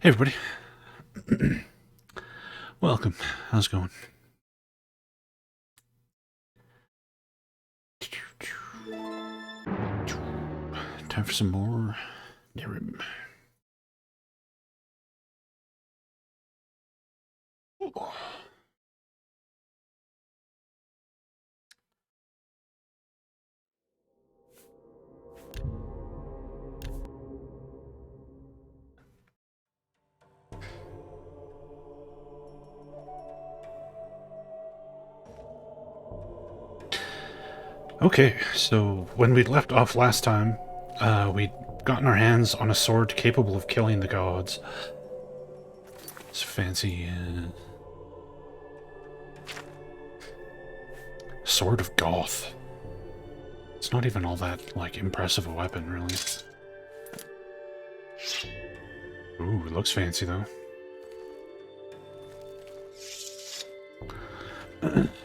Hey everybody, welcome. How's it going? Time for some more Nehrim. Okay, so when we left off last time, we'd gotten our hands on a sword capable of killing the gods. It's fancy Sword of Goth. It's not even all that, like, impressive a weapon, really. Ooh, it looks fancy, though.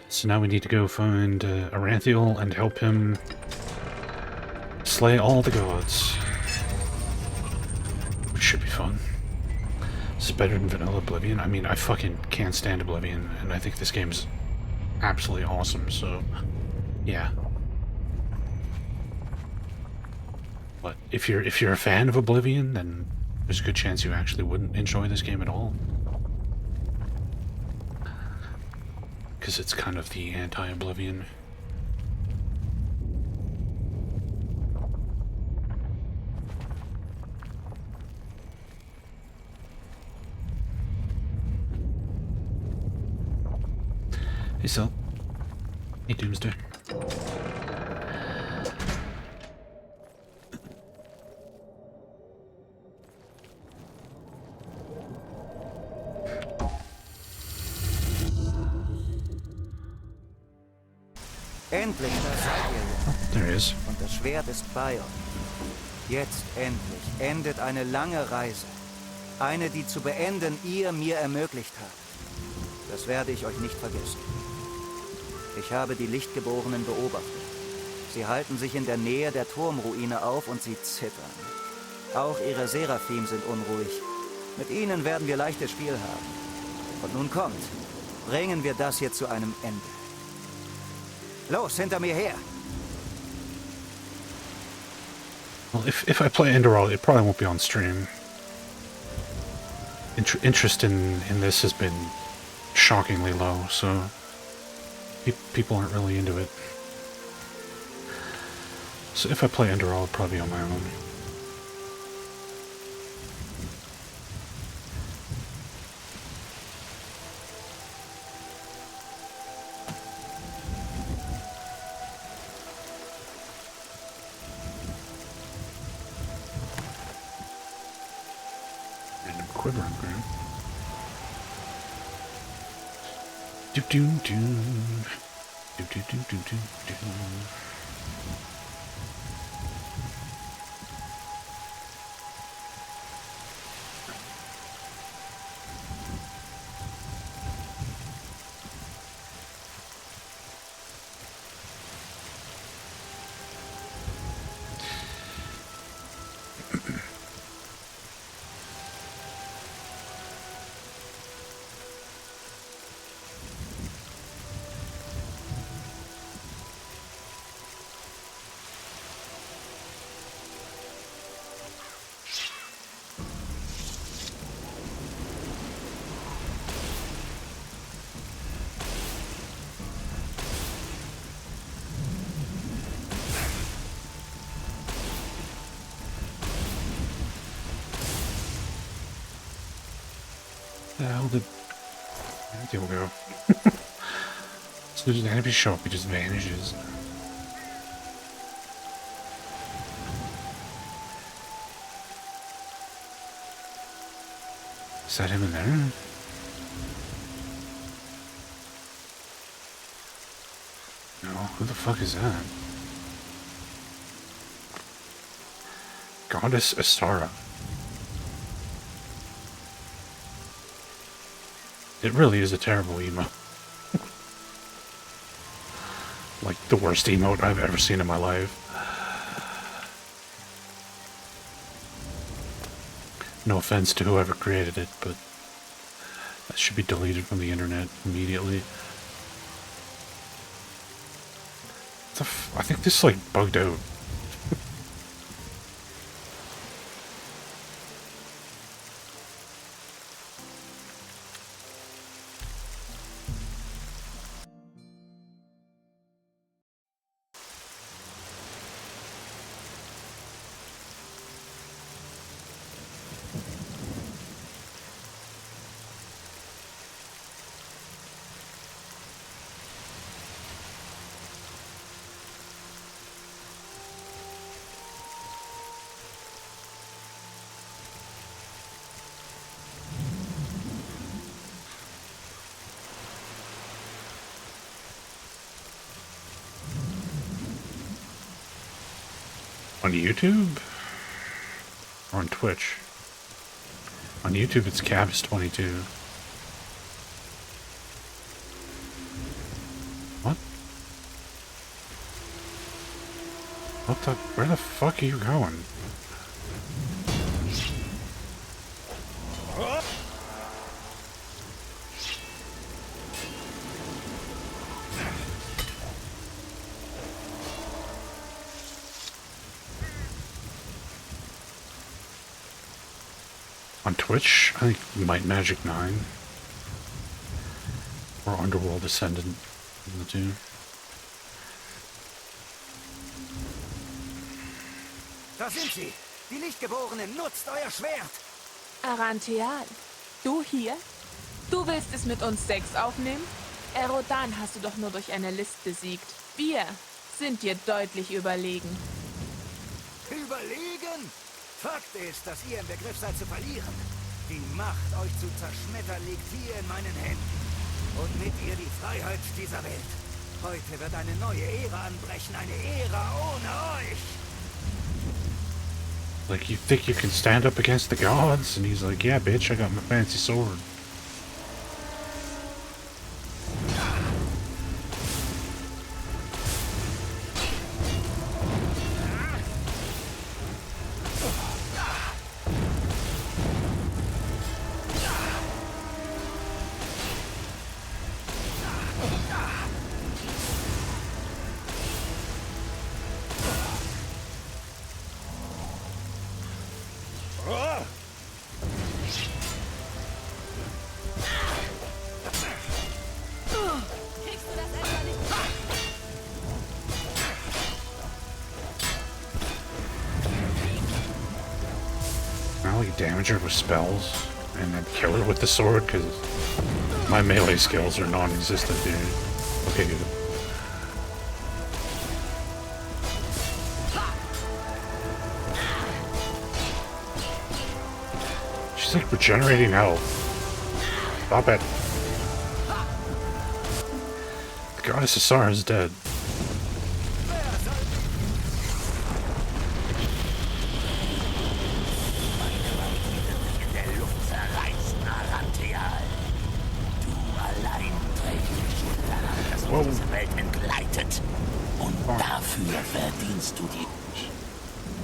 So now we need to go find Ranthil and help him slay all the gods. Which should be fun. This is better than Vanilla Oblivion. I mean, I fucking can't stand Oblivion, and I think this game's absolutely awesome, so yeah. But if you're a fan of Oblivion, then there's a good chance you actually wouldn't enjoy this game at all. Because it's kind of the anti-Oblivion. Hey, Sil. Hey, Doomsday. Endlich, da seid ihr. Oh, there he is. Und das Schwert ist bei euch. Jetzt endlich endet eine lange Reise. Eine, die zu beenden ihr mir ermöglicht habt. Das werde ich euch nicht vergessen. Ich habe die Lichtgeborenen beobachtet. Sie halten sich in der Nähe der Turmruine auf und sie zittern. Auch ihre Seraphim sind unruhig. Mit ihnen werden wir leichtes Spiel haben. Und nun kommt, bringen wir das hier zu einem Ende. Los, hinter mir her! Well, if I play Enderal, it probably won't be on stream. Interest in this has been shockingly low, so people aren't really into it. So if I play Enderal, it'll probably be on my own. Quiver engram. Do do do do do do do do do. The hell did Ranthil go? So there's an enemy show up, he just vanishes. Is that him in there? No, who the fuck is that? Goddess Astara. It really is a terrible emote. Like, the worst emote I've ever seen in my life. No offense to whoever created it, but that should be deleted from the internet immediately. I think this like bugged out. On YouTube? Or on Twitch? On YouTube it's Cabs22. What? What the? Where the fuck are you going? On Twitch, I think Might Magic 9. Or Underworld Descendant. The two. Da sind sie! Die Lichtgeborenen, nutzt euer Schwert! Ranthil, du hier? Du willst es mit uns 6 aufnehmen? Erodan hast du doch nur durch eine List besiegt. Wir sind dir deutlich überlegen. Überlegen? Fakt ist, dass ihr im Begriff seid zu verlieren. Die Macht, euch zu zerschmettern, liegt hier in meinen Händen. Und mit ihr die Freiheit dieser Welt. Heute wird eine neue Ära anbrechen, eine Ära ohne euch. Like, you think you can stand up against the gods? And he's like, yeah, bitch, I got my fancy sword. Damage her with spells and then kill her with the sword because my melee skills are non-existent, dude. Okay, good. She's like regenerating health. Stop it. The goddess Asara is dead.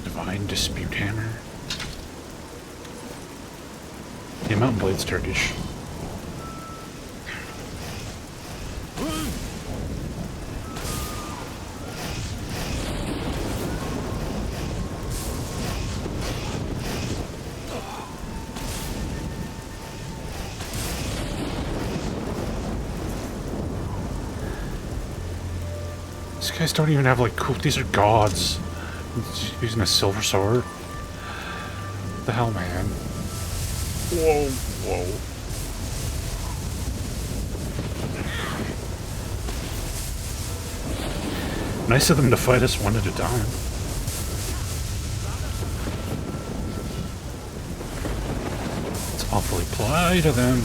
Divine Dispute Hammer. The Mountain Blade's Turkish. These guys don't even have like cool. These are gods. He's using a silver sword. What the hell, man? Whoa, whoa. Nice of them to fight us one at a time. It's awfully polite of them.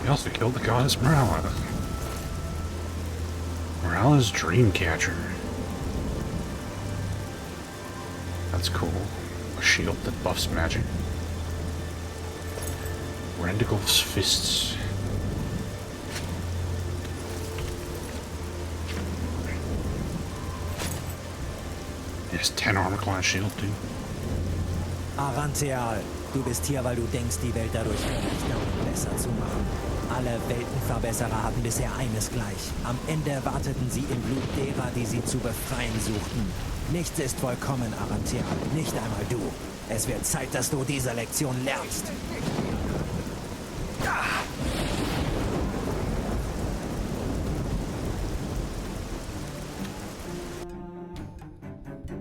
He also killed the goddess Morella. Morella's Dreamcatcher. That's cool. A shield that buffs magic. Rendigal's fists. He has 10 armor class shield, dude. Ranthil, du bist hier, weil du denkst, die Welt dadurch gerechter und besser zu machen. Alle Weltenverbesserer hatten bisher eines gleich. Am Ende warteten sie im Blut derer, die sie zu befreien suchten. Nichts ist vollkommen, Ranthil. Nicht einmal du. Es wird Zeit, dass du diese Lektion lernst.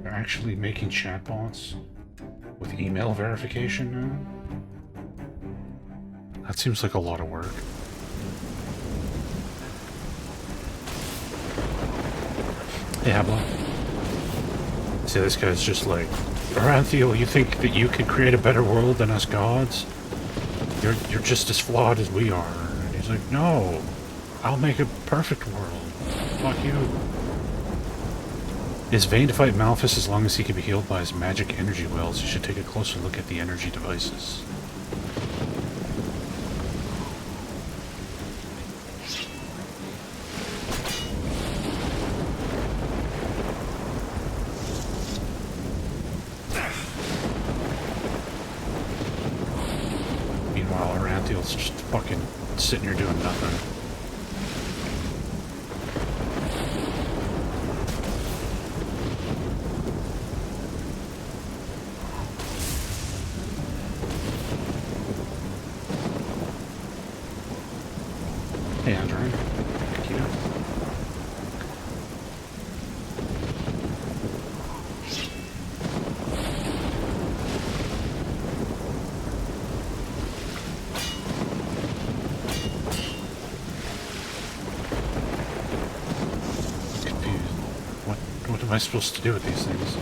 They're actually making chatbots with email verification now? That seems like a lot of work. Hey, Habla. See, this guy's just like, Ranthil, you think that you can create a better world than us gods? You're just as flawed as we are. And he's like, no, I'll make a perfect world. Fuck you. It's vain to fight Malphus as long as he can be healed by his magic energy wells. You should take a closer look at the energy devices. Meanwhile, Ranthil's just fucking sitting here doing nothing. Hey, Andrew. Thank you. Confused. What am I supposed to do with these things?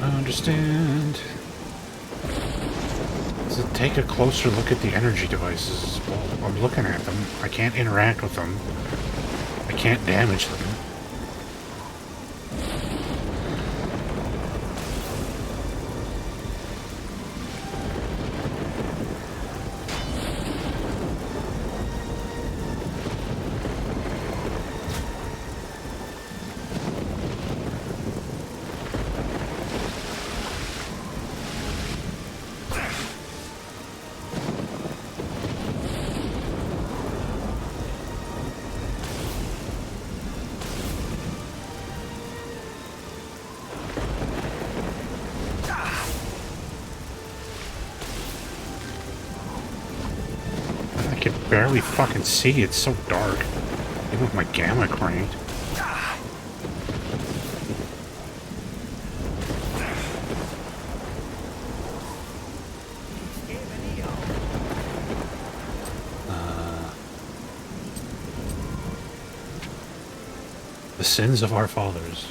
Understand. Does it take a closer look at the energy devices? Well, I'm looking at them. I can't interact with them. I can't damage them. I can barely fucking see. It's so dark. Even with my gamma cranked. The sins of our fathers.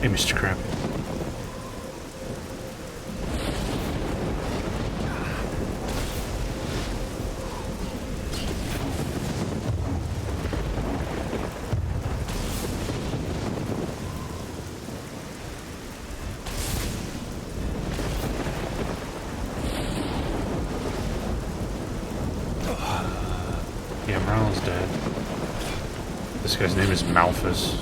Hey, Mr. Crab. Yeah, Marlon's dead. This guy's name is Malphus.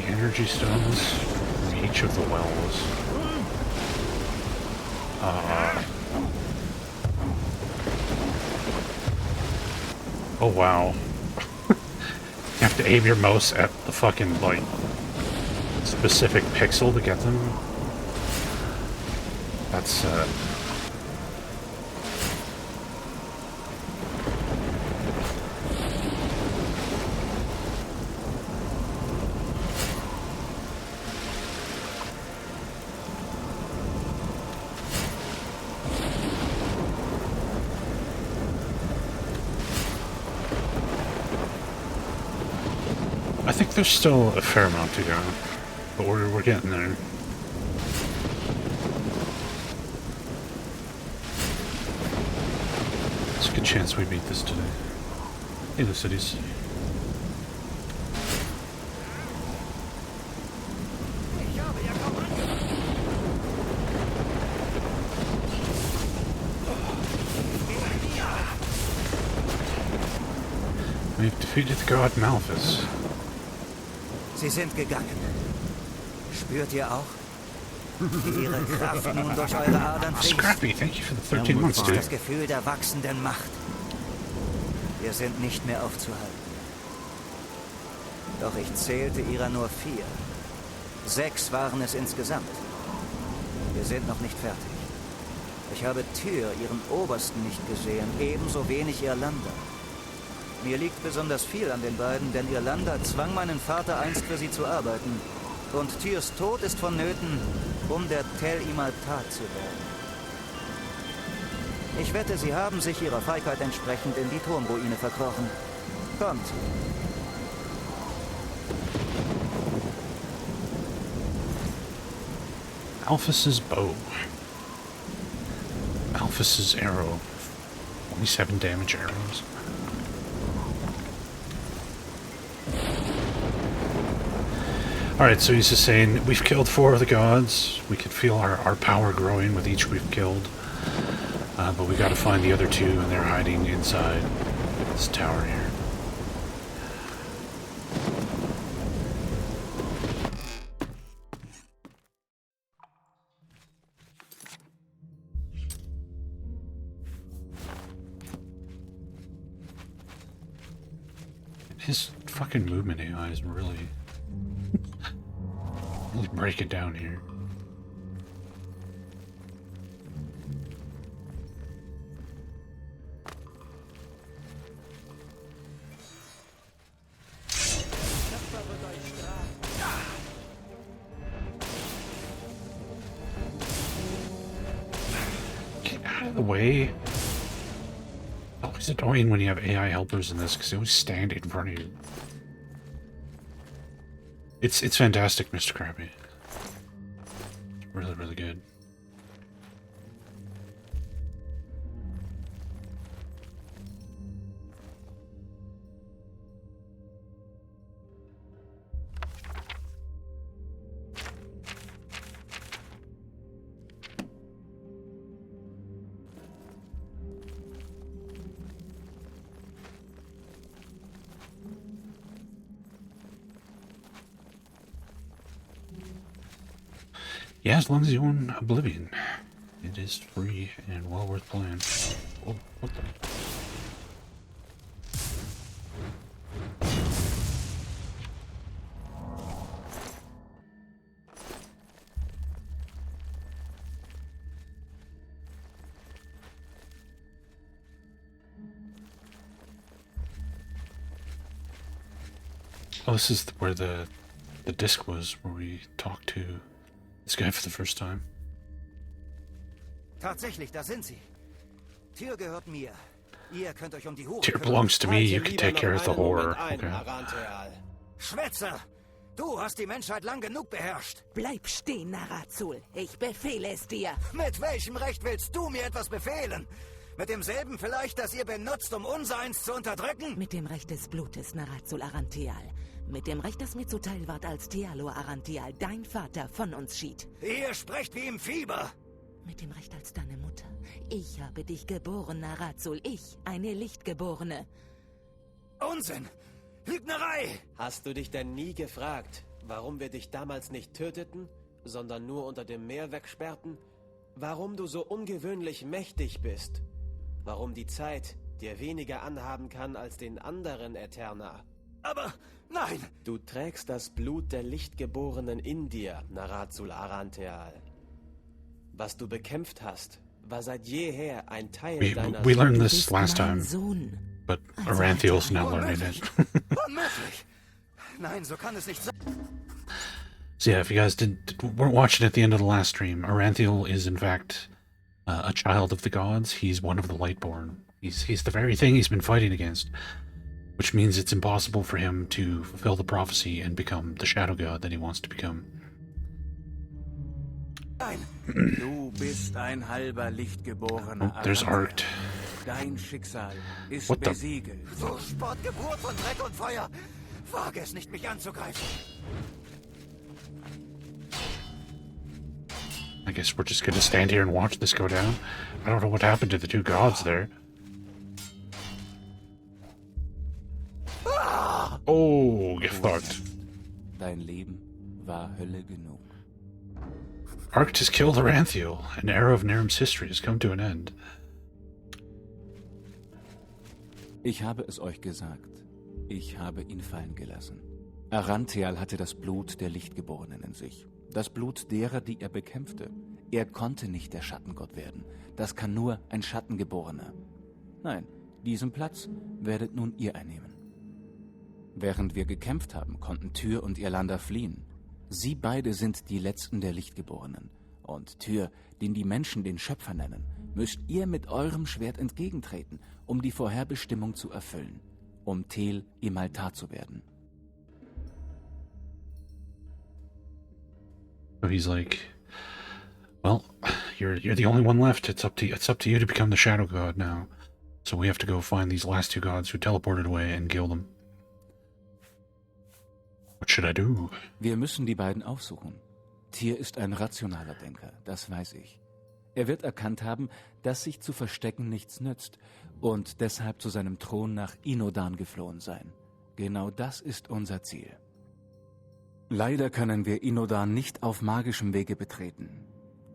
Energy stones from each of the wells. Oh wow. You have to aim your mouse at the fucking, like, specific pixel to get them. That's, I think there's still a fair amount to go, but we're getting there. There's a good chance we beat this today. Hey, the cities. We've defeated the god Malphus. Sie sind gegangen. Spürt ihr auch? Wie ihre Kraft nun durch eure Adern fließt? Scrappy, thank you for the 13 months, dude. Das Gefühl der wachsenden Macht. Wir sind nicht mehr aufzuhalten. Doch ich zählte ihrer nur 4. 6 waren es insgesamt. Wir sind noch nicht fertig. Ich habe Tyr, ihren Obersten, nicht gesehen, ebenso wenig Irlander. Mir liegt besonders viel an den beiden, denn Irlander zwang meinen Vater einst für sie zu arbeiten. Und Tyrs Tod ist vonnöten, um der Tel Imaltar zu werden. Ich wette, sie haben sich ihrer Feigheit entsprechend in die Turmruine verkrochen. Kommt. Malphus's bow. Malphus's arrow. Only 7 damage arrows. Alright, so he's just saying, we've killed 4 of the gods. We can feel our power growing with each we've killed. But we gotta find the other 2, and they're hiding inside this tower here. His fucking movement AI is really break it down here. Get out of the way. Always annoying when you have AI helpers in this because they always stand in front of you. It's fantastic, Mr. Krabby. Really, really good. Yeah, as long as you own Oblivion, it is free and well worth playing. Oh, what the? Oh, this is where the disc was, where we talked to this guy for the first time. Tatsächlich, da sind sie. Tyr gehört mir. Ihr könnt euch um die Hure Tyr belongs to me, you can take care of the whore. Okay. Schwätzer! Du hast die Menschheit lang genug beherrscht. Bleib stehen, Narazul. Ich befehle es dir. Mit welchem Recht willst du mir etwas befehlen? Mit demselben vielleicht, das ihr benutzt, um unseins zu unterdrücken? Mit dem Recht des Blutes, Narazul Arantial. Mit dem Recht, das mir zuteil ward, als Tealo Arantial, dein Vater, von uns schied. Ihr sprecht wie im Fieber. Mit dem Recht als deine Mutter. Ich habe dich geboren, Narazul. Ich, eine Lichtgeborene. Unsinn! Lügnerei! Hast du dich denn nie gefragt, warum wir dich damals nicht töteten, sondern nur unter dem Meer wegsperrten? Warum du so ungewöhnlich mächtig bist? Warum die Zeit dir weniger anhaben kann als den anderen Eterna? Aber, nein! Du trägst das Blut der Lichtgeborenen in dir, Narazul Arantheal. Was du bekämpft hast, war seit jeher ein Teil deiner... We learned Du this bist last mein time, Sohn. but Ranthil's now learning it. Unmöglich! Nein, so kann es nicht sein. So yeah, if you guys weren't watching at the end of the last stream, Ranthil is in fact a child of the gods. He's one of the Lightborn. He's the very thing he's been fighting against, which means it's impossible for him to fulfill the prophecy and become the shadow god that he wants to become. Du bist ein halber Lichtgeborener. Oh, there's Arced. Dein Schicksal ist What the- besiegelt. So Sportgeburt von Dreck und Feuer. Wage es nicht, mich anzugreifen. I guess we're just gonna stand here and watch this go down. I don't know what happened to the two gods there. Oh, get fucked. Dein Leben war Hölle genug. Arced has killed Ranthil. An era of Nehrim's history has come to an end. Ich habe es euch gesagt. Ich habe ihn fallen gelassen. Arantheal hatte das Blut der Lichtgeborenen in sich. Das Blut derer, die er bekämpfte. Er konnte nicht der Schattengott werden. Das kann nur ein Schattengeborener. Nein, diesen Platz werdet nun ihr einnehmen. Während wir gekämpft haben, konnten Tyr und Irlanda fliehen. Sie beide sind die Letzten der Lichtgeborenen. Und Tyr, den die Menschen den Schöpfer nennen, müsst ihr mit eurem Schwert entgegentreten, um die Vorherbestimmung zu erfüllen, um Tel im Altar zu werden. So he's like, well, you're the only one left. It's up to you to become the shadow god now. So we have to go find these last two gods who teleported away and kill them. What should I do? Wir müssen die beiden aufsuchen. Tyr ist ein rationaler Denker, das weiß ich. Er wird erkannt haben, dass sich zu verstecken nichts nützt und deshalb zu seinem Thron nach Inodan geflohen sein. Genau das ist unser Ziel. Leider können wir Inodan nicht auf magischem Wege betreten.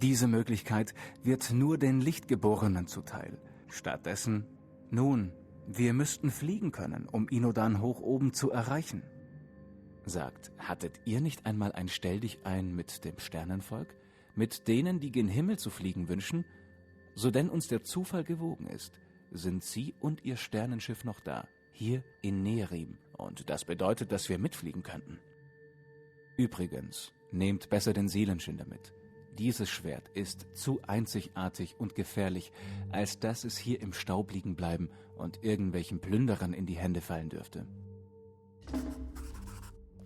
Diese Möglichkeit wird nur den Lichtgeborenen zuteil. Stattdessen, nun, wir müssten fliegen können, um Inodan hoch oben zu erreichen. Sagt, hattet ihr nicht einmal ein Stelldichein mit dem Sternenvolk? Mit denen, die gen Himmel zu fliegen wünschen? So denn uns der Zufall gewogen ist, sind sie und ihr Sternenschiff noch da, hier in Nehrim. Und das bedeutet, dass wir mitfliegen könnten. Übrigens, nehmt besser den Seelenschinder mit. Dieses Schwert ist zu einzigartig und gefährlich, als dass es hier im Staub liegen bleiben und irgendwelchen Plünderern in die Hände fallen dürfte.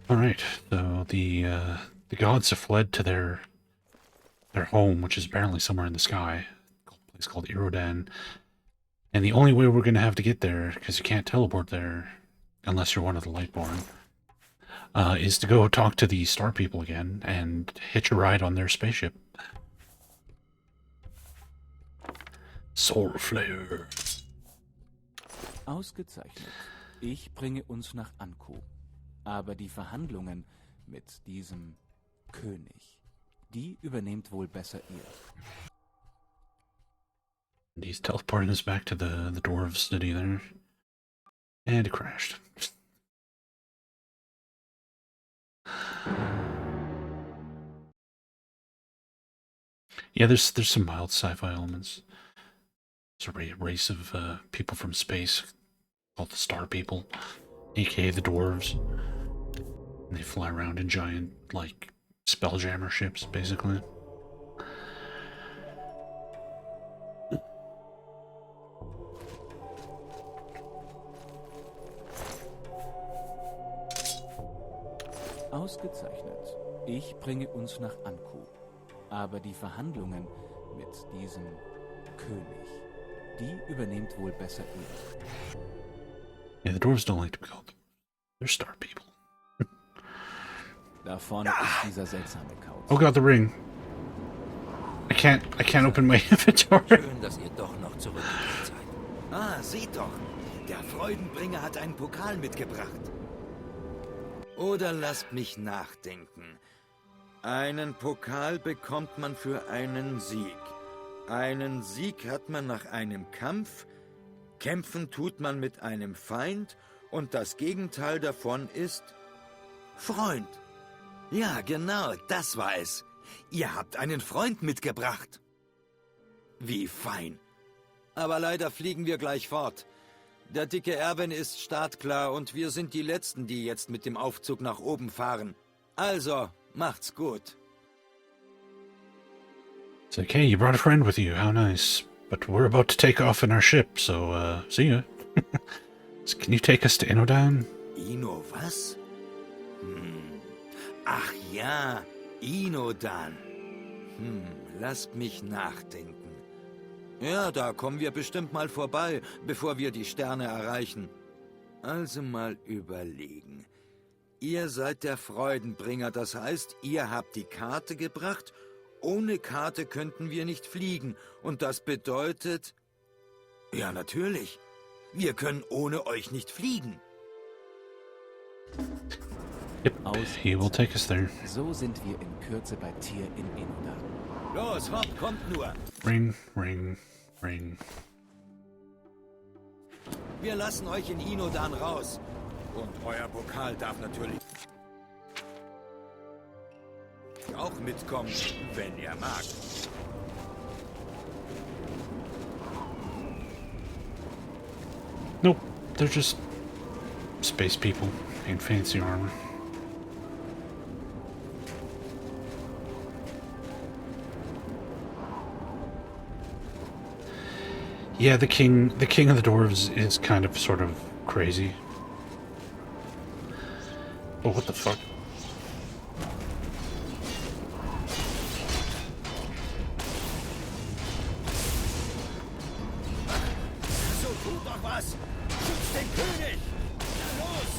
Alright, so the gods have fled to their home, which is apparently somewhere in the sky, a place called Irodan. And the only way we're going to have to get there, because you can't teleport there unless you're one of the Lightborn, is to go talk to the Star People again and hitch a ride on their spaceship. Soul Flare. Ausgezeichnet. Ich bringe uns nach Anku. Aber die Verhandlungen mit diesem König, die übernehmt wohl besser ihr. And he's teleporting us back to the dwarves city there. And it crashed. Yeah, there's some mild sci-fi elements. It's a race of people from space called the Star People, aka the dwarves. And they fly around in giant, like, spelljammer ships, basically. Ausgezeichnet. Ich bringe uns nach Anku. Aber die Verhandlungen mit diesem König, die übernehmt wohl besser ihr. Yeah, the dwarves don't like to be called. They're star people. Da vorne ist dieser seltsame Kauz. Oh god, the ring. I can't open my inventory. Schön, dass ihr doch noch zurückgekehrt seid. Ah, seht doch. Der Freudenbringer hat einen Pokal mitgebracht. Oder lasst mich nachdenken. Einen Pokal bekommt man für einen Sieg. Einen Sieg hat man nach einem Kampf. Kämpfen tut man mit einem Feind. Und das Gegenteil davon ist Freund. Ja, genau, das war es. Ihr habt einen Freund mitgebracht. Wie fein. Aber leider fliegen wir gleich fort. Der dicke Erwin ist startklar und wir sind die Letzten, die jetzt mit dem Aufzug nach oben fahren. Also, macht's gut. It's like, hey, you brought a friend with you. How nice. But we're about to take off in our ship, so, see ya. So can you take us to Inodan? Ino was? Ach ja, Inodan. Lasst mich nachdenken. Ja, da kommen wir bestimmt mal vorbei, bevor wir die Sterne erreichen. Also mal überlegen. Ihr seid der Freudenbringer, das heißt, ihr habt die Karte gebracht. Ohne Karte könnten wir nicht fliegen. Und das bedeutet... Ja, natürlich. Wir können ohne euch nicht fliegen. Yep, he will take us there. So sind wir in Kürze bei Tyr in Inodan. Los, hopp, kommt nur. Ring, ring, ring. Wir lassen euch in Inodan raus. Und euer Pokal darf natürlich auch mitkommen, wenn ihr mag. Nope, they're just space people in fancy armor. Yeah, the king of the dwarves is kind of sort of crazy. Oh, what the fuck? So, tut doch was! Schützt den König! Na los!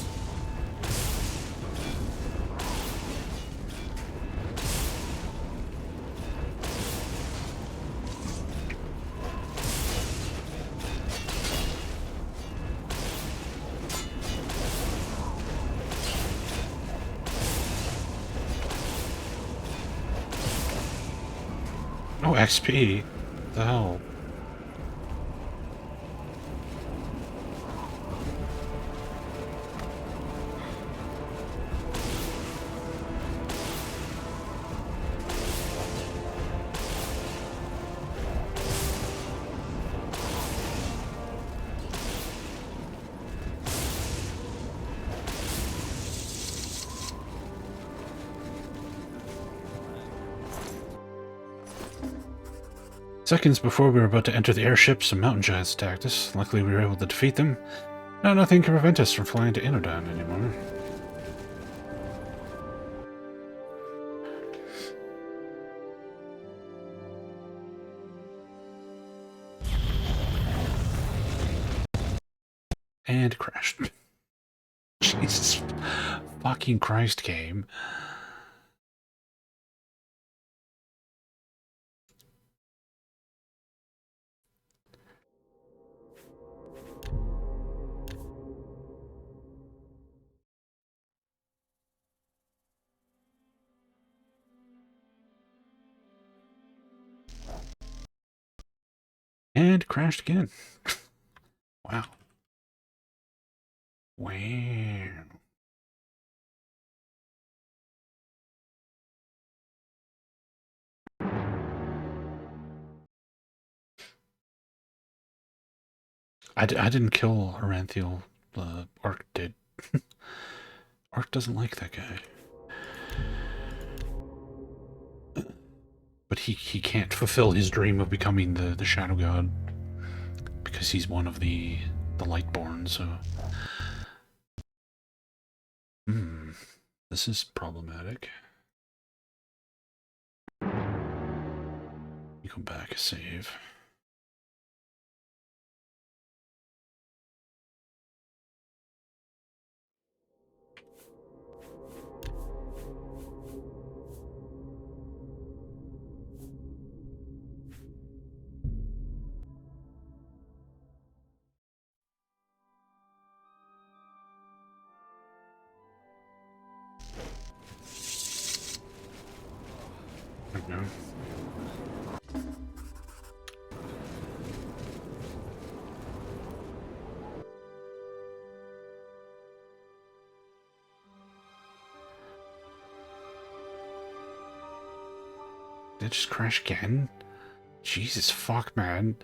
Oh, XP. The hell? Seconds before we were about to enter the airship, some mountain giants attacked us. Luckily, we were able to defeat them. Now nothing can prevent us from flying to Inodan anymore. And crashed. Jesus fucking Christ, game. And crashed again. Wow. Wow. I didn't kill Ranthil. Ark did. Ark doesn't like that guy. But he can't fulfill his dream of becoming the Shadow God. Because he's one of the Lightborn, so... The This is problematic. You go back, save. No. Did it just crash again? Jesus fuck, man.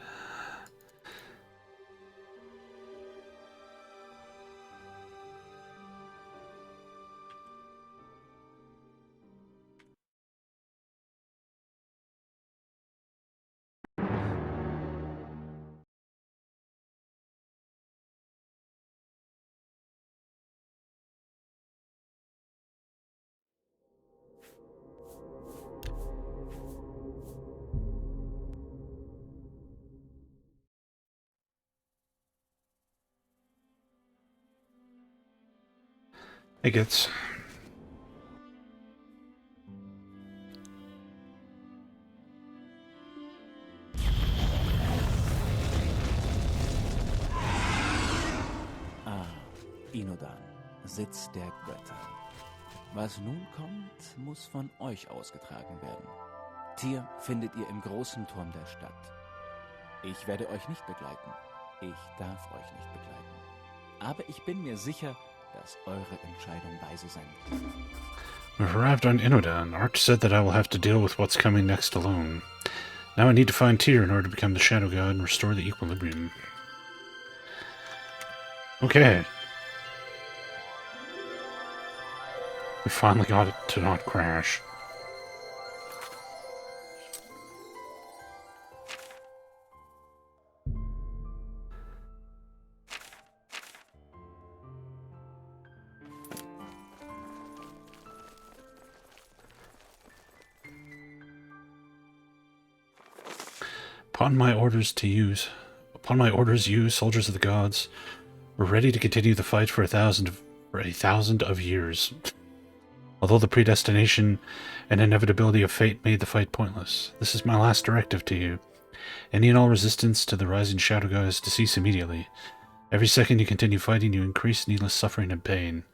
It gets... Inodan, Sitz der Götter. Was nun kommt, muss von euch ausgetragen werden. Tyr findet ihr im großen Turm der Stadt. Ich werde euch nicht begleiten. Ich darf euch nicht begleiten. Aber ich bin mir sicher, dass eure Entscheidung weise sein wird. We've arrived on Inodan. Arch said that I will have to deal with what's coming next alone. Now I need to find Tyr in order to become the Shadow God and restore the equilibrium. Okay. We finally got it to not crash. Upon my orders, you, soldiers of the gods, were ready to continue the fight for a thousand of years. Although the predestination and inevitability of fate made the fight pointless, this is my last directive to you. Any and all resistance to the rising Shadow God is to cease immediately. Every second you continue fighting, you increase needless suffering and pain.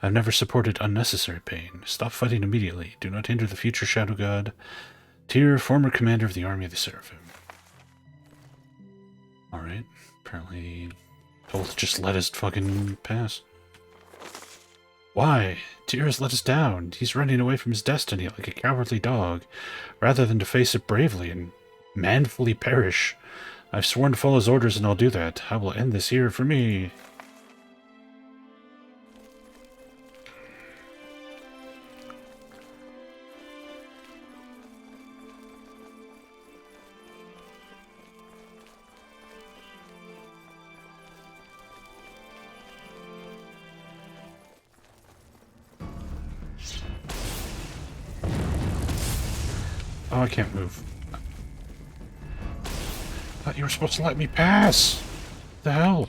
I've never supported unnecessary pain. Stop fighting immediately. Do not hinder the future Shadow God. Tyr, former commander of the army of the Seraphim. Alright, apparently told to just let us fucking pass. Why? Tyr has let us down. He's running away from his destiny like a cowardly dog, rather than to face it bravely and manfully perish. I've sworn to follow his orders and I'll do that. I will end this here for me. Oh, I can't move. I thought you were supposed to let me pass. What the hell?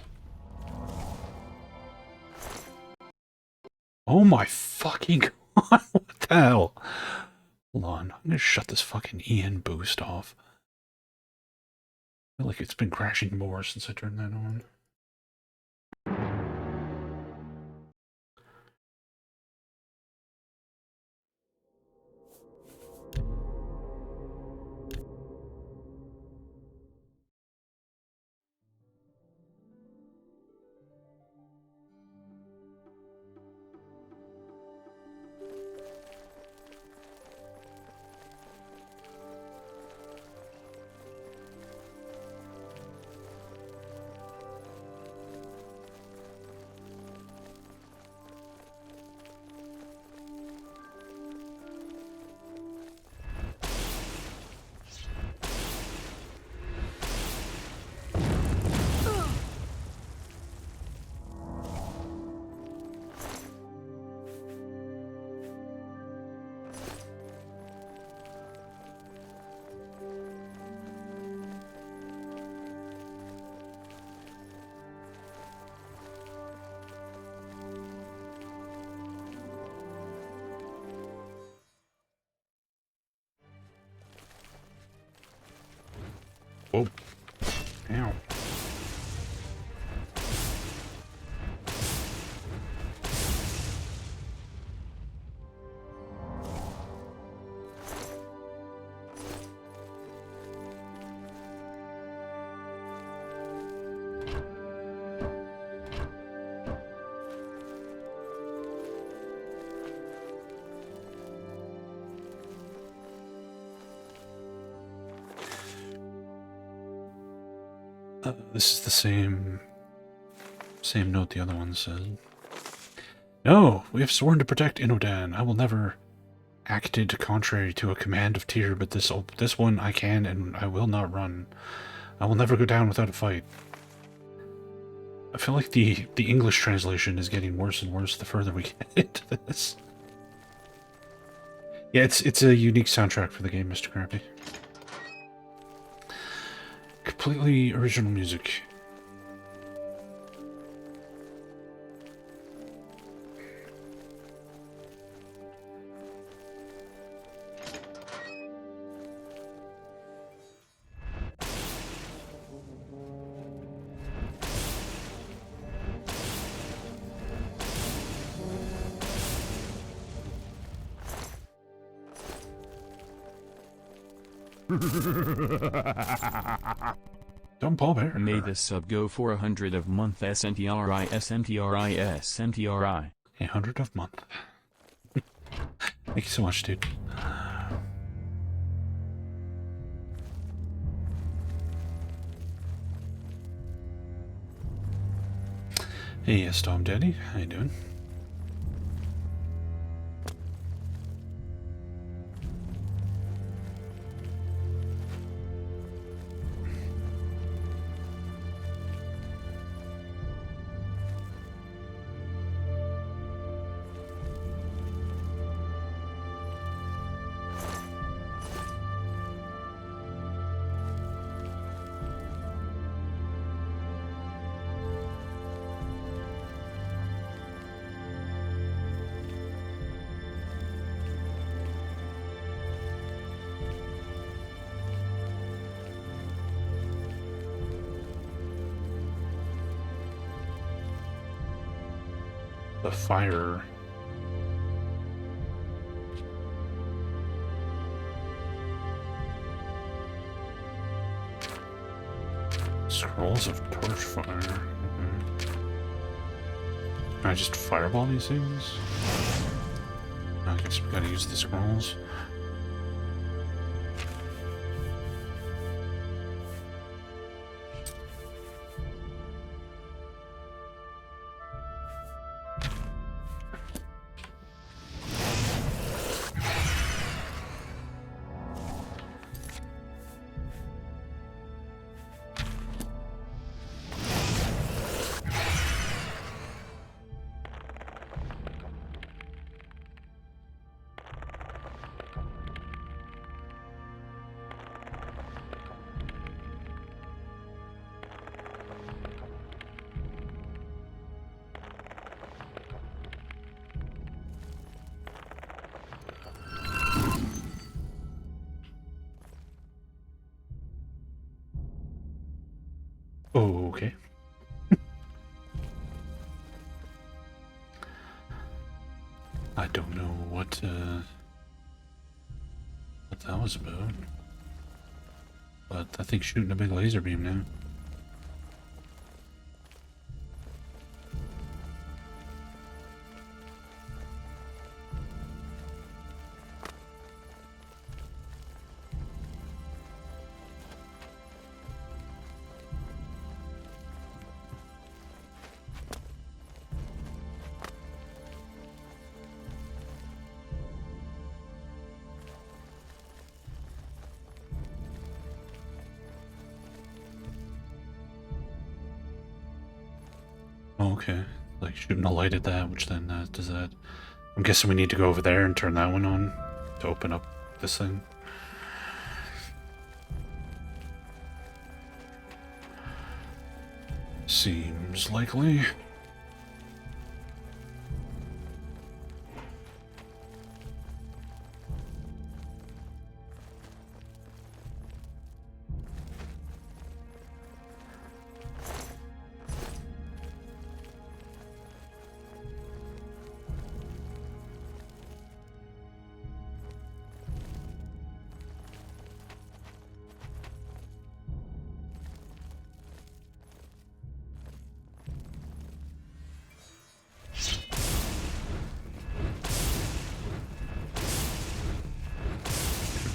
Oh my fucking god, what the hell? Hold on, I'm gonna shut this fucking EN boost off. I feel like it's been crashing more since I turned that on. Whoa. Ow. This is the same note the other one said. No, we have sworn to protect Inodan. I will never acted contrary to a command of Tyr, but this one I can and I will not run. I will never go down without a fight. I feel like the English translation is getting worse and worse the further we get into this. Yeah, it's a unique soundtrack for the game, Mr. Crappy. Completely original music. Don't Paul Bear. May the sub go for 100 of month SNTRI SNTRI SNTRI. 100 of month. Thank you so much, dude. Hey, Storm Daddy, how you doing? The fire. Scrolls of torch fire. Okay. Can I just fireball these things? I guess we gotta use the scrolls. Oh, okay. I don't know what that was about, but I think shooting a big laser beam now. Okay, like shooting a light at that, which then does that. I'm guessing we need to go over there and turn that one on to open up this thing. Seems likely.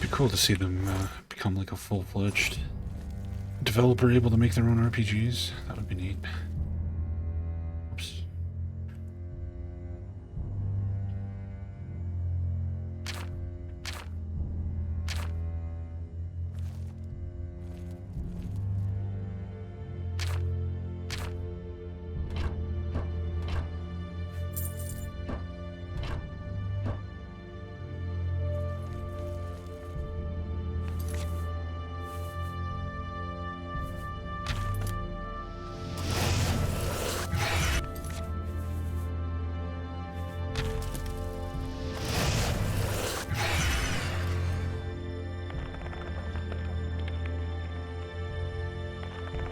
be cool to see them become like a full-fledged developer able to make their own RPGs. That would be neat. Oops.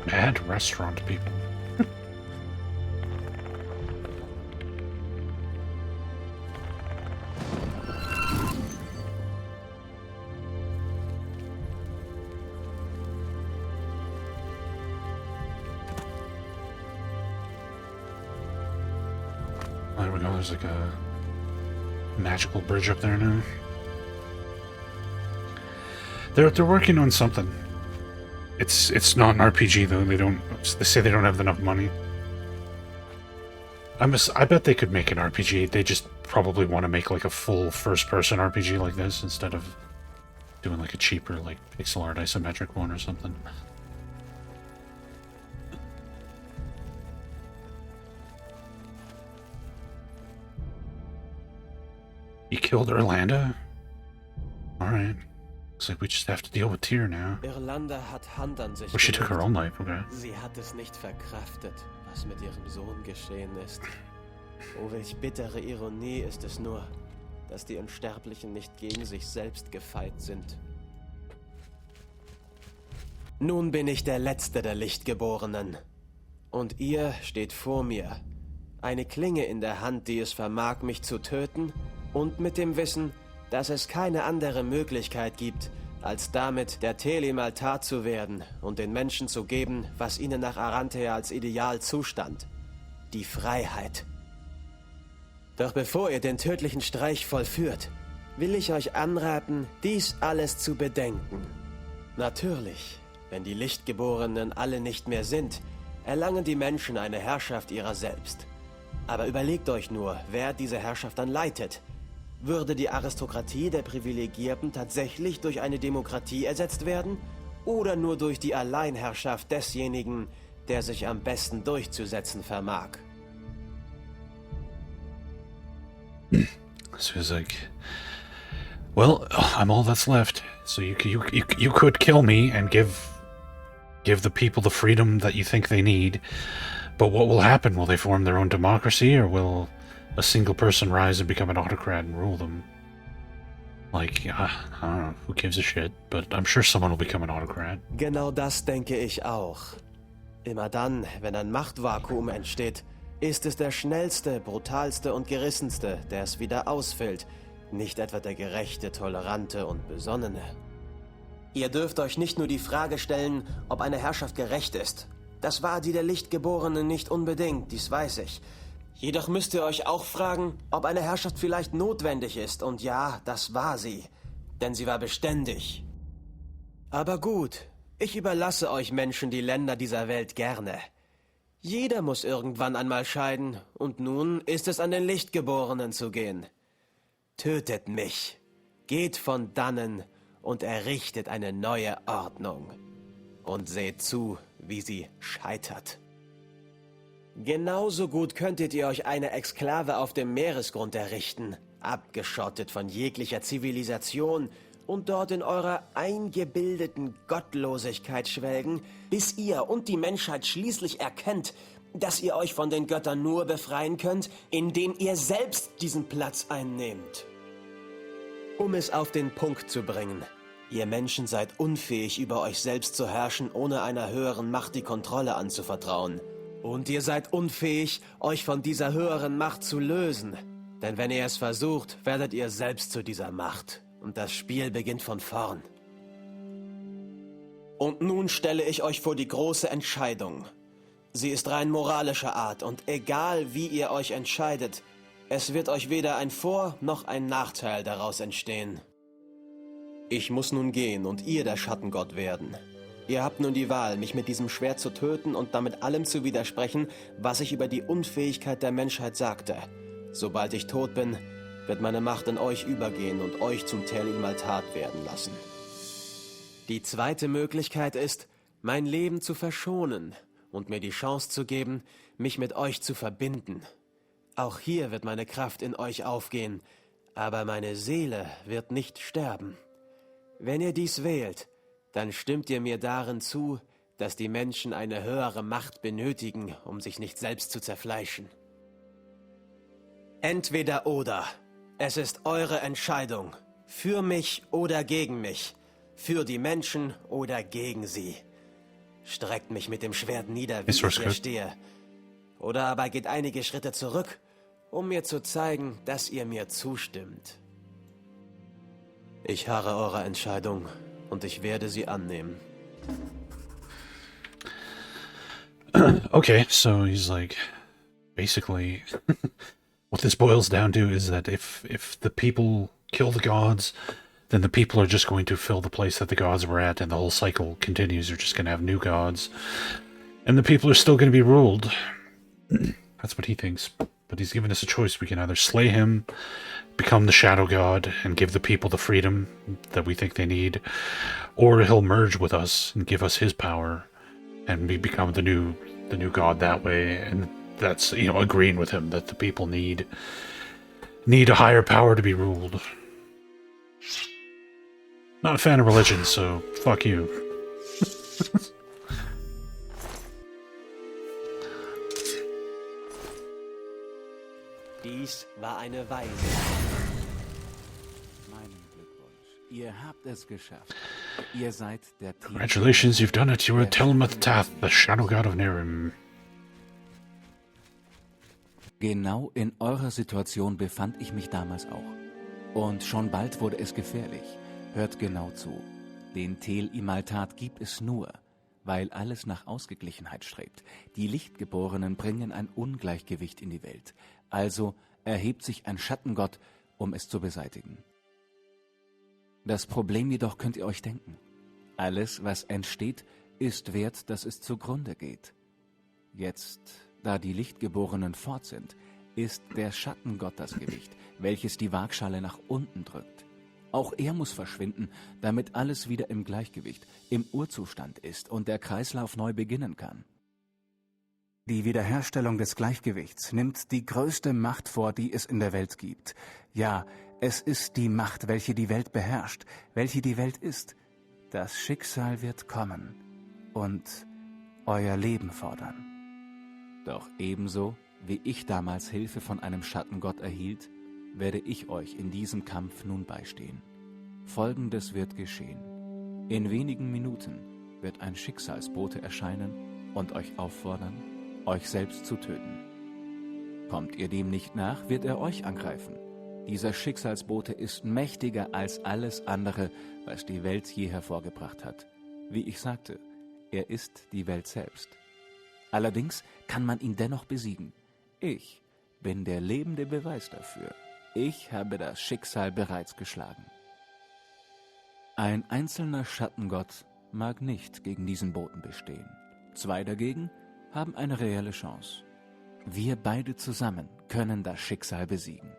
Mad restaurant people. There we go, there's like a magical bridge up there now. They're working on something. It's not an RPG though. They say they don't have enough money. I bet they could make an RPG. They just probably want to make like a full first-person RPG like this instead of doing like a cheaper like pixel art isometric one or something. You killed Orlando? Alright. Looks like we just have to deal with Tyr now. Irlanda hat Hand an sich Oh, she took her gelegt. own life, okay. Sie hat es nicht verkraftet, was mit ihrem Sohn geschehen ist. Oh, welch bittere Ironie ist es nur, dass die Unsterblichen nicht gegen sich selbst gefeit sind. Nun bin ich der Letzte der Lichtgeborenen. Und ihr steht vor mir. Eine Klinge in der Hand, die es vermag, mich zu töten, und mit dem Wissen, dass es keine andere Möglichkeit gibt, als damit der Telimaltar zu werden und den Menschen zu geben, was ihnen nach Aranthea als Ideal zustand. Die Freiheit. Doch bevor ihr den tödlichen Streich vollführt, will ich euch anraten, dies alles zu bedenken. Natürlich, wenn die Lichtgeborenen alle nicht mehr sind, erlangen die Menschen eine Herrschaft ihrer selbst. Aber überlegt euch nur, wer diese Herrschaft dann leitet. Würde die Aristokratie der Privilegierten tatsächlich durch eine Demokratie ersetzt werden? Oder nur durch die Alleinherrschaft desjenigen, der sich am besten durchzusetzen vermag? So he's like, well, I'm all that's left. So you could kill me and give the people the freedom that you think they need. But what will happen? Will they form their own democracy, or will a single person rise and become an autocrat and rule them? Like, I don't know, who gives a shit? But I'm sure someone will become an autocrat. Genau das denke ich auch. Immer dann, wenn ein Machtvakuum entsteht, ist es der schnellste, brutalste und gerissenste, der es wieder ausfüllt, nicht etwa der gerechte, tolerante und besonnene. Ihr dürft euch nicht nur die Frage stellen, ob eine Herrschaft gerecht ist. Das war die der Lichtgeborenen nicht unbedingt, dies weiß ich. Jedoch müsst ihr euch auch fragen, ob eine Herrschaft vielleicht notwendig ist. Und ja, das war sie. Denn sie war beständig. Aber gut, ich überlasse euch Menschen die Länder dieser Welt gerne. Jeder muss irgendwann einmal scheiden. Und nun ist es an den Lichtgeborenen zu gehen. Tötet mich. Geht von dannen und errichtet eine neue Ordnung. Und seht zu, wie sie scheitert. Genauso gut könntet ihr euch eine Exklave auf dem Meeresgrund errichten, abgeschottet von jeglicher Zivilisation und dort in eurer eingebildeten Gottlosigkeit schwelgen, bis ihr und die Menschheit schließlich erkennt, dass ihr euch von den Göttern nur befreien könnt, indem ihr selbst diesen Platz einnehmt. Um es auf den Punkt zu bringen: Ihr Menschen seid unfähig, über euch selbst zu herrschen, ohne einer höheren Macht die Kontrolle anzuvertrauen. Und ihr seid unfähig, euch von dieser höheren Macht zu lösen. Denn wenn ihr es versucht, werdet ihr selbst zu dieser Macht. Und das Spiel beginnt von vorn. Und nun stelle ich euch vor die große Entscheidung. Sie ist rein moralischer Art, und egal wie ihr euch entscheidet, es wird euch weder ein Vor- noch ein Nachteil daraus entstehen. Ich muss nun gehen und ihr der Schattengott werden. Ihr habt nun die Wahl, mich mit diesem Schwert zu töten und damit allem zu widersprechen, was ich über die Unfähigkeit der Menschheit sagte. Sobald ich tot bin, wird meine Macht in euch übergehen und euch zum Tel-Imaltat werden lassen. Die zweite Möglichkeit ist, mein Leben zu verschonen und mir die Chance zu geben, mich mit euch zu verbinden. Auch hier wird meine Kraft in euch aufgehen, aber meine Seele wird nicht sterben. Wenn ihr dies wählt, dann stimmt ihr mir darin zu, dass die Menschen eine höhere Macht benötigen, um sich nicht selbst zu zerfleischen. Entweder oder. Es ist eure Entscheidung. Für mich oder gegen mich. Für die Menschen oder gegen sie. Streckt mich mit dem Schwert nieder, wie ich hier stehe. Oder aber geht einige Schritte zurück, um mir zu zeigen, dass ihr mir zustimmt. Ich harre eurer Entscheidung und ich werde sie annehmen. Okay, so he's like, basically, what this boils down to is that if the people kill the gods, then the people are just going to fill the place that the gods were at, and the whole cycle continues. You're just going to have new gods, and the people are still going to be ruled. That's what he thinks. But he's given us a choice. We can either slay him, become the shadow god, and give the people the freedom that we think they need, or he'll merge with us and give us his power, and we become the new god that way. And that's, you know, agreeing with him that the people need a higher power to be ruled. Not a fan of religion, so fuck you. Dies war eine Weise. Meinen Glückwunsch. Ihr habt es geschafft. Ihr seid der Team. Congratulations, you've done it. You are Tel-Imaltat, the shadow god of Nehrim. Genau in eurer Situation befand ich mich damals auch. Und schon bald wurde es gefährlich. Hört genau zu. Den Tel-Imaltat gibt es nur, weil alles nach Ausgeglichenheit strebt. Die Lichtgeborenen bringen ein Ungleichgewicht in die Welt. Also erhebt sich ein Schattengott, um es zu beseitigen. Das Problem jedoch könnt ihr euch denken. Alles, was entsteht, ist wert, dass es zugrunde geht. Jetzt, da die Lichtgeborenen fort sind, ist der Schattengott das Gewicht, welches die Waagschale nach unten drückt. Auch er muss verschwinden, damit alles wieder im Gleichgewicht, im Urzustand ist und der Kreislauf neu beginnen kann. Die Wiederherstellung des Gleichgewichts nimmt die größte Macht vor, die es in der Welt gibt. Ja, es ist die Macht, welche die Welt beherrscht, welche die Welt ist. Das Schicksal wird kommen und euer Leben fordern. Doch ebenso, wie ich damals Hilfe von einem Schattengott erhielt, werde ich euch in diesem Kampf nun beistehen. Folgendes wird geschehen. In wenigen Minuten wird ein Schicksalsbote erscheinen und euch auffordern, euch selbst zu töten. Kommt ihr dem nicht nach, wird er euch angreifen. Dieser Schicksalsbote ist mächtiger als alles andere, was die Welt je hervorgebracht hat. Wie ich sagte, er ist die Welt selbst. Allerdings kann man ihn dennoch besiegen. Ich bin der lebende Beweis dafür. Ich habe das Schicksal bereits geschlagen. Ein einzelner Schattengott mag nicht gegen diesen Boten bestehen. Zwei dagegen haben eine reelle Chance. Wir beide zusammen können das Schicksal besiegen.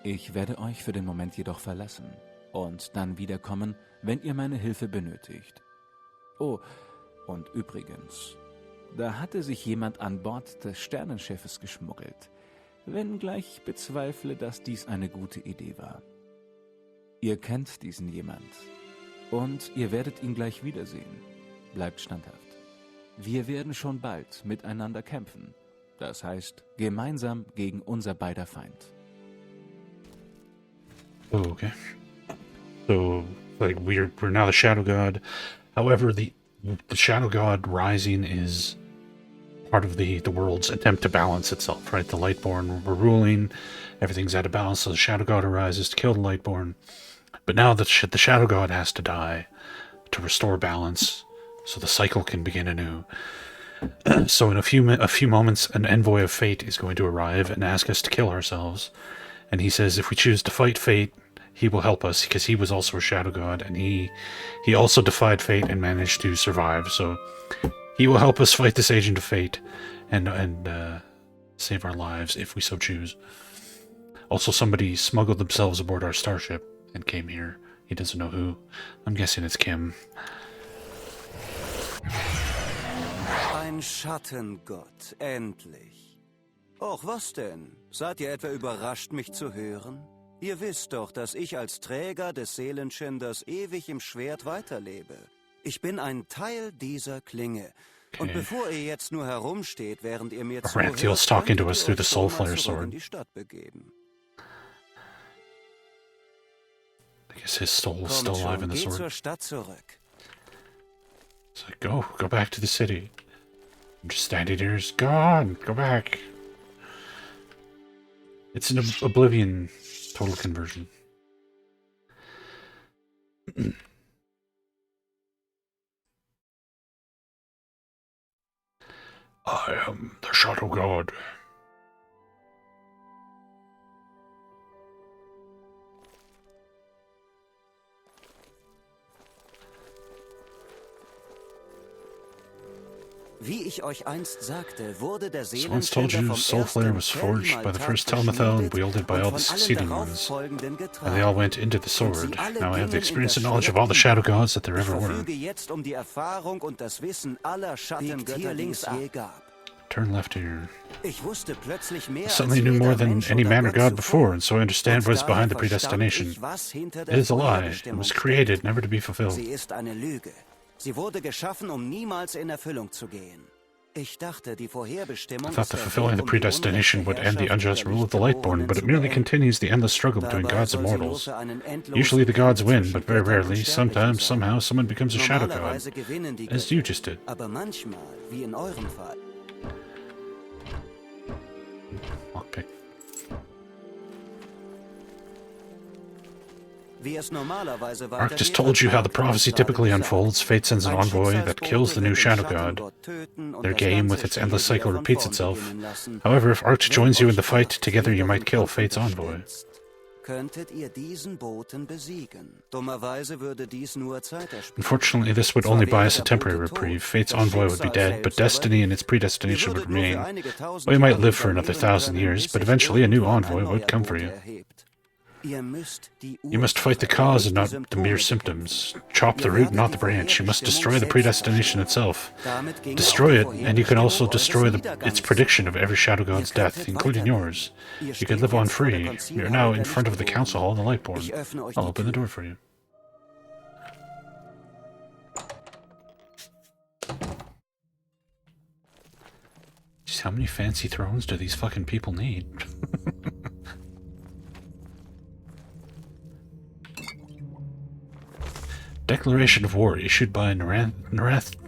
Ich werde euch für den Moment jedoch verlassen und dann wiederkommen, wenn ihr meine Hilfe benötigt. Oh, und übrigens, da hatte sich jemand an Bord des Sternenschiffes geschmuggelt, wenngleich ich bezweifle, dass dies eine gute Idee war. Ihr kennt diesen jemand und ihr werdet ihn gleich wiedersehen. Bleibt standhaft. Wir werden schon bald miteinander kämpfen. Das heißt, gemeinsam gegen unser beider Feind. Oh, okay. So, like, we're now the Shadow God. However, the Shadow God rising is part of the world's attempt to balance itself, right? The Lightborn were ruling, everything's out of balance, so the Shadow God arises to kill the Lightborn. But now the Shadow God has to die to restore balance, so the cycle can begin anew. So in a few moments, an envoy of fate is going to arrive and ask us to kill ourselves. And he says if we choose to fight fate he will help us because he was also a shadow god, and he also defied fate and managed to survive. So he will help us fight this agent of fate and save our lives if we so choose. Also, somebody smuggled themselves aboard our starship and came here. He doesn't know who. I'm guessing it's Kim. Ein Schattengott, endlich. Och, was denn? Seid ihr etwa überrascht, mich zu hören? Ihr wisst doch, dass ich als Träger des Seelenschinders ewig im Schwert weiterlebe. Ich bin ein Teil dieser Klinge. Okay. Und bevor ihr jetzt nur herumsteht, während ihr mir Ranthil's zuhört, talking to us through the könnt ihr Soul euch schon mal Flare zurück sword. in die Stadt begeben. I guess his soul is Kommt still alive schon, in the geht sword. zur Stadt zurück. It's like, go back to the city. I'm just standing here, it's gone, go back. It's an Oblivion total conversion. I am the Shadow God. Wie ich euch einst sagte, wurde der So once told Seelenschänder you, vom Soul Flare was forged by the first Telemathel and wielded by all the succeeding ones, and they all went into the sword. Now I have the experience and knowledge of all the shadow gods that there ever were. verfüge jetzt die Erfahrung und das Wissen aller Schattengötter, die es je gab. Turn left here. Ich wusste plötzlich mehr I suddenly knew more than any man or god before, and so I understand what is behind the predestination. It is a lie. It was created, never to be fulfilled. Sie ist eine Lüge. Sie wurde geschaffen, niemals in Erfüllung zu gehen. Ich dachte, die Vorherbestimmung I thought the fulfilling the predestination would end the unjust rule of the Lightborn, but it merely continues the endless struggle between gods and mortals. Usually the gods win, but very rarely, sometimes, somehow, someone becomes a shadow god, as you just did. Aber manchmal, wie in eurem Fall. Lockpick. Ark just told you how the prophecy typically unfolds. Fate sends an envoy that kills the new shadow god. Their game with its endless cycle repeats itself. However, if Ark joins you in the fight, together you might kill Fate's envoy. Unfortunately, this would only buy us a temporary reprieve. Fate's envoy would be dead, but destiny and its predestination would remain. We might live for another 1,000 years, but eventually a new envoy would come for you. You must fight the cause and not the mere symptoms. Chop the root, not the branch. You must destroy the predestination itself. Destroy it, and you can also destroy its prediction of every shadow god's death, including yours. You can live on free. You're now in front of the council hall in the Lightborn. I'll open the door for you. Just how many fancy thrones do these fucking people need? Declaration of war issued by Narathzul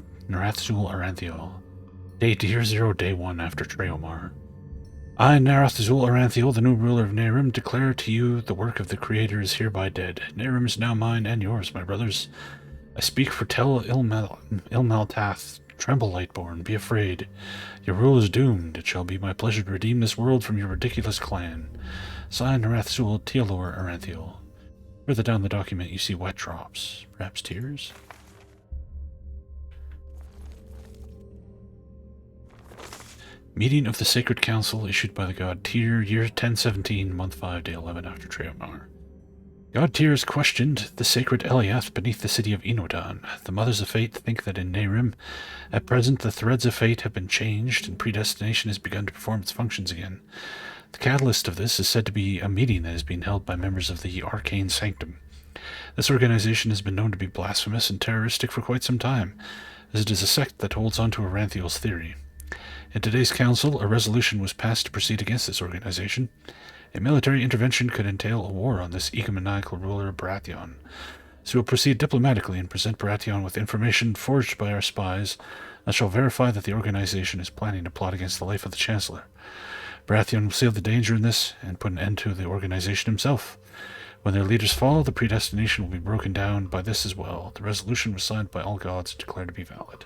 Aranthiel. Date Year 0, Day 1 after Treomar. I, Narathzul Aranthiel, the new ruler of Nehrim, declare to you the work of the Creator is hereby dead. Nehrim is now mine and yours, my brothers. I speak for Tel Ilmaltath. Tremble, Lightborn, be afraid. Your rule is doomed. It shall be my pleasure to redeem this world from your ridiculous clan. Signed, Narathzul Teolor Aranthiel. Further down the document, you see wet drops. Perhaps tears? Meeting of the Sacred Council issued by the god Tyr, year 1017, month 5, day 11 after Treomar. God Tyr has questioned the sacred Eliath beneath the city of Inodan. The Mothers of Fate think that in Nehrim, at present, the threads of fate have been changed and predestination has begun to perform its functions again. The catalyst of this is said to be a meeting that is being held by members of the Arcane Sanctum. This organization has been known to be blasphemous and terroristic for quite some time, as it is a sect that holds on to Ranthil's theory. In today's council, a resolution was passed to proceed against this organization. A military intervention could entail a war on this egomaniacal ruler Baratheon. So we'll proceed diplomatically and present Baratheon with information forged by our spies that shall verify that the organization is planning to plot against the life of the Chancellor. Baratheon will see the danger in this and put an end to the organization himself. When their leaders fall, the predestination will be broken down by this as well. The resolution was signed by all gods and declared to be valid.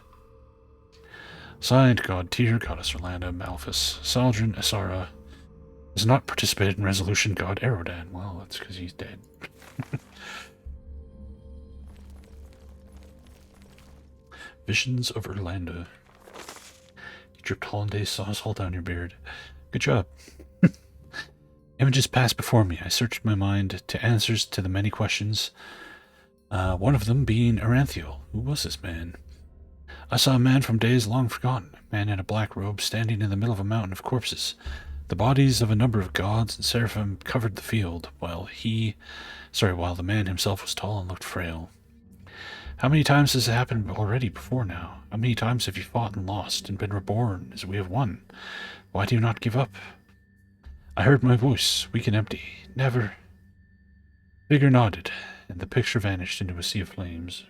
Signed, God Tyr, Goddess Orlando, Malphus, Saldrin, Asara. Has not participated in resolution, God Erodan. Well, that's because he's dead. Visions of Orlando. You dripped hollandaise sauce all down your beard. Good job. Images passed before me. I searched my mind to answers to the many questions. One of them being Ranthil. Who was this man? I saw a man from days long forgotten. A man in a black robe standing in the middle of a mountain of corpses. The bodies of a number of gods and seraphim covered the field, while the man himself was tall and looked frail. How many times has it happened already before now? How many times have you fought and lost and been reborn as we have won? Why do you not give up? I heard my voice, weak and empty. Never. Figure nodded, and the picture vanished into a sea of flames.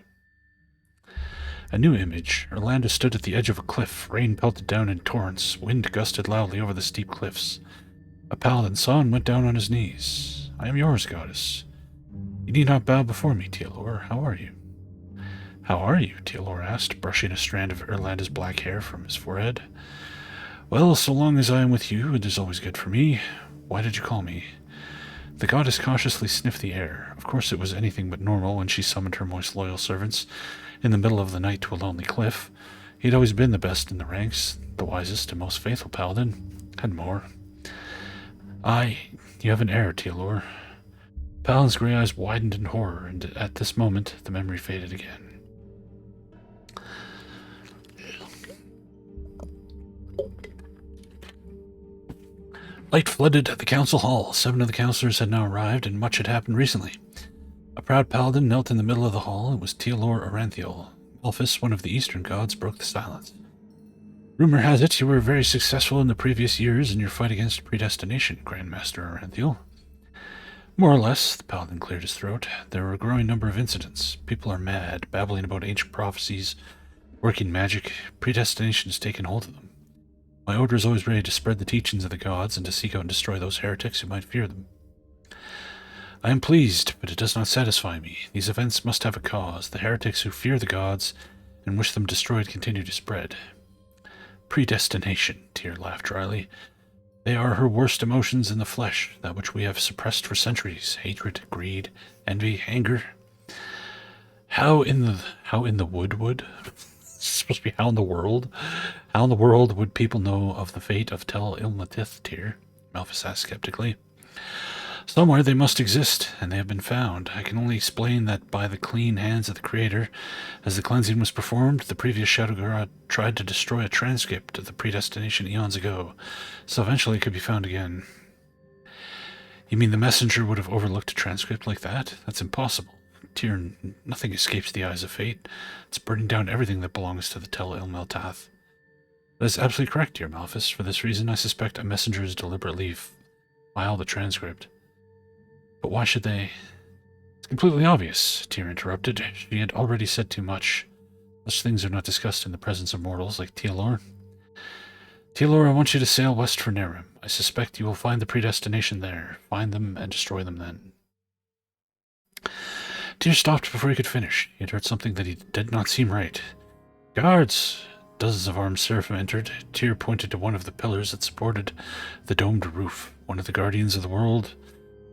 A new image. Orlando stood at the edge of a cliff. Rain pelted down in torrents. Wind gusted loudly over the steep cliffs. A paladin saw and went down on his knees. I am yours, goddess. You need not bow before me, Tealor. How are you? How are you? Tealor asked, brushing a strand of Orlando's black hair from his forehead. Well, so long as I am with you, it is always good for me. Why did you call me? The goddess cautiously sniffed the air. Of course it was anything but normal when she summoned her most loyal servants in the middle of the night to a lonely cliff. He had always been the best in the ranks, the wisest and most faithful paladin, and more. You have an heir, Tealor. Paladin's gray eyes widened in horror, and at this moment the memory faded again. Light flooded the council hall. 7 of the councillors had now arrived, and much had happened recently. A proud paladin knelt in the middle of the hall. It was Tealor Ranthil. Malphus, one of the eastern gods, broke the silence. Rumor has it you were very successful in the previous years in your fight against predestination, Grandmaster Ranthil. More or less, the paladin cleared his throat. There were a growing number of incidents. People are mad, babbling about ancient prophecies, working magic. Predestination has taken hold of them. My order is always ready to spread the teachings of the gods and to seek out and destroy those heretics who might fear them. I am pleased, but it does not satisfy me. These events must have a cause. The heretics who fear the gods and wish them destroyed continue to spread. Predestination, Tyr laughed dryly. They are her worst emotions in the flesh, that which we have suppressed for centuries. Hatred, greed, envy, anger. How in the wood? It's supposed to be how in the world? How in the world would people know of the fate of Tel Ilmatith, Tyr? Malphus asked skeptically. Somewhere they must exist, and they have been found. I can only explain that by the clean hands of the Creator. As the cleansing was performed, the previous Shadow God tried to destroy a transcript of the predestination eons ago, so eventually it could be found again. You mean the messenger would have overlooked a transcript like that? That's impossible. Tyr, nothing escapes the eyes of fate. It's burning down everything that belongs to the Tel Ilmaltath. That is absolutely correct, dear Malphus. For this reason, I suspect a messenger is deliberately filed the transcript. But why should they? It's completely obvious, Tyr interrupted. She had already said too much. Such things are not discussed in the presence of mortals like Tealor. Tealor, I want you to sail west for Nehrim. I suspect you will find the predestination there. Find them and destroy them then. Tyr stopped before he could finish. He had heard something that did not seem right. Guards! Dozens of armed seraphim entered. Tyr pointed to one of the pillars that supported the domed roof. One of the guardians of the world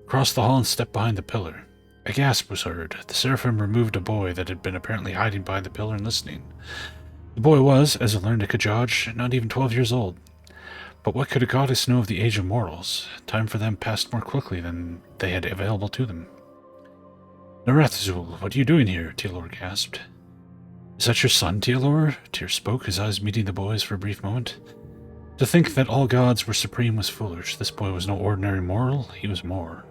crossed the hall and stepped behind the pillar. A gasp was heard. The seraphim removed a boy that had been apparently hiding behind the pillar and listening. The boy was, as I learned at Kajaj, not even 12 years old. But what could a goddess know of the age of mortals? Time for them passed more quickly than they had available to them. Narathazul, what are you doing here? Tealor gasped. Is that your son, Tealor? Tyr spoke, his eyes meeting the boy's for a brief moment. To think that all gods were supreme was foolish. This boy was no ordinary mortal, he was more.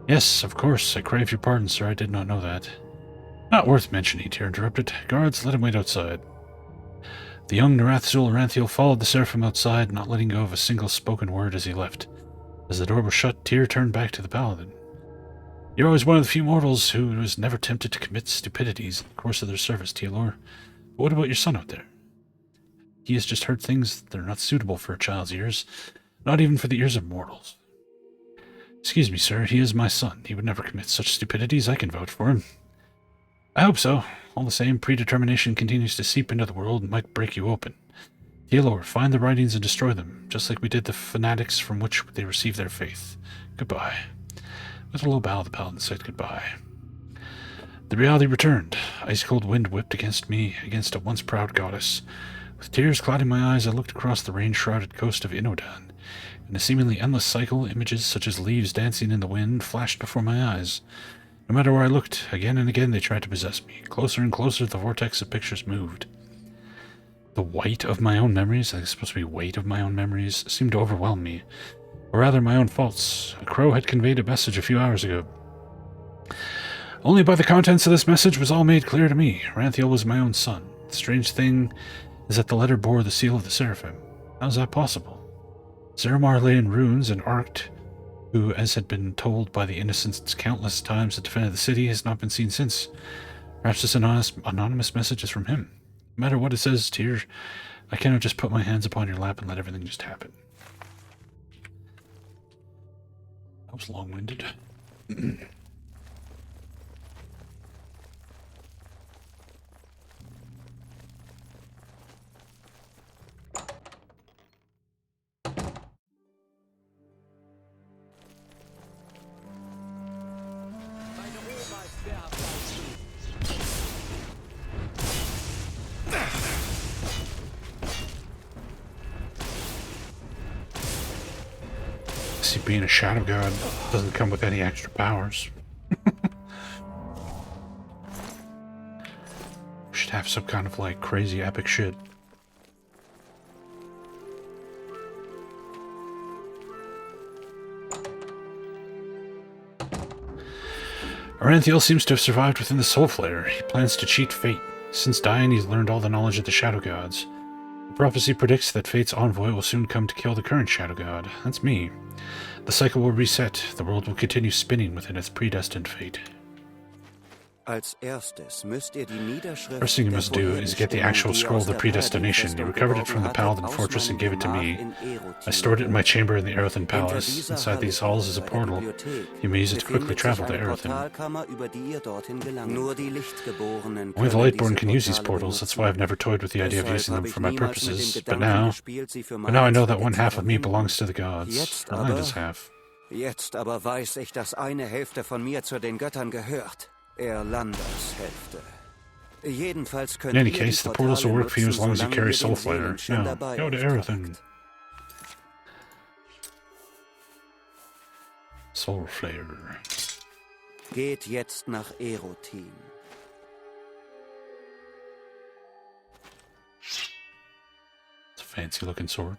Yes, of course, I crave your pardon, sir, I did not know that. Not worth mentioning, Tyr interrupted. Guards, let him wait outside. The young Narathazul Ranthil followed the seraphim outside, not letting go of a single spoken word as he left. As the door was shut, Tyr turned back to the paladin. You're always one of the few mortals who was never tempted to commit stupidities in the course of their service, Tealor. But what about your son out there? He has just heard things that are not suitable for a child's ears, not even for the ears of mortals. Excuse me, sir, he is my son. He would never commit such stupidities. I can vouch for him. I hope so. All the same, predetermination continues to seep into the world and might break you open. Tealor, find the writings and destroy them, just like we did the fanatics from which they received their faith. Goodbye. With a low bow, the paladin said goodbye. The reality returned. Ice-cold wind whipped against me, against a once proud goddess. With tears clouding my eyes, I looked across the rain-shrouded coast of Inodan. In a seemingly endless cycle, images such as leaves dancing in the wind flashed before my eyes. No matter where I looked, again and again they tried to possess me. Closer and closer the vortex of pictures moved. The weight of my own memories, I think it's supposed to be weight of my own memories, seemed to overwhelm me. Or rather, my own faults. A crow had conveyed a message a few hours ago. Only by the contents of this message was all made clear to me. Ranthil was my own son. The strange thing is that the letter bore the seal of the Seraphim. How is that possible? Zeramar lay in ruins, and Arct, who, as had been told by the innocents countless times that defended the city, has not been seen since. Perhaps this anonymous message is from him. No matter what it says, Tyr, I cannot just put my hands upon your lap and let everything just happen. That was long-winded. See, being a shadow god doesn't come with any extra powers. Should have some kind of like crazy epic shit. Ranthil seems to have survived within the Soul Flare. He plans to cheat fate. Since dying, he's learned all the knowledge of the Shadow Gods. The prophecy predicts that fate's envoy will soon come to kill the current Shadow God. That's me. The cycle will reset. The world will continue spinning within its predestined fate. Als erstes müsst ihr die Niederschrift First thing you must do is get the actual scroll of the predestination. You recovered it from the Paladin Fortress and gave it to me. I stored it in my chamber in the Erethin Palace. Inside these halls is a portal. You may use it to quickly travel to Erethin. Only the Lightborn can use these portals, that's why I've never toyed with the idea of using them for my purposes. But now I know that one half of me belongs to the gods. The Land's half. Jetzt aber weiß ich, dass eine Hälfte von mir zu den Göttern gehört. Erlanders Hälfte. Jedenfalls könnt In any case, the portals will work for you as long as you carry Soul Flare. Yeah, go to Erethin. Soul Flare. Geht jetzt nach Erotin. It's a fancy looking sword.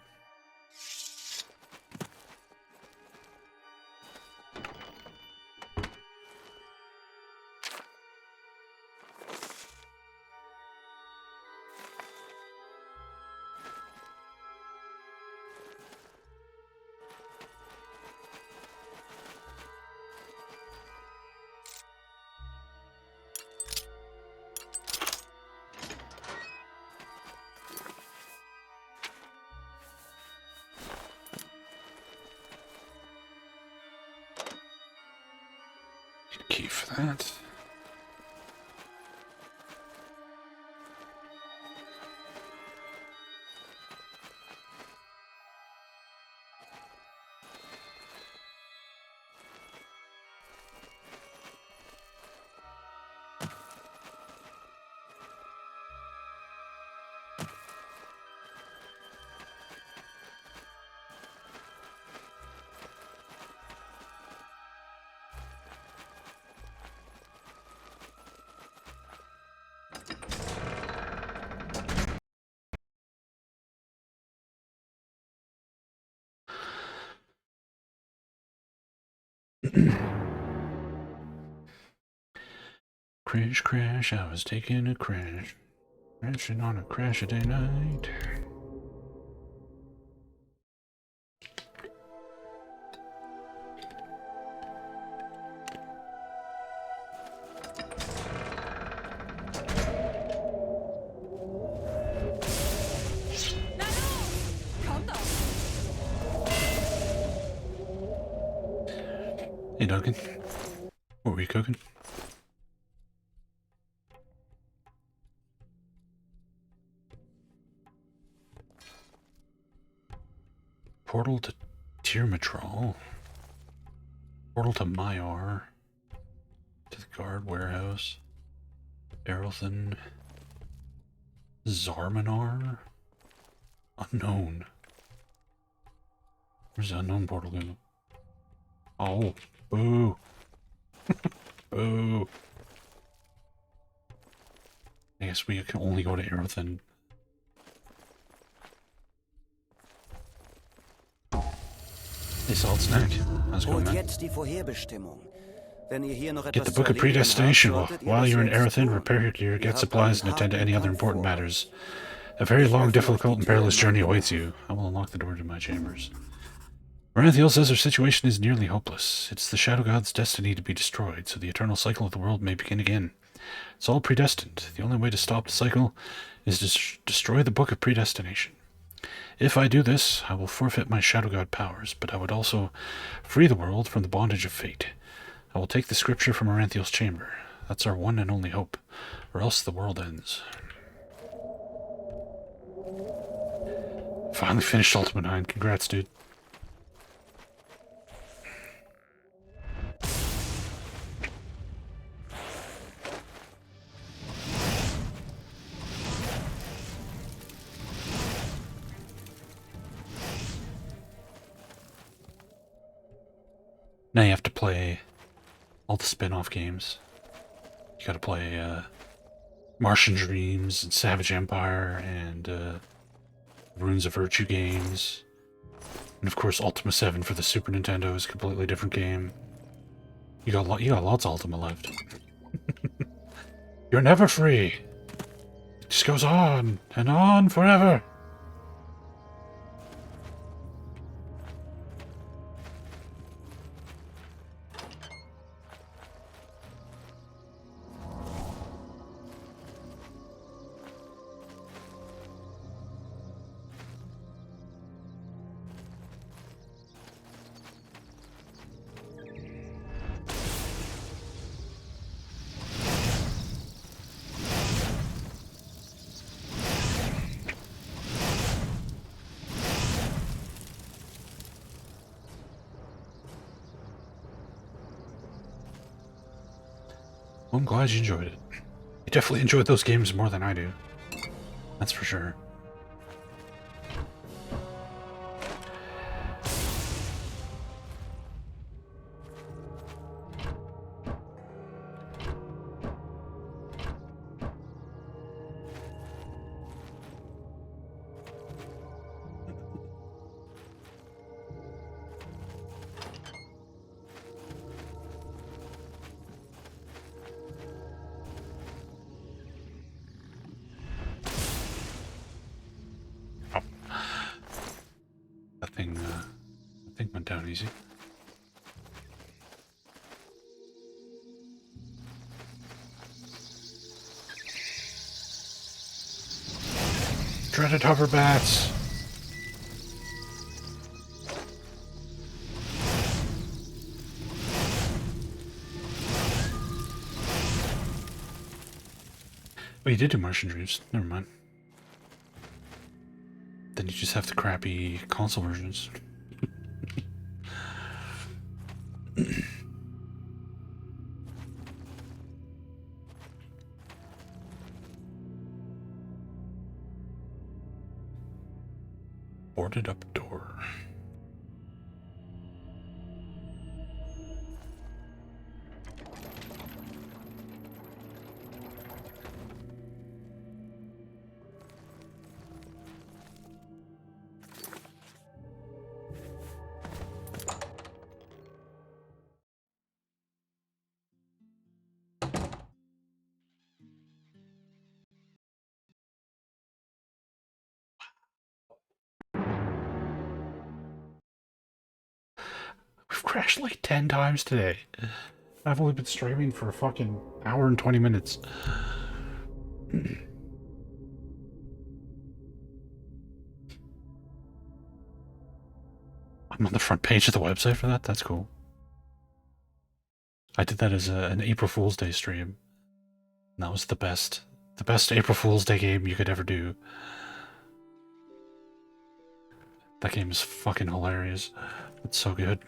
Key for that. Crash, crash, I was taking a crash. Crashing on a crash-a-day night. Hey, Duncan. What were you cooking? Portal to Tirmitral. Portal to Maiar. To the guard warehouse. Errolthan. Zarmanar? Unknown. Where's the unknown portal go? Oh, boo. Boo. I guess we can only go to Errolthan. Hey, Salt Snack. How's it going, Holt man? jetzt die Vorherbestimmung. Wenn ihr hier noch Get the etwas Book zu of erledigen Predestination. habt, solltet ihr While das you're in jetzt Errolthan, tun. repair your gear, Ihr get habt supplies, einen and attend to harten any other Kampf important vor matters. A very Ich long, öffne euch difficult, die and Tür perilous in journey meinem awaits Haus. you. I will unlock the door to my chambers. Ranthil says her situation is nearly hopeless. It's the Shadow God's destiny to be destroyed, so the eternal cycle of the world may begin again. It's all predestined. The only way to stop the cycle is to destroy the Book of Predestination. If I do this, I will forfeit my Shadow God powers, but I would also free the world from the bondage of fate. I will take the scripture from Ranthil's chamber. That's our one and only hope, or else the world ends. Finally finished Ultimate 9. Congrats, dude. Now you have to play all the spin-off games. You gotta play Martian Dreams and Savage Empire and Runes of Virtue games. And of course Ultima 7 for the Super Nintendo is a completely different game. You got lots of Ultima left. You're never free. It just goes on and on forever. I'm glad you enjoyed it. You definitely enjoyed those games more than I do. That's for sure. That thing went down easy. Dreaded hoverbats. Oh, you did do Martian Dreams. Never mind. Then you just have the crappy console versions. Boarded up door. We've crashed like 10 times today. I've only been streaming for a fucking hour and 20 minutes. I'm on the front page of the website for that? That's cool. I did that as an April Fool's Day stream. And that was the best April Fool's Day game you could ever do. That game is fucking hilarious. It's so good.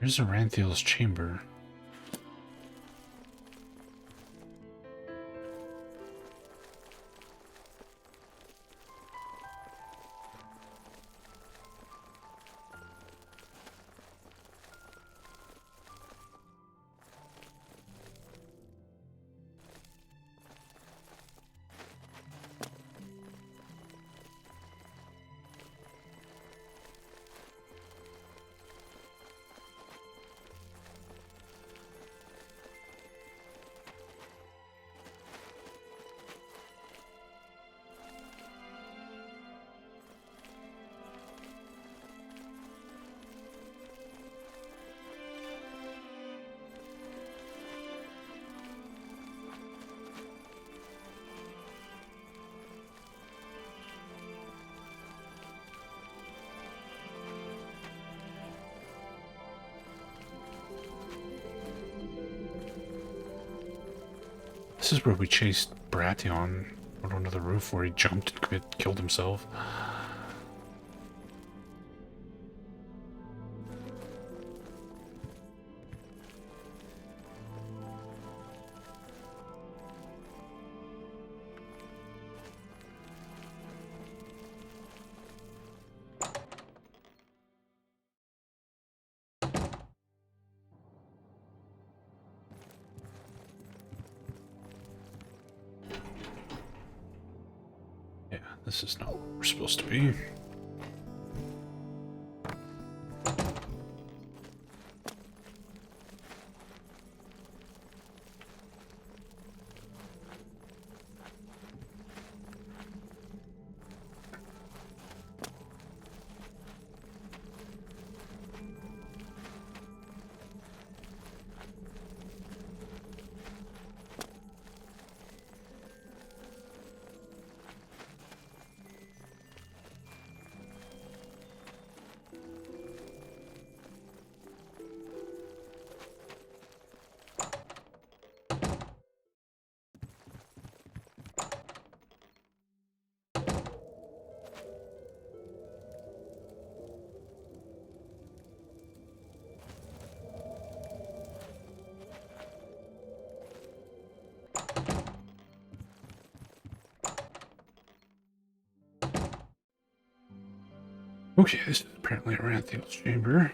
Where's the Ranthil's chamber? This is where we chased Baratheon out onto the roof where he jumped and killed himself. Yeah, this is not where we're supposed to be. Okay, this is apparently a Ranthil's chamber.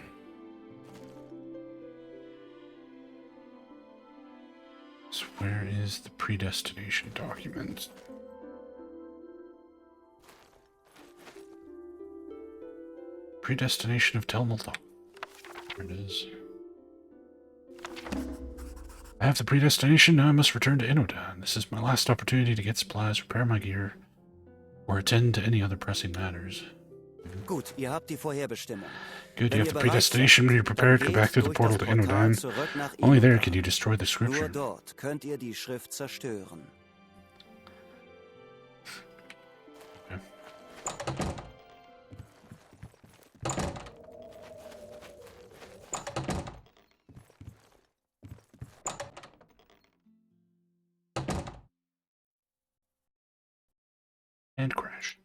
So where is the predestination document? Predestination of Tel Nal'thal. There it is. I have the predestination, now I must return to Inodan. This is my last opportunity to get supplies, repair my gear, or attend to any other pressing matters. Gut, ihr habt die Vorherbestimmung. Good, you have the predestination. When you're prepared, go back through the portal to Inodan. Only there can you destroy the Nur scripture. dort könnt ihr die Schrift zerstören. And crash.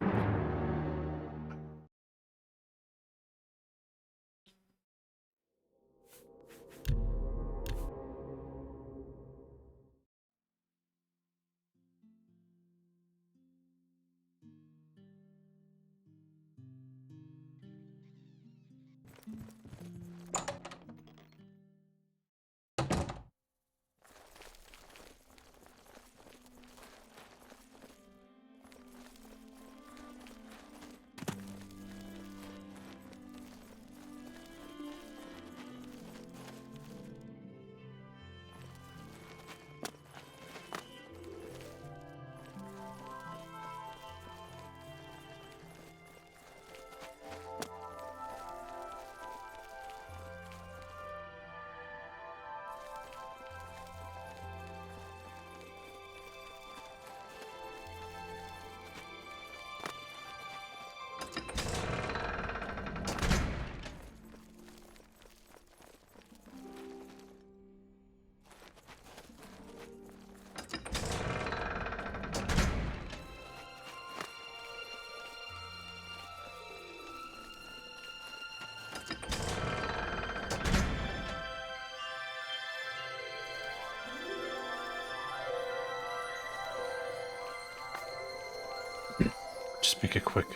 Just make a quick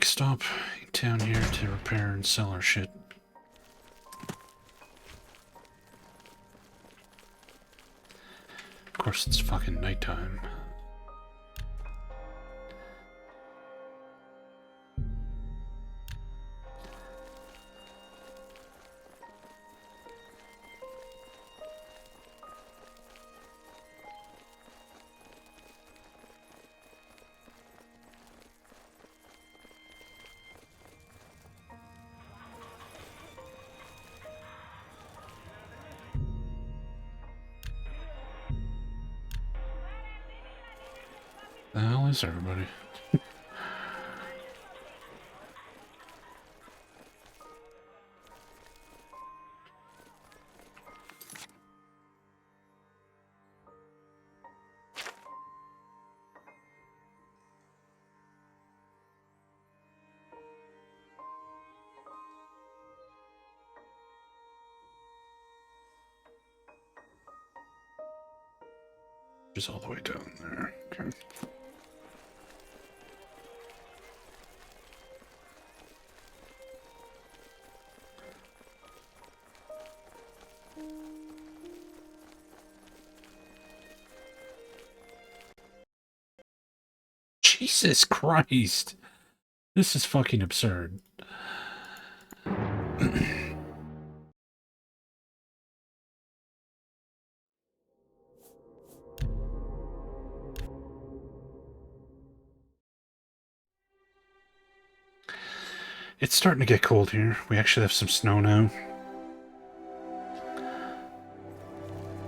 stop down here to repair and sell our shit. Of course, it's fucking nighttime. The hell is everybody? Just all the way down there. Okay. Jesus Christ. This is fucking absurd. It's starting to get cold here. We actually have some snow now.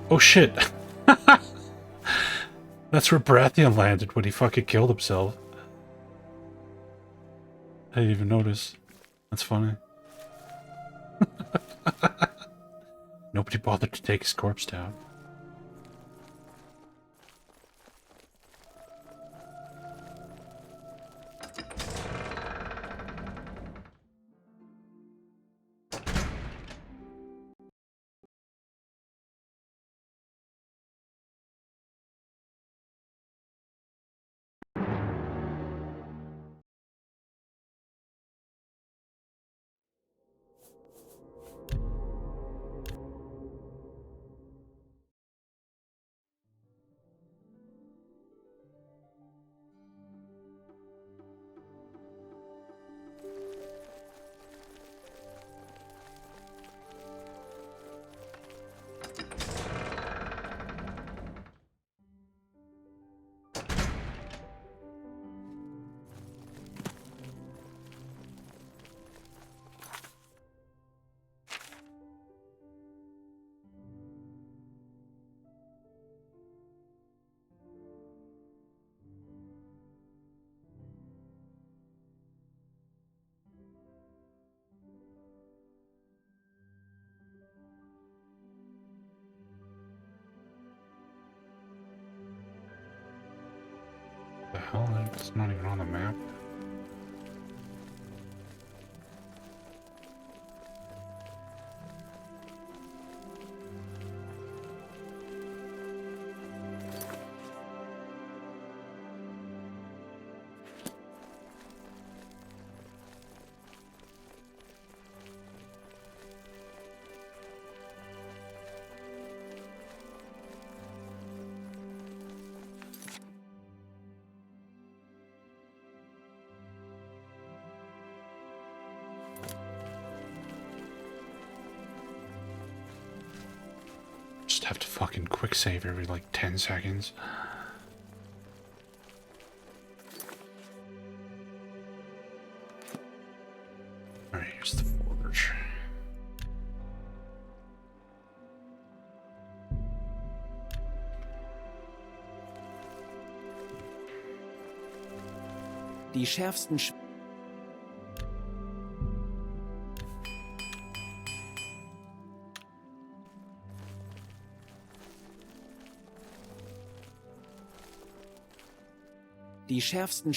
Oh shit. That's where Baratheon landed when he fucking killed himself. I didn't even notice. That's funny. Nobody bothered to take his corpse down. The hell? It's not even on the map. Just have to fucking quick save every like 10 seconds. Alright, here's the forge. Die schärfsten Die schärfsten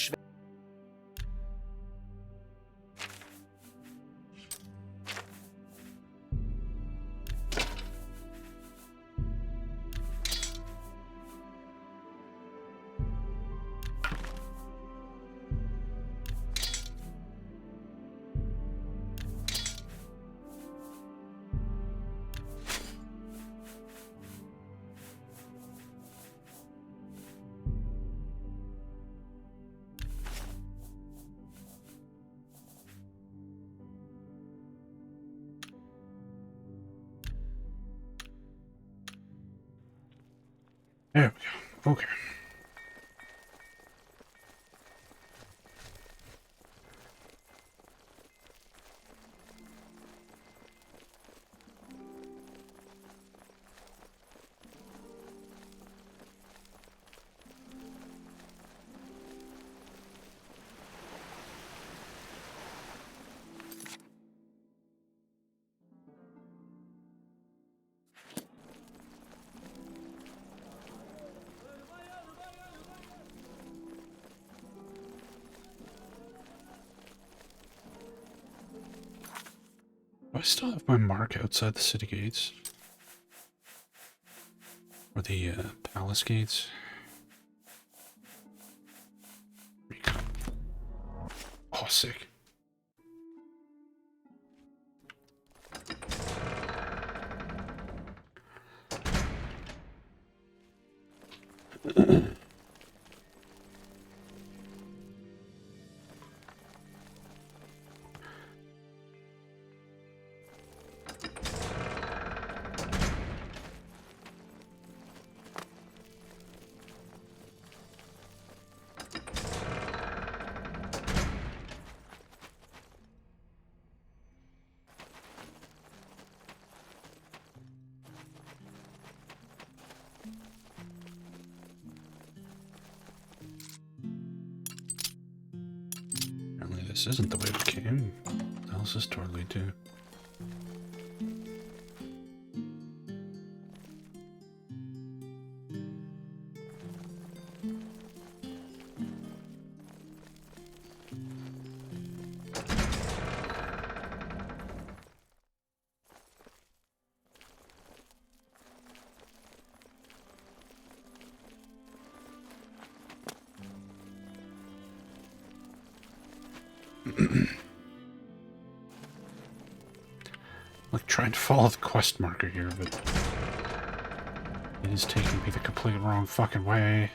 Okay. Do I still have my mark outside the city gates? Or the palace gates? Oh, sick. Apparently this isn't the way we came. What the hell does this door lead to? Like trying to follow the quest marker here, but it is taking me the complete wrong fucking way.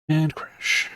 And crash.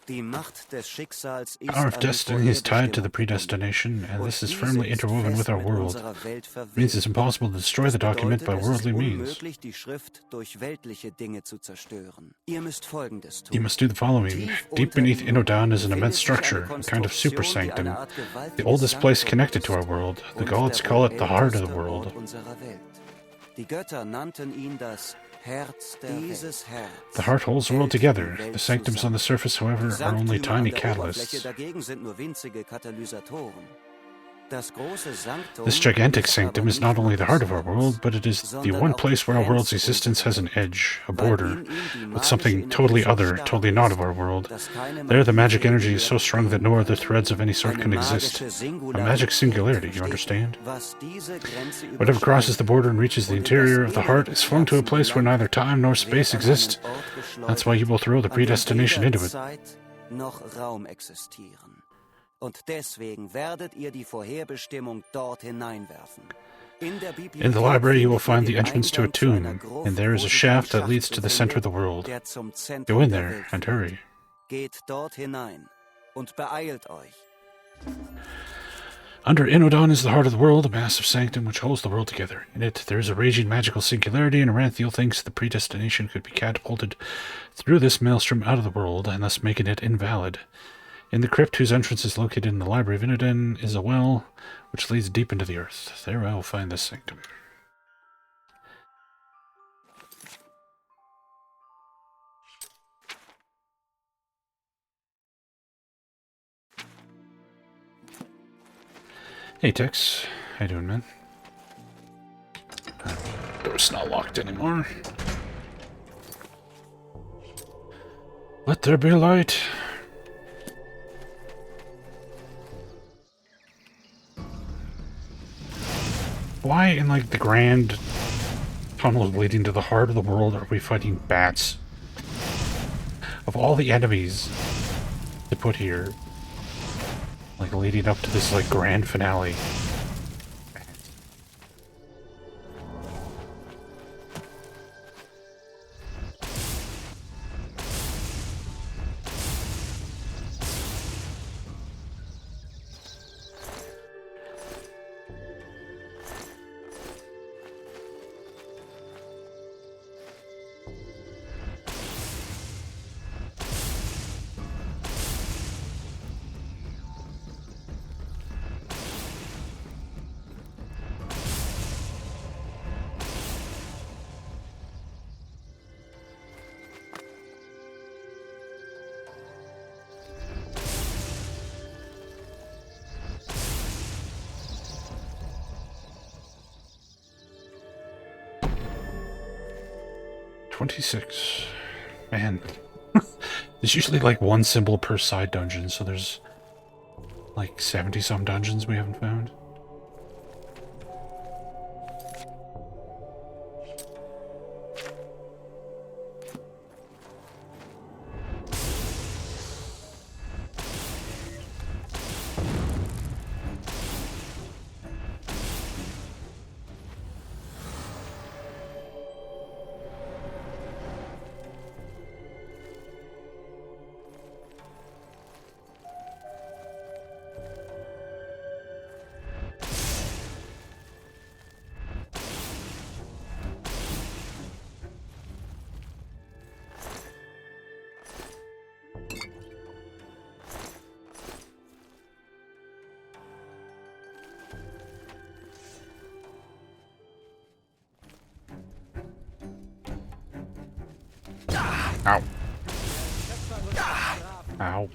Die Macht des Schicksals ist Power of an destiny is tied to the Vorherbestimmung predestination, and gebunden. this is Und firmly diese ist interwoven with fest our mit world. unserer Welt It means it's verwebt. impossible to destroy the document by Es ist worldly means. unmöglich, die Schrift durch weltliche Dinge zu zerstören. Ihr müsst Folgendes tun. You must do the following. Deep beneath Inodan is an immense structure, a kind of super sanctum, the oldest place connected to our world. The gods call it the heart of the world. Die Götter nannten ihn das Herz der Welt. The heart holds the world together. The sanctums on the surface, however, Die are only Sanktümer tiny an der Oberfläche catalysts. dagegen sind nur winzige Katalysatoren. This gigantic sanctum is not only the heart of our world, but it is the one place where our world's existence has an edge, a border, with something totally other, totally not of our world. There, the magic energy is so strong that no other threads of any sort can exist. A magic singularity, you understand? Whatever crosses the border and reaches the interior of the heart is flung to a place where neither time nor space exist. That's why you will throw the predestination into it. Und deswegen werdet ihr die Vorherbestimmung dort hineinwerfen. In the library you will find the entrance to a tomb, and there is a shaft that leads to the center of the world. Go in there, and hurry. Geht dort hinein und beeilt euch. Under Inodon is the heart of the world, a massive sanctum which holds the world together. In it, there is a raging magical singularity, and Ranthil thinks the predestination could be catapulted through this maelstrom out of the world, and thus making it invalid. In the crypt, whose entrance is located in the Library of Inodon, is a well which leads deep into the earth. There I will find this sanctum. Hey Tex, how you doing, man? Door's not locked anymore. Let there be light. Why in, like, the grand tunnels leading to the heart of the world are we fighting bats? Of all the enemies to put here, like, leading up to this, like, grand finale. $26. Man. There's usually like one symbol per side dungeon, so there's like 70-some dungeons we haven't found. Ow. Ow.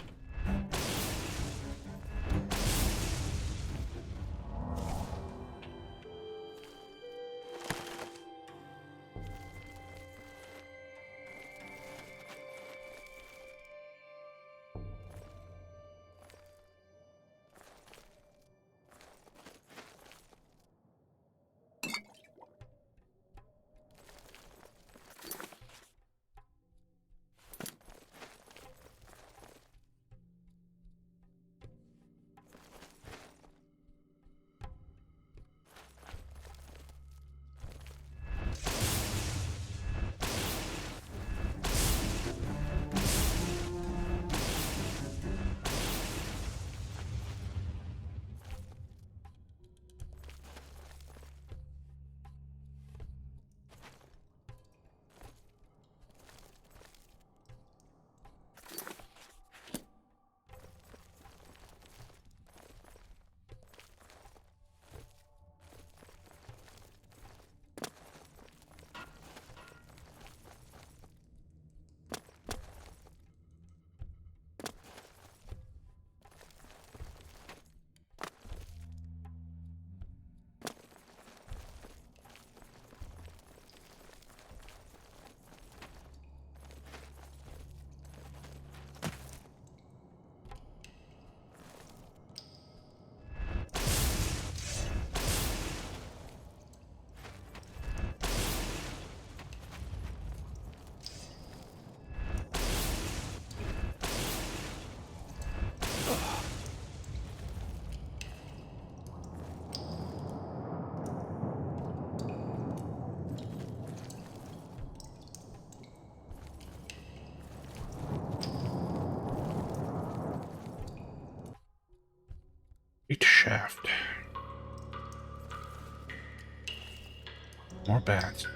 More bats.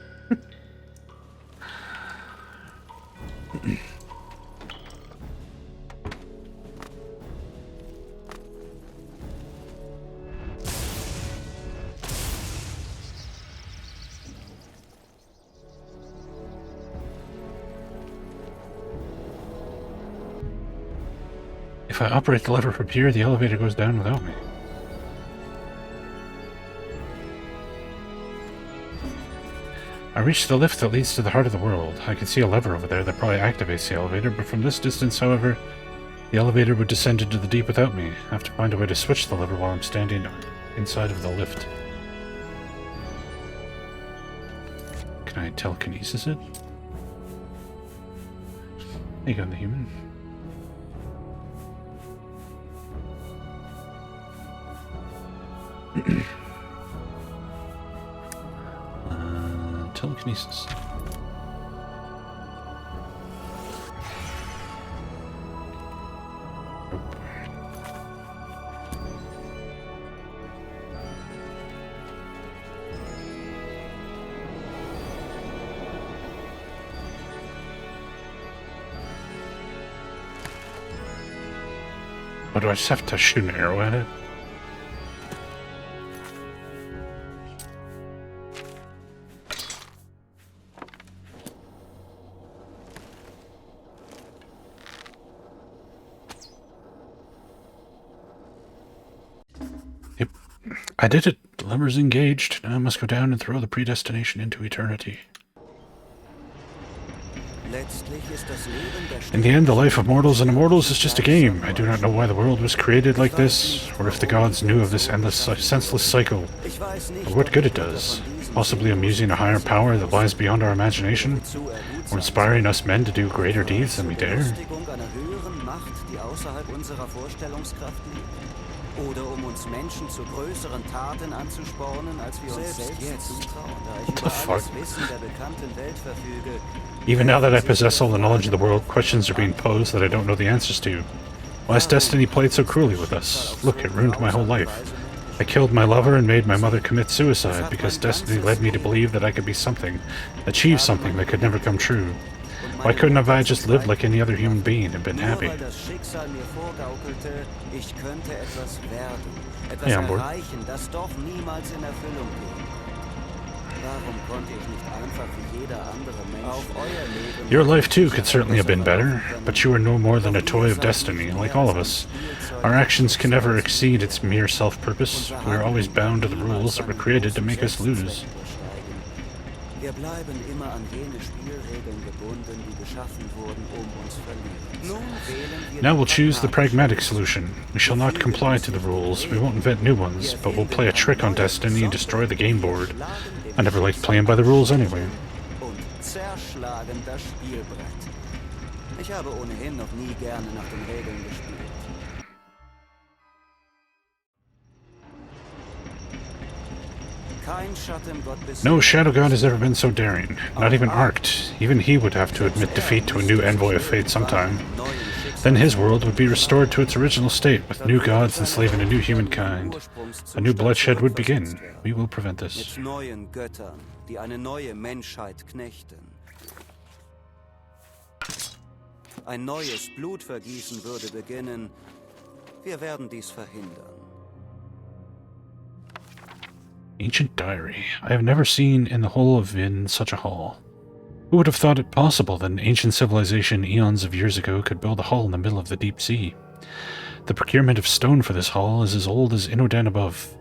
If I operate the lever from here, the elevator goes down without me. I reached the lift that leads to the heart of the world. I can see a lever over there that probably activates the elevator, but from this distance, however, the elevator would descend into the deep without me. I have to find a way to switch the lever while I'm standing inside of the lift. Can I telekinesis it? There you go, Nehrim. Telekinesis. Nope. What do I just have to shoot an arrow at it? I did it. The lever's engaged. Now I must go down and throw the predestination into eternity. In the end, the life of mortals and immortals is just a game. I do not know why the world was created like this, or if the gods knew of this endless, senseless cycle, or what good it does. Possibly amusing a higher power that lies beyond our imagination, or inspiring us men to do greater deeds than we dare. Oder uns Menschen zu größeren Taten anzuspornen, als wir uns selbst zutrauen, da ich über alles Wissen der bekannten Welt verfüge. Even now that I possess all the knowledge of the world, questions are being posed that I don't know the answers to. Why has destiny played so cruelly with us? Look, it ruined my whole life. I killed my lover and made my mother commit suicide because destiny led me to believe that I could be something, achieve something that could never come true. Why couldn't have I just lived like any other human being and been happy? Hey, I'm bored. Your life too could certainly have been better, but you are no more than a toy of destiny, like all of us. Our actions can never exceed its mere self-purpose. We are always bound to the rules that were created to make us lose. Wir bleiben immer an jene Spielregeln gebunden, die geschaffen wurden, uns verlieren. Now we'll choose the pragmatic solution. We shall not comply to the rules. We won't invent new ones, but we'll play a trick on destiny and destroy the game board. I never liked playing by the rules anyway. Und zerschlagen das Spielbrett. Ich habe ohnehin noch nie gerne nach den Regeln gespielt. No shadow god has ever been so daring. Not even Arced. Even he would have to admit defeat to a new envoy of fate sometime. Then his world would be restored to its original state, with new gods enslaving a new humankind. A new bloodshed would begin. We will prevent this. Die eine neue Menschheit knechten. Ein neues Blutvergießen würde beginnen. Wir werden dies verhindern. Ancient diary. I have never seen in the whole of Vin such a hall. Who would have thought it possible that an ancient civilization eons of years ago could build a hall in the middle of the deep sea? The procurement of stone for this hall is as old as Inodan above.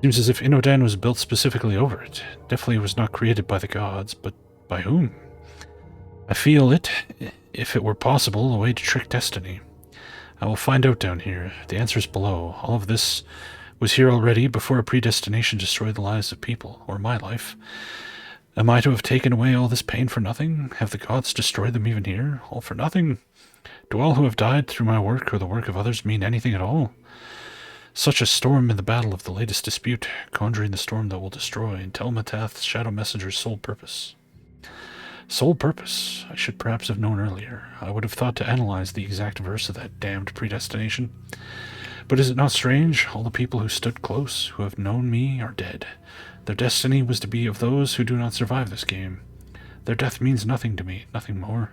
Seems as if Inodan was built specifically over it. Definitely was not created by the gods, but by whom? I feel it, if it were possible, a way to trick destiny. I will find out down here. The answer is below. All of this was here already before a predestination destroyed the lives of people, or my life. Am I to have taken away all this pain for nothing? Have the gods destroyed them even here? All for nothing? Do all who have died through my work or the work of others mean anything at all? Such a storm in the battle of the latest dispute, conjuring the storm that will destroy, and Telmatath's shadow messenger's sole purpose. Sole purpose? I should perhaps have known earlier. I would have thought to analyze the exact verse of that damned predestination. But is it not strange? All the people who stood close, who have known me, are dead. Their destiny was to be of those who do not survive this game. Their death means nothing to me, nothing more.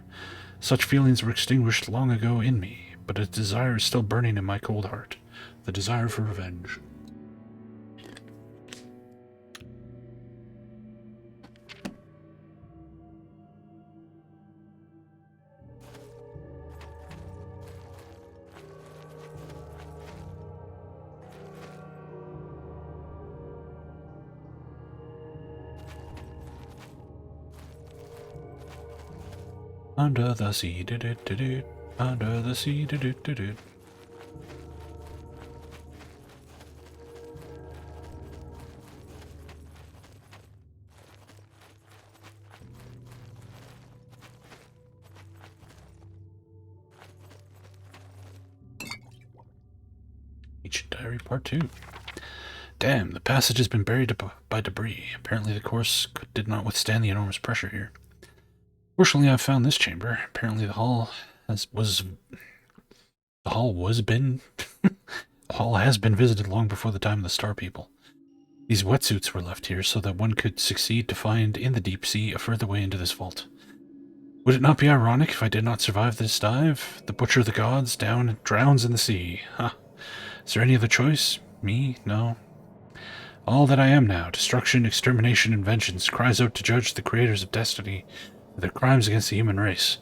Such feelings were extinguished long ago in me, but a desire is still burning in my cold heart. The desire for revenge. Under the sea, do-do-do-do. Under the sea, do-do-do-do. Ancient Diary Part 2. Damn, the passage has been buried by debris. Apparently the course did not withstand the enormous pressure here. Fortunately, I've found this chamber. Apparently the hall has been visited long before the time of the Star People. These wetsuits were left here so that one could succeed to find in the deep sea a further way into this vault. Would it not be ironic if I did not survive this dive? The butcher of the gods drowns in the sea. Huh. Is there any other choice? Me? No. All that I am now, destruction, extermination, and vengeance, cries out to judge the creators of destiny for their crimes against the human race.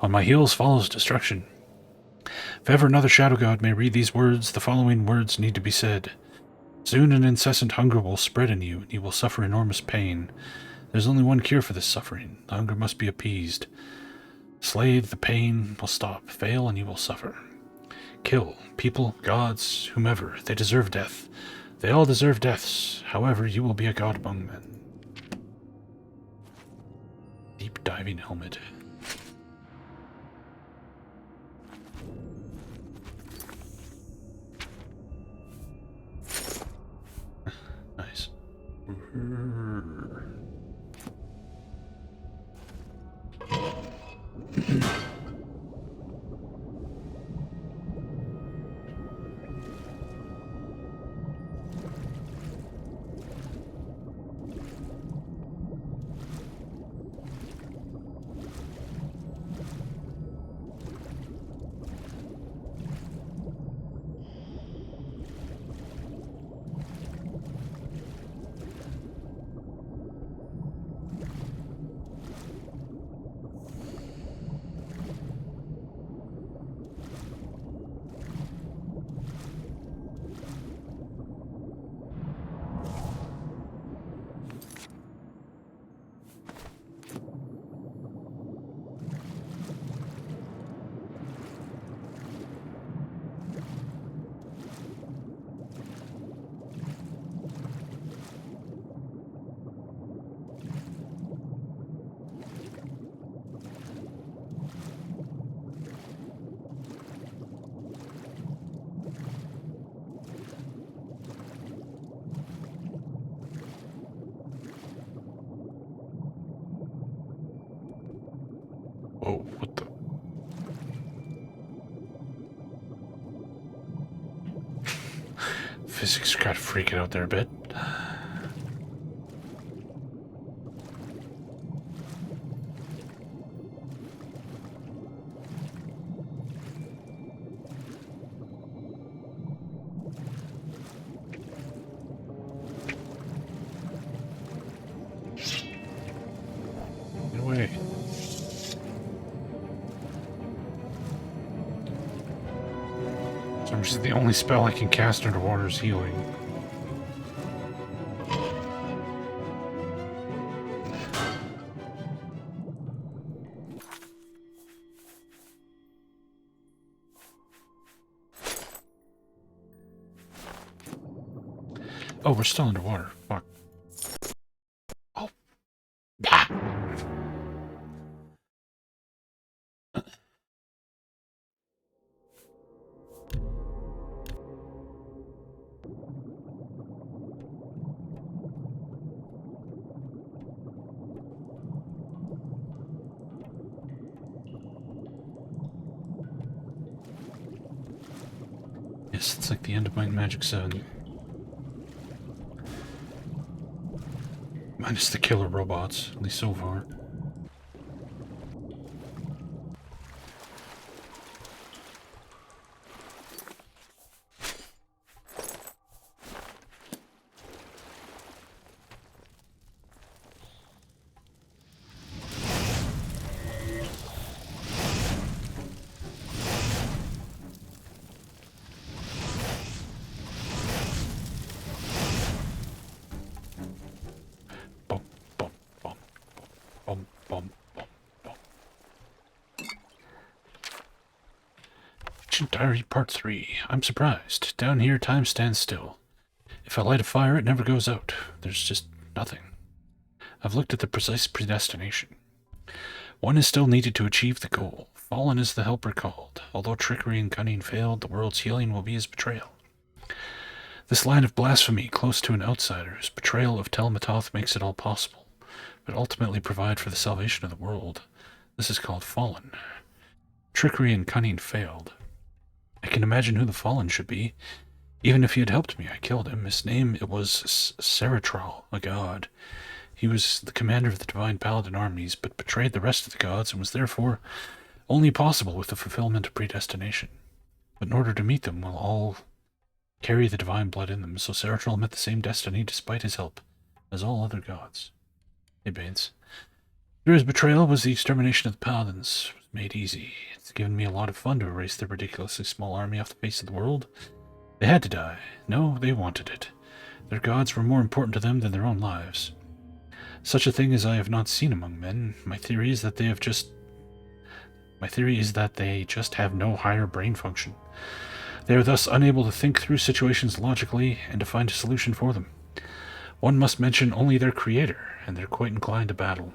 On my heels follows destruction. If ever another shadow god may read these words, the following words need to be said. Soon an incessant hunger will spread in you, and you will suffer enormous pain. There's only one cure for this suffering. The hunger must be appeased. Slay, the pain will stop. Fail, and you will suffer. Kill. People, gods, whomever. They deserve death. They all deserve deaths. However, you will be a god among men. Deep diving helmet. Nice. Whoa, what the? Physics got freaking out there a bit. Get away. So the only spell I can cast underwater is healing. Oh, we're still underwater. Fuck. Oh. Ah. Yes, it's like the end of my Magic 7. Minus the killer robots, at least so far. Diary Part 3. I'm surprised. Down here, time stands still. If I light a fire, it never goes out. There's just nothing. I've looked at the precise predestination. One is still needed to achieve the goal. Fallen is the helper called. Although trickery and cunning failed, the world's healing will be his betrayal. This line of blasphemy, close to an outsider's betrayal of Telmatoth, makes it all possible, but ultimately provide for the salvation of the world. This is called Fallen. Trickery and cunning failed. I can imagine who the Fallen should be. Even if he had helped me, I killed him. His name, it was Sinatar, a god. He was the commander of the divine paladin armies, but betrayed the rest of the gods and was therefore only possible with the fulfillment of predestination. But in order to meet them, we'll all carry the divine blood in them, so Sinatar met the same destiny despite his help as all other gods. Hey, Baines. Through his betrayal was the extermination of the paladins. It was made easy. It's given me a lot of fun to erase their ridiculously small army off the face of the world. They had to die. No, they wanted it. Their gods were more important to them than their own lives. Such a thing as I have not seen among men. My theory is that they just have no higher brain function. They are thus unable to think through situations logically and to find a solution for them. One must mention only their creator, and they're quite inclined to battle.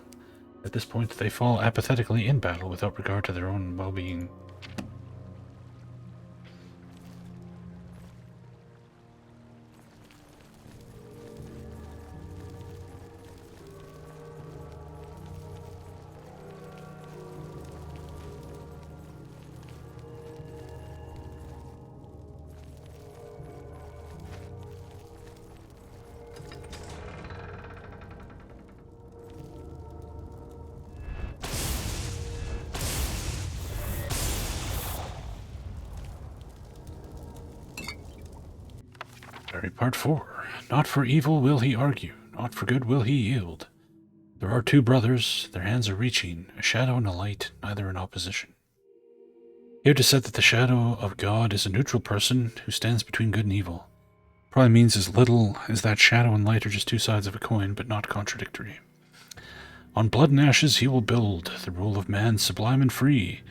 At this point, they fall apathetically in battle without regard to their own well-being. Part 4. Not for evil will he argue, not for good will he yield. There are two brothers, their hands are reaching, a shadow and a light, neither in opposition. Here to said that the shadow of God is a neutral person who stands between good and evil. Probably means as little as that shadow and light are just two sides of a coin, but not contradictory. On blood and ashes he will build, the rule of man sublime and free.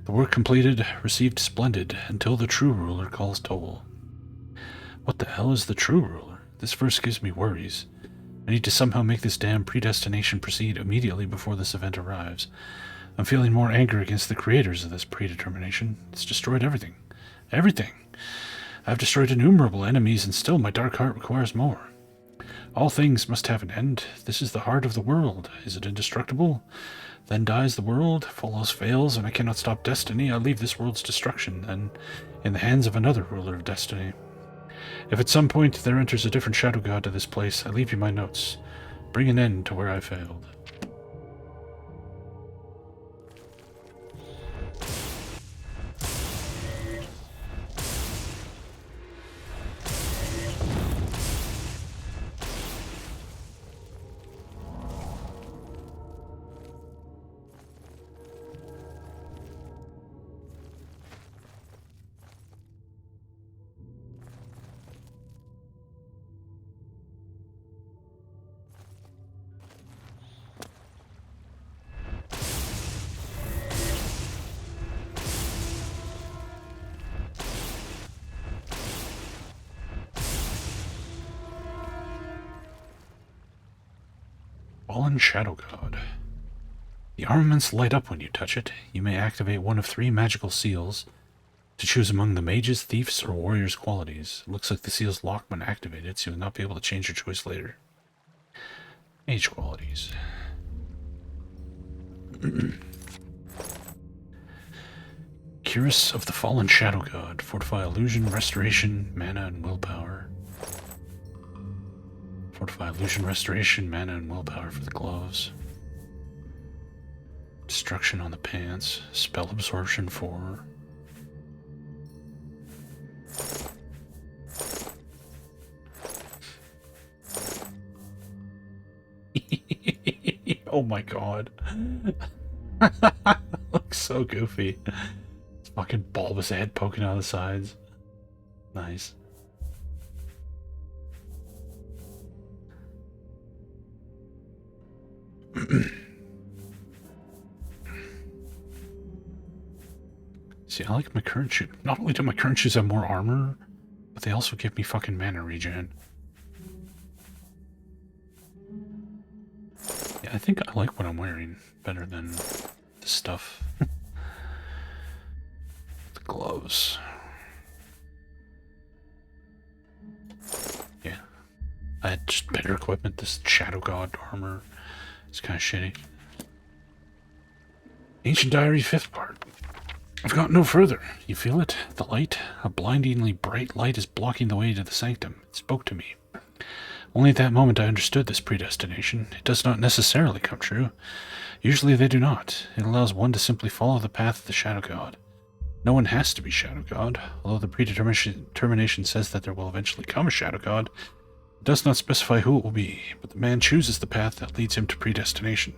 The work completed, received splendid, until the true ruler calls toll. What the hell is the true ruler? This verse gives me worries. I need to somehow make this damn predestination proceed immediately before this event arrives. I'm feeling more anger against the creators of this predetermination. It's destroyed everything. Everything! I've destroyed innumerable enemies, and still my dark heart requires more. All things must have an end. This is the heart of the world. Is it indestructible? Then dies the world, if all else fails, and I cannot stop destiny, I leave this world's destruction, then in the hands of another ruler of destiny. If at some point there enters a different shadow god to this place, I leave you my notes. Bring an end to where I failed. Fallen Shadow God. The armaments light up when you touch it. You may activate one of 3 magical seals to choose among the mage's, thief's, or warrior's qualities. It looks like the seal's locked when activated, so you'll not be able to change your choice later. Mage qualities. Curus of the Fallen Shadow God. Fortify illusion, restoration, mana, and willpower. Fortify illusion restoration, mana, and willpower for the gloves. Destruction on the pants. Spell absorption 4. Oh my god. Looks so goofy. His fucking bulbous head poking out of the sides. Nice. See, I like my current shoes. Not only do my current shoes have more armor, but they also give me fucking mana regen. Yeah, I think I like what I'm wearing better than the stuff. The gloves. Yeah. I had just better equipment. This Shadow God armor is kind of shitty. Ancient Diary, 5th part. I've got no further. You feel it? The light? A blindingly bright light is blocking the way to the sanctum. It spoke to me. Only at that moment I understood this predestination. It does not necessarily come true. Usually they do not. It allows one to simply follow the path of the Shadow God. No one has to be Shadow God. Although the predetermination says that there will eventually come a Shadow God, it does not specify who it will be, but the man chooses the path that leads him to predestination.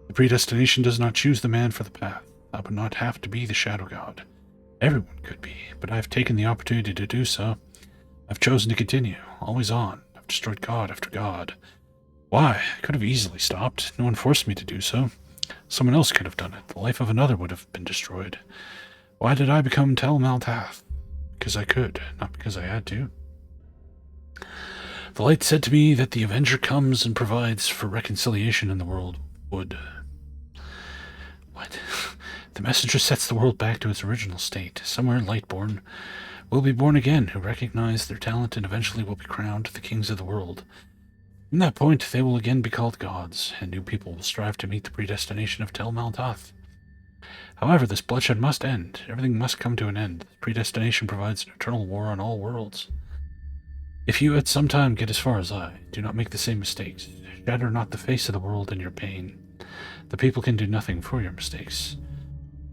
The predestination does not choose the man for the path. I would not have to be the Shadow God. Everyone could be, but I have taken the opportunity to do so. I've chosen to continue, always on. I've destroyed God after God. Why? I could have easily stopped. No one forced me to do so. Someone else could have done it. The life of another would have been destroyed. Why did I become Tel Maltath? Because I could, not because I had to. The light said to me that the Avenger comes and provides for reconciliation in the world. Would. What? The messenger sets the world back to its original state. Somewhere Lightborn will be born again, who recognize their talent and eventually will be crowned the kings of the world. From that point, they will again be called gods, and new people will strive to meet the predestination of Tel Maltath. However, this bloodshed must end. Everything must come to an end. Predestination provides an eternal war on all worlds. If you at some time get as far as I, do not make the same mistakes. Shatter not the face of the world in your pain. The people can do nothing for your mistakes.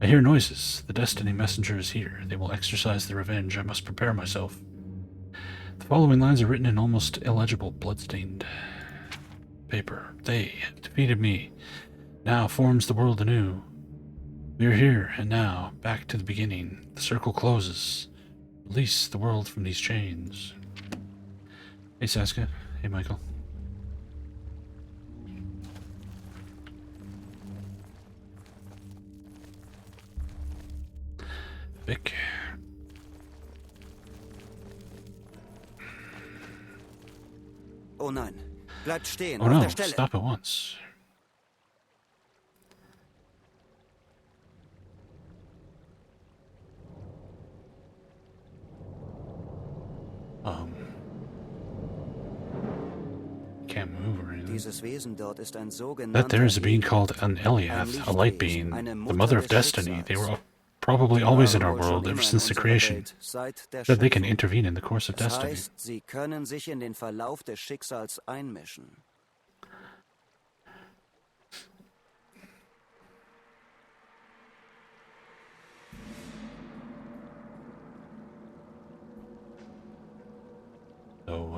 I hear noises. The Destiny Messenger is here. They will exercise their revenge. I must prepare myself. The following lines are written in almost illegible, blood-stained paper. They have defeated me. Now forms the world anew. We are here, and now, back to the beginning. The circle closes. Release the world from these chains. Hey, Saska. Hey, Michael. Vic. Oh nein. Bleibt stehen, Oh auf no, der Stelle. stop at once. Can't move or anything. Dieses Wesen dort ist ein That there is a being sogenannter called an Eliath, a light being, the mother of destiny. They were probably always in our world ever since the creation, that they can intervene in the course of Das destiny. heißt, sie können sich in den Verlauf des Schicksals einmischen. So,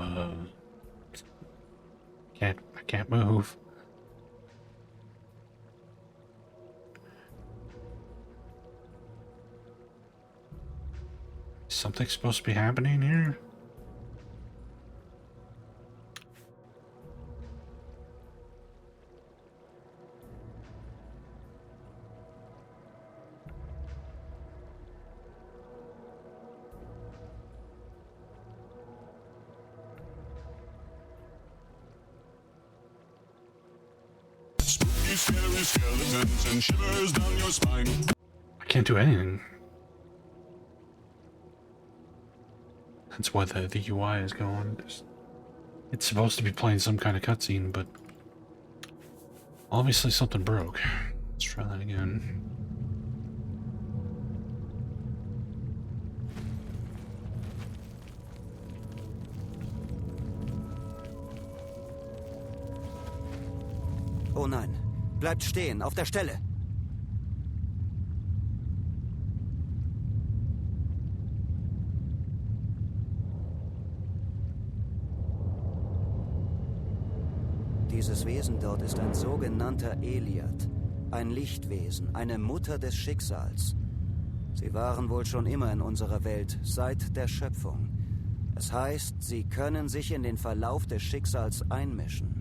I can't move. Is something supposed to be happening here? Skeletons and shivers down your spine. I can't do anything. That's why the UI is going. It's supposed to be playing some kind of cutscene, but obviously something broke. Let's try that again. Oh nein. Bleibt stehen, auf der Stelle. Dieses Wesen dort ist ein sogenannter Eliad. Ein Lichtwesen, eine Mutter des Schicksals. Sie waren wohl schon immer in unserer Welt, seit der Schöpfung. Es heißt, sie können sich in den Verlauf des Schicksals einmischen.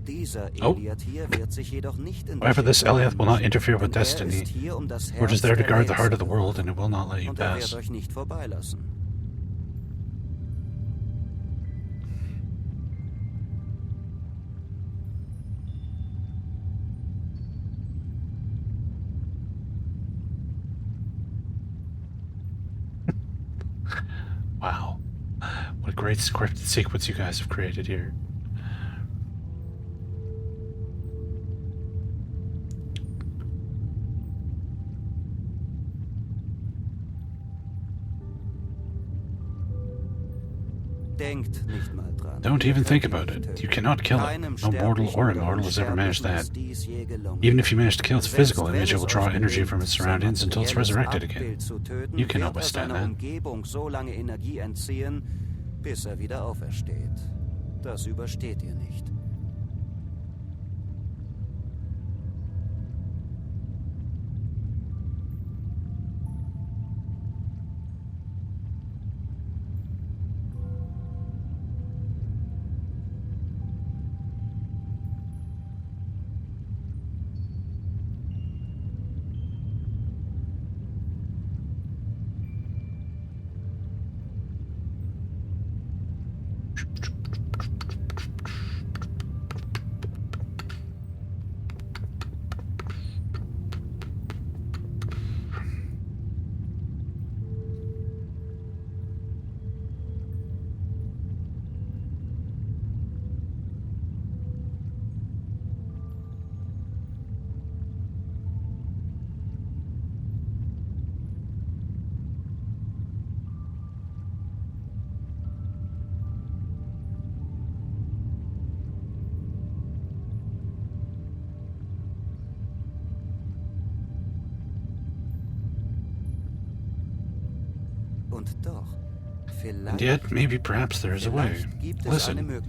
Dieser Eliad hier wird sich jedoch nicht in However, this Eliath will not interfere with denn er destiny. ist hier, das We're just Herz there to der guard the heart of the Welt world, and it will not let you und er pass. wird euch nicht vorbeilassen. Wow. What a great scripted sequence you guys have created here. Denkt nicht mal dran. Don't even think about it. You cannot kill it. No mortal or immortal has ever managed that. Even if you manage to kill its physical image, it will draw energy from its surroundings until it's resurrected again. You cannot withstand that. Umgebung so lange Energie entziehen, bis er wieder aufersteht. Das übersteht ihr nicht. Und doch, And yet, maybe perhaps there is a way. Listen,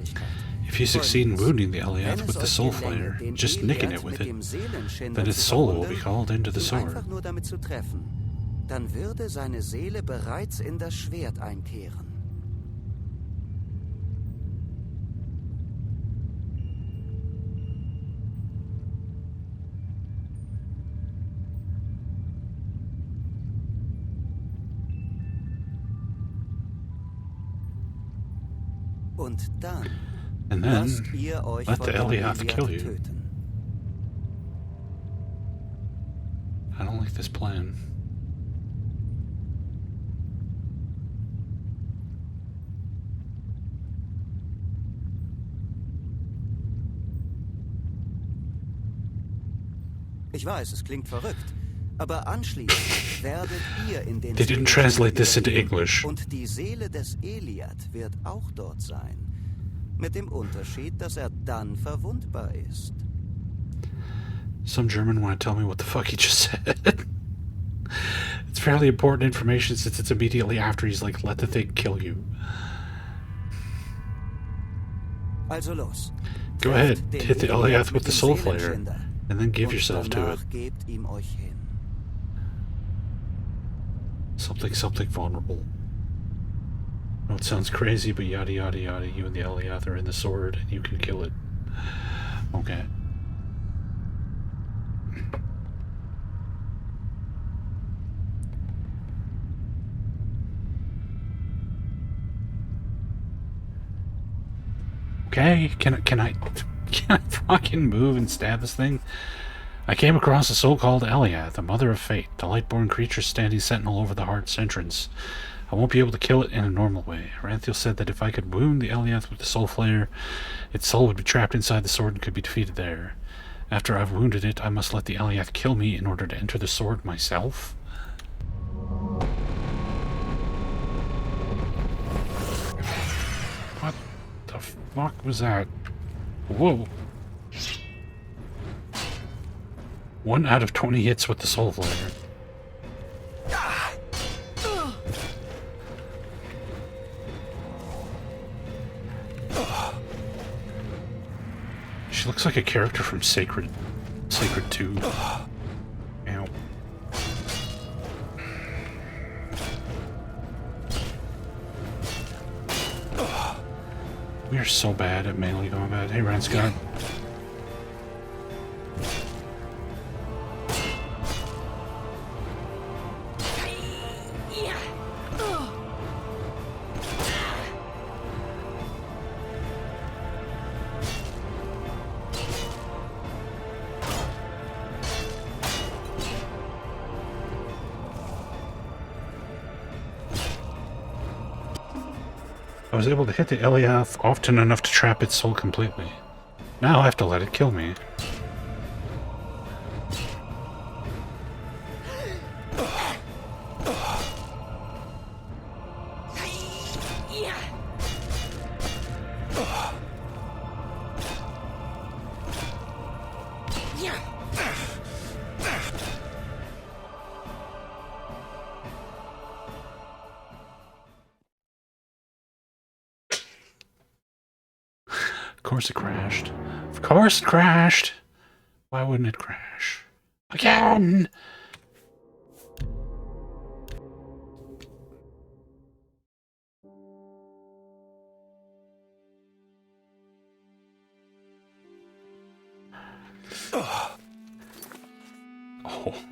if you succeed in wounding the Eliath with the Soul Flare, just nicking it with it, then its soul will be called into the sword. einfach nur damit zu treffen, dann würde seine Seele bereits in das Schwert einkehren. Und dann And then, lasst ihr euch let von the Eliath kill you. töten. I don't like this plan. Ich weiß, es klingt verrückt, aber anschließend werdet ihr in den They didn't translate this into English. und die Seele des Eliad wird auch dort sein. Mit dem Unterschied, dass er dann verwundbar ist. Some German want to tell me what the fuck he just said. It's fairly important information since it's immediately after he's like, let the thing kill you. Also los. Go ahead, Trefft den hit the Eliath with mit the dem Soul Flare, Seelenschinder. and then give Und yourself to it. danach gebt ihm euch hin. Something, something vulnerable. I know it sounds crazy, but yada yada yada, you and the Eliath are in the sword, and you can kill it. Okay. Okay, can I fucking move and stab this thing? I came across the so-called Eliath, the mother of fate, the light-born creature standing sentinel over the heart's entrance. I won't be able to kill it in a normal way. Ranthil said that if I could wound the Eliath with the soul flare, its soul would be trapped inside the sword and could be defeated there. After I've wounded it, I must let the Eliath kill me in order to enter the sword myself? What the fuck was that? Whoa. 1 out of 20 hits with the soul flare. She looks like a character from Sacred 2. Ow. We are so bad at melee combat. Hey, Rand Scott. I was able to hit the Eliath often enough to trap its soul completely. Now I have to let it kill me. Of course it crashed. Of course it crashed! Why wouldn't it crash? Again! Oh,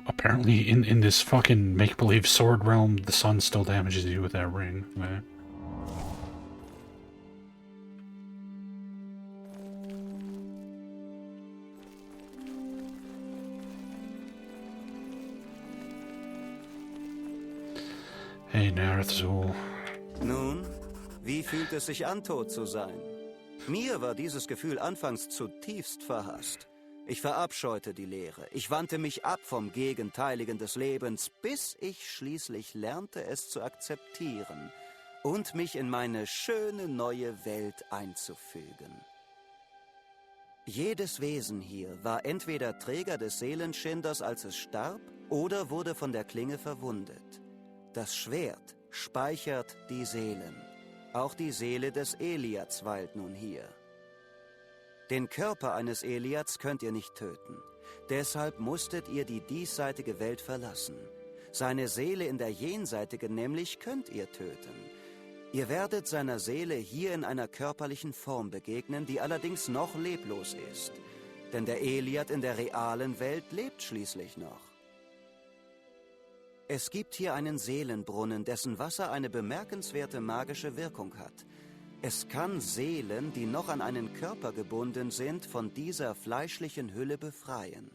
apparently in this fucking make-believe sword realm, the sun still damages you with that ring. Okay. Hey, Narthzul. Nun, wie fühlt es sich an, tot zu sein? Mir war dieses Gefühl anfangs zutiefst verhasst. Ich verabscheute die Lehre. Ich wandte mich ab vom Gegenteiligen des Lebens, bis ich schließlich lernte, es zu akzeptieren und mich in meine schöne neue Welt einzufügen. Jedes Wesen hier war entweder Träger des Seelenschinders, als es starb, oder wurde von der Klinge verwundet. Das Schwert speichert die Seelen. Auch die Seele des Eliats weilt nun hier. Den Körper eines Eliats könnt ihr nicht töten. Deshalb musstet ihr die diesseitige Welt verlassen. Seine Seele in der jenseitigen nämlich könnt ihr töten. Ihr werdet seiner Seele hier in einer körperlichen Form begegnen, die allerdings noch leblos ist. Denn der Eliat in der realen Welt lebt schließlich noch. Es gibt hier einen Seelenbrunnen, dessen Wasser eine bemerkenswerte magische Wirkung hat. Es kann Seelen, die noch an einen Körper gebunden sind, von dieser fleischlichen Hülle befreien.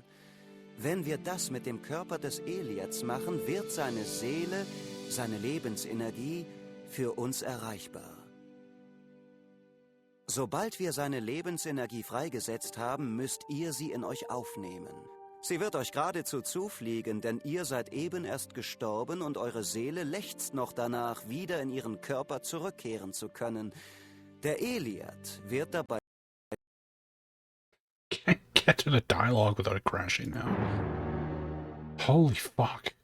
Wenn wir das mit dem Körper des Eliats machen, wird seine Seele, seine Lebensenergie für uns erreichbar. Sobald wir seine Lebensenergie freigesetzt haben, müsst ihr sie in euch aufnehmen. Sie wird euch geradezu zufliegen, denn ihr seid eben erst gestorben und eure Seele lechzt noch danach, wieder in ihren Körper zurückkehren zu können. Der Eliat wird dabei... Can't get to the dialogue without it crashing now. Holy fuck.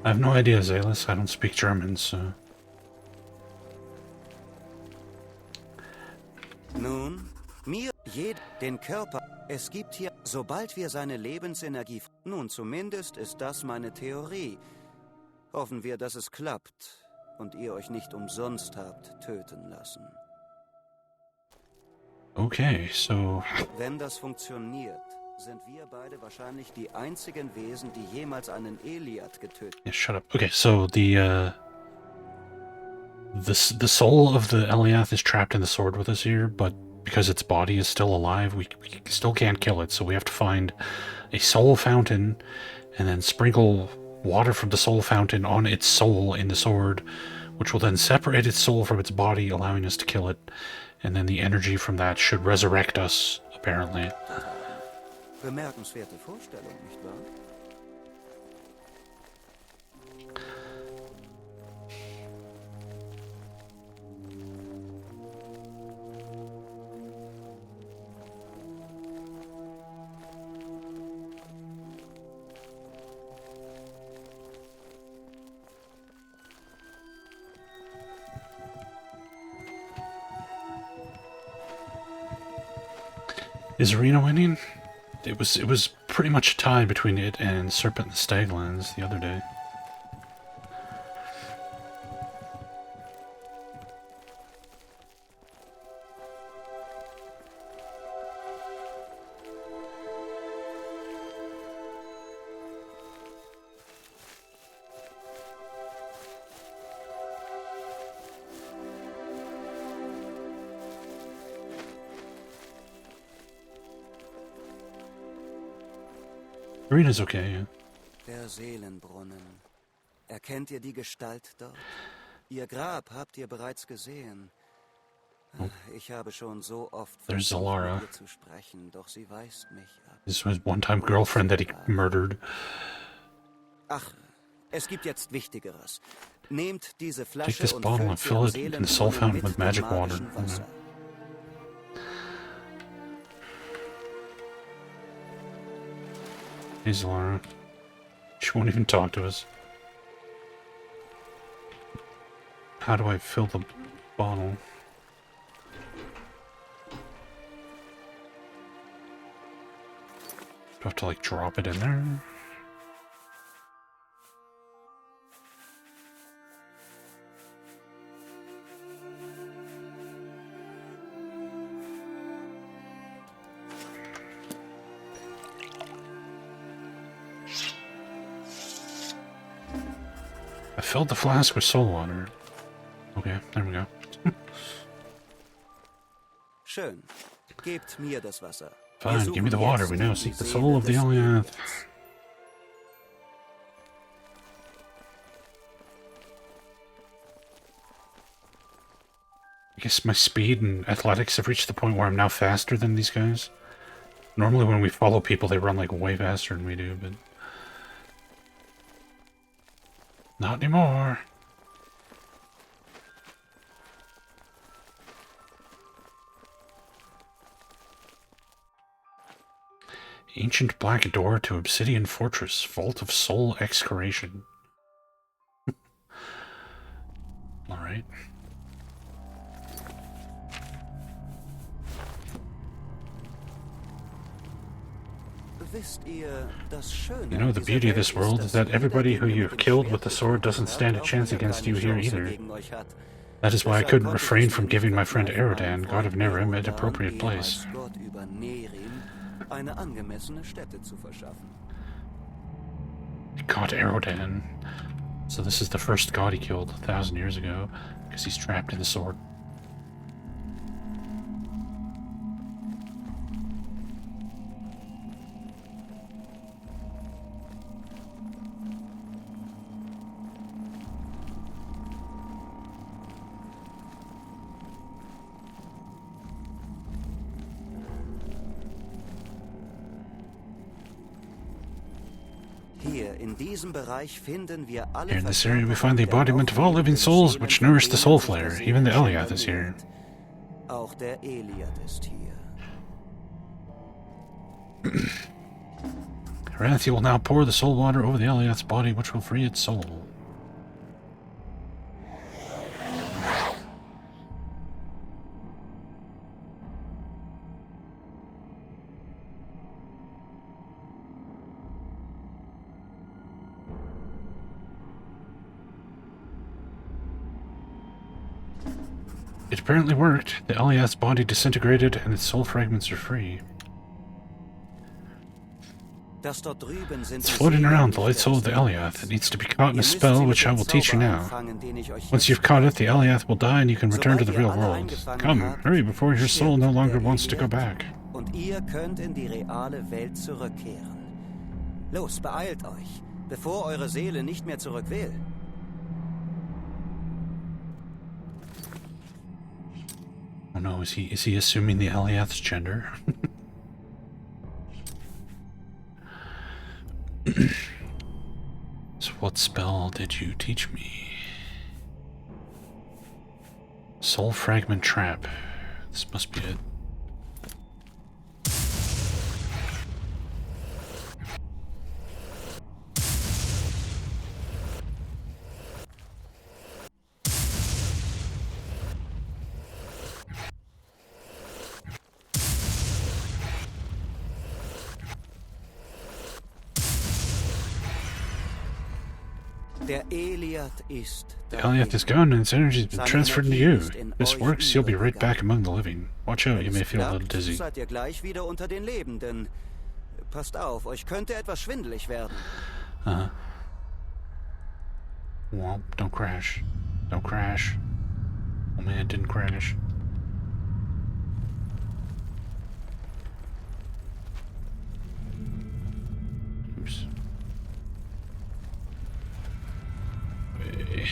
I have no idea, Zalis. I don't speak German, so... Nun, den Körper... Es gibt hier, sobald wir seine Lebensenergie... Nun, zumindest ist das meine Theorie. Hoffen wir, dass es klappt. und ihr euch nicht umsonst habt töten lassen. Okay, so... Wenn das funktioniert, sind wir beide wahrscheinlich die einzigen Wesen, die jemals einen Eliad getötet haben. Yeah, shut up. Okay, so the soul of the Eliath is trapped in the sword with us here, but because its body is still alive, we still can't kill it, so we have to find a soul fountain and then sprinkle water from the soul fountain on its soul in the sword, which will then separate its soul from its body, allowing us to kill it, and then the energy from that should resurrect us, apparently. Bemerkenswerte Vorstellung, nicht wahr? Is Arena winning? It was pretty much a tie between it and Serpent and the Staglands the other day. Arena's okay, yeah. Der Seelenbrunnen. Erkennt ihr die Gestalt dort? Ihr Grab habt ihr bereits gesehen. Ich habe schon so oft There's Zalara. mit ihr zu sprechen, doch sie weist mich ab. His one-time girlfriend that he murdered. Ach, es gibt jetzt Wichtigeres. Nehmt diese Take Flasche this und bottle and füllt fill sie it am in the soul fountain Seelenbrunnen with mit magic dem water. magischen Wasser. Hey, Zalara. She won't even talk to us. How do I fill the bottle? Do I have to, like, drop it in there? I filled the flask with soul water. Okay, there we go. Schön. Gebt mir das Wasser. Fine, give me the water. We now seek the soul of the Eliath. I guess my speed and athletics have reached the point where I'm now faster than these guys. Normally when we follow people, they run like way faster than we do, but... not anymore. Ancient black door to Obsidian Fortress, Vault of Soul Excavation. Alright. You know, the beauty of this world is that everybody who you have killed with the sword doesn't stand a chance against you here either. That is why I couldn't refrain from giving my friend Erodan, god of Nehrim, an appropriate place. God Erodan. So this is the first god he killed 1,000 years ago, because he's trapped in the sword. Here in this area we find the embodiment of all living souls which nourish the soul flare. Even the Eliath is here. Auch der Eliad ist hier. Ranthil will now pour the soul water over the Eliath's body, which will free its soul. It apparently worked. The Eliath's body disintegrated and its soul fragments are free. Das dort drüben sind It's die floating Seelen around the nicht light der soul of the Historie. Eliath. It needs to be caught in Ihr a müsst spell, sie mit which I dem will teach you Zauber now. einfangen, den ich euch Once jetzt you've caught it, the verrate. Eliath will die and you can return to the Sobald real ihr alle world. eingefangen Come, habt, hurry before your soul no stirbt longer der wants to go Eliath back. Und ihr könnt in die reale Welt zurückkehren. Los, beeilt euch, bevor eure Seele nicht mehr zurück will. Oh no, is he assuming the Eliath's gender? So what spell did you teach me? Soul Fragment Trap. This must be it. Der Eliath ist The Eliath is gone and its energy has been transferred into you. If this works, you'll be right back among the living. Watch out, you may feel a little dizzy. Seid ihr gleich wieder unter den Lebenden. Passt auf, euch könnte etwas schwindelig werden. Uh-huh. Well, don't crash. Don't crash. Oh man, it didn't crash. Oops. Hey.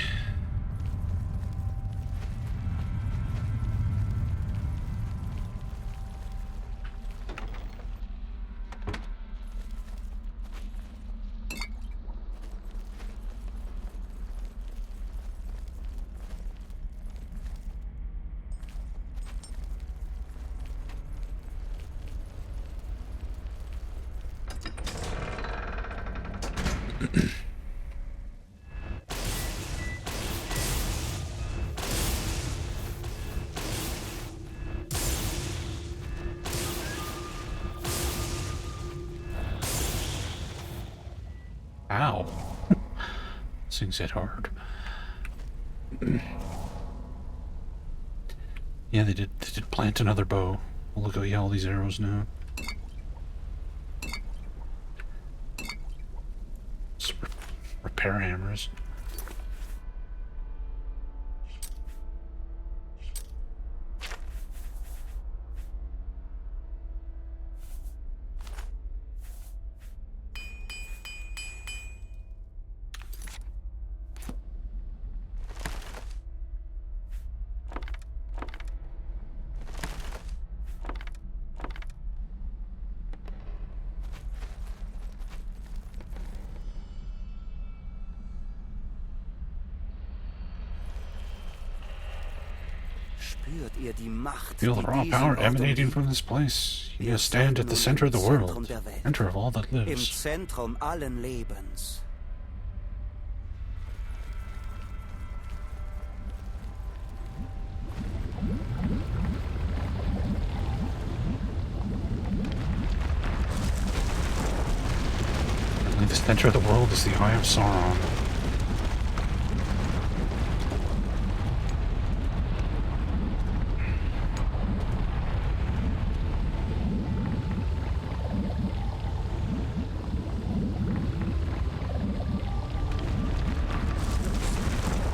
Ow. This thing's hit hard. Yeah, they did plant another bow. Well, look at all these arrows now. Repair hammers. Spürt ihr die Macht, Feel the die raw diesen power Ort emanating umgibt? from this place. You Ihr stand seid at the nun center of the im world, Zentrum der Welt. center of all that Im lives. Zentrum allen Lebens. Only the center of the world is the Eye of Sauron.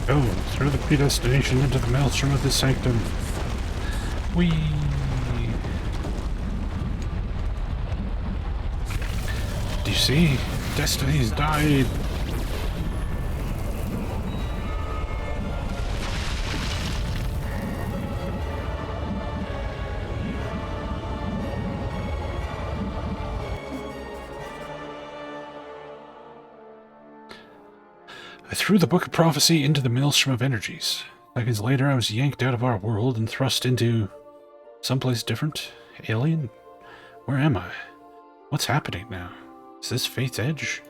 Go through the predestination into the maelstrom of the sanctum. Whee! Do you see? Destiny's died. I threw the Book of Prophecy into the maelstrom of energies. Seconds later, I was yanked out of our world and thrust into someplace different. Alien? Where am I? What's happening now? Is this Fate's Edge?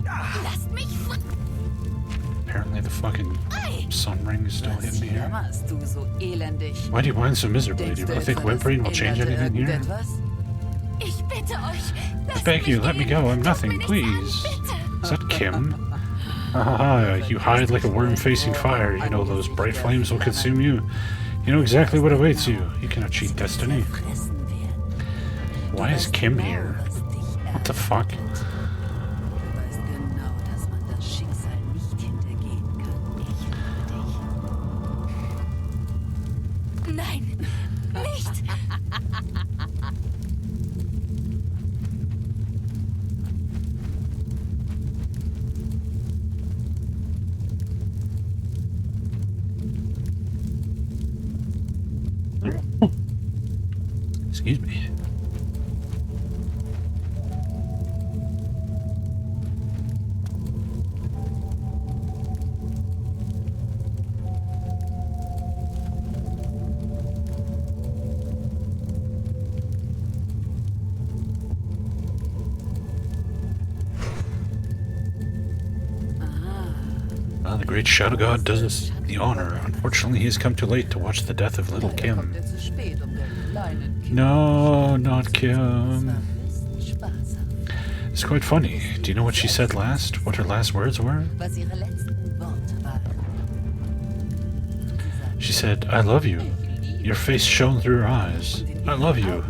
Lasst mich Apparently the fucking sun ring is still hitting me here. jammerst du so elendig? Why do you whine so miserably? Do you really think whimpering will change anything here? Ich bitte euch, I beg you, let me go. I'm nothing, please. Is that Kim? Ah, you hide like a worm facing fire. You know those bright flames will consume you. You know exactly what awaits you. You cannot cheat destiny. Why is Kim here? What the fuck? Nein, nicht! Excuse me. The great Shadow God does us the honor. Unfortunately, he has come too late to watch the death of little Kim. No, not Kim. It's quite funny. Do you know what she said last? What her last words were? She said, "I love you." Your face shone through her eyes. I love you.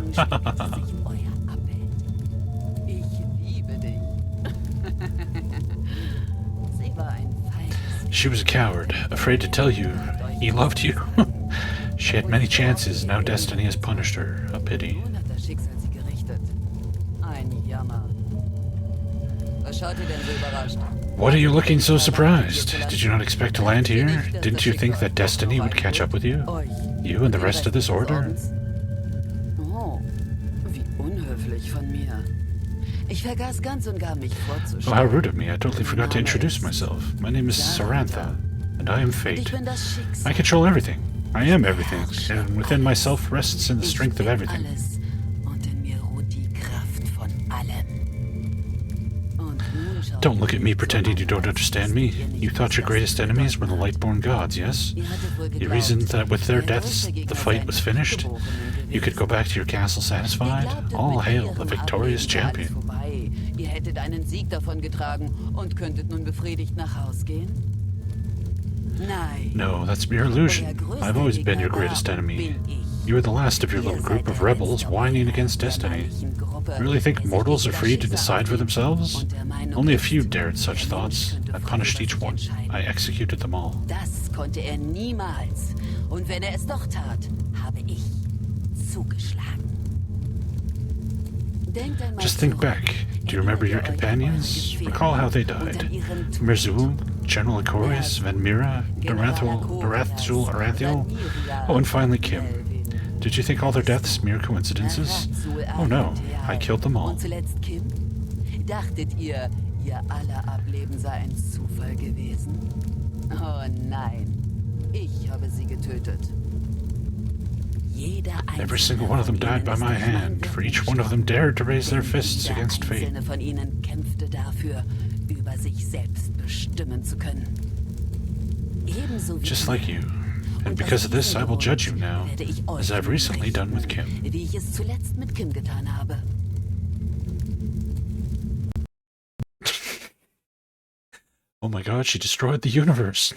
She was a coward, afraid to tell you he loved you. She had many chances, now destiny has punished her. A pity. What are you looking so surprised? Did you not expect to land here? Didn't you think that destiny would catch up with you? You and the rest of this order? Oh, how rude of me. I totally forgot to introduce myself. My name is Ranthil, and I am fate. I control everything. I am everything, and within myself rests in the strength of everything. Don't look at me pretending you don't understand me. You thought your greatest enemies were the Lightborn gods, yes? You reasoned that with their deaths, the fight was finished? You could go back to your castle satisfied? All hail the victorious champion. Ihr hättet einen Sieg davongetragen und könntet nun befriedigt nach Haus gehen? Nein. No, that's mere illusion. I've always been your greatest enemy. You are the last of your little group of rebels whining against destiny. You really think mortals are free to decide for themselves? Only a few dared such thoughts. I punished each one. I executed them all. Das konnte niemals. Und wenn es doch tat, habe ich zugeschlagen. Just think back. Do you remember your companions? Recall how they died. Mirzul, General Icorius, Van Mira, Ranthil, oh, and finally Kim. Did you think all their deaths mere coincidences? Oh no, I killed them all. Dachtet ihr, ihr aller Ableben sei ein Zufall gewesen? Oh nein, ich habe sie getötet. Every single one of them died by my hand, for each one of them dared to raise their fists against fate. Von ihnen kämpfte dafür, über sich selbst bestimmen zu können. Just like you. And because of this, I will judge you now, as I've recently done with Kim. Wie ich es zuletzt mit Kim getan habe. Oh my god, she destroyed the universe.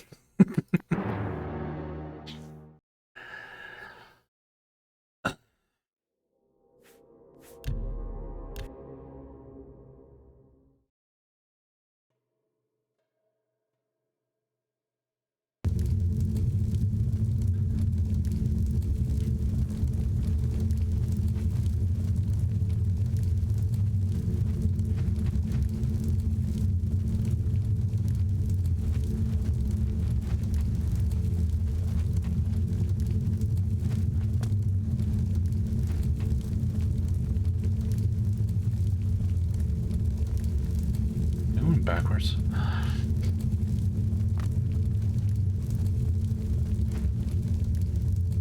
Backwards.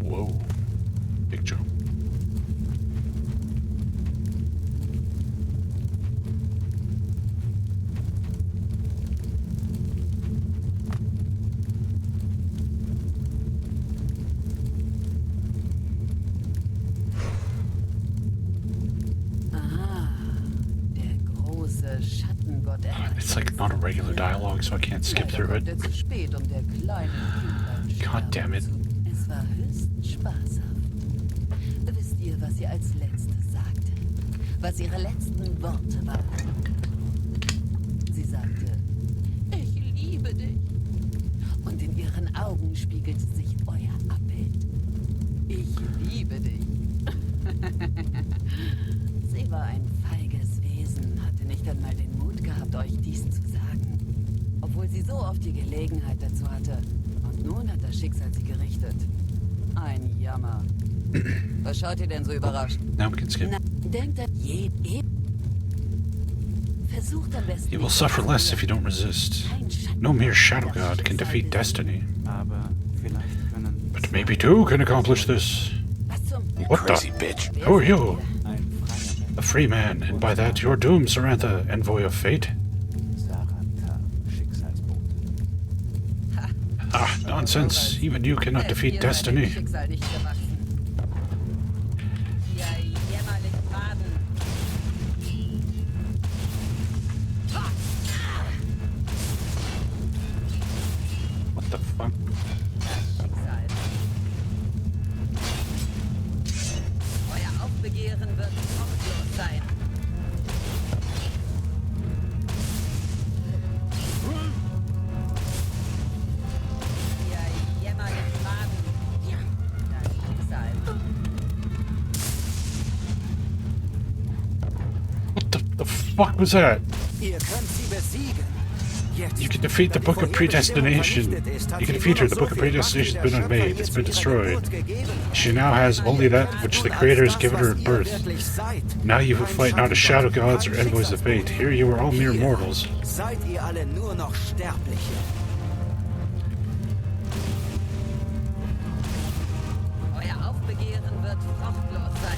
Whoa. Big jump. Gott erreicht It's like not a regular dialogue, so I can't skip Leider through kommt it. er zu spät, um der kleinen Kind beim God damn it. Sterben zu. Es war höchst spaßhaft. Wisst ihr, was sie als letztes sagte? Was ihre letzten Worte waren? Sie sagte, ich liebe dich. Und in ihren Augen spiegelte sich euer Abbild. Ich liebe dich. Sie war ein feiges Wesen, hatte nicht einmal den Mut gehabt, euch dies zu sagen. Obwohl sie so oft die Gelegenheit dazu hatte. Und nun hat das Schicksal sie gerichtet. Ein Jammer. Was schaut ihr denn so überrascht? Now we can skip. Na, denkt an versucht am besten. You will suffer less if you don't resist. No mere shadow god can defeat destiny. Aber vielleicht können But maybe two can accomplish this. Was zum What Crazy the? bitch. Who are you? ein freier A free man, and by that you're doomed, Sarantha, envoy of fate. Sinatar, Schicksalsbote. Ah, nonsense. Even you cannot defeat Ihr seid dem destiny. Schicksal nicht gewachsen. Ihr jämmerlich Maden. What the fuck? Das Schicksal. Euer Aufbegehren wird fruchtlos sein. Ihr jämmerlich Maden. Das Schicksal. What the fuck was that? Ihr könnt sie besiegen. Jetzt, You can defeat the da die Book of Vorherbestimmung Predestination. vernichtet ist, hat You can sie defeat her. nur The noch Book so of viel Macht, Predestination wie has der been Schöpfer unmade. ihr It's zu been ihrer destroyed. Geburt gegeben hat. She now has only that which the creators give her at birth. Now you who fight not as shadow gods or envoys of fate. Here you are all mere mortals. Seid ihr alle nur noch Sterbliche. Euer Aufbegehren wird fruchtlos sein.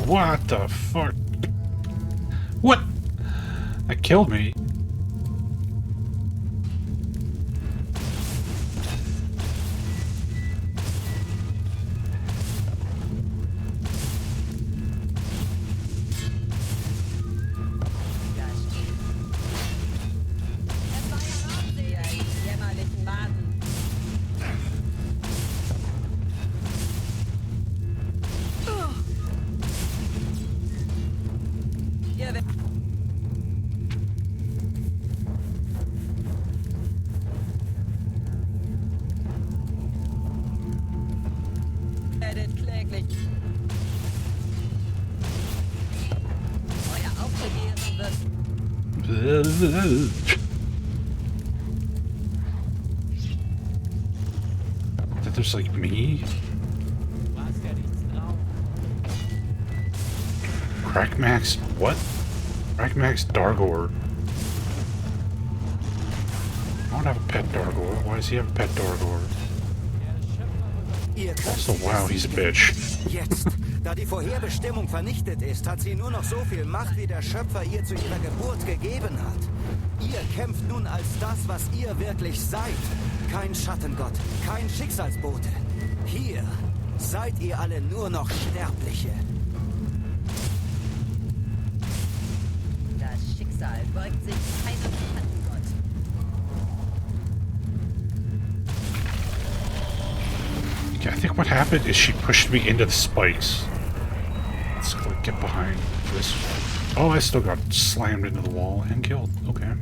What the fuck? What? That killed me. Ihr jämmerlichen Maden. Ihr werdet kläglich. Euer Aufbegehren wird That there's like me? Crackmax? What? Crackmax Dargor. I don't have a pet Dargor. Why does he have a pet Dargor? Ihr könnt So sie wow, he's a besiegen. bitch. Jetzt, da die Vorherbestimmung vernichtet ist, hat sie nur noch so viel Macht, wie der Schöpfer ihr zu ihrer Geburt gegeben hat. Ihr kämpft nun als das, was ihr wirklich seid. Kein Schattengott, kein Schicksalsbote. Hier seid ihr alle nur noch Sterbliche. das Schicksal beugt sich keinem Schattengott. Yeah, I think what happened is she pushed me into the spikes. Let's go get behind this. Oh, I still got slammed into the wall and killed. Okay.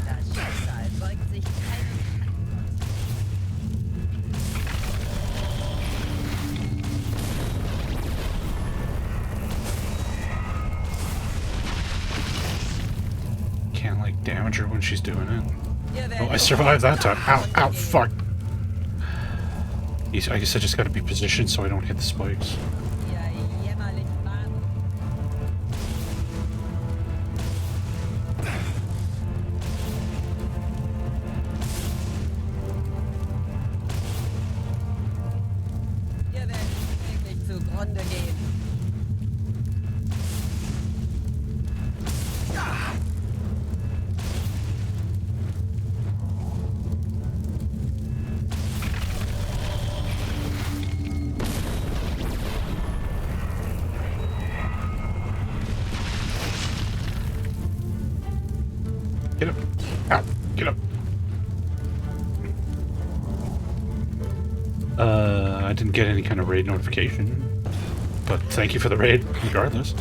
Das Schicksal beugt sich keinem Schattengott. Can't like damage her when she's doing it. Ihr Oh, werdet I survived that time. Ow, ow, fuck. I guess I just gotta be positioned so I don't hit the spikes. Ihr jämmerlichen Maden. Ihr werdet täglich zugrunde gehen. Get up. Ow. Get up. I didn't get any kind of raid notification. But thank you for the raid, regardless.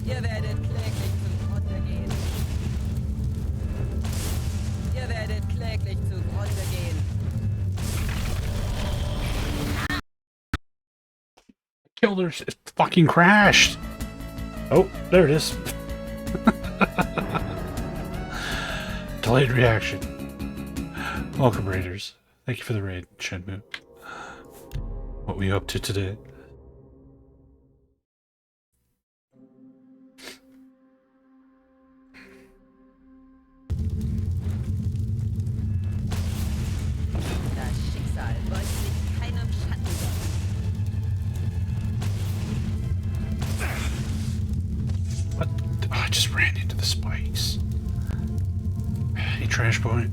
Ihr werdet kläglich zugrunde gehen. Ihr werdet kläglich zugrunde gehen. Killed her. It fucking crashed. Oh, there it is. Delayed reaction. Welcome, Raiders. Thank you for the raid, Shenmue. What were you up to today? Das Schicksal beugt sich keinem Schatten. What? Oh, I just ran into the spikes. Hey, trash boy.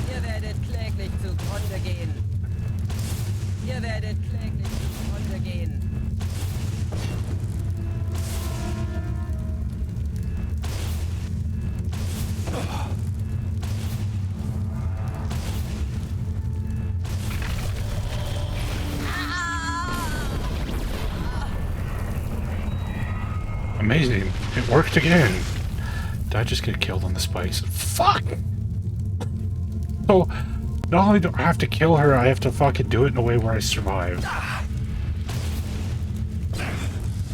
Ihr werdet kläglich zugrunde gehen. Ihr werdet kläglich zugrunde gehen. Amazing. It worked again. Did I just get killed on the spikes? Fuck! So, not only do I have to kill her, I have to fucking do it in a way where I survive.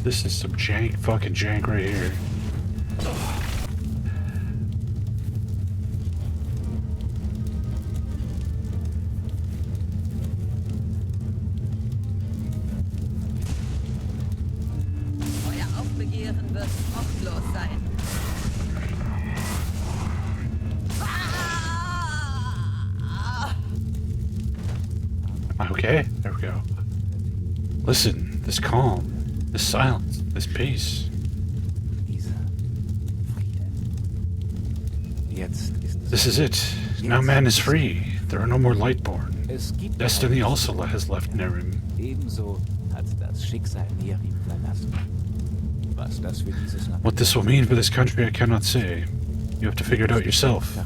This is some fucking jank right here. Euer Aufbegehren wird fruchtlos sein. Okay, there we go. Listen, this calm, this silence, this peace. This is it. Now man is free. There are no more Lightborn. Destiny also has left Nehrim. Ebenso hat das Schicksal Nehrim verlassen. Was das für dieses Land What this will mean for this country, I cannot say. You have to figure it out yourself.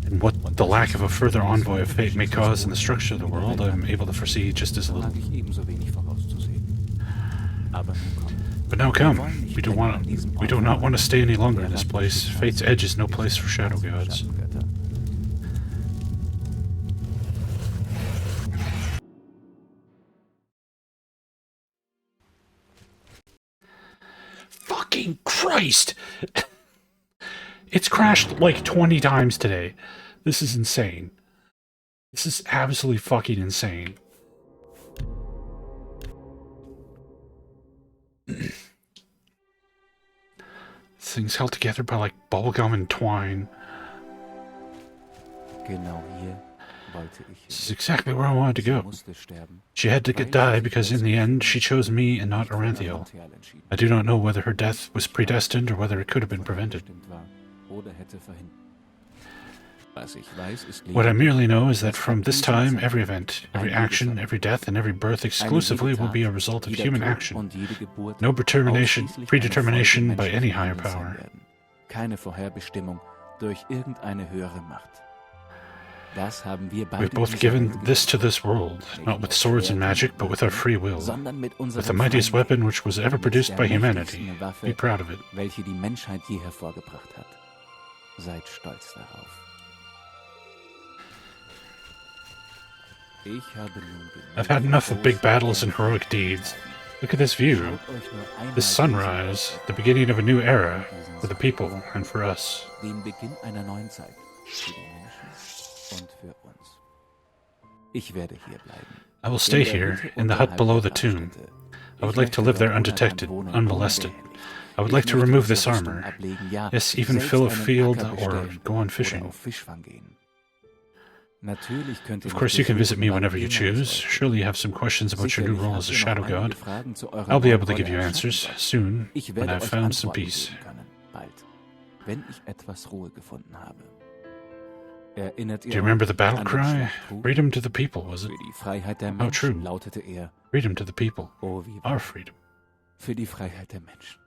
And what the lack of a further envoy of fate may cause in the structure of the world, I am able to foresee just as little. mag ich ebenso wenig vorauszusehen. Aber nun komm. But now come. We do not want to stay any longer in this place. Fate's edge is no place for shadow gods. Schattengötter. Fucking Christ! It's crashed like 20 times today. This is insane. This is absolutely fucking insane. This thing's held together by like bubblegum and twine. Genau hier wollte ich This is exactly where I wanted to Sie go. musste sterben. She had to die because in the end she chose me and not Ranthil. Ranthil entschieden I do not know whether her death was predestined or whether it could have been prevented. bestimmt war oder hätte verhindert. Was ich weiß, ist What I merely know is that from this time, every event, every action, every death, and every birth exclusively will be a result of human action. No predetermination by any higher power. Keine Vorherbestimmung durch irgendeine höhere Macht. Das haben wir beide We've both given this to this world, not with swords and magic, but with our free will. With the mightiest weapon which was ever produced by humanity. Be proud of it. Welche die Menschheit je hervorgebracht hat. Seid stolz darauf. Ich habe nun I've had enough of big battles and heroic deeds. Look at this view. This sunrise, the beginning of a new era, for the people and for us. Den Beginn einer neuen Zeit. Für die Menschen und für uns. Ich werde hier bleiben. I will stay here, in the hut below the tomb. I would like to live there undetected, unmolested. I would like to remove this armor. Yes, even fill a field or go on fishing. Of course, you can visit me whenever you choose. Surely you have some questions about your new role as a shadow god. I'll be able to give you answers soon, when I've found some peace. Erinnert Do ihr you remember euch the battle an den cry? Schlachtkrug? Freedom to the people, was it? Für die Freiheit der How true. Menschen lautete er. Freedom to the people. Oh, wie Our wahr. freedom. Für die Freiheit der Menschen.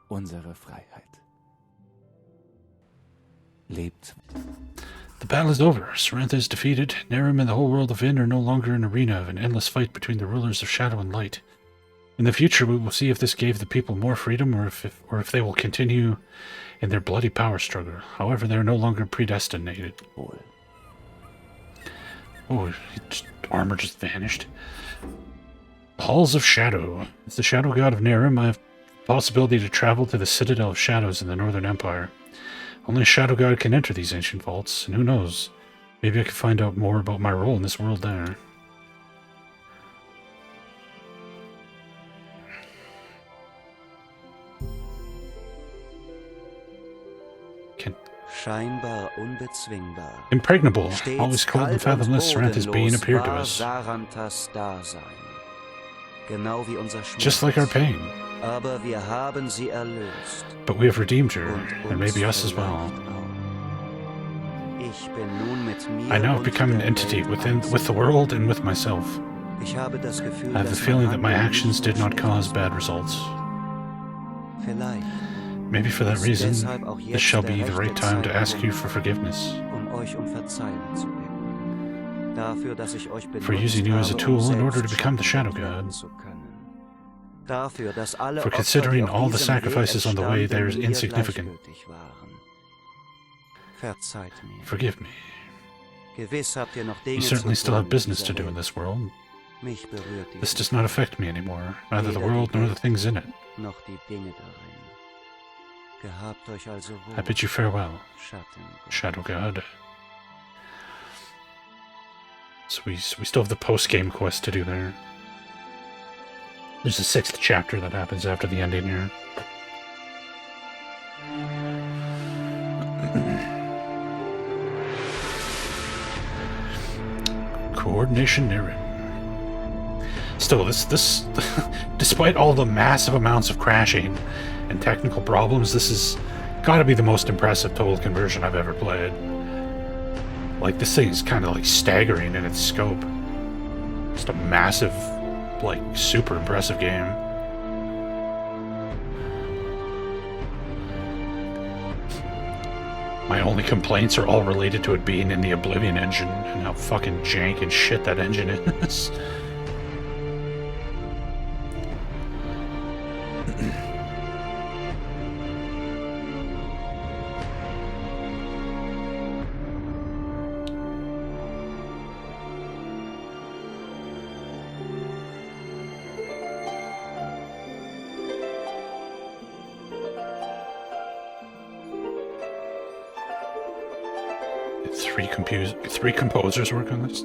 Unsere Freiheit. Lebt. The battle is over. Ranthil is defeated. Nehrim and the whole world of Inn are no longer an arena of an endless fight between the rulers of shadow and light. In the future, we will see if this gave the people more freedom, or if they will continue in their bloody power struggle. However, they are no longer predestinated. Oh, armor just vanished. Halls of Shadow. As the Shadow God of Nehrim, I have the possibility to travel to the Citadel of Shadows in the Northern Empire. Only a Shadow God can enter these ancient vaults, and who knows, maybe I can find out more about my role in this world there. Scheinbar unbezwingbar. Impregnable, Stets always cold and kalt fathomless, Ranthil's being bodenlos appeared to war us. Sarantas Dasein. Genau wie unser Schmerz. Just like our pain. Aber wir haben sie erlöst. But we have redeemed her, and uns maybe us as well. vielleicht auch. Ich bin nun mit mir I now have und become an der entity Welt with the world and with myself. Ich habe das Gefühl, I have the dass feeling mein that my Handeln actions nicht did mehr not schlecht cause ist. bad results. Vielleicht Maybe for that ist reason, deshalb auch this jetzt shall der be the right rechte time to ask you Zeitpunkt, for forgiveness. euch um Verzeihung zu bitten. Dafür, dass ich euch benutzt For using you as a habe, tool in order to selbst become the Shadow Schatten werden God. zu können. Dafür, dass alle For Opfer, considering die auf all the diesem Weg sacrifices on the way, they are entstanden, mir insignificant. gleichgültig waren. Verzeiht mir. Forgive me. Gewiss habt ihr noch You Dinge certainly zu still tun have in business dieser to do in Welt. this world. Mich berührt dies This does not affect me anymore, neither the Weder world die nor the Welt, things in it. noch die Dinge darin. Gehabt euch also wohl, I bid you farewell, Schattengott. Shadow God. So we still have the post-game quest to do there. There's a 6th chapter that happens after the ending here. Coordination Nehrim. Still, this despite all the massive amounts of crashing and technical problems, this has got to be the most impressive total conversion I've ever played. Like, this thing is kind of like staggering in its scope. Just a massive, like, super impressive game. My only complaints are all related to it being in the Oblivion engine and how fucking jank and shit that engine is. Three composers work on this.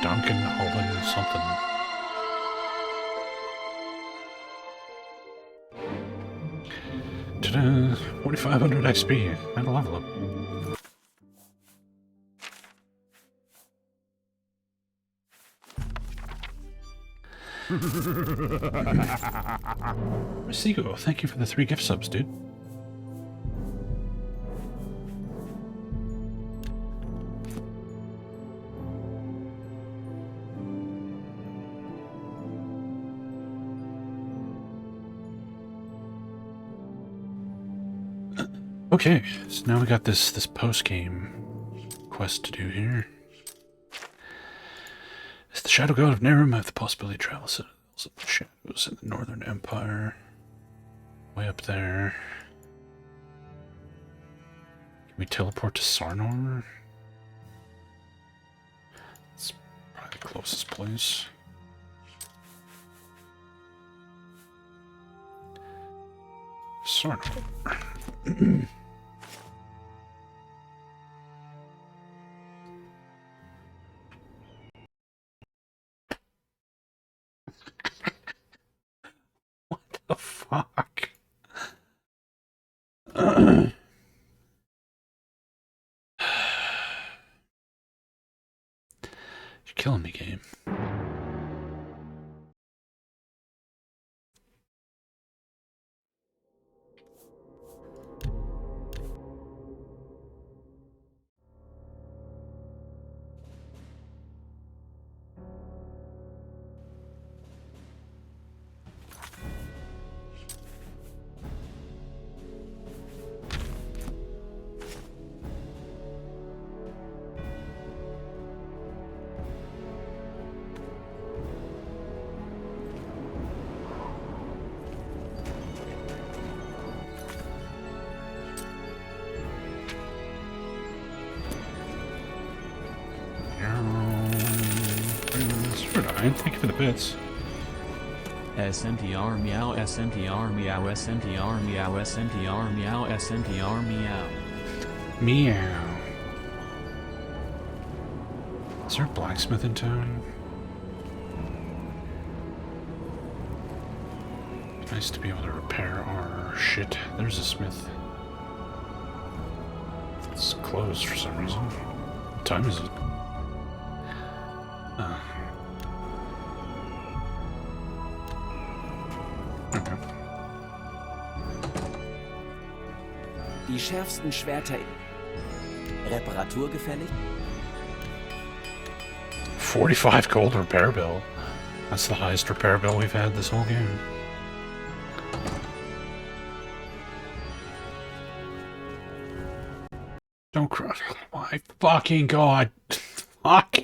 Duncan Holden something. Ta-da! 4,500 XP and a level up. Resigo, thank you for the 3 gift subs, dude. Okay, so now we got this post-game quest to do here. As the Shadow God of Nehrim, I have the possibility to travel Citadels of Shadows in the Northern Empire. Way up there. We teleport to Sarnor? It's probably the closest place. Sarnor. What the fuck? You're killing me, game. Thank you for the bits. SNTR meow, SNTR meow, SNTR meow, SNTR meow, SNTR meow. Meow. Is there a blacksmith in town? Nice to be able to repair our shit. There's a smith. It's closed for some reason. What time is it? Okay. Die schärfsten Schwerter. Reparatur gefällig? 45 gold repair bill. That's the highest repair bill we've had this whole game. Don't cry. Oh my fucking god. Fuck.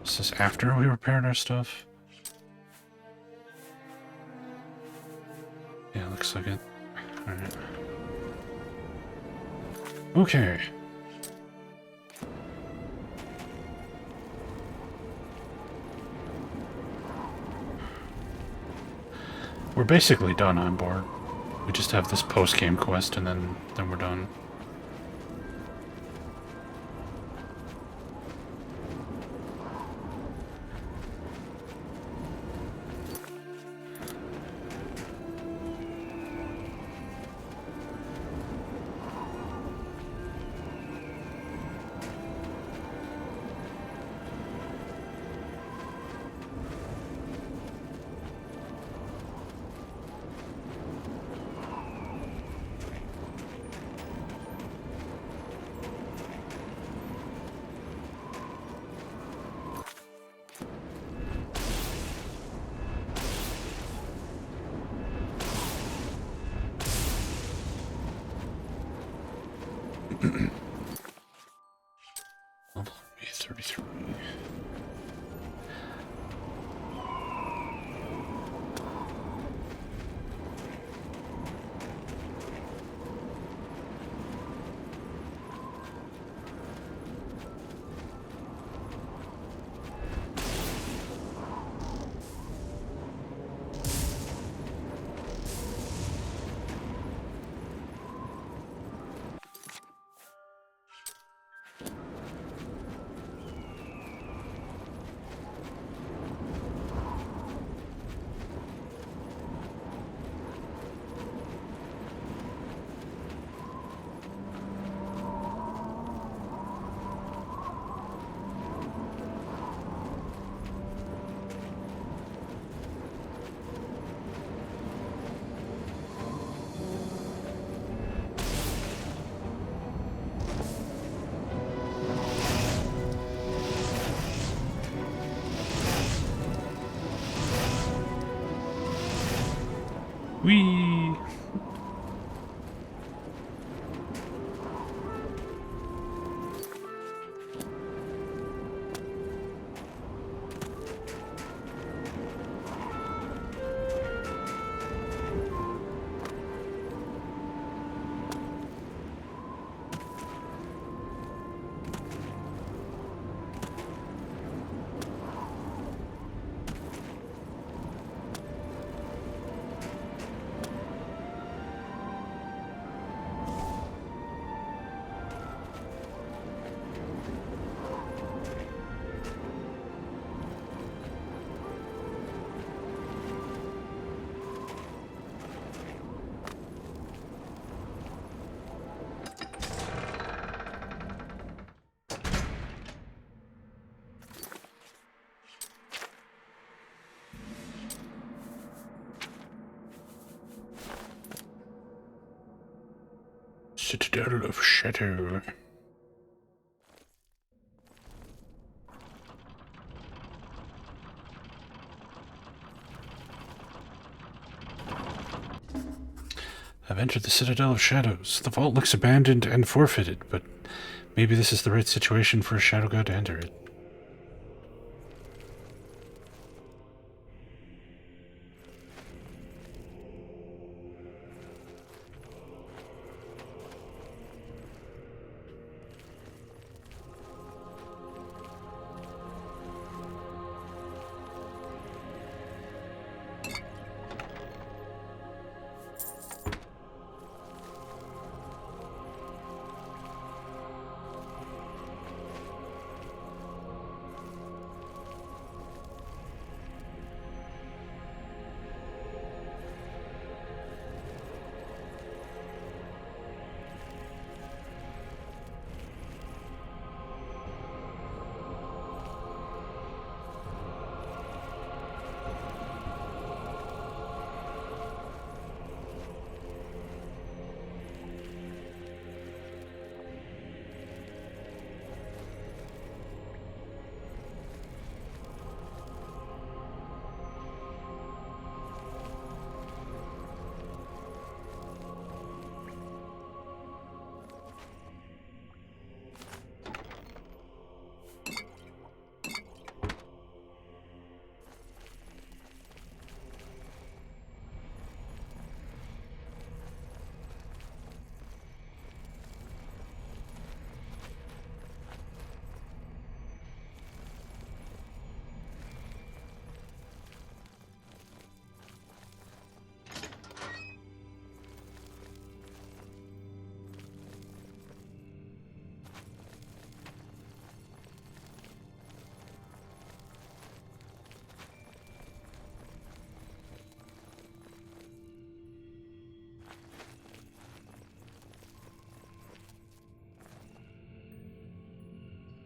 Is this after we repaired our stuff? Yeah, looks like it. Alright. Okay. We're basically done on board. We just have this post-game quest and then we're done. Level 33. Whee! Citadel of Shadow. I've entered the Citadel of Shadows. The vault looks abandoned and forfeited, but maybe this is the right situation for a Shadow God to enter it.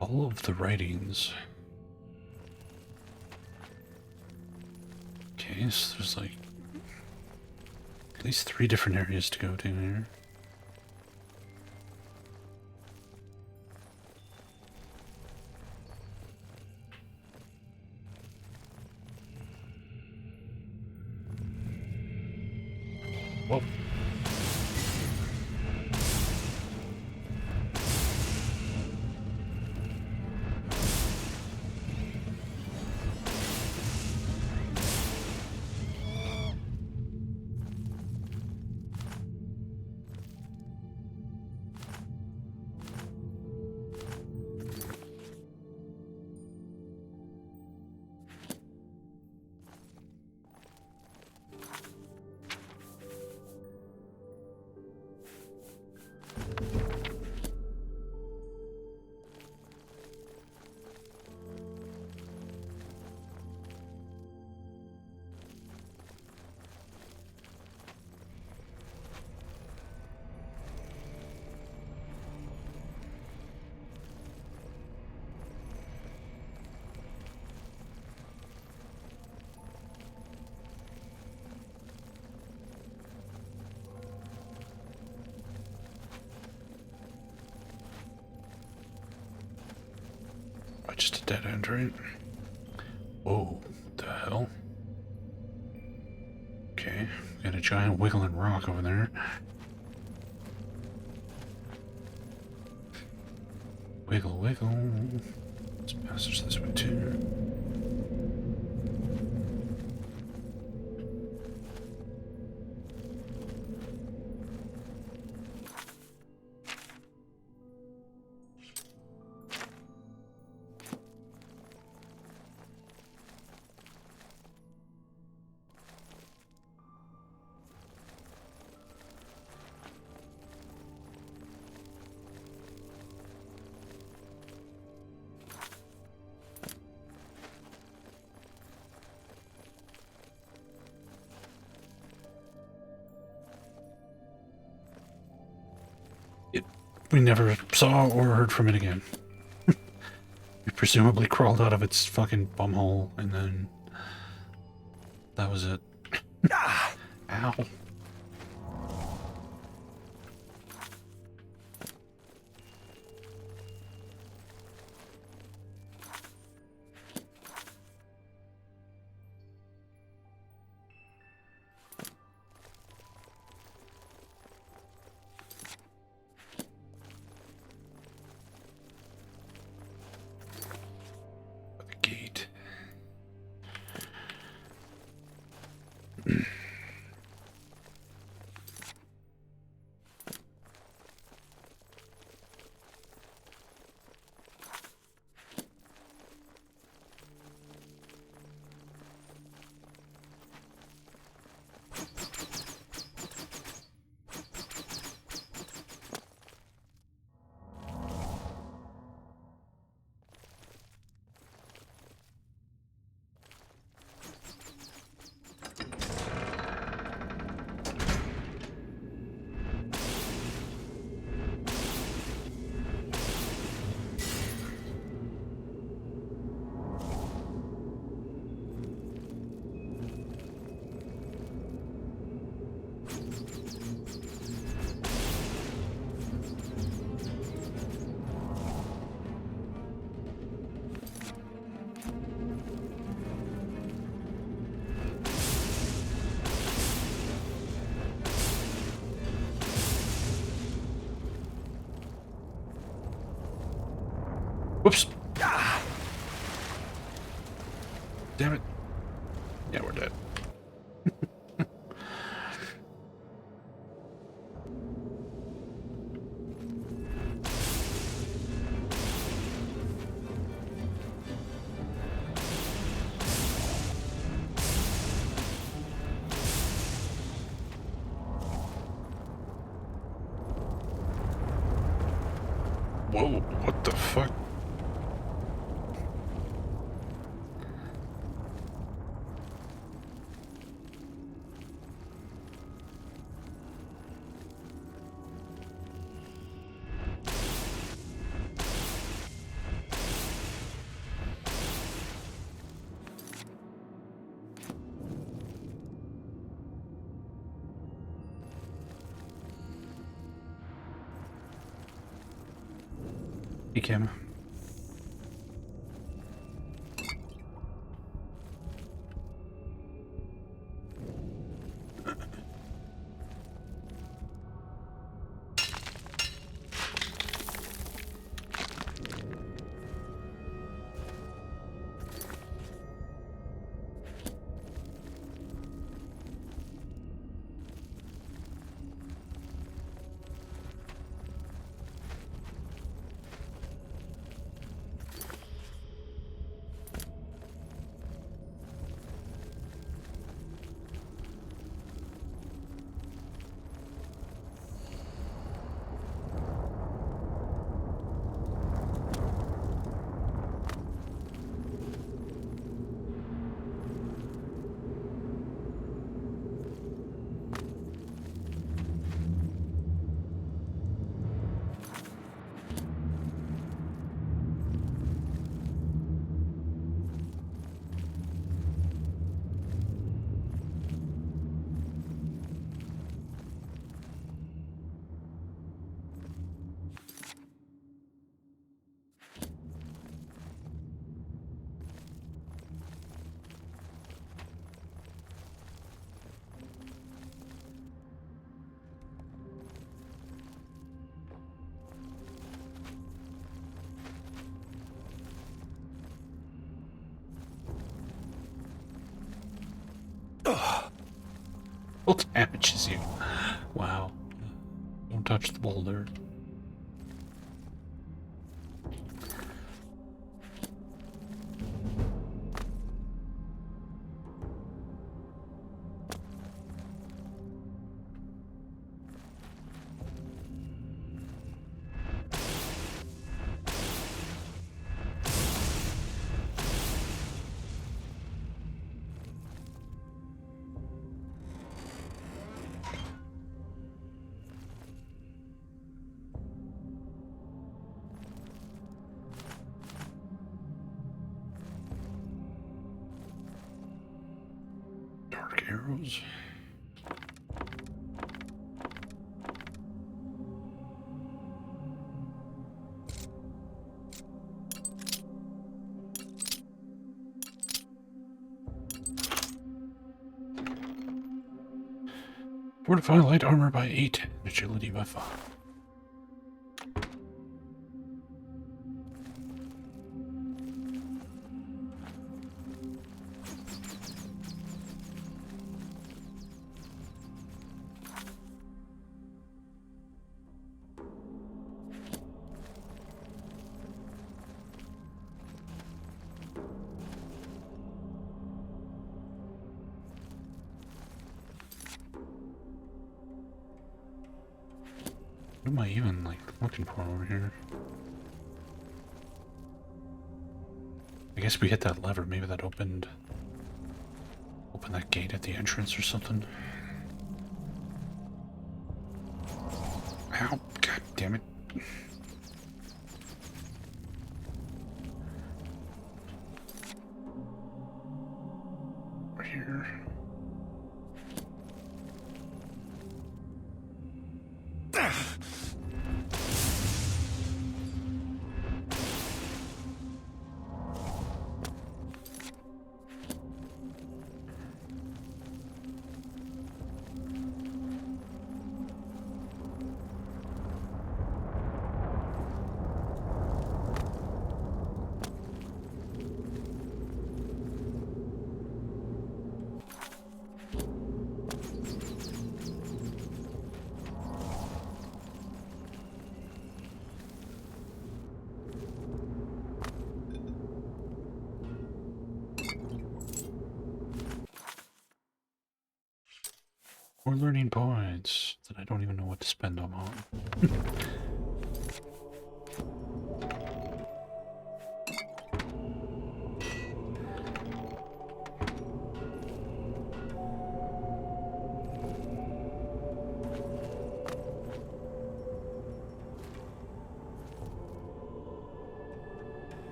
All of the writings. Okay, so there's like at least 3 different areas to go to here. Whoa. Just a dead end, right? Whoa, the hell? Okay, got a giant wiggling rock over there. Wiggle, wiggle. There's a passage this way too. We never saw or heard from it again. It presumably crawled out of its fucking bumhole, and then that was it. Ow. Whoops. Damn it. Yeah, we're dead. Whoa, what the fuck? Hey, camera. still damages you. Wow. Don't touch the boulder. Dark arrows. Fortify light armor by 8, agility by 5. What am I even, like, looking for over here? I guess we hit that lever. Maybe that opened that gate at the entrance or something. Ow, god damn it. Over here. More learning points that I don't even know what to spend them on.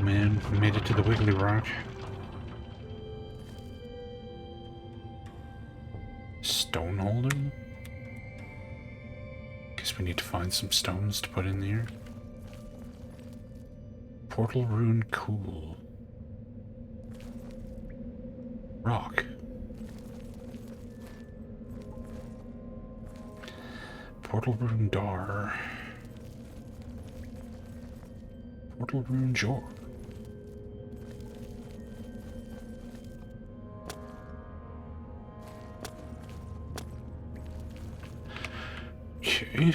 Man, we made it to the Wiggly Rock. Stone holder? Guess we need to find some stones to put in there. Portal rune cool. Rock. Portal rune dar. Portal rune jor. Okay.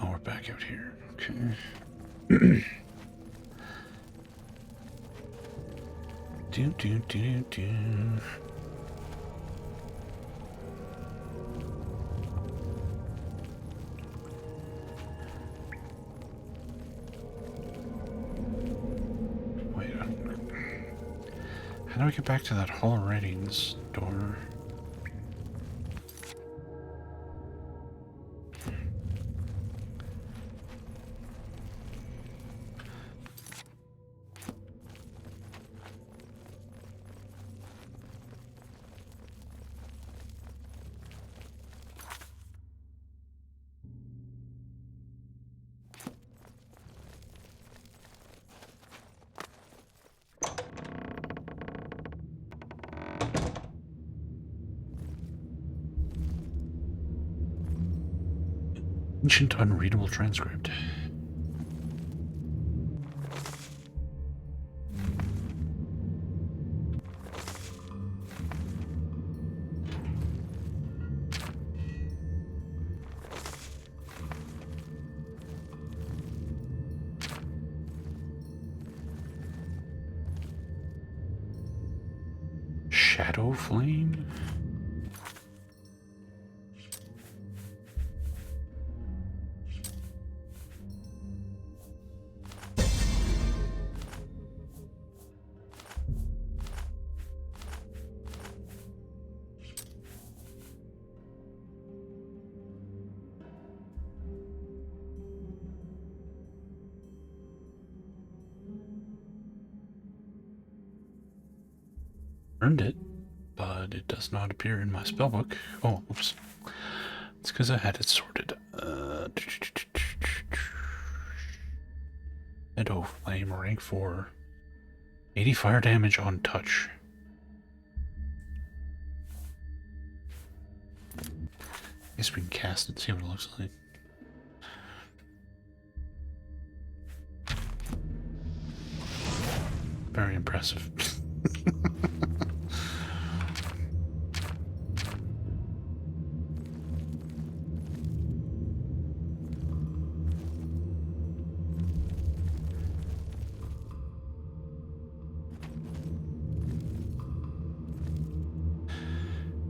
Oh, we're back out here. Okay. Do. Wait, how do we get back to that Hall of Writings door? Ancient unreadable transcript. Shadow flame? Earned it, but it does not appear in my spellbook. Oh, oops. It's because I had it sorted. Shadow Flame, rank 4. 80 fire damage on touch. Guess we can cast it and see what it looks like. Very impressive.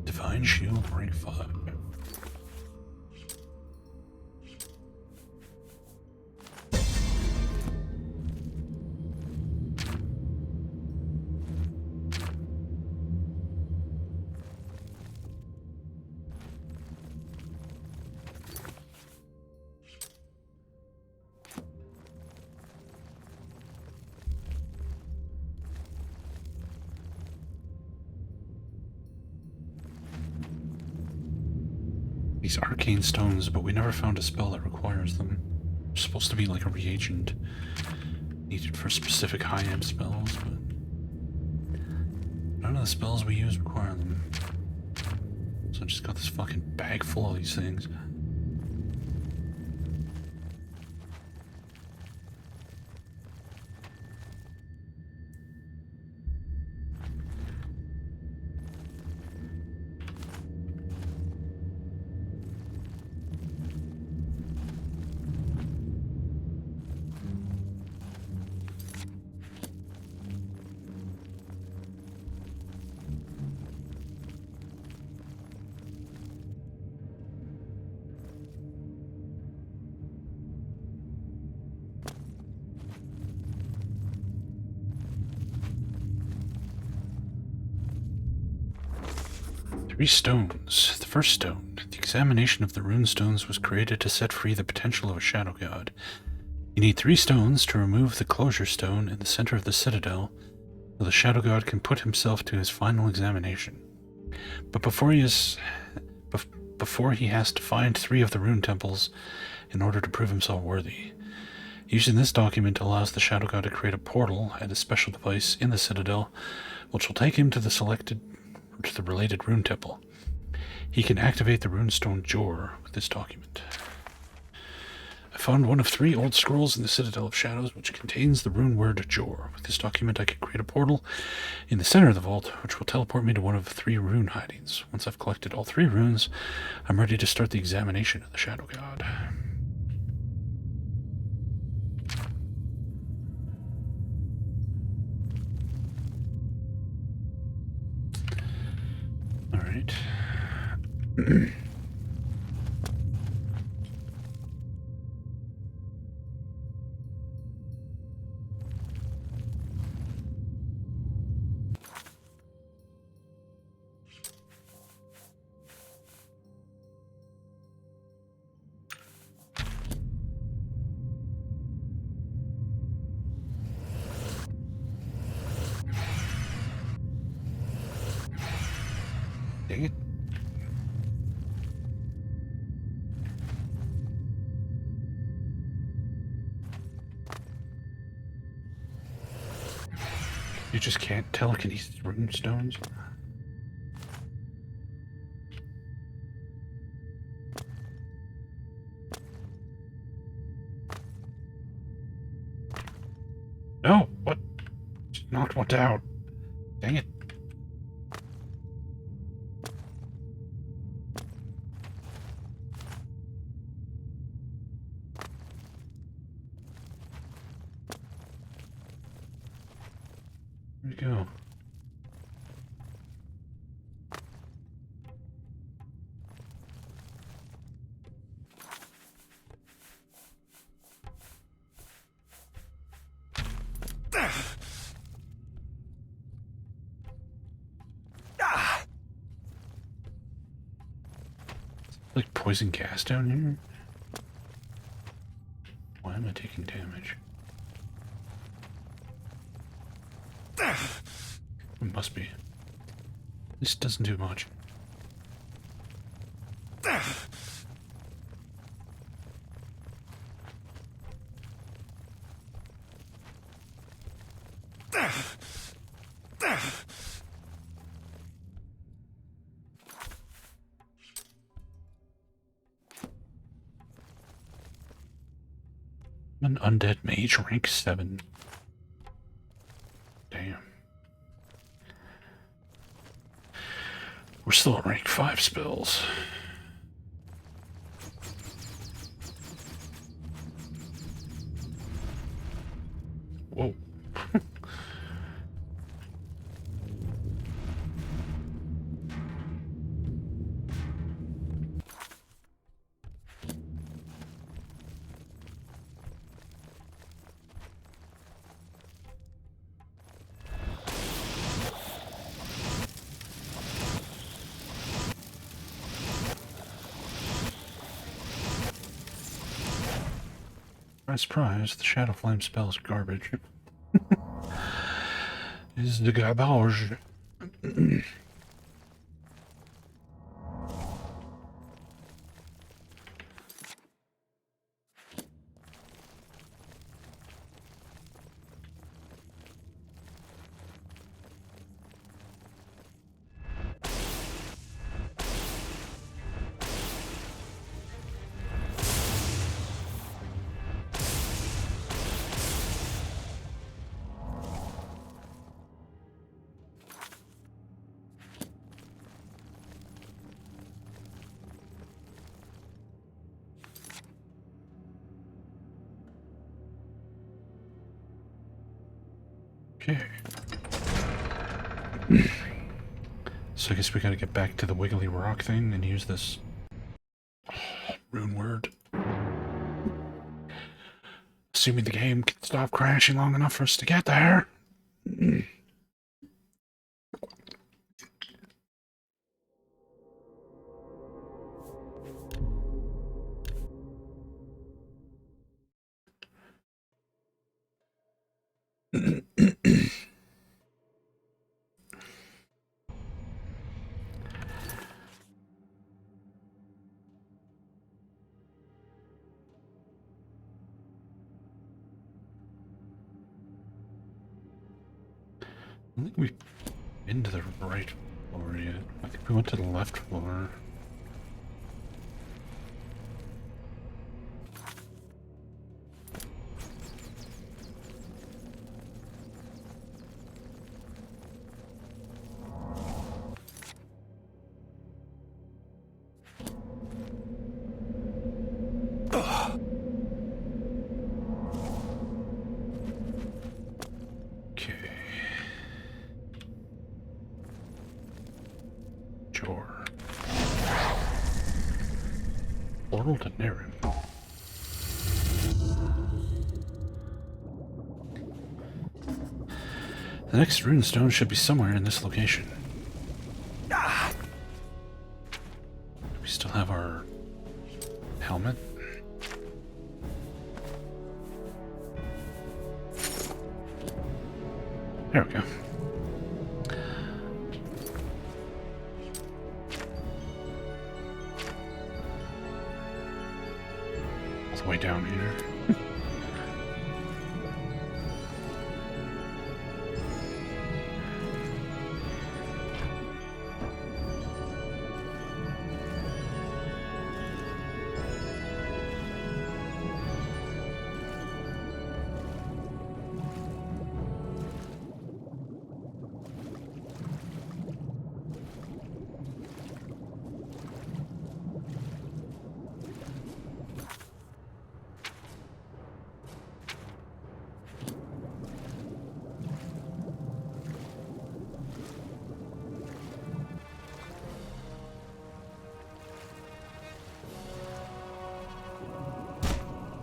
Divine Shield, rank 5. These Arcane Stones, but we never found a spell that requires them. They're supposed to be like a reagent needed for specific high-end spells, but none of the spells we use require them. So I just got this fucking bag full of these things. 3 stones. The first stone. The examination of the rune stones was created to set free the potential of a shadow god. You need 3 stones to remove the closure stone in the center of the citadel, so the shadow god can put himself to his final examination. But before he has to find 3 of the rune temples in order to prove himself worthy. Using this document allows the shadow god to create a portal at a special device in the citadel, which will take him to the related rune temple. He can activate the runestone Jor with this document. I found one of 3 old scrolls in the Citadel of Shadows, which contains the rune word Jor. With this document, I can create a portal in the center of the vault, which will teleport me to one of 3 rune hidings. Once I've collected all 3 runes, I'm ready to start the examination of the Shadow God. All right. Dang it. You just can't telekinesis rune stones? No! What? Just knocked one down. Dang it. Where'd it go? Like poison gas down here? Why am I taking damage? It must be. This doesn't do much. I'm an undead mage, rank 7. Damn. We're still at rank 5 spells. Whoa. Surprise, the Shadow Flame spell is garbage. Is the garbage. Okay. So I guess we gotta get back to the wiggly rock thing and use this rune word. Assuming the game can stop crashing long enough for us to get there. I don't think we've been to the right floor yet. I think we went to the left floor. Okay. Sure. Portal to Nehrim. The next runestone should be somewhere in this location. We still have our helmet. There we go. All the way down here.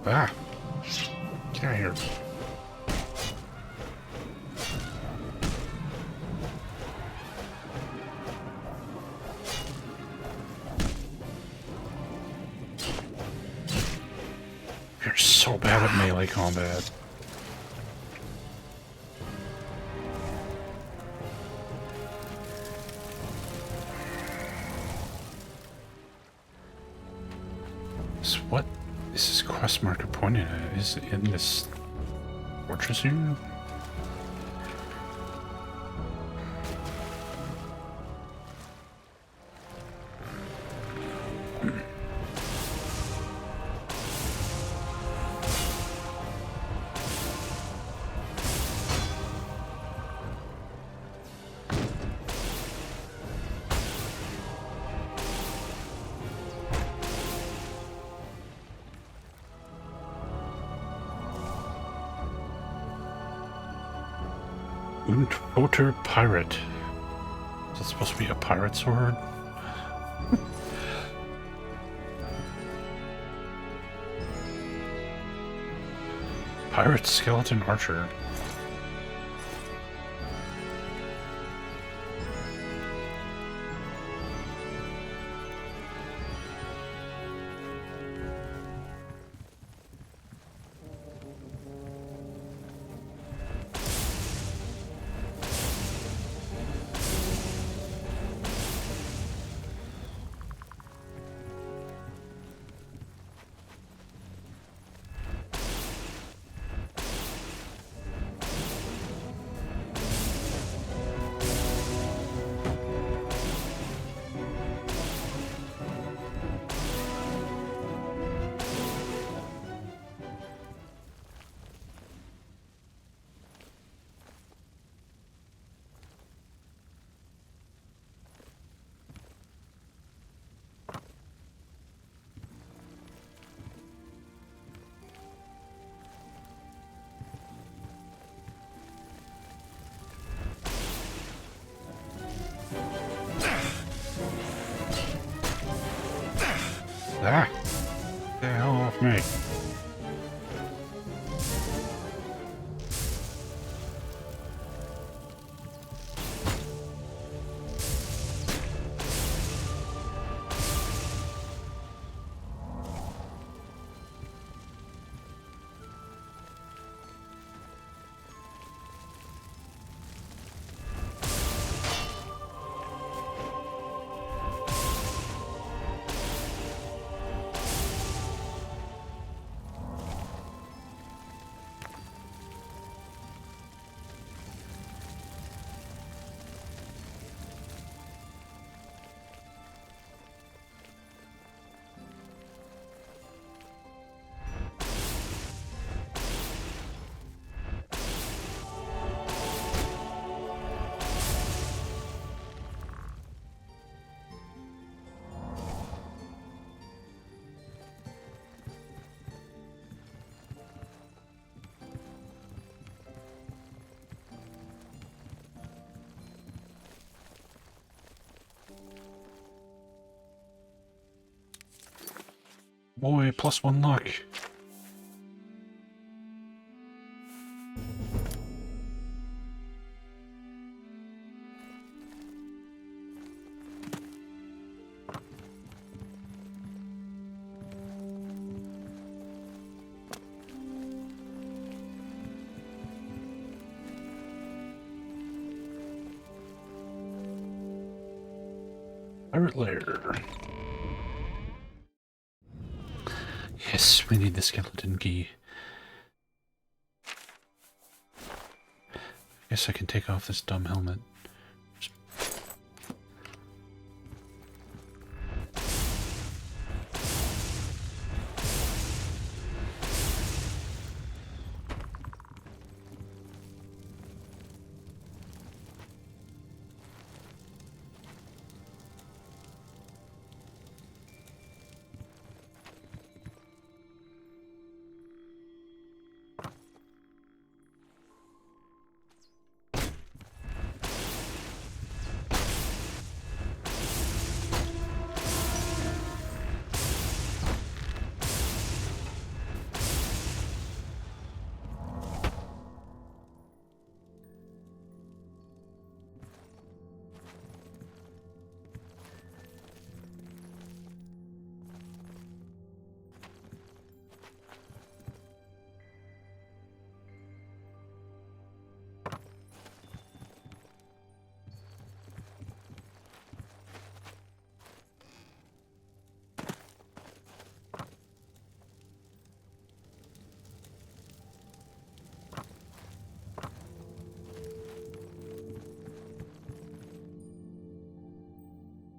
Ah! Get out of here. You're so bad at melee combat. So what is this quest marker pointing at? Is it in this fortress here? Untitled Pirate. Is that supposed to be a pirate sword? Pirate skeleton archer. Ah! Get the hell off me. Boy, +1 luck. Pirate lair. Yes, we need the skeleton key. Guess I can take off this dumb helmet.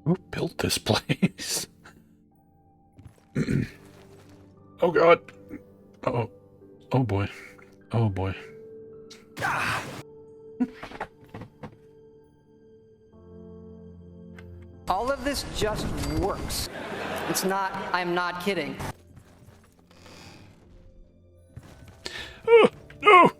Who built this place? Oh god. Oh. Oh boy. Oh boy. All of this just works. It's not, I'm not kidding. Oh, no!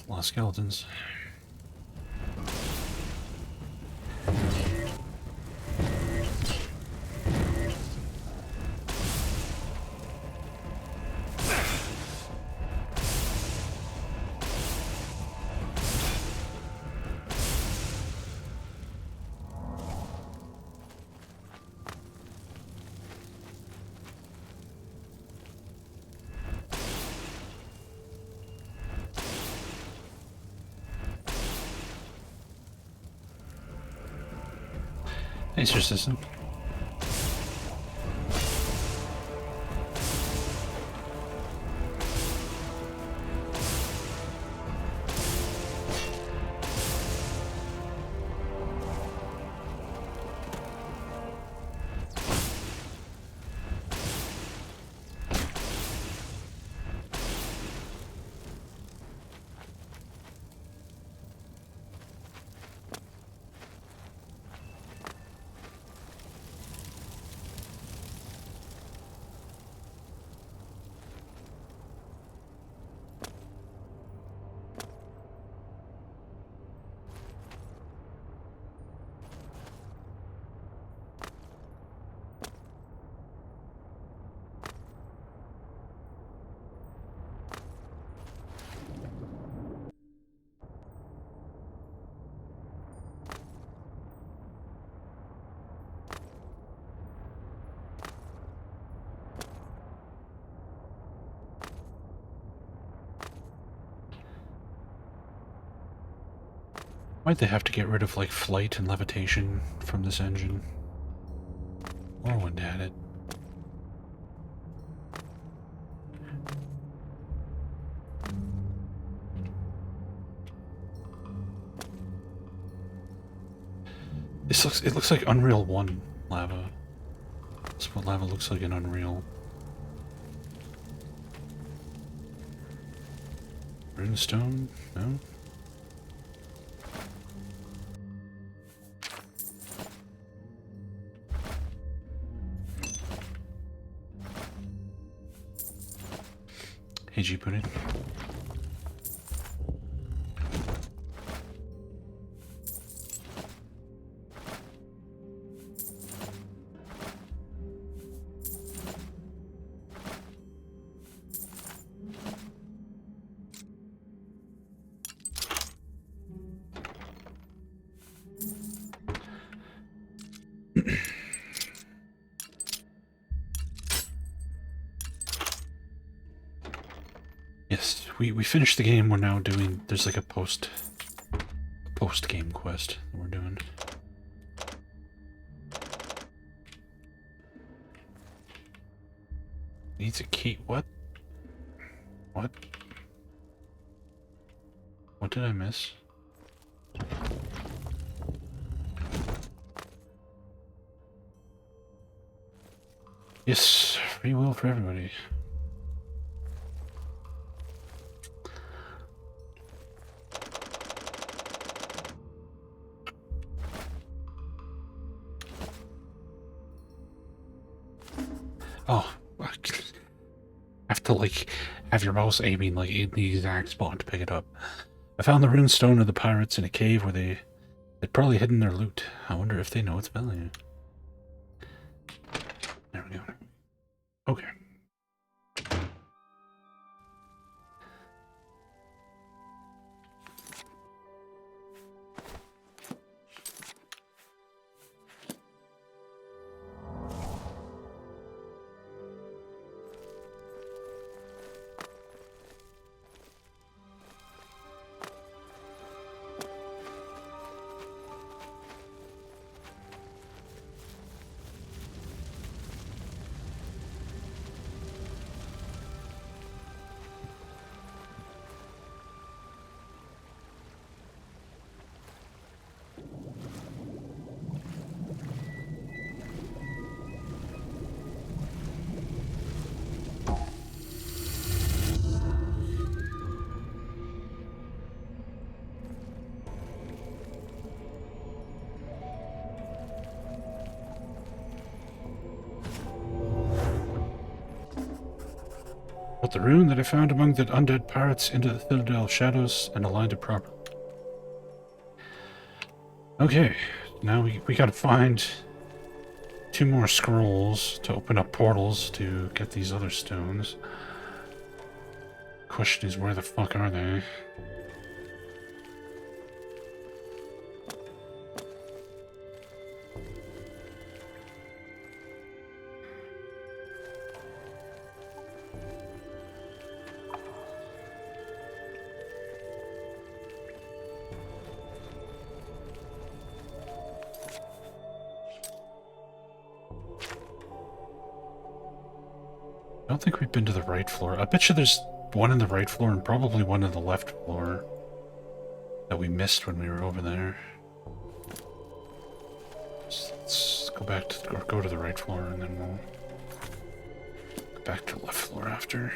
A lot of skeletons. Thanks, Assistant. Why'd they have to get rid of, like, flight and levitation from this engine? Morrowind had it. It looks like Unreal 1 lava. That's what lava looks like in Unreal. Runestone? No? Hey, G-Pudding. Yes, we finished the game. We're now doing, there's like a post-game quest that we're doing. Needs a key. What? What? What did I miss? Yes, free will for everybody. Oh, have to like have your mouse aiming like in the exact spot to pick it up. I found the rune stone of the pirates in a cave where they'd probably hidden their loot. I wonder if they know its value. There we go. Okay. Put the rune that I found among the undead pirates into the Citadel of Shadows and aligned it properly. Okay, now we gotta find 2 more scrolls to open up portals to get these other stones. Question is, where the fuck are they? I don't think we've been to the right floor. I bet you there's one in the right floor and probably one in the left floor that we missed when we were over there. So let's go back to, or go to the right floor, and then we'll go back to the left floor after.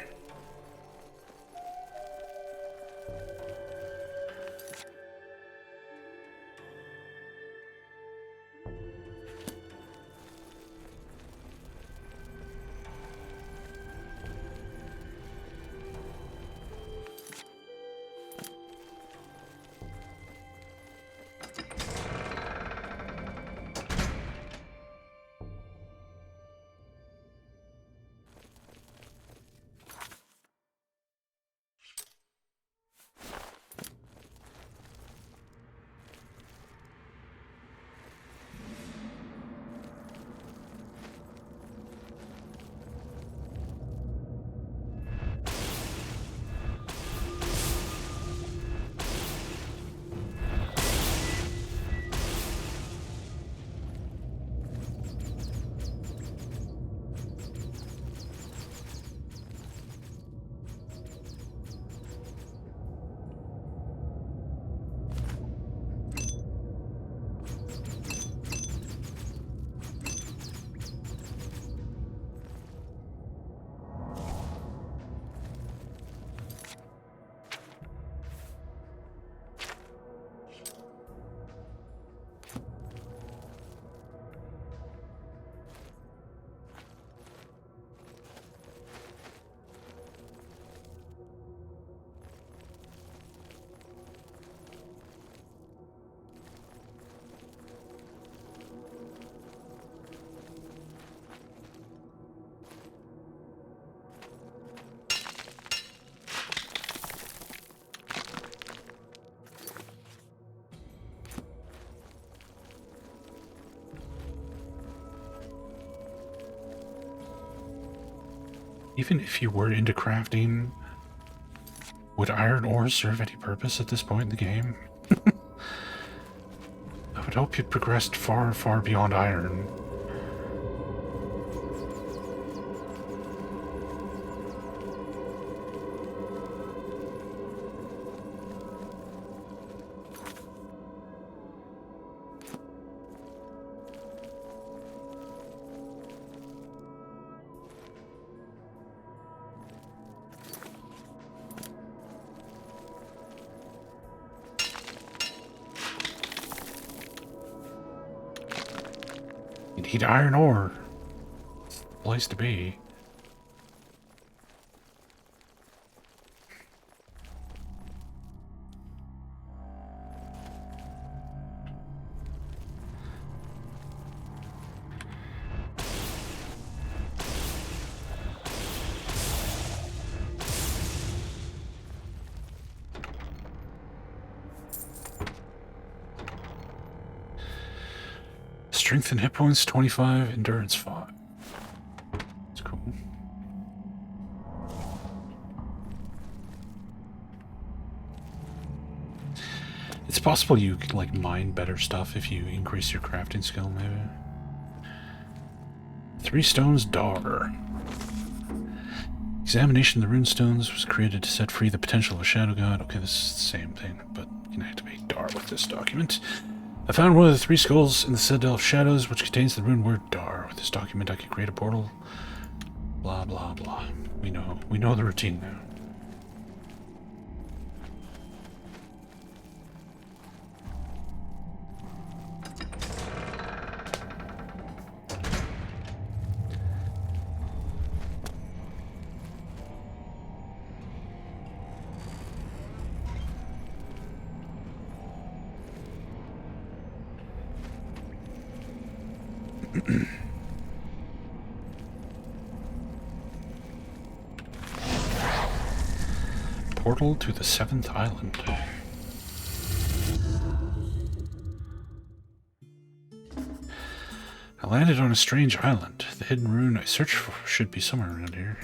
Even if you were into crafting, would iron ore serve any purpose at this point in the game? I would hope you'd progressed far, far beyond iron. You need iron ore. It's the place to be. Strength and hit points 25, endurance 5. That's cool. It's possible you could like mine better stuff if you increase your crafting skill, maybe. 3 stones dar. Examination of the rune stones was created to set free the potential of a shadow god. Okay, this is the same thing, but you can activate dar with this document. I found one of the 3 skulls in the Citadel of Shadows, which contains the rune word dar. With this document, I can create a portal. Blah, blah, blah. We know the routine now. Portal to the 7th island. I landed on a strange island. The hidden rune I searched for should be somewhere around here.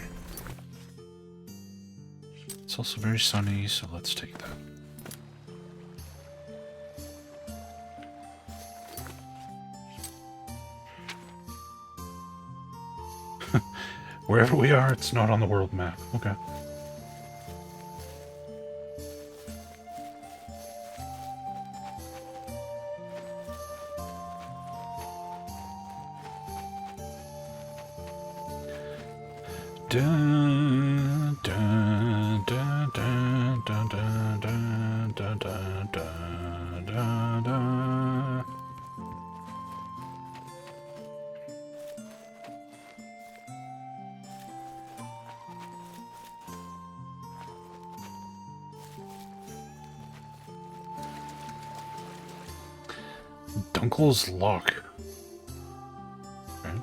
It's also very sunny, so let's take that. Wherever we are, it's not on the world map. Okay. Dun, dun, dun, dun, dun, dun, dun, dun, dun, dun, dun, dun. Dunkel's Lock. Okay.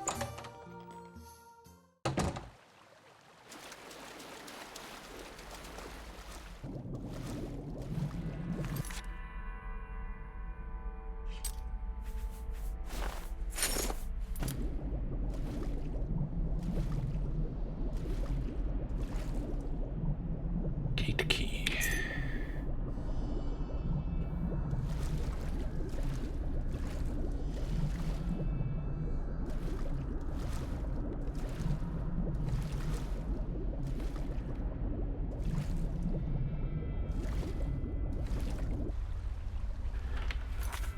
Gate key.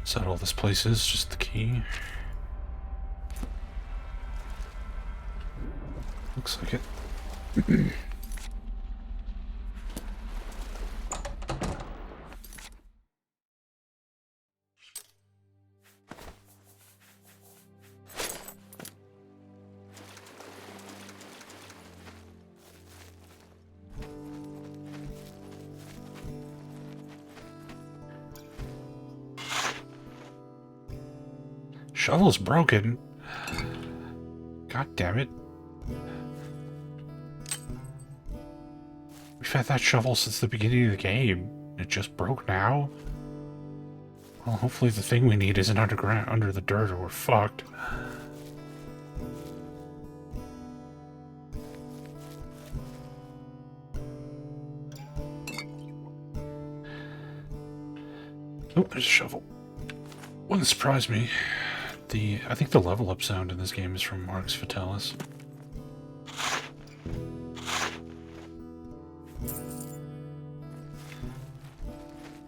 Is that all this place is? Just the key? Looks like it. Shovel's broken. God damn it. We've had that shovel since the beginning of the game. It just broke now? Well, hopefully the thing we need isn't underground, under the dirt, or we're fucked. Oh, there's a shovel. Wouldn't surprise me. I think the level up sound in this game is from Marx Vitalis.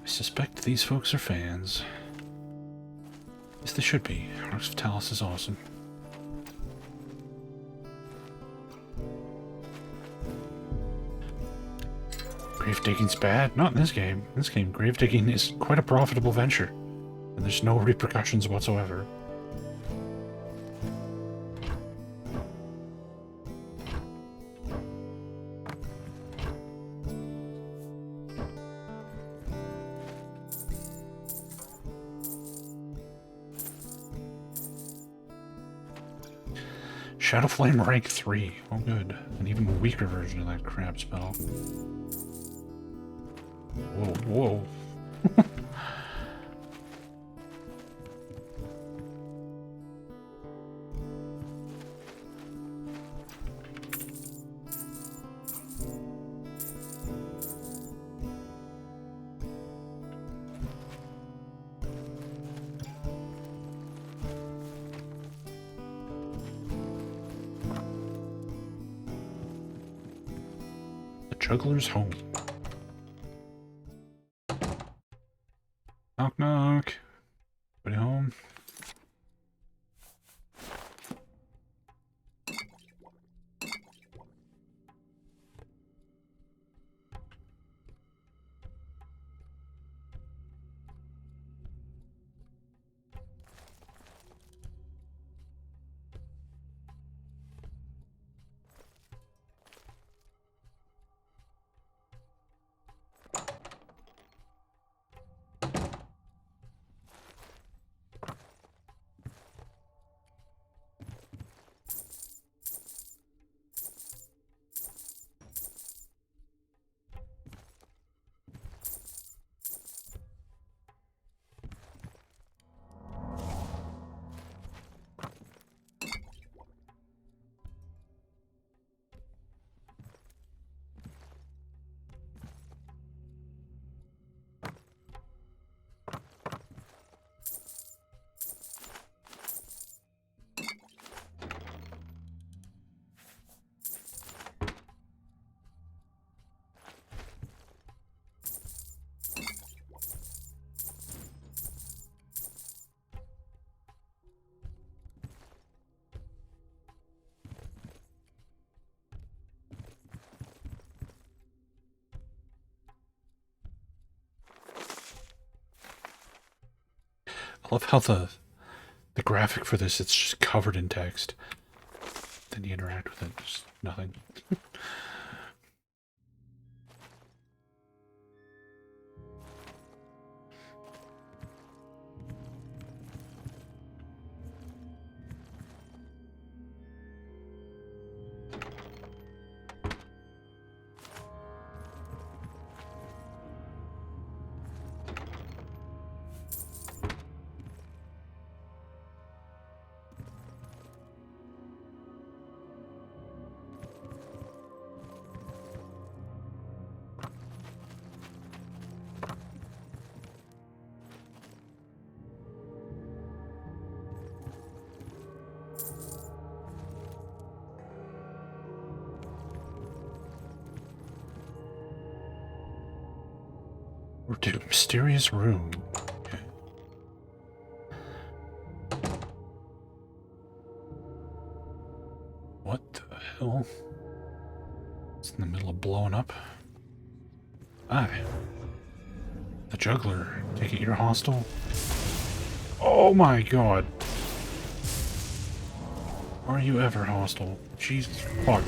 I suspect these folks are fans. Yes, they should be. Marx Vitalis is awesome. Grave digging's bad? Not in this game. In this game, grave digging is quite a profitable venture. And there's no repercussions whatsoever. Shadow Flame rank 3. Oh good. An even weaker version of that crap spell. Whoa, whoa. Juggler's home. Knock knock. Anybody home? I love how the graphic for this, it's just covered in text. Then you interact with it, just nothing. We're to a mysterious room. Okay. What the hell? It's in the middle of blowing up. Hi. The juggler. Take it you're hostile? Oh my god. Are you ever hostile? Jesus fuck.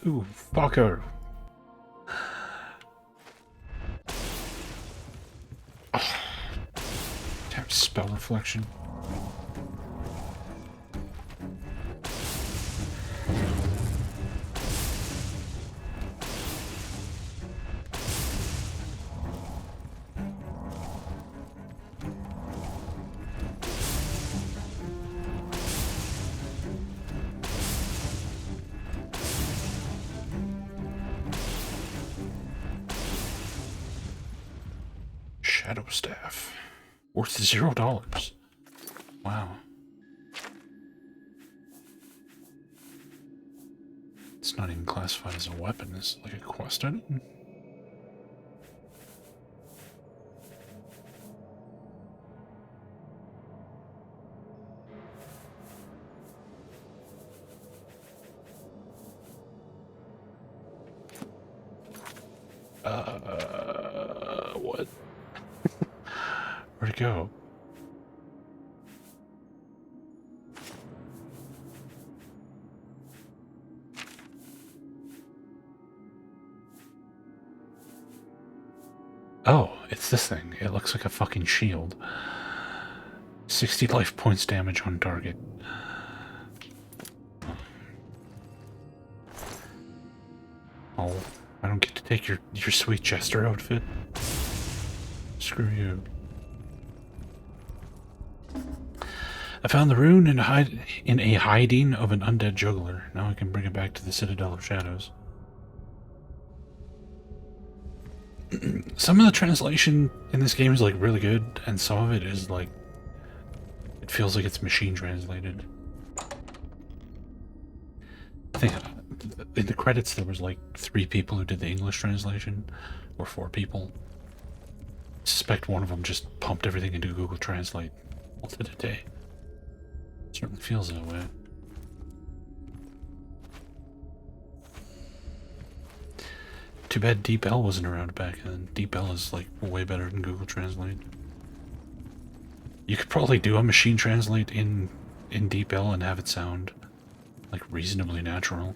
You fucker. Oh. Damn spell reflection. Shadow Staff. Worth $0. Wow. It's not even classified as a weapon. It's like a quest item. What? Where'd it go? Oh, it's this thing. It looks like a fucking shield. 60 life points damage on target. Oh, I don't get to take your sweet jester outfit. Screw you. I found the rune in a hiding of an undead juggler. Now I can bring it back to the Citadel of Shadows. Some of the translation in this game is like really good, and some of it is like, it feels like it's machine translated. I think in the credits there was like 3 people who did the English translation, or 4 people. I suspect one of them just pumped everything into Google Translate all to the day. Certainly feels that way. Too bad DeepL wasn't around back then. DeepL is like way better than Google Translate. You could probably do a machine translate in DeepL and have it sound like reasonably natural.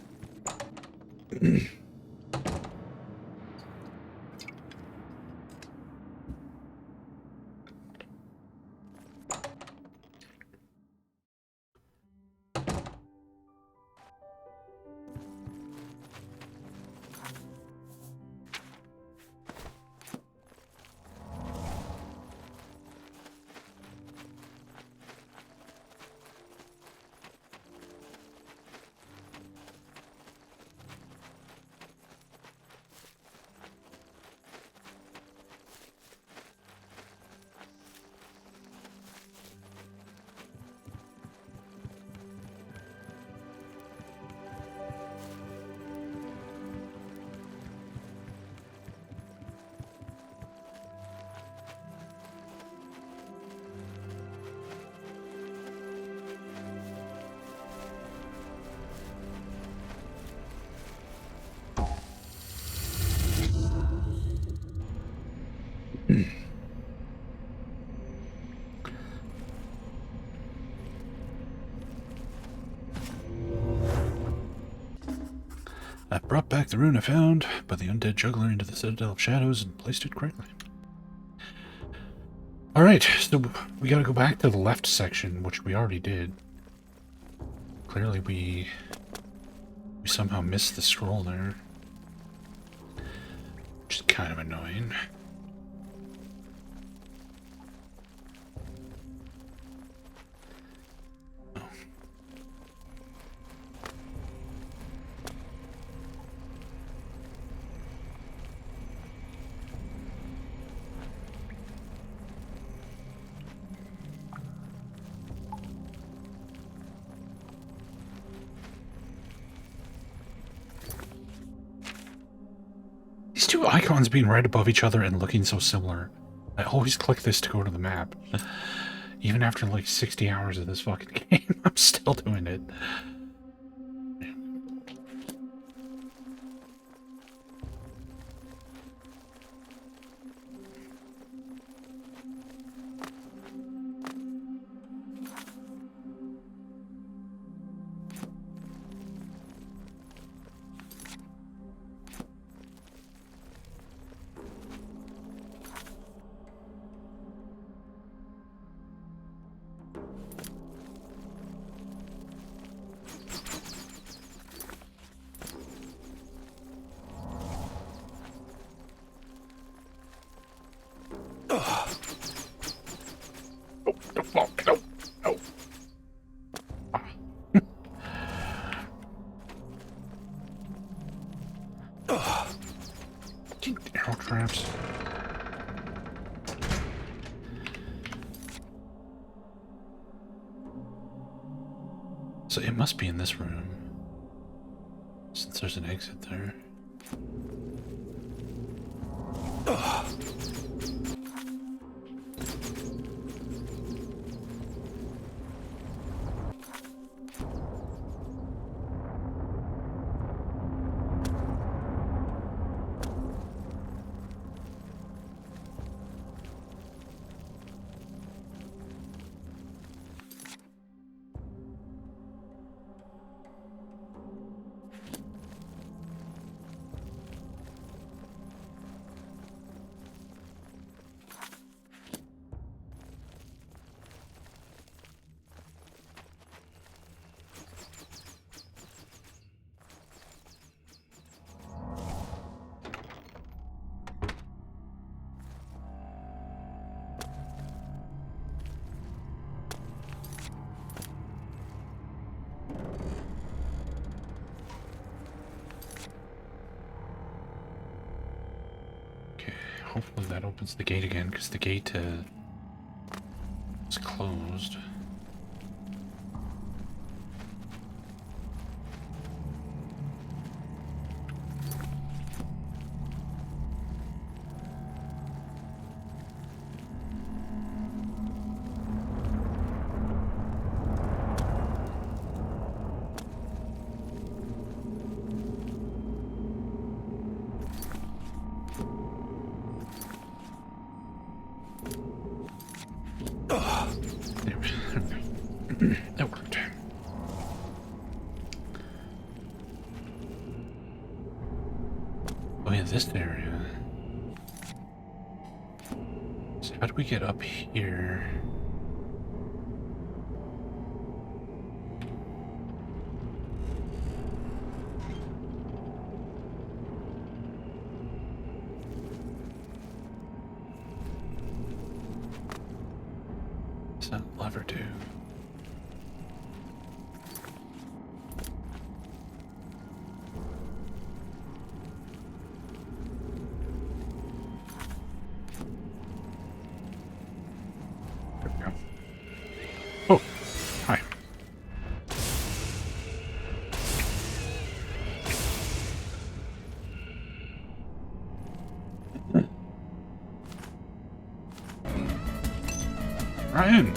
I brought back the rune I found by the undead juggler into the Citadel of Shadows and placed it correctly. Alright, so we gotta go back to the left section, which we already did. Clearly we somehow missed the scroll there. Which is kind of annoying. These two icons being right above each other and looking so similar. I always click this to go to the map. Even after like 60 hours of this fucking game, I'm still doing it. Arrow traps. So it must be in this room, since there's an exit there. Ugh. Hopefully that opens the gate again, because the gate is closed. That worked. Oh yeah, this area. So how do we get up here? What's that lever do? Oh, hi. Ryan!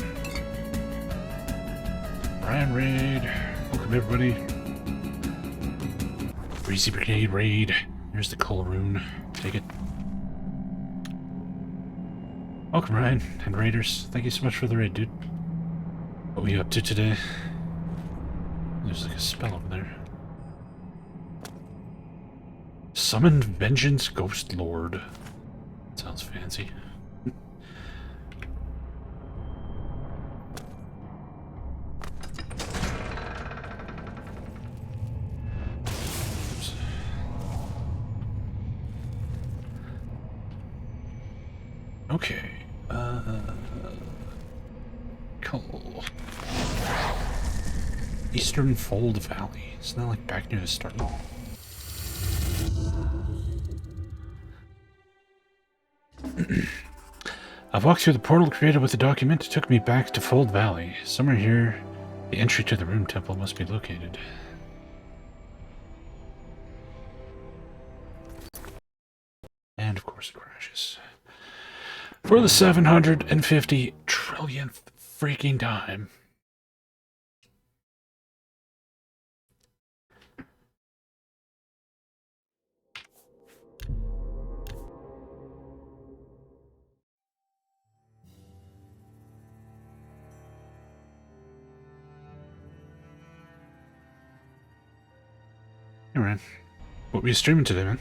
Ryan Raid. Welcome everybody. Breezy Brigade Raid. Here's the coal rune. Take it. Welcome Ryan and Raiders. Thank you so much for the raid, dude. What are we up to today? There's like a spell over there. Summoned Vengeance Ghost Lord. Sounds fancy. Oops. Okay. Cool. Eastern Fold Valley. It's not like back near the start. I've walked through the portal created with the document. It took me back to Fold Valley. Somewhere here, the entry to the Rune Temple must be located. And of course it crashes. For the 750 trillionth freaking time. Hey, Ryan. What were you streaming today, man?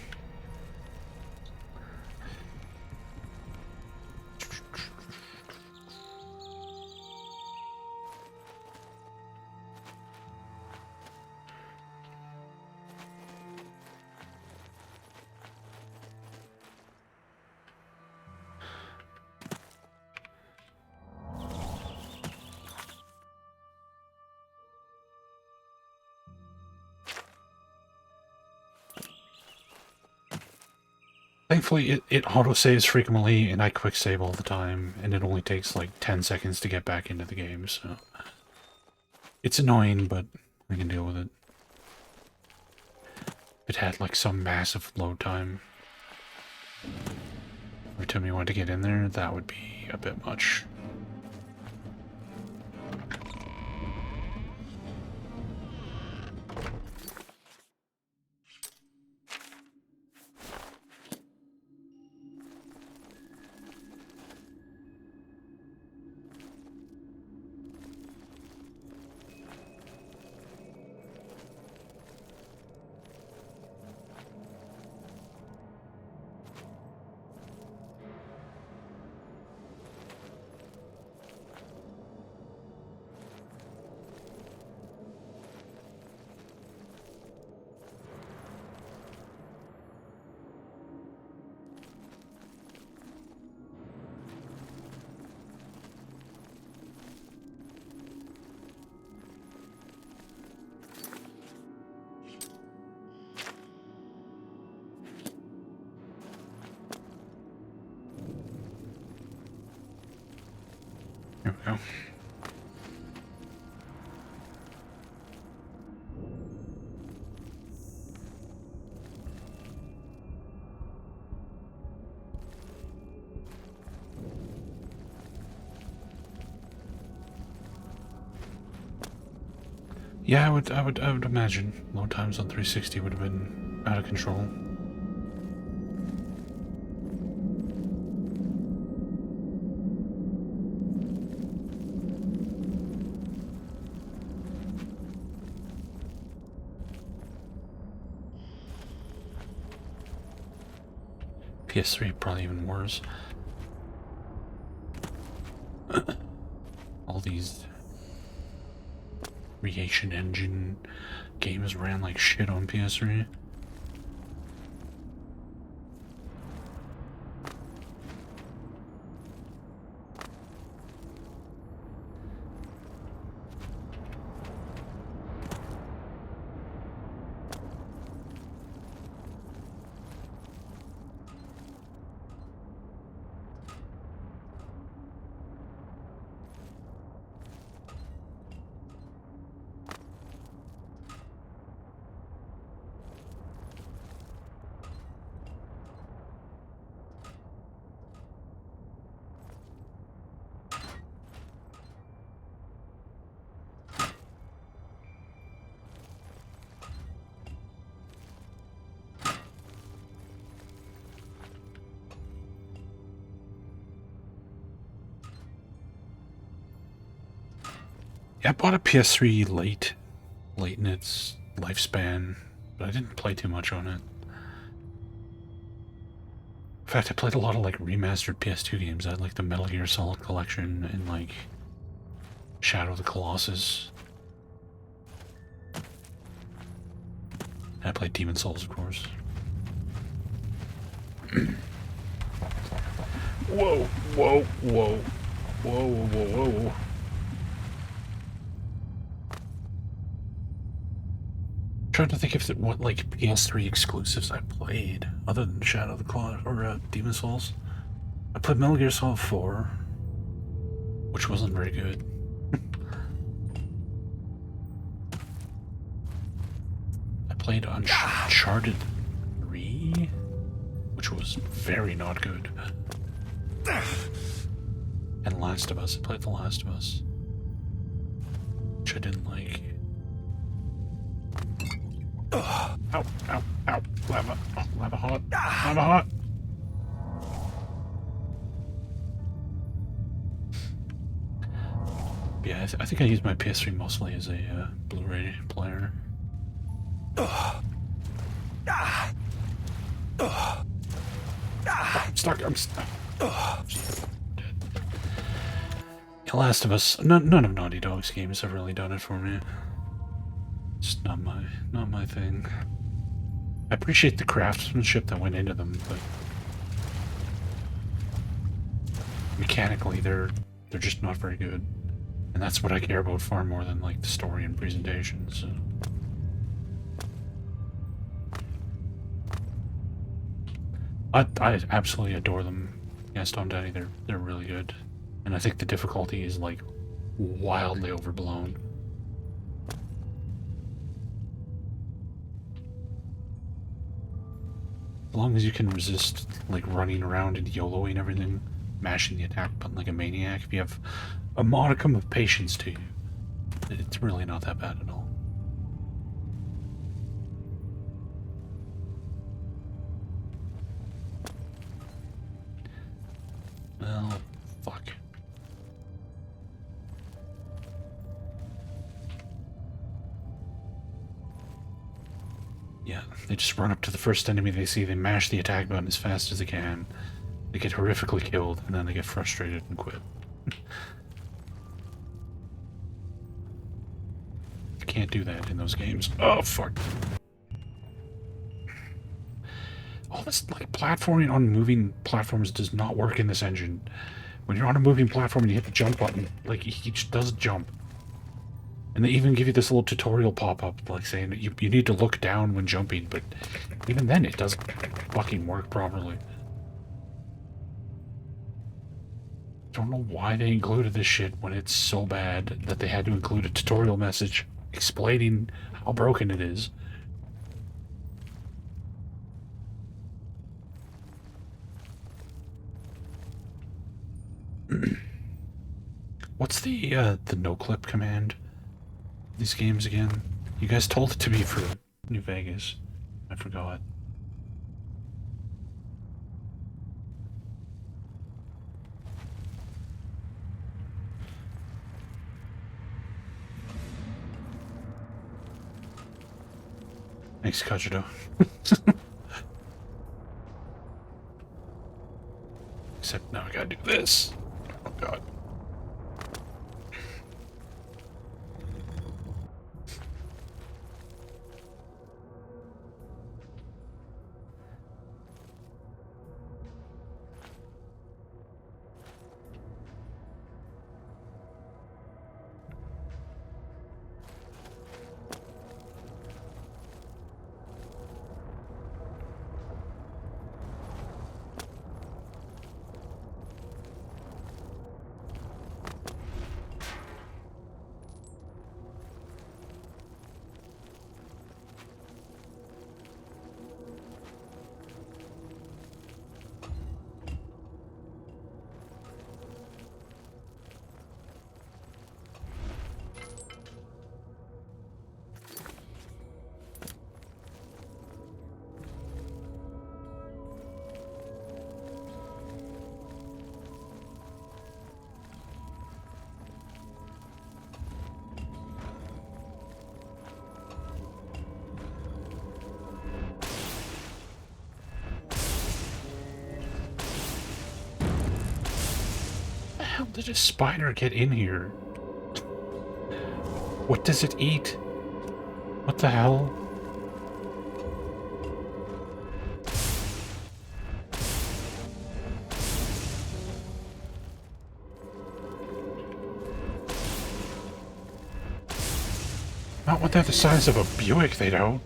Thankfully, it auto-saves frequently, and I quick-save all the time, and it only takes like 10 seconds to get back into the game, so... It's annoying, but I can deal with it. If it had like some massive load time every time you wanted to get in there, that would be a bit much. There we go. Yeah, I would imagine load times on 360 would have been out of control. PS3 probably even worse. All these creation engine games ran like shit on PS3. Yeah, I bought a PS3 late in its lifespan, but I didn't play too much on it. In fact, I played a lot of like remastered PS2 games. I had like the Metal Gear Solid collection and like Shadow of the Colossus. And I played Demon Souls, of course. Whoa, whoa, whoa, whoa, whoa, whoa. Trying to think if what like PS3 exclusives I played other than Shadow of the Claw or Demon Souls. I played Metal Gear Solid 4, which wasn't very good. I played Uncharted 3, which was very not good. And Last of Us. I played The Last of Us, which I didn't like. Ow, ow, ow. Lava. Oh, lava hot. Lava hot. Yeah, I think I use my PS3 mostly as a Blu-ray player. I'm stuck. I'm stuck. The Last of Us. None of Naughty Dog's games have really done it for me. It's not my thing. I appreciate the craftsmanship that went into them, but mechanically they're just not very good. And that's what I care about far more than like the story and presentation. So I absolutely adore them. Yeah, Stone Daddy, they're really good. And I think the difficulty is like wildly overblown. As long as you can resist, like, running around and YOLOing everything, mashing the attack button like a maniac, if you have a modicum of patience to you, it's really not that bad at all. Well, fuck. Yeah, they just run up to the first enemy they see, they mash the attack button as fast as they can, they get horrifically killed, and then they get frustrated and quit. You can't do that in those games. Oh, fuck. All this, like, platforming on moving platforms does not work in this engine. When you're on a moving platform and you hit the jump button, like, he just does jump. And they even give you this little tutorial pop-up, like, saying that you need to look down when jumping, but even then it doesn't fucking work properly. Don't know why they included this shit when it's so bad that they had to include a tutorial message explaining how broken it is. What's the no-clip command? These games again? You guys told it to me for New Vegas. I forgot. Thanks, Kajito. Except now I gotta do this. Oh god. How did a spider get in here? What does it eat? What the hell? Not when they're the size of a Buick, they don't.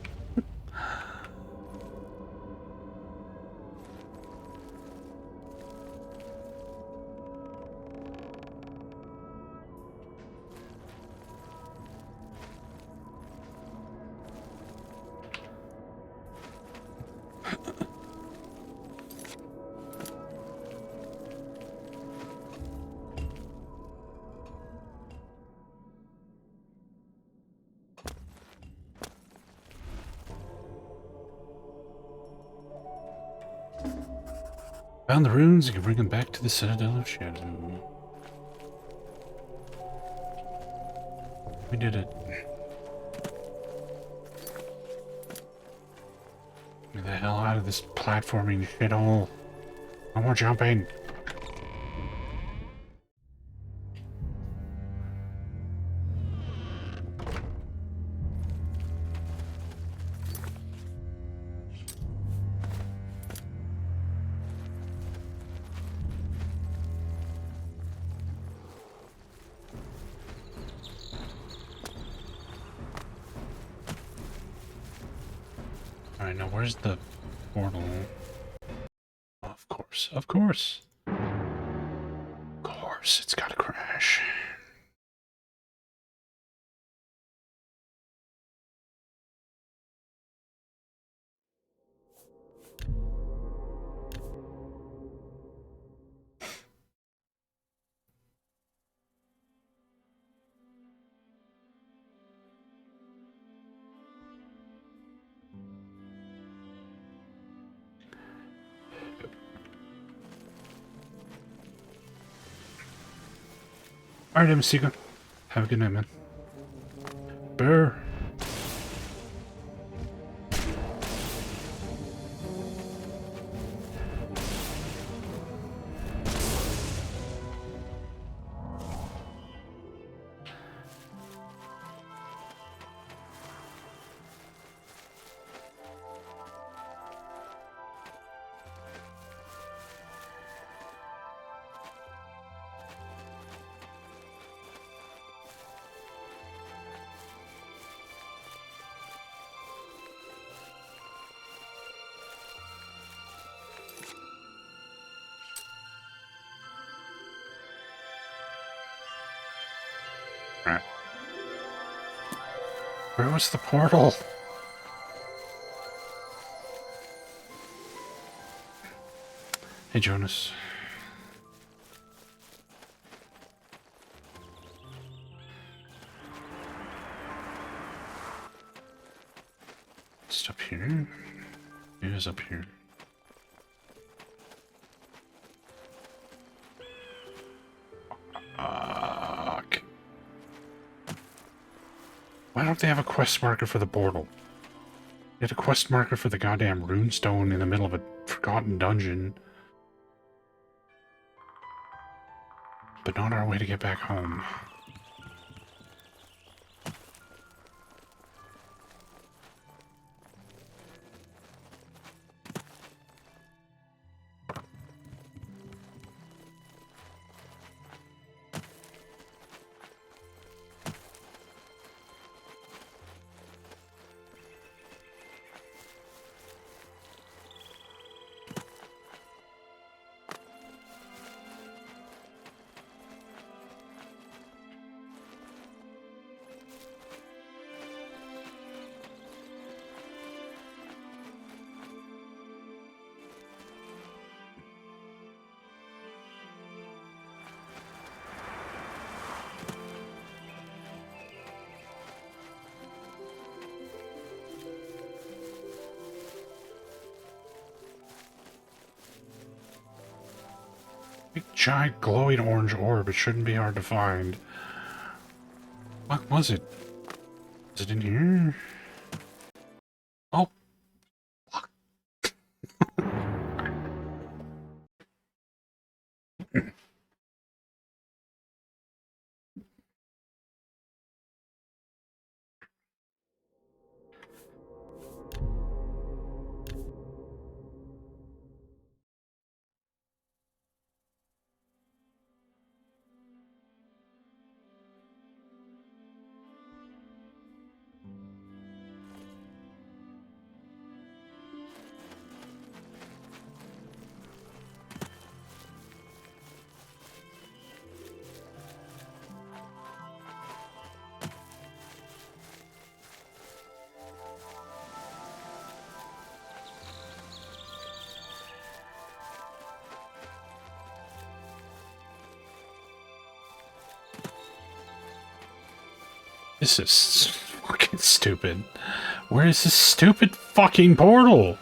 Found the runes, you can bring them back to the Citadel of Shadow. We did it. Get the hell out of this platforming shithole. No more jumping. Alright, now where's the portal? Of course, of course. Of course, it's gotta crash. Alright, Emsiga. Have a good night, man. Bear. Right. Where was the portal? Hey, Jonas. It's up here. It is up here. Fuck. Why don't they have a quest marker for the portal? They had a quest marker for the goddamn runestone in the middle of a forgotten dungeon. But not our way to get back home. Big giant glowing orange orb. It shouldn't be hard to find. What was it? Is it in here? Oh. Fuck. This is fucking stupid. Where is this stupid fucking portal?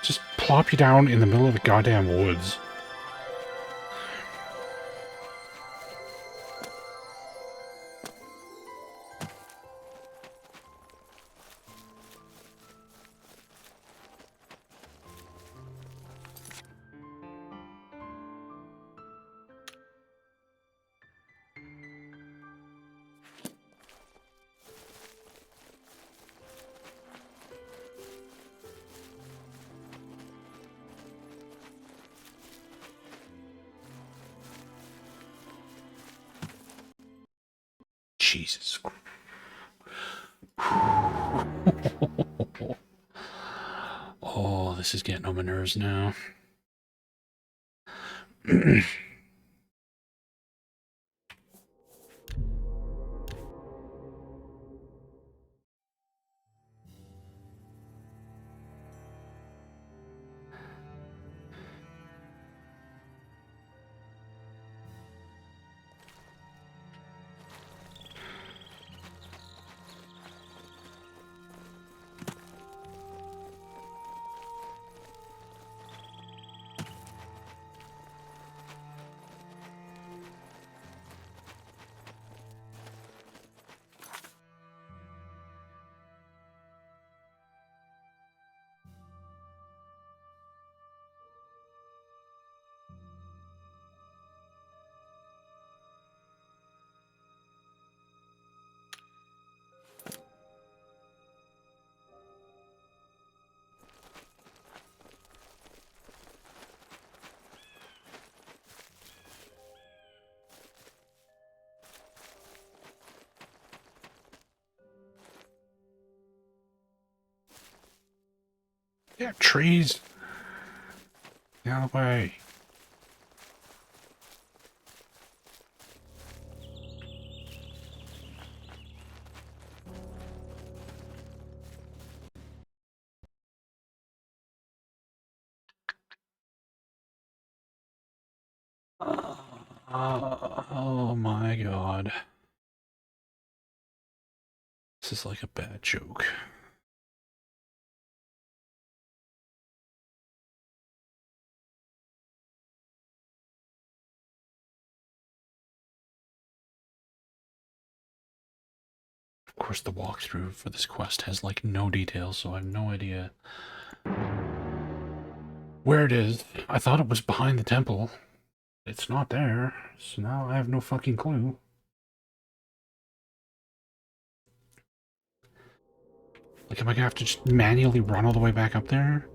Just plop you down in the middle of the goddamn woods. Jesus. Oh, this is getting on my nerves now. Yeah, trees. Get out of the way. Oh my god. This is like a bad joke. Of course, the walkthrough for this quest has like no details, so I have no idea where it is. I thought it was behind the temple. It's not there, so now I have no fucking clue. Like, am I gonna have to just manually run all the way back up there?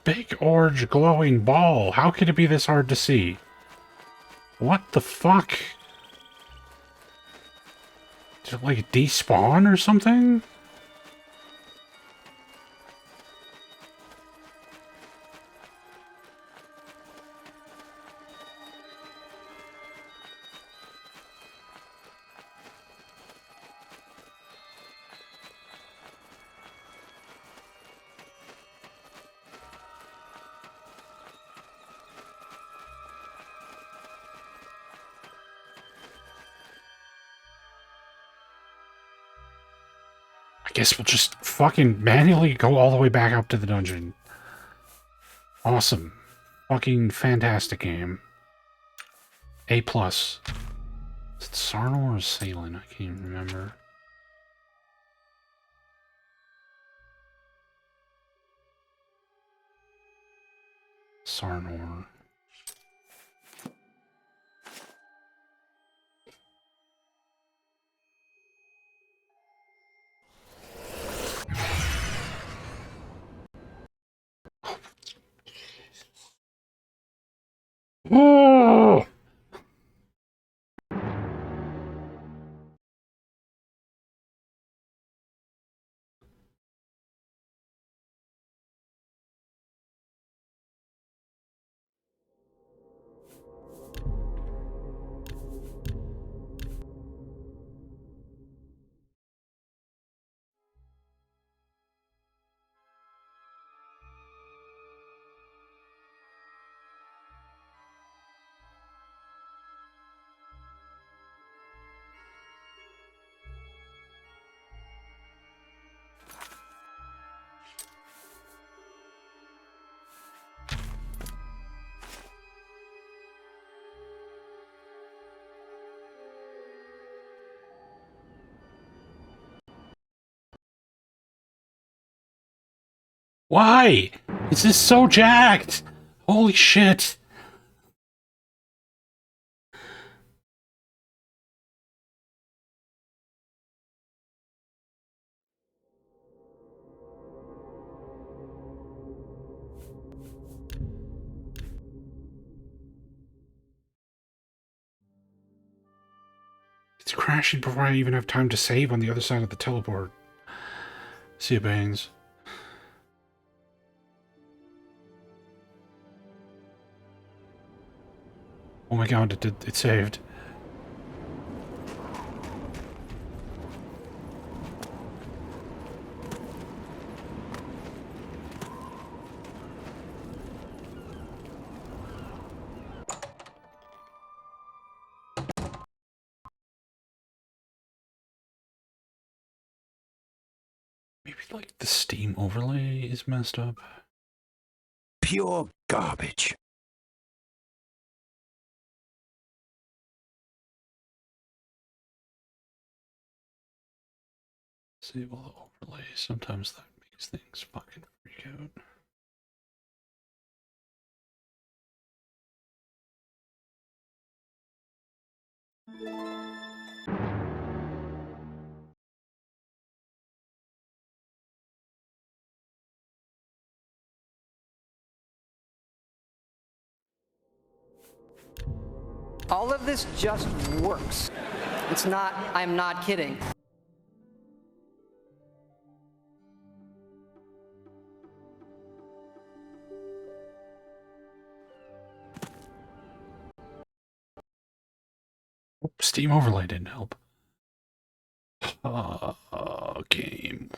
Big orange glowing ball. How could it be this hard to see? What the fuck? Did it like despawn or something? I guess we'll just fucking manually go all the way back up to the dungeon. Awesome. Fucking fantastic game. A+. Is it Sarnor or Salin? I can't even remember. Sarnor. Oh! Why? This is so jacked! Holy shit! It's crashing before I even have time to save on the other side of the teleport. See you, Baines. Oh my god, it saved. Maybe like the Steam overlay is messed up. Pure garbage. Disable the overlay. Sometimes that makes things fucking freak out. All of this just works. It's not, I'm not kidding. Steam overlay didn't help. Game.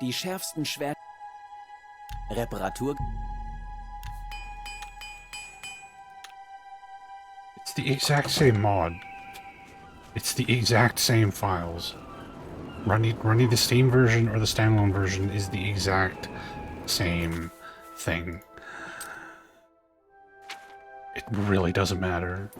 Die schärfsten Schwert... Reparatur... It's the exact same mod. It's the exact same files. Running the Steam version or the standalone version is the exact same thing. It really doesn't matter.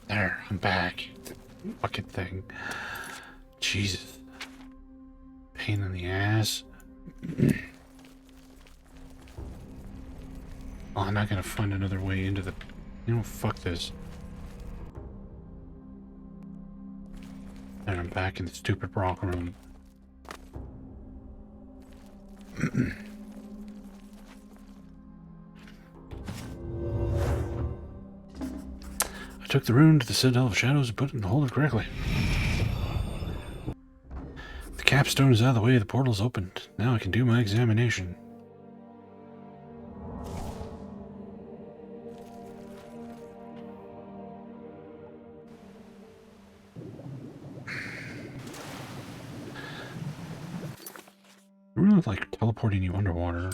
There, I'm back. Fucking thing. Jesus. Pain in the ass. Oh, I'm not gonna find another way into the... You know, fuck this. There, I'm back in the stupid rock room. I took the rune to the Citadel of Shadows and put it in the holder correctly. capstone is out of the way, the portal's opened. Now I can do my examination. I really like teleporting you underwater.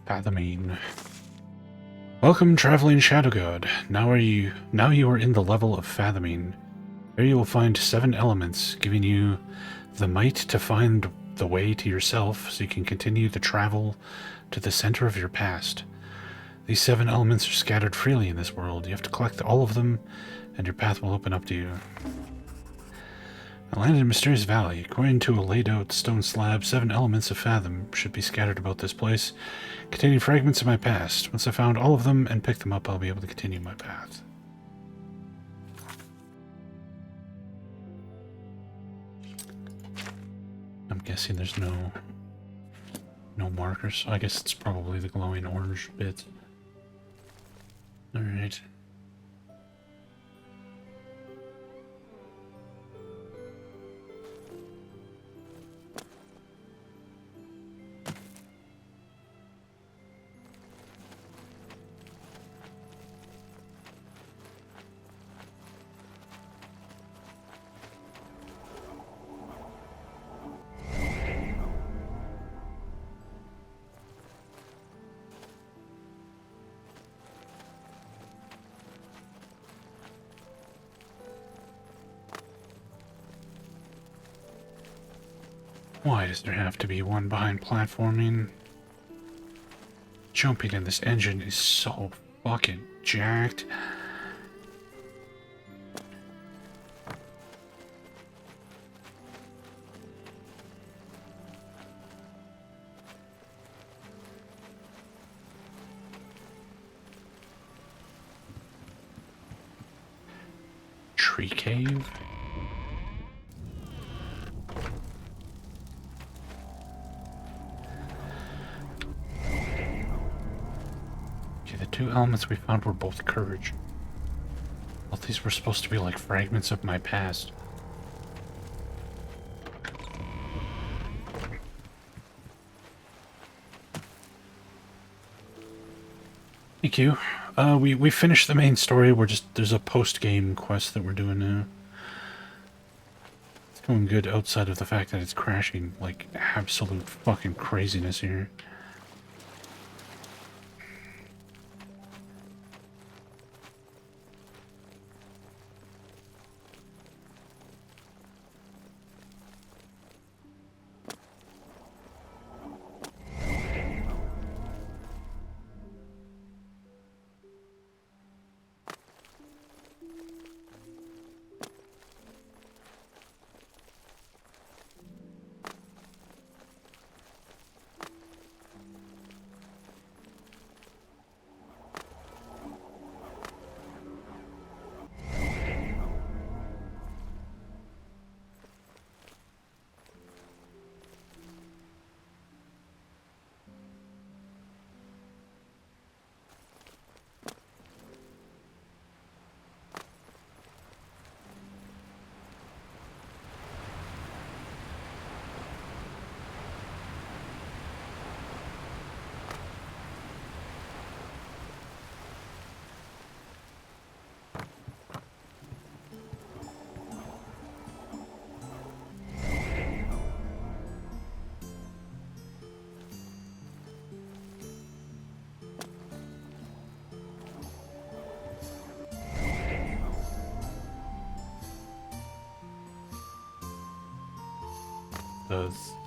Fathoming. Welcome, traveling shadow god. Now you are in the level of fathoming. There you will find 7 elements, giving you the might to find the way to yourself, so you can continue to travel to the center of your past. These 7 elements are scattered freely in this world. You have to collect all of them, and your path will open up to you. I landed in a mysterious valley. According to a laid-out stone slab, 7 elements of fathom should be scattered about this place, containing fragments of my past. Once I found all of them and picked them up, I'll be able to continue my path. I'm guessing there's no markers. I guess it's probably the glowing orange bit. Alright. Why does there have to be one behind platforming? Jumping in this engine is so fucking jacked. Tree cave? The 2 elements we found were both courage. Both these were supposed to be like fragments of my past. Thank you. We finished the main story. There's a post-game quest that we're doing now. It's going good outside of the fact that it's crashing like absolute fucking craziness here.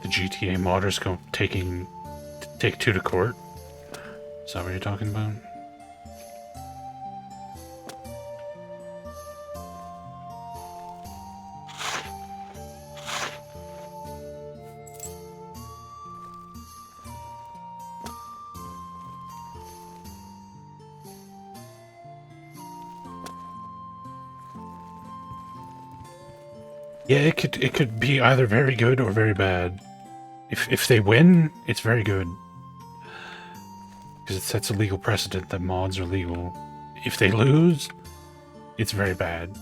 the GTA modders go take two to court. Is that what you're talking about? Yeah, it could be either very good or very bad. If they win, it's very good. Because it sets a legal precedent that mods are legal. If they lose, it's very bad.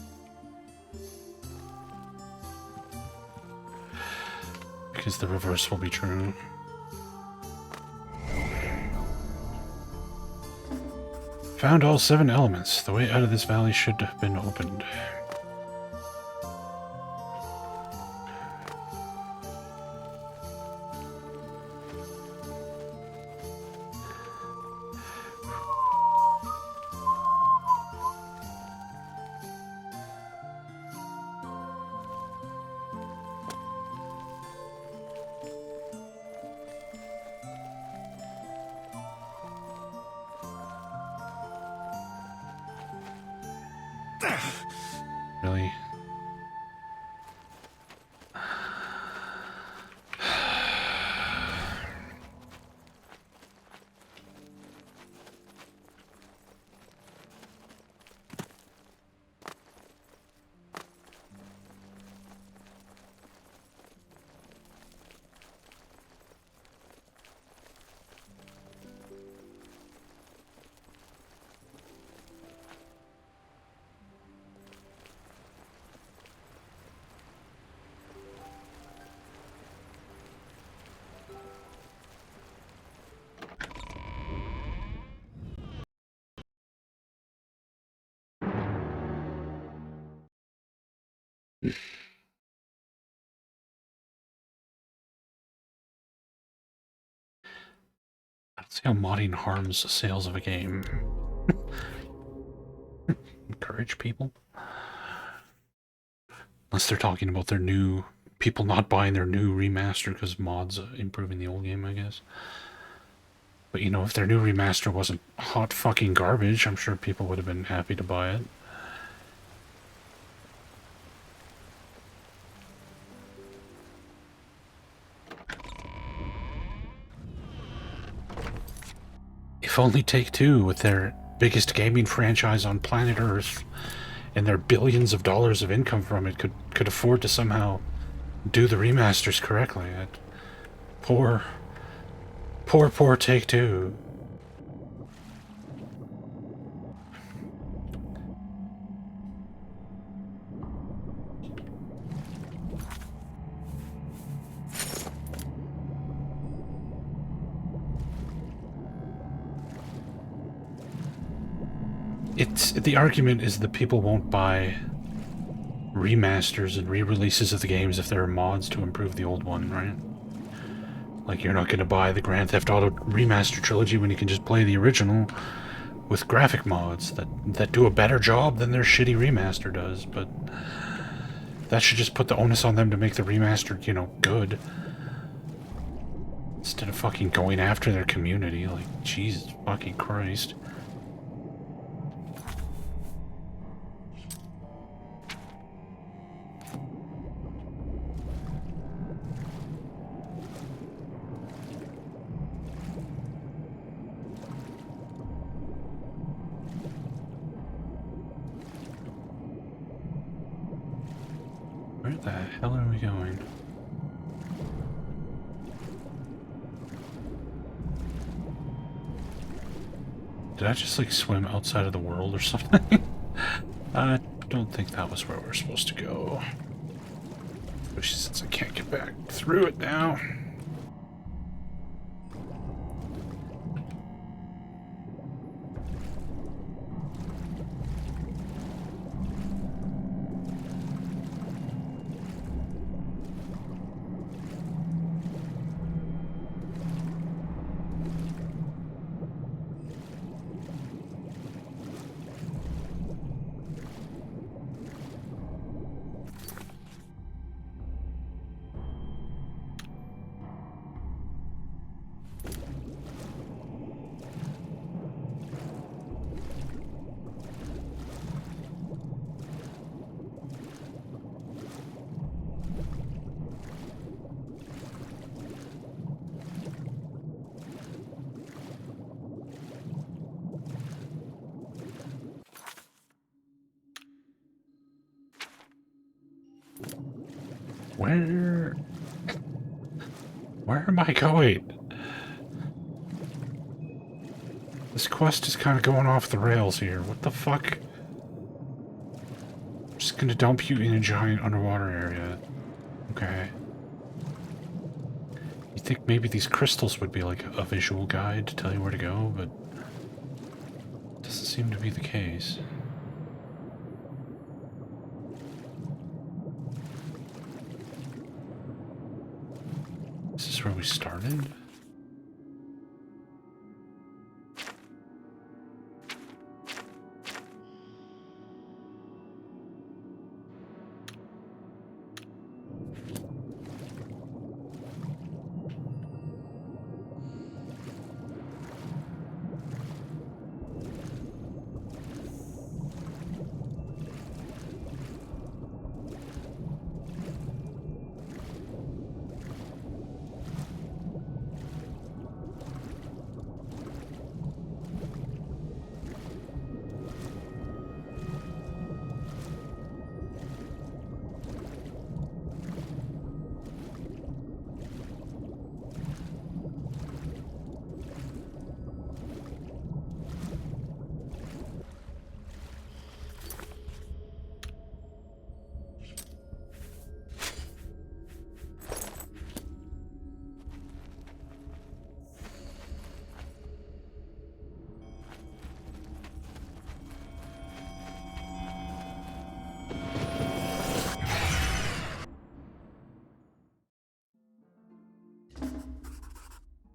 Because the reverse will be true. Found all 7 elements. The way out of this valley should have been opened. Really? I don't see how modding harms the sales of a game. Encourage people? Unless they're talking about their new... people not buying their new remaster because mods improving the old game, I guess. But you know, if their new remaster wasn't hot fucking garbage, I'm sure people would have been happy to buy it. If only Take-Two, with their biggest gaming franchise on planet Earth and their billions of dollars of income from it, could afford to somehow do the remasters correctly. Poor Take-Two. The argument is that people won't buy remasters and re-releases of the games if there are mods to improve the old one, right? Like, you're not going to buy the Grand Theft Auto Remaster trilogy when you can just play the original with graphic mods that do a better job than their shitty remaster does, but that should just put the onus on them to make the remaster, you know, good. Instead of fucking going after their community, like, Jesus fucking Christ. Where the hell are we going? Did I just, like, swim outside of the world or something? I don't think that was where we're supposed to go. Especially since I can't get back through it now. Where am I going? This quest is kind of going off the rails here. What the fuck? I'm just gonna dump you in a giant underwater area. Okay. You think maybe these crystals would be like a visual guide to tell you where to go, but doesn't seem to be the case. Is this where we started?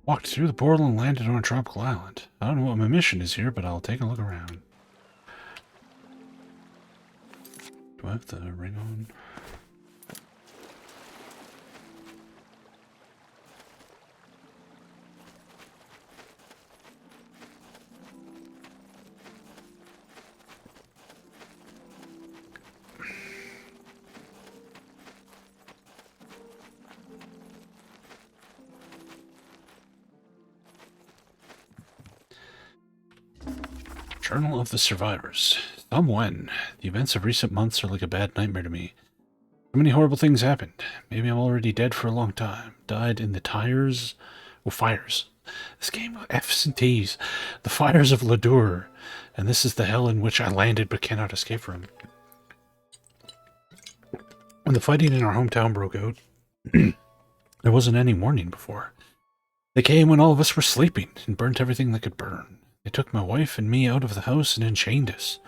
Walked through the portal and landed on a tropical island. I don't know what my mission is here, but I'll take a look around. Do I have the ring on? Journal of the Survivors. Thumb Wen. The events of recent months are like a bad nightmare to me. So many horrible things happened. Maybe I'm already dead for a long time. Died in the fires. This game of F's and T's. The fires of Ladur. And this is the hell in which I landed but cannot escape from. When the fighting in our hometown broke out, there wasn't any warning before. They came when all of us were sleeping and burnt everything they could burn. They took my wife and me out of the house and enchained us.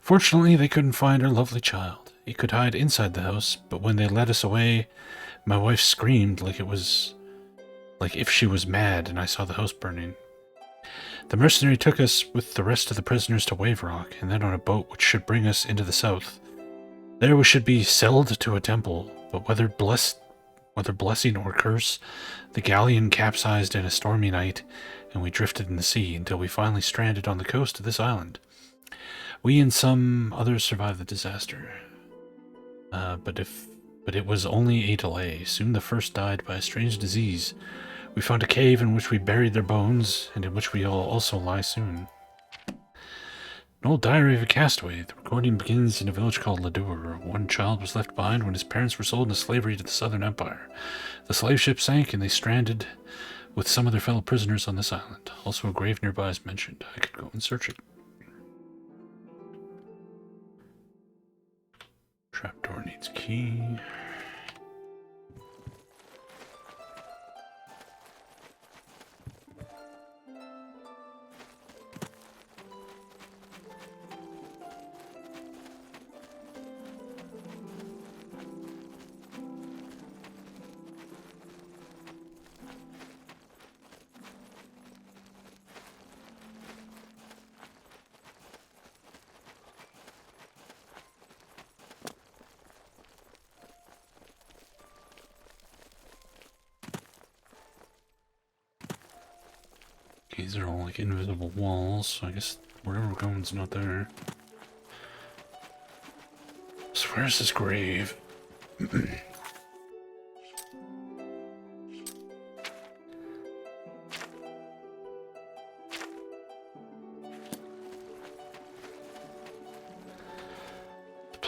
Fortunately, they couldn't find our lovely child. He could hide inside the house, but when they led us away, my wife screamed like if she was mad and I saw the house burning. The mercenary took us with the rest of the prisoners to Wave Rock, and then on a boat which should bring us into the south. There we should be sold to a temple, but whether blessing or curse, the galleon capsized in a stormy night, and we drifted in the sea until we finally stranded on the coast of this island. We and some others survived the disaster. But it was only a delay. Soon the first died by a strange disease. We found a cave in which we buried their bones, and in which we will also lie soon. An old diary of a castaway. The recording begins in a village called Ladur. One child was left behind when his parents were sold into slavery to the Southern Empire. The slave ship sank, and they stranded with some of their fellow prisoners on this island. Also, a grave nearby is mentioned. I could go and search it. Trapdoor needs key. These are all like invisible walls, so I guess wherever we're going is not there. So where's this grave? The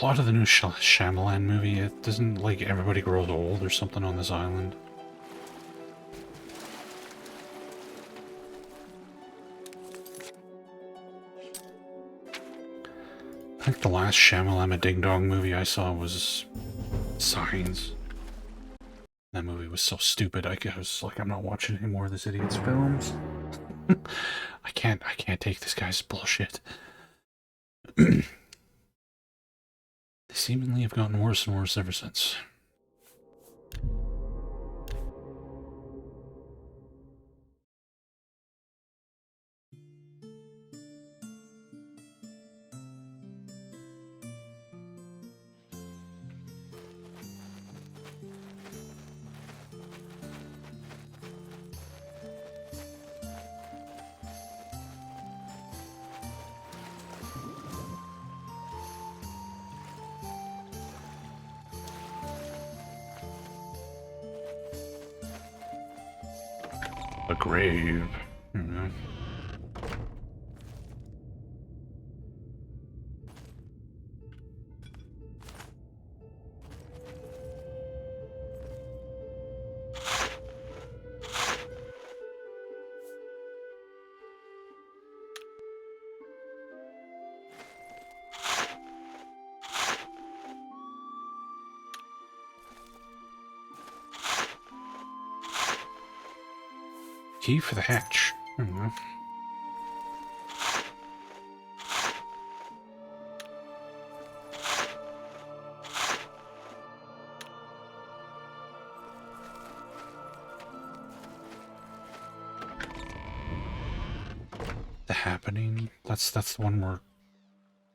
plot of the new Shyamalan movie? It doesn't, like, everybody grows old or something on this island. I think the last Shyamalama Ding Dong movie I saw was Signs. That movie was so stupid. I was like, I'm not watching any more of this idiot's films. I can't take this guy's bullshit. They seemingly have gotten worse and worse ever since. A grave. Key for the hatch. The Happening? That's the one where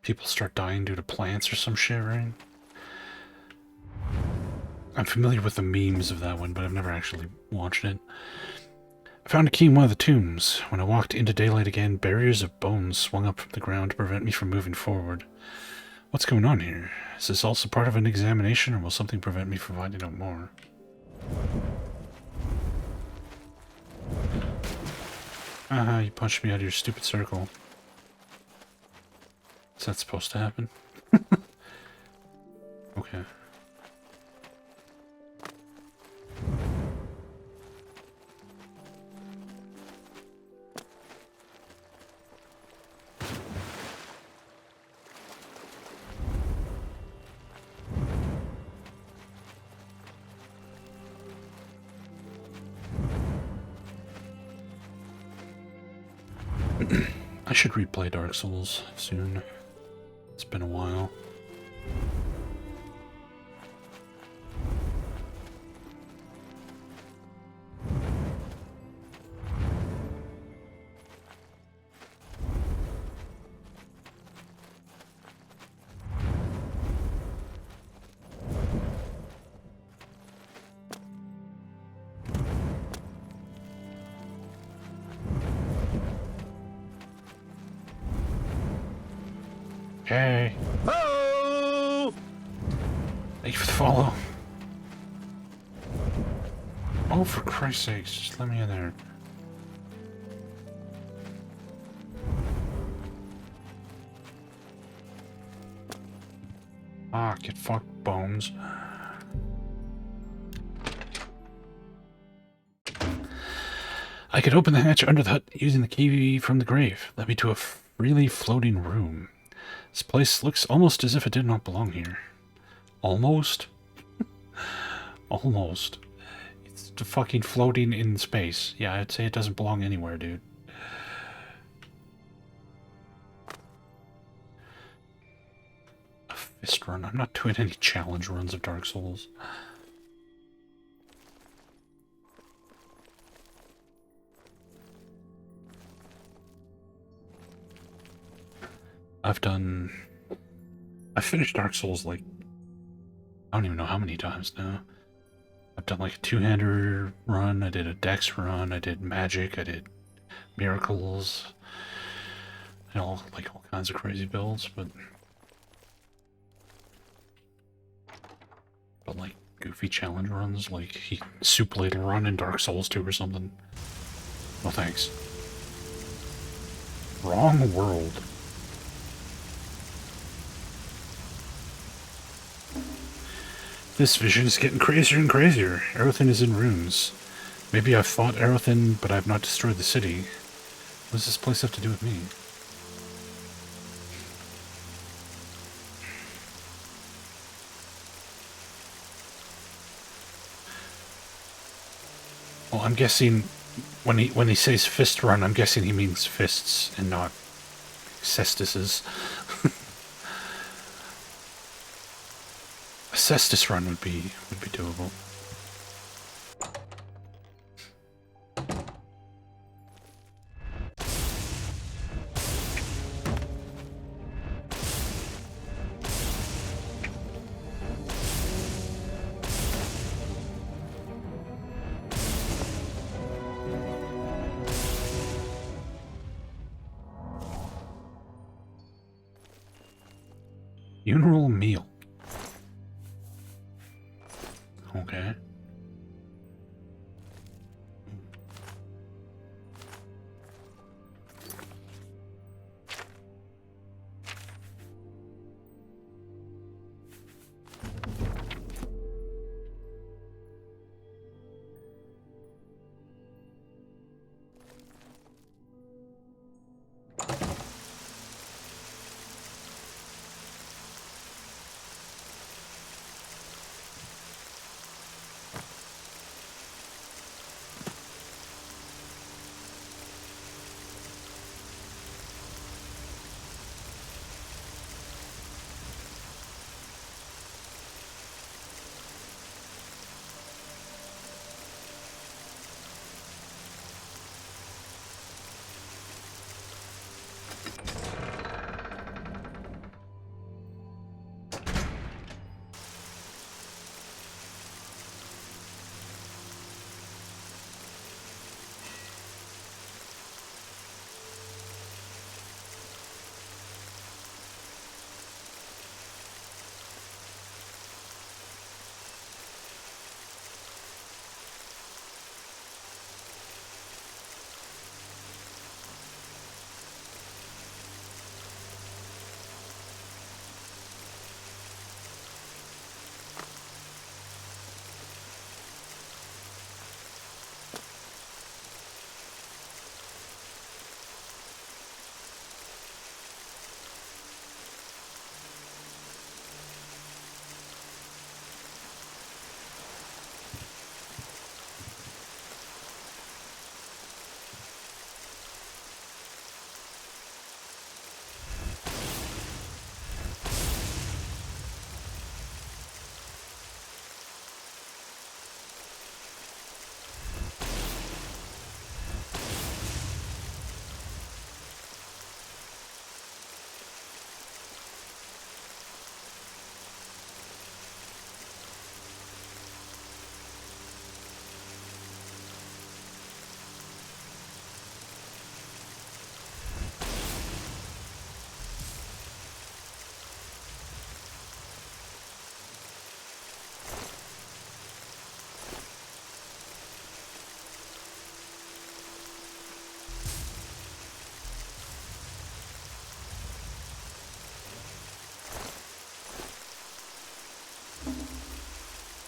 people start dying due to plants or some shit, right? I'm familiar with the memes of that one, but I've never actually watched it. I found a key in one of the tombs. When I walked into daylight again, barriers of bones swung up from the ground to prevent me from moving forward. What's going on here? Is this also part of an examination, or will something prevent me from finding out more? Aha, you punched me out of your stupid circle. Is that supposed to happen? Okay. I should replay Dark Souls soon. It's been a while. Hey. Oh! Thank you for the follow. Oh, for Christ's sakes, just let me in there. Ah, get fucked, Bones. I could open the hatch under the hut using the key from the grave. Led me to a freely floating room. This place looks almost as if it did not belong here. Almost? Almost. It's fucking floating in space. Yeah, I'd say it doesn't belong anywhere, dude. A fist run. I'm not doing any challenge runs of Dark Souls. I've finished Dark Souls like, I don't even know how many times now. I've done like a two-hander run, I did a dex run, I did magic, I did miracles, and all kinds of crazy builds, but like goofy challenge runs, like Soup Ladle run in Dark Souls 2 or something. No thanks. Wrong world. This vision is getting crazier and crazier. Erothin is in ruins. Maybe I've fought Erothin, but I've not destroyed the city. What does this place have to do with me? Well, I'm guessing when he says fist run, I'm guessing he means fists and not cestises. A cestus run would be doable. Funeral meal. Okay.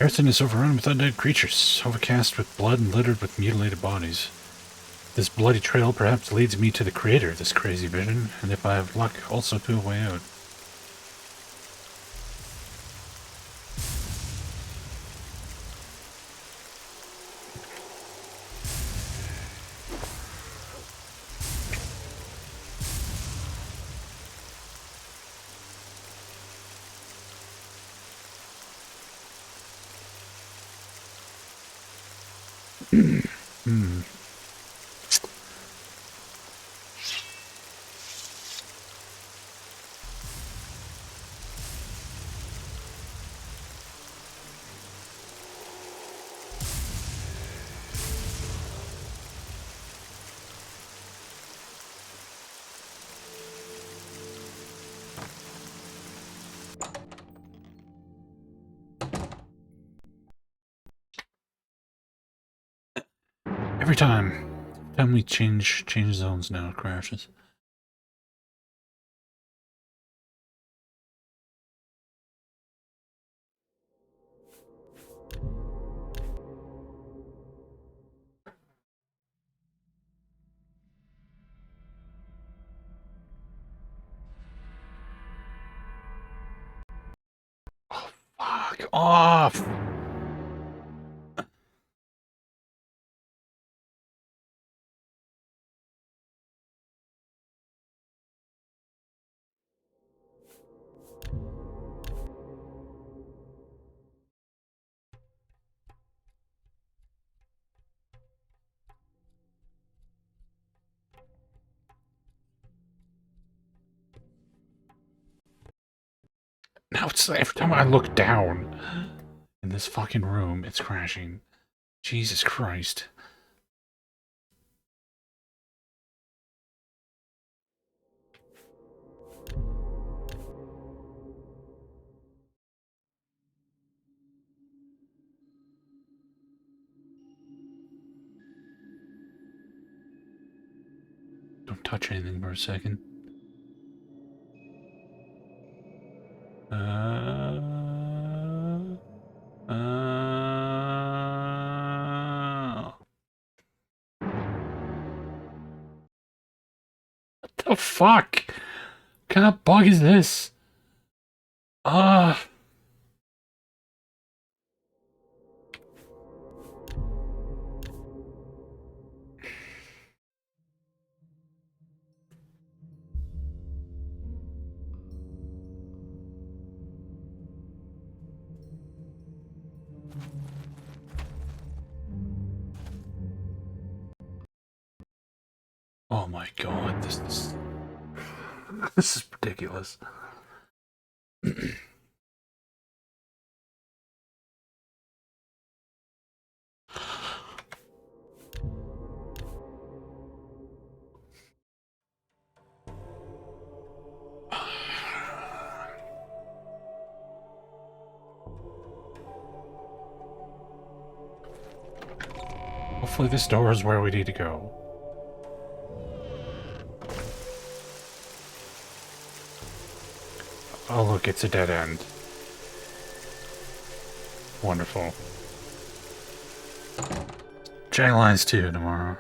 Earthen is overrun with undead creatures, overcast with blood and littered with mutilated bodies. This bloody trail perhaps leads me to the creator of this crazy vision, and if I have luck, also to a way out. Every time we change zones now, it crashes. Fuck off! Now it's every time I look down in this fucking room, it's crashing. Jesus Christ. Don't touch anything for a second. What the fuck? What kind of bug is this? Oh my god, this is this is ridiculous. Hopefully this door is where we need to go. Oh look, it's a dead end. Wonderful. J Lines 2 tomorrow.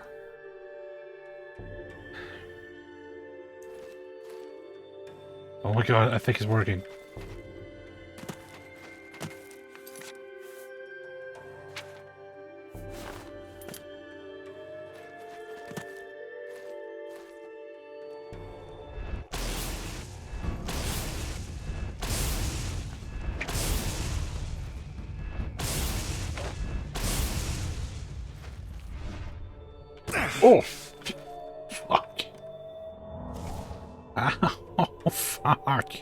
Oh my god, I think it's working. Oh! Fuck. Oh, fuck.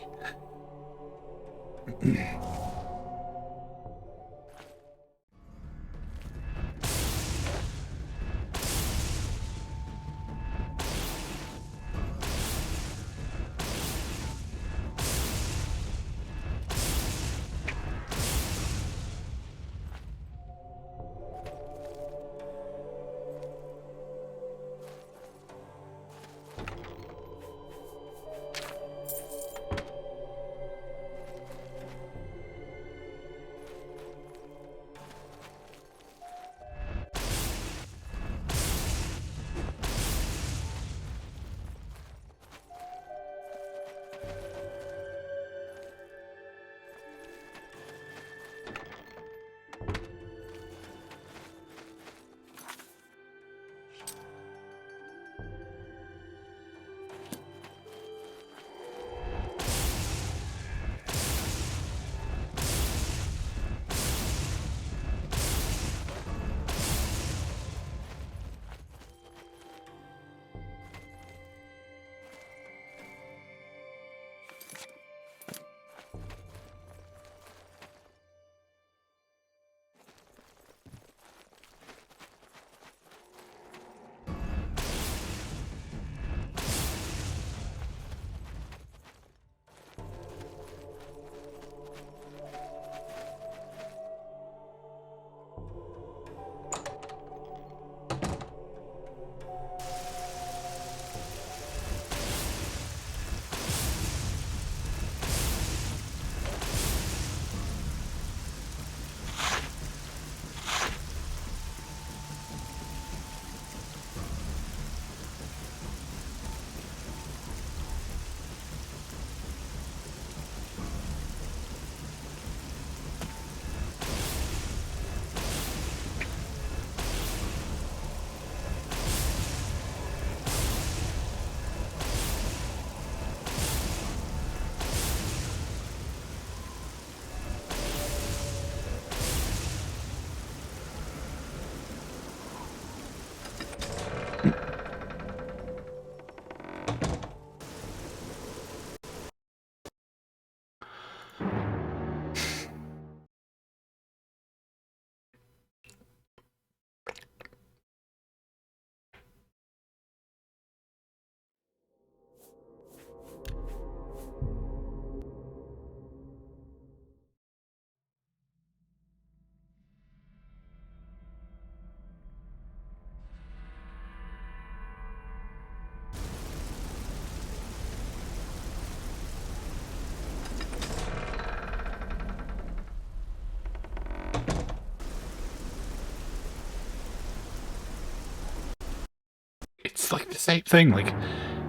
It's like the same thing. Like,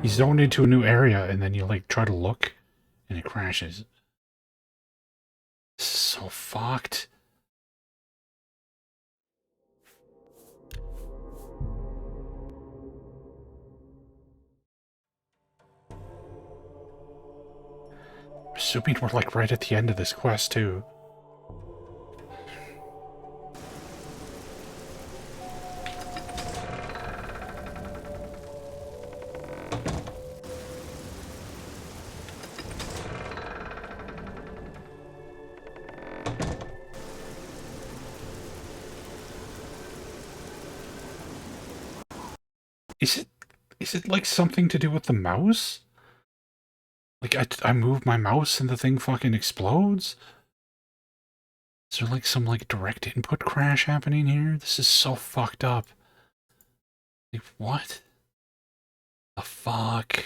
you zone into a new area and then you like try to look and it crashes. This is so fucked. Assuming we're like right at the end of this quest too. Is it like something to do with the mouse? Like I move my mouse and the thing fucking explodes? Is there like some like direct input crash happening here? This is so fucked up. Like what? The fuck?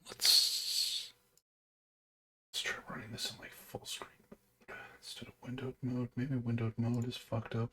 Let's try running this in like full screen. Instead of windowed mode. Maybe windowed mode is fucked up.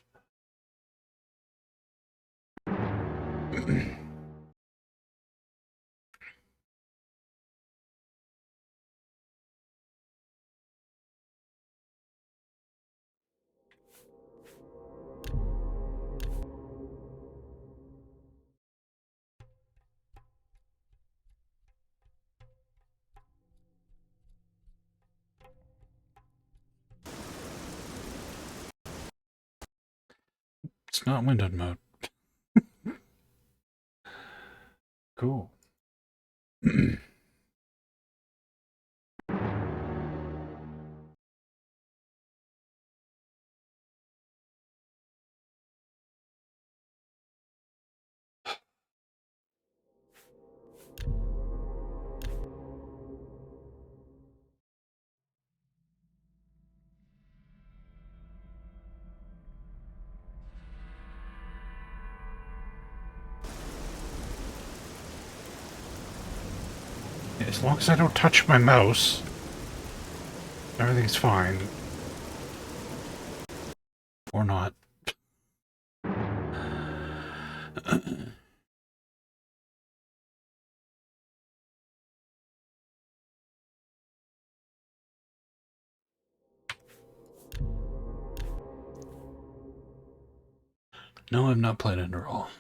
It's not windowed mode. Cool. As long as I don't touch my mouse, everything's fine. Or not. No, I've not played Under All.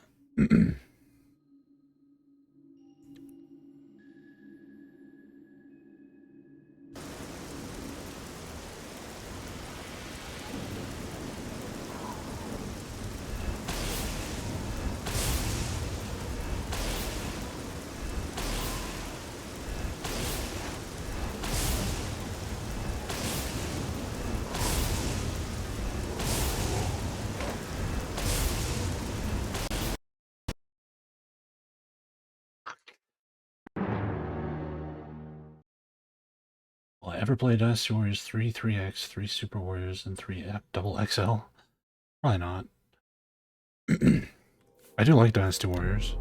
Will I ever play Dynasty Warriors 3, 3X, 3 Super Warriors, and 3 Double XL? Probably not. I do like Dynasty Warriors.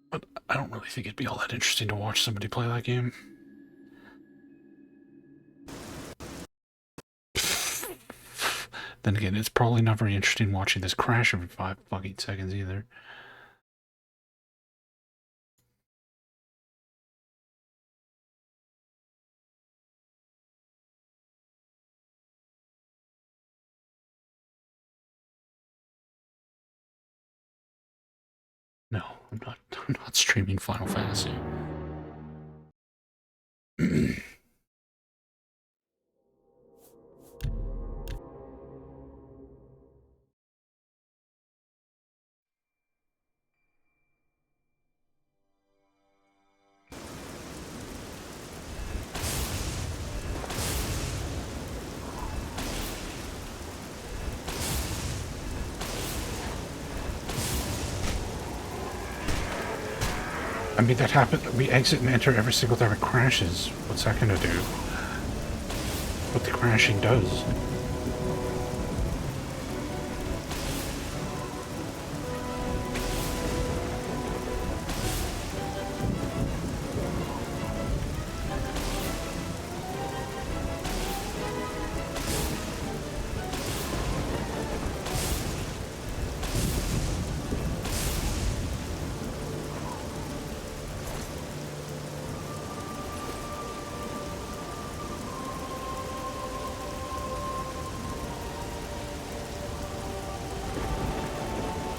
But I don't really think it'd be all that interesting to watch somebody play that game. Then again, it's probably not very interesting watching this crash every 5 fucking seconds either. No, I'm not streaming Final Fantasy. I mean, that happened. We exit and enter every single time it crashes. What's that gonna do? What the crashing does.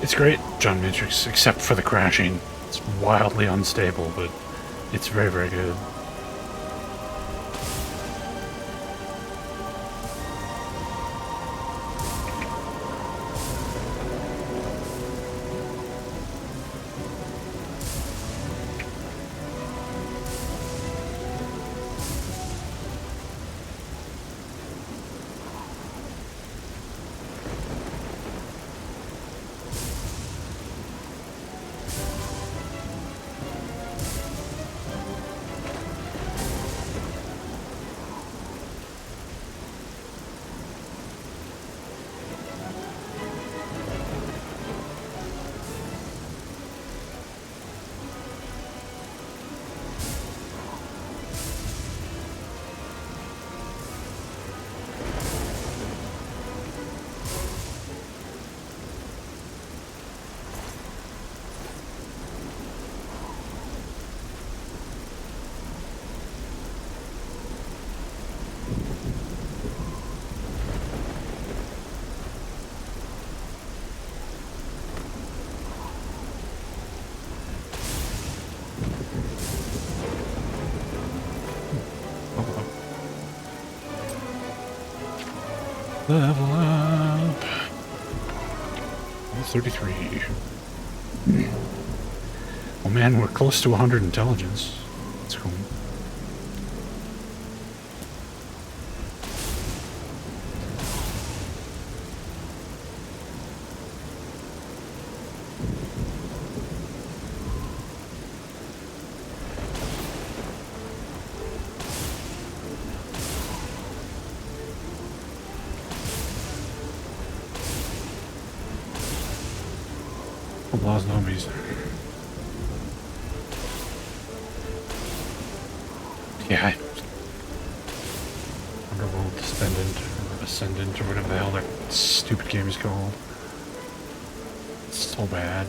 It's great, John Matrix, except for the crashing. It's wildly unstable, but it's very, very good. Level up. 33. Oh man, we're close to 100 intelligence. That's cool. Lost zombies. Yeah. Underworld Ascendant, or whatever the hell that stupid game is called. It's so bad.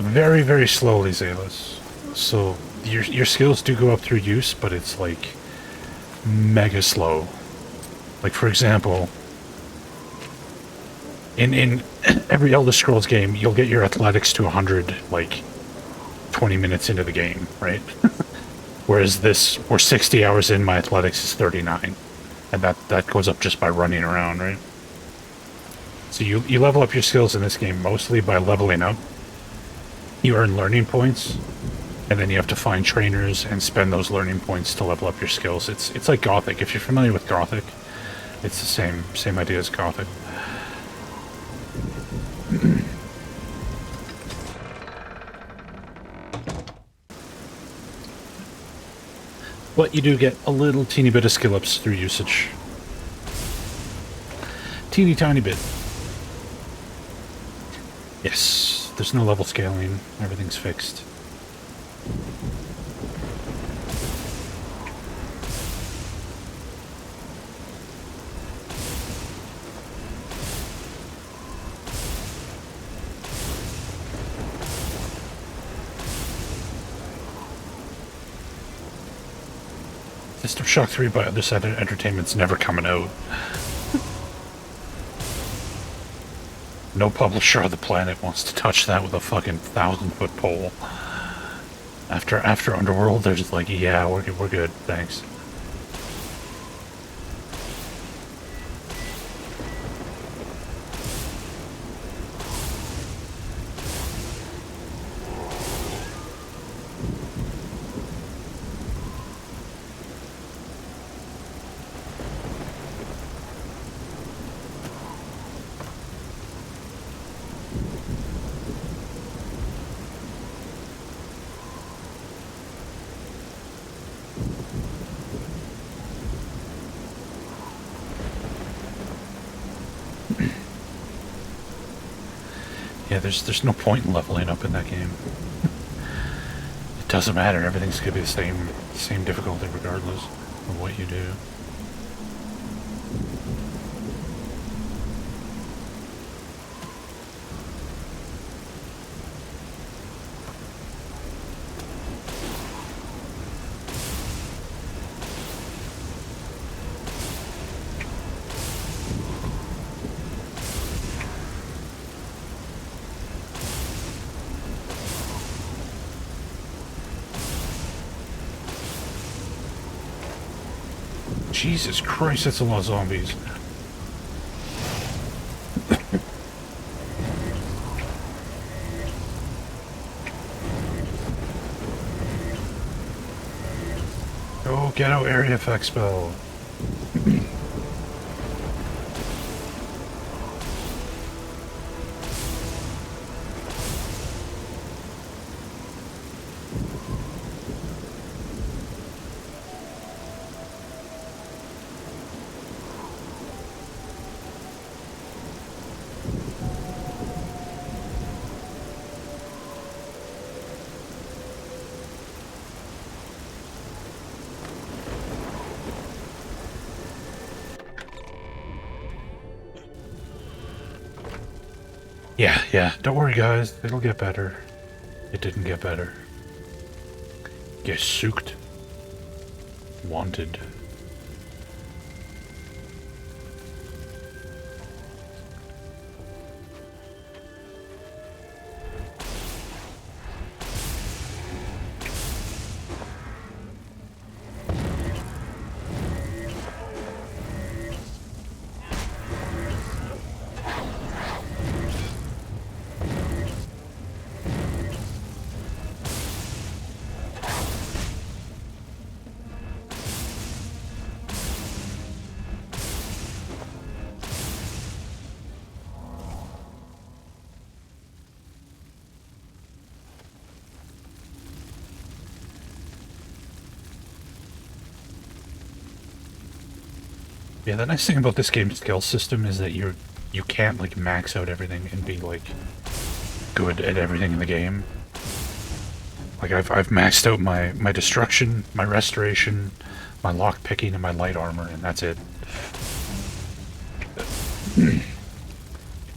Very, very slowly, Zalis. So, your skills do go up through use, but it's, like, mega slow. Like, for example, in every Elder Scrolls game, you'll get your athletics to 100, like, 20 minutes into the game, right? Whereas this, we're 60 hours in, my athletics is 39. And that goes up just by running around, right? So you level up your skills in this game mostly by leveling up. You earn learning points, and then you have to find trainers and spend those learning points to level up your skills. It's like Gothic. If you're familiar with Gothic, it's the same idea as Gothic. But you do get a little teeny bit of skill ups through usage. Teeny tiny bit. Yes, there's no level scaling. Everything's fixed. System Shock 3 by Other Side Entertainment's never coming out. No publisher on the planet wants to touch that with a fucking 1,000-foot pole. After Underworld, they're just like, yeah, we're good, thanks. Yeah, there's no point in leveling up in that game. doesn't matter. Everything's gonna be the same difficulty regardless of what you do. Jesus Christ, that's a lot of zombies. Oh, get out area effect spell. Yeah, don't worry guys, it'll get better. It didn't get better. Get sooked. Wanted. Yeah, the nice thing about this game's skill system is that you can't like max out everything and be like good at everything in the game. Like I've maxed out my destruction, my restoration, my lock picking, and my light armor, and that's it.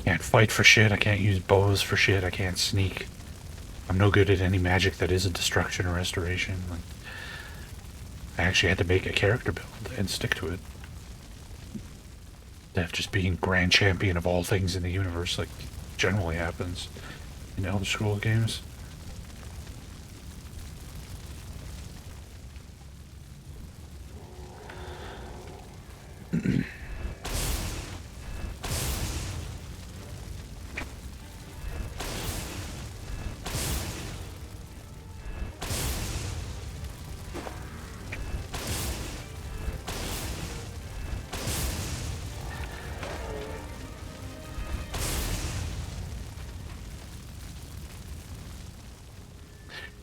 Can't fight for shit. I can't use bows for shit. I can't sneak. I'm no good at any magic that isn't destruction or restoration. Like, I actually had to make a character build and stick to it. Instead of just being grand champion of all things in the universe, like generally happens in Elder Scrolls games.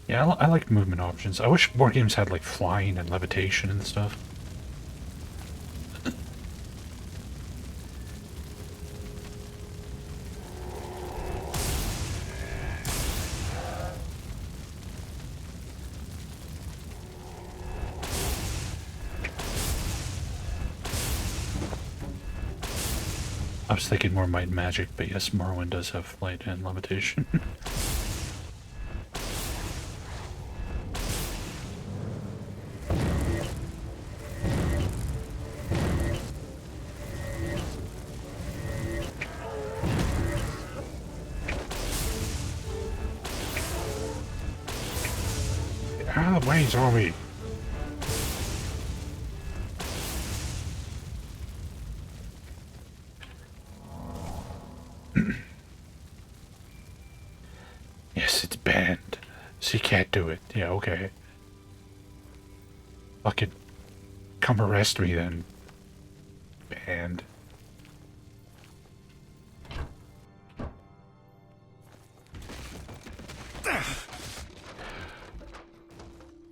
Yeah, I like movement options. I wish more games had like flying and levitation and stuff. I was thinking more might and magic, but yes, Morrowind does have flight and levitation. Out of the way, zombie! Yes, it's banned. So you can't do it. Yeah, okay. Fucking come arrest me then. Banned.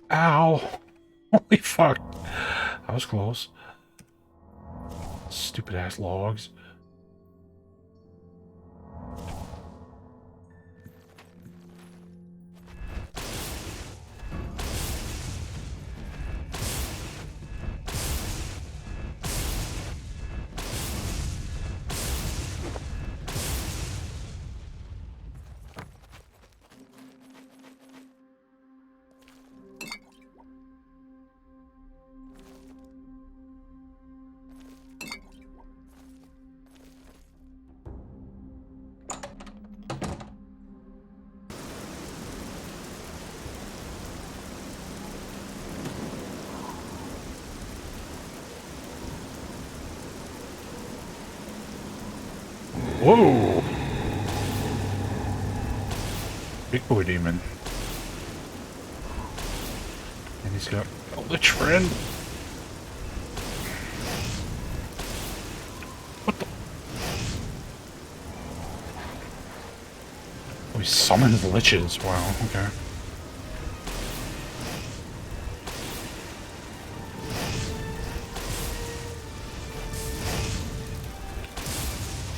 Ow! Holy fuck. That was close. Stupid ass logs. Whoa! Big boy demon. And he's got a lich friend. What the? Oh, he summons liches. Wow, okay.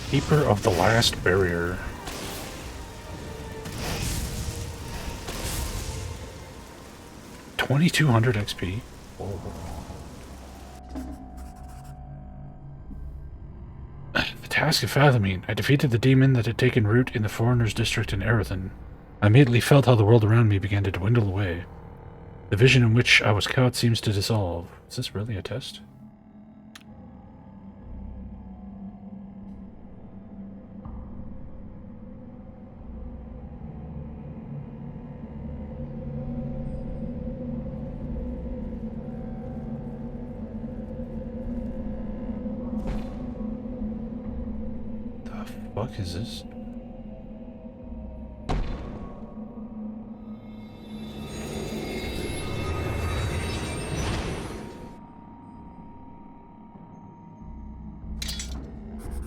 Keeper of the Last Barrier. $2,200 XP. Whoa. The task of fathoming. I defeated the demon that had taken root in the foreigners' district in Erethan. I immediately felt how the world around me began to dwindle away. The vision in which I was caught seems to dissolve. Is this really a test? What is this?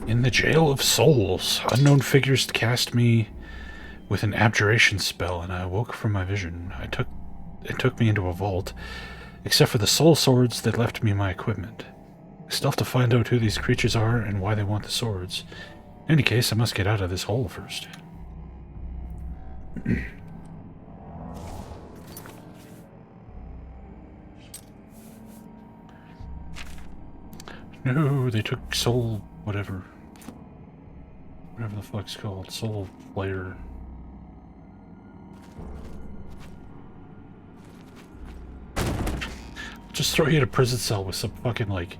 In the Jail of Souls, unknown figures cast me with an abjuration spell, and I awoke from my vision. It took me into a vault, except for the soul swords that left me my equipment. I still have to find out who these creatures are and why they want the swords. In any case, I must get out of this hole first. No, they took soul... whatever. Whatever the fuck's called. Soul player. Just throw you in a prison cell with some fucking, like,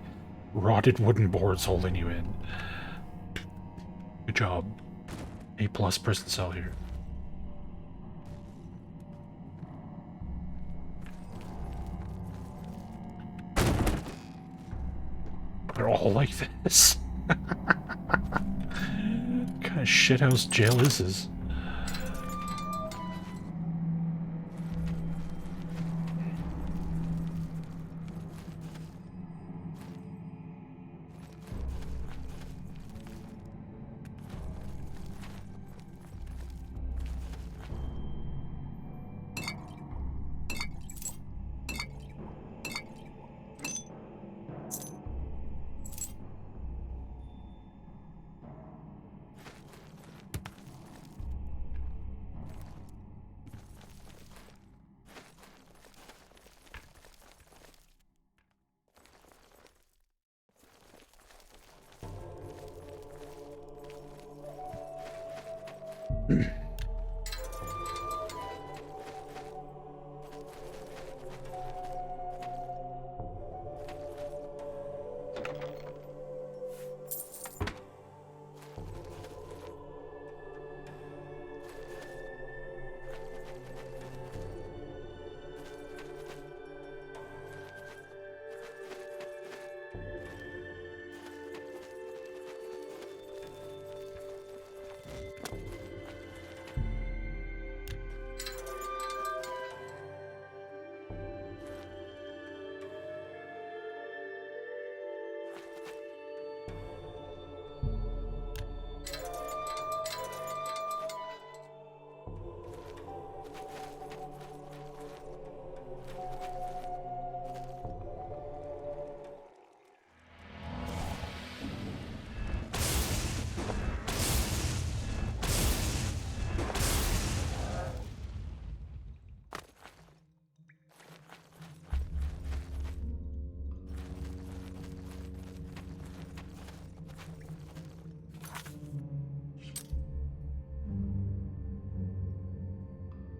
rotted wooden boards holding you in. Good job. A+ prison cell here. They're all like this. What kind of shithouse jail is this?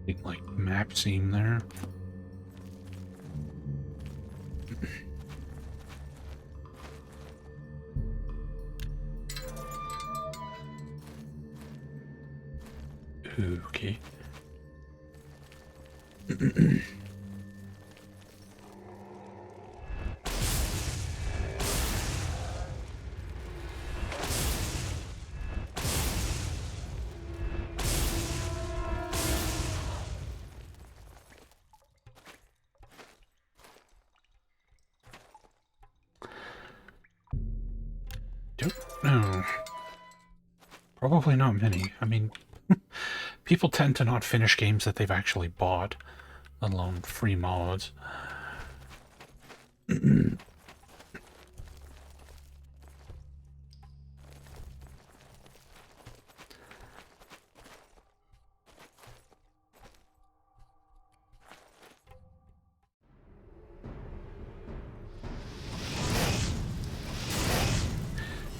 Big, like, map seam there. Okay. Don't know. Probably not many. I mean, people tend to not finish games that they've actually bought, let alone free mods.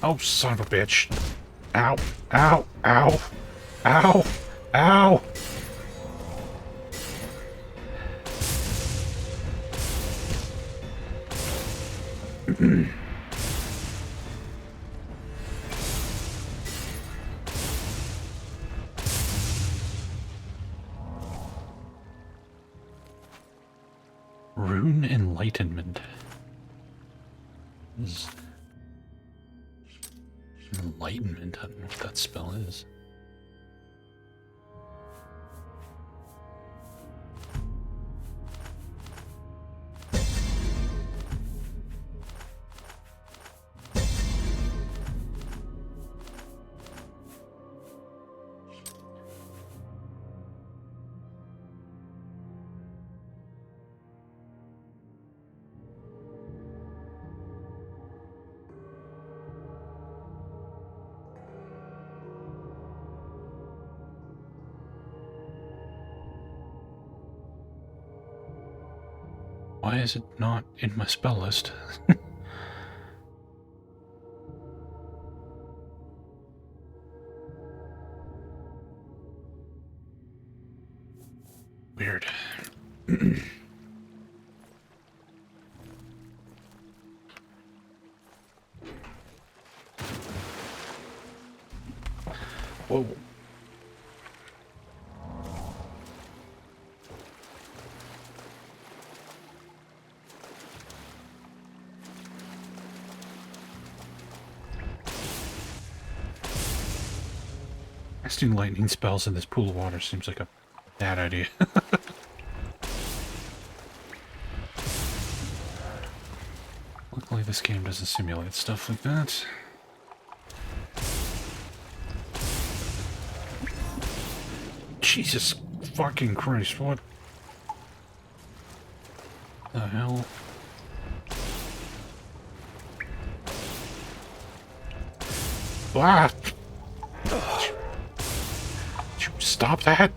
Oh, son of a bitch. Ow. Ow. Ow. Ow. Ow. Rune Enlightenment. Enlightenment, I don't know what that spell is. Why is it not in my spell list? Weird. Whoa. Casting lightning spells in this pool of water seems like a bad idea. Luckily this game doesn't simulate stuff like that. Jesus fucking Christ, what the hell? Ah! Stop that!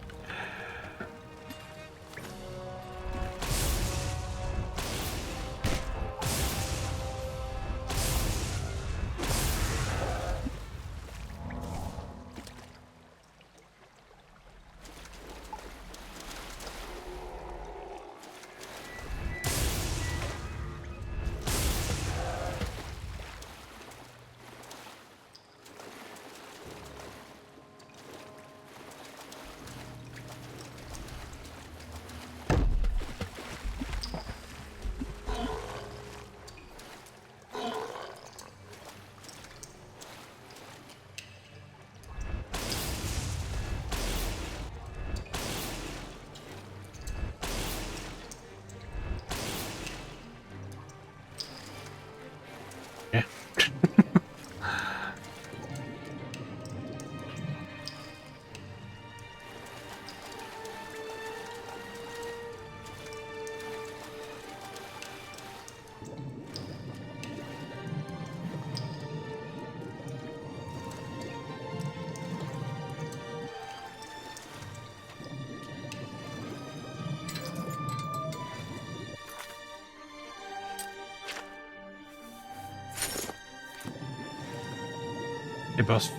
Hey, boss.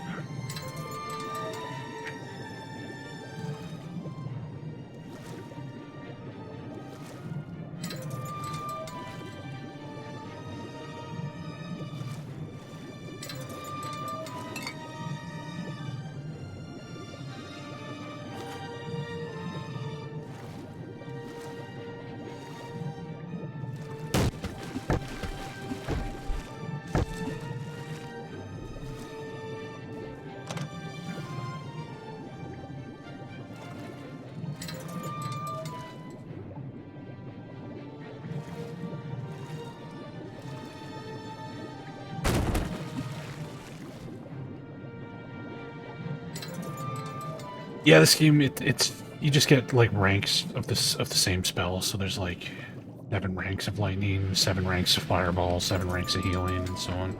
Yeah, this game it's you just get like ranks of this of the same spell. So there's like 7 ranks of lightning, 7 ranks of fireball, 7 ranks of healing, and so on.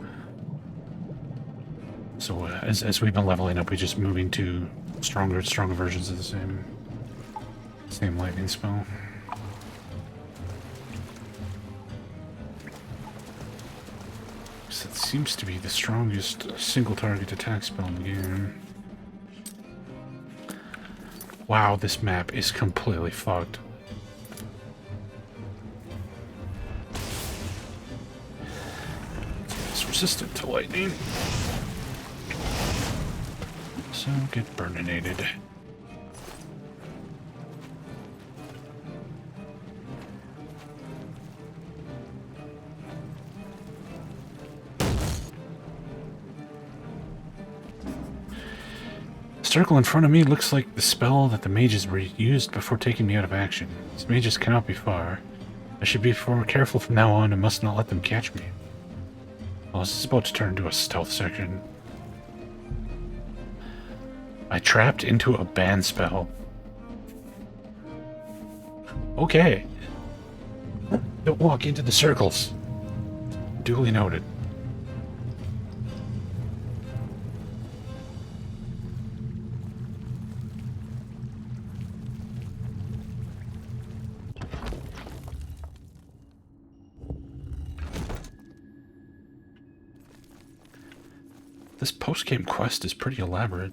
So as we've been leveling up, we're just moving to stronger versions of the same lightning spell. So it seems to be the strongest single target attack spell in the game. Wow, this map is completely fucked. It's resistant to lightning. So get burninated. The circle in front of me looks like the spell that the mages used before taking me out of action. These mages cannot be far. I should be more careful from now on and must not let them catch me. Well, this is about to turn into a stealth section. I trapped into a ban spell. Okay. Don't walk into the circles. Duly noted. This post-game quest is pretty elaborate.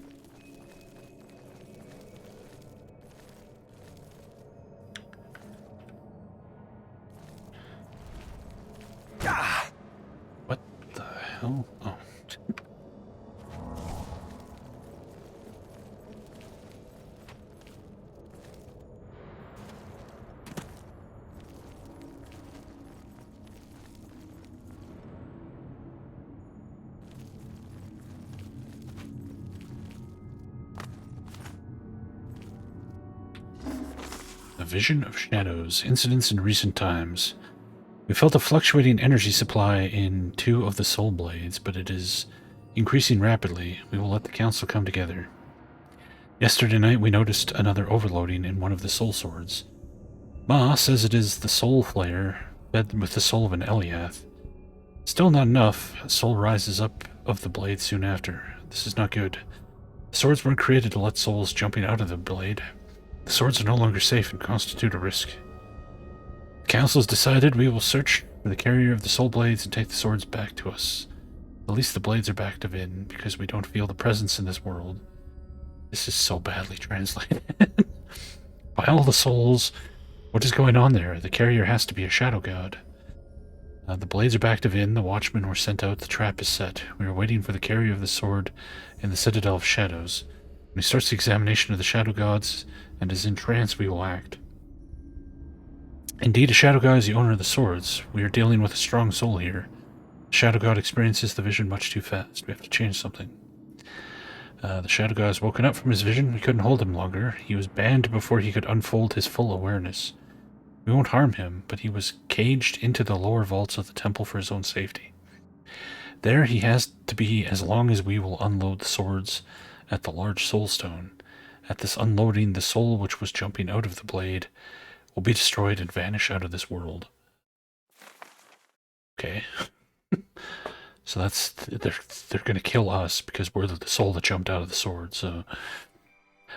What the hell? Oh. A vision of shadows. Incidents in recent times. We felt a fluctuating energy supply in 2 of the soul blades, but it is increasing rapidly. We will let the council come together. Yesterday night we noticed another overloading in one of the soul swords. Ma says it is the soul flare fed with the soul of an Eliath. Still not enough. A soul rises up of the blade soon after. This is not good. The swords weren't created to let souls jumping out of the blade. The swords are no longer safe and constitute a risk. The council has decided we will search for the carrier of the soul blades and take the swords back to us. At least the blades are back to Vin, because we don't feel the presence in this world. This is so badly translated. By all the souls, what is going on there? The carrier has to be a shadow god. The blades are back to Vin, the watchmen were sent out, the trap is set. We are waiting for the carrier of the sword in the Citadel of Shadows. When he starts the examination of the shadow gods and is in trance, we will act. Indeed, a shadow god is the owner of the swords. We are dealing with a strong soul here. The shadow god experiences the vision much too fast. We have to change something. The shadow god has woken up from his vision. We couldn't hold him longer. He was banned before he could unfold his full awareness. We won't harm him, but he was caged into the lower vaults of the temple for his own safety. There he has to be as long as we will unload the swords at the large soul stone. At this unloading, the soul which was jumping out of the blade will be destroyed and vanish out of this world. Okay. So that's they're going to kill us because we're the soul that jumped out of the sword. So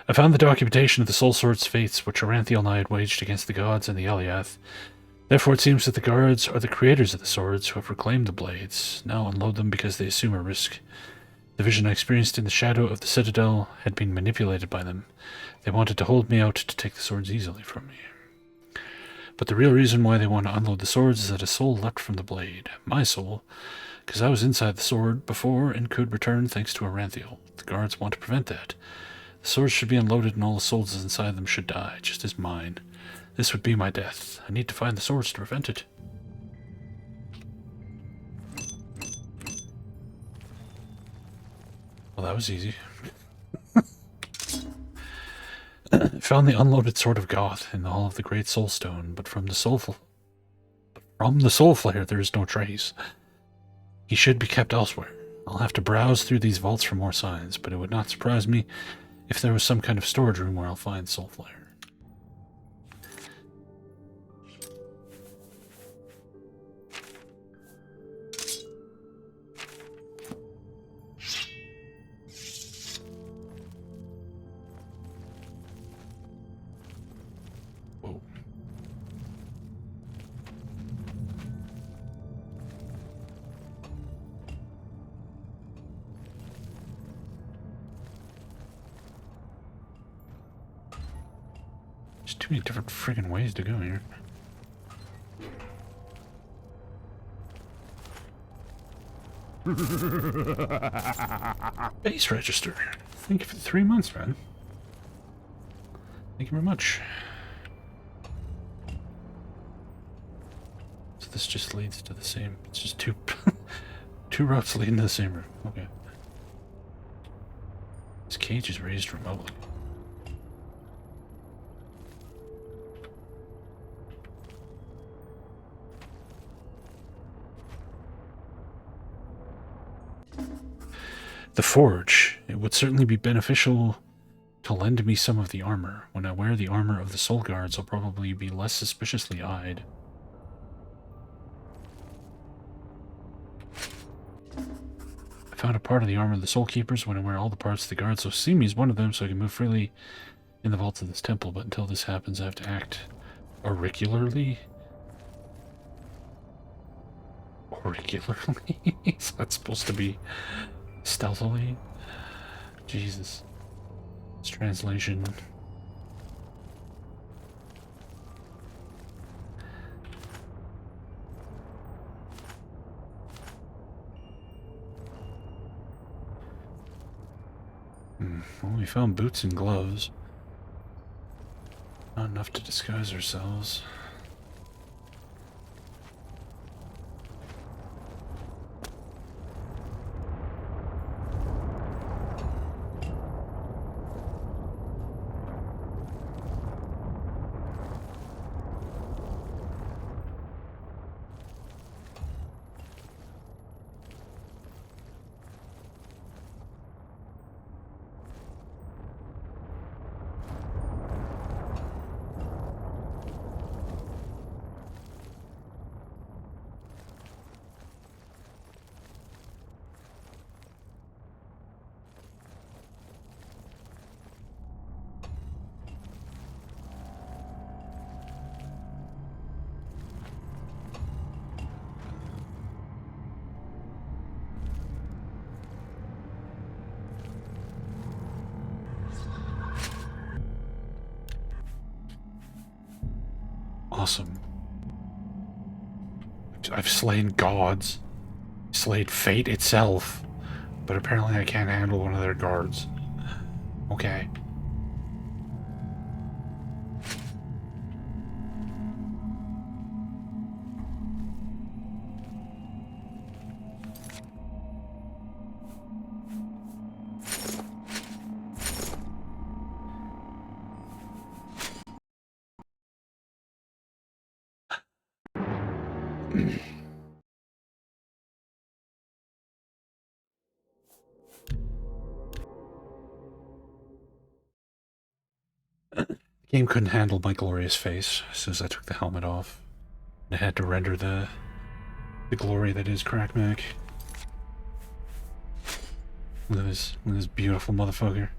I found the documentation of the soul sword's fates, which Ranthil and I had waged against the gods and the Eliath. Therefore, it seems that the guards are the creators of the swords who have reclaimed the blades. Now unload them because they assume a risk. The vision I experienced in the shadow of the Citadel had been manipulated by them. They wanted to hold me out to take the swords easily from me. But the real reason why they want to unload the swords is that a soul leapt from the blade. My soul. Because I was inside the sword before and could return thanks to a Ranthil. The guards want to prevent that. The swords should be unloaded and all the souls inside them should die, just as mine. This would be my death. I need to find the swords to prevent it. Well, that was easy. Found the unloaded sword of Goth in the Hall of the Great Soulstone, but from the soul flare there is no trace. He should be kept elsewhere. I'll have to browse through these vaults for more signs, but it would not surprise me if there was some kind of storage room where I'll find Soulflare. Whoa. There's too many different friggin' ways to go here. Base register. Thank you for the 3 months, man. Thank you very much. So this just leads to the same. It's just two two routes leading to the same room. Okay. This cage is raised remotely. The forge. It would certainly be beneficial to lend me some of the armor. When I wear the armor of the Soul Guards, I'll probably be less suspiciously eyed. I found a part of the armor of the Soul Keepers. When I wear all the parts of the guards, so see me as one of them, so I can move freely in the vaults of this temple. But until this happens, I have to act auricularly. Auricularly? Is that supposed to be stealthily? Jesus. This translation. Well, we found boots and gloves. Not enough to disguise ourselves. Awesome. I've slain gods. Slayed fate itself. But apparently I can't handle one of their guards. Okay. The game couldn't handle my glorious face as soon as I took the helmet off. I had to render the glory that is Crackmack. Look at this beautiful motherfucker.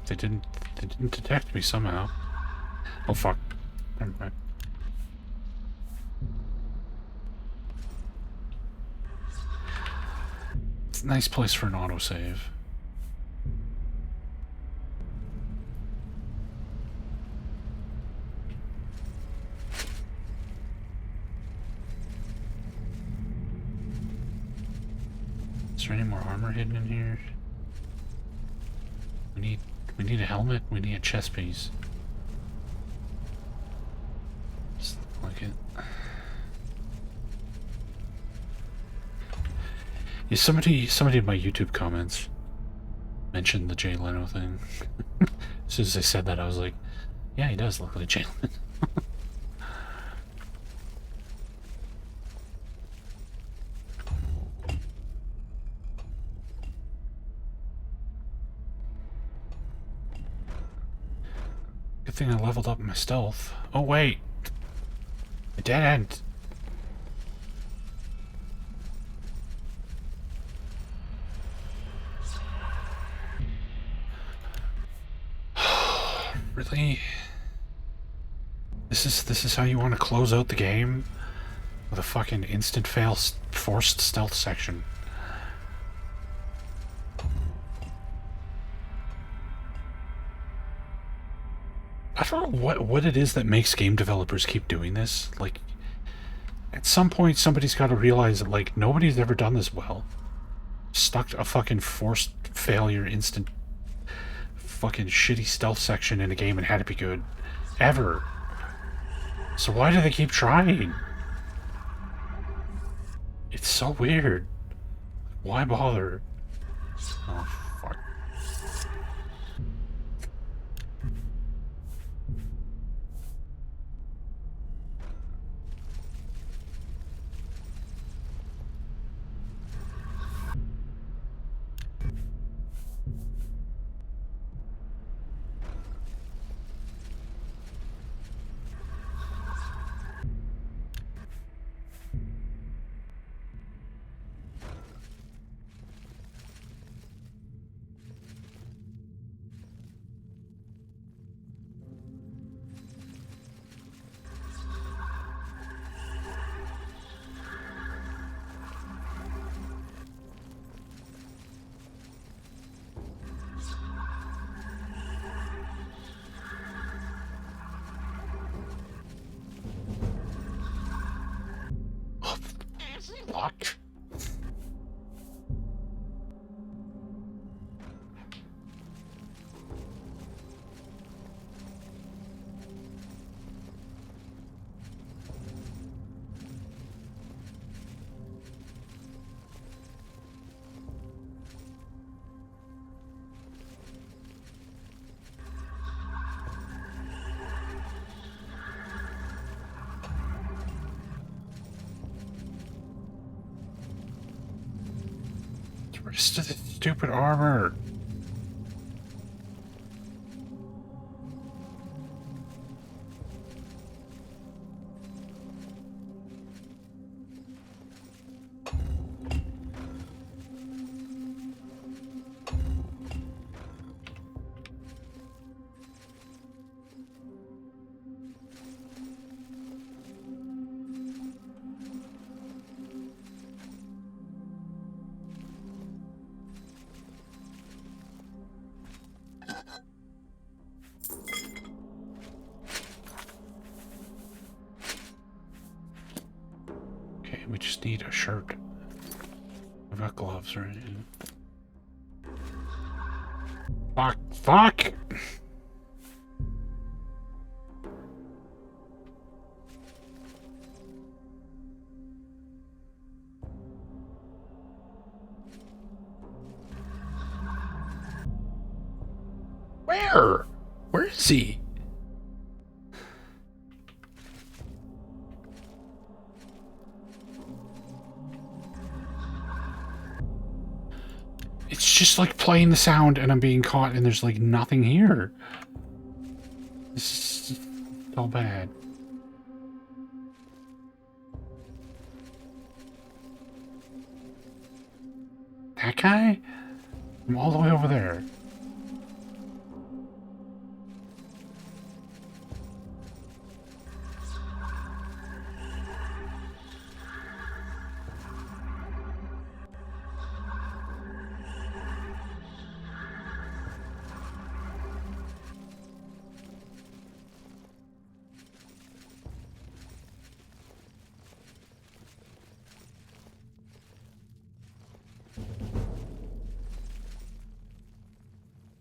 They didn't detect me somehow. Oh fuck. Never mind. It's a nice place for an autosave. Is there any more armor hidden in here? We need a helmet. We need a chest piece. Just like it. Yeah, somebody in my YouTube comments mentioned the Jay Leno thing. As soon as I said that, I was like, yeah, he does look like Jay Leno. Good thing I leveled up my stealth. Oh wait! A dead end! Really? This is how you want to close out the game? With a fucking instant fail forced stealth section. I don't know what it is that makes game developers keep doing this. Like, at some point somebody's got to realize that, like, nobody's ever done this well. Stuck a fucking forced failure instant fucking shitty stealth section in a game and had it be good. Ever. So why do they keep trying? It's so weird. Why bother? Oh, fuck. Fuck. Rest of the stupid armor. We just need a shirt. I've got gloves, right? Fuck! Fuck! Where? Where is he? It's just like playing the sound and I'm being caught and there's like nothing here. This is so bad. That guy? I'm all the way over there.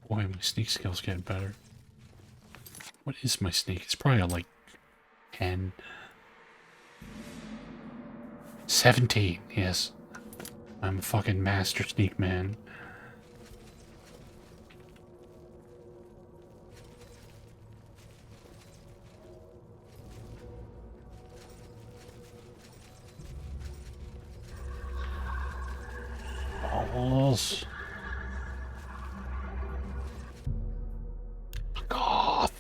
Boy, my sneak skill's getting better. What is my sneak? It's probably on like 10. 17, yes. I'm a fucking master sneak man. Balls. Fuck off.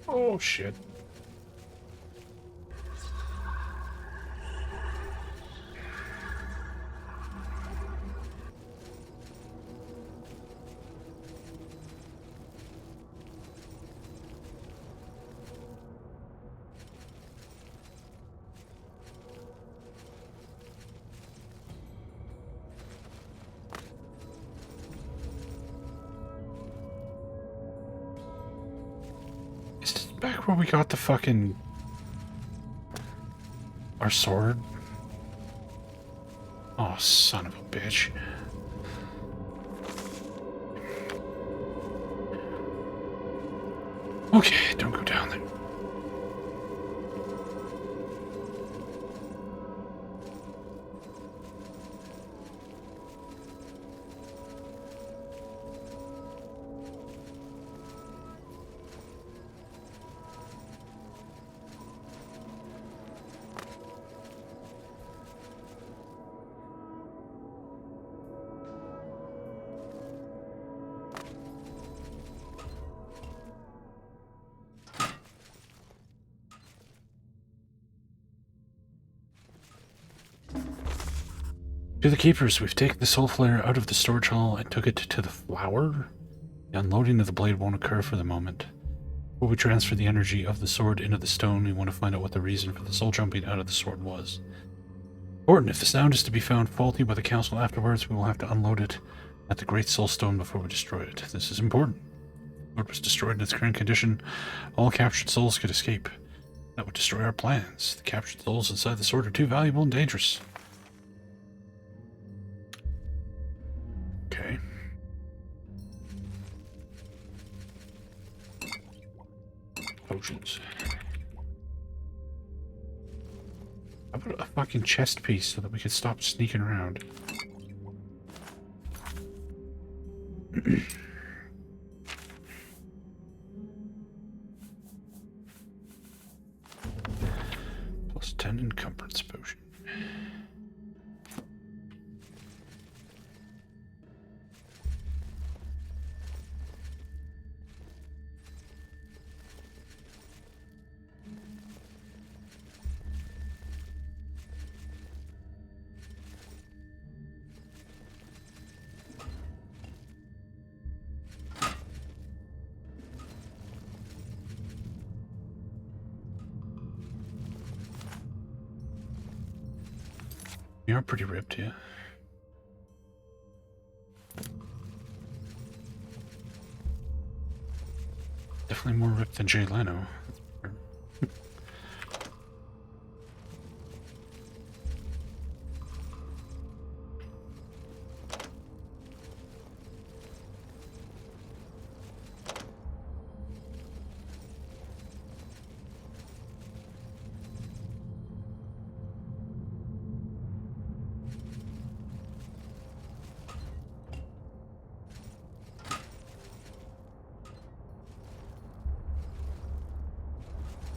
Oh shit. Is this back where we got the fucking... our sword? Oh, son of a bitch. Okay, don't go down there. To the keepers, we've taken the soul flare out of the storage hall and took it to the flower. The unloading of the blade won't occur for the moment. Before we transfer the energy of the sword into the stone, we want to find out what the reason for the soul jumping out of the sword was. Important, if the sound is to be found faulty by the council afterwards, we will have to unload it at the Great Soul Stone before we destroy it. This is important. If the sword was destroyed in its current condition, all captured souls could escape. That would destroy our plans. The captured souls inside the sword are too valuable and dangerous. Okay. Potions. How about a fucking chest piece so that we could stop sneaking around? Plus 10 encumbrance potion. You're pretty ripped, yeah. Definitely more ripped than Jay Leno.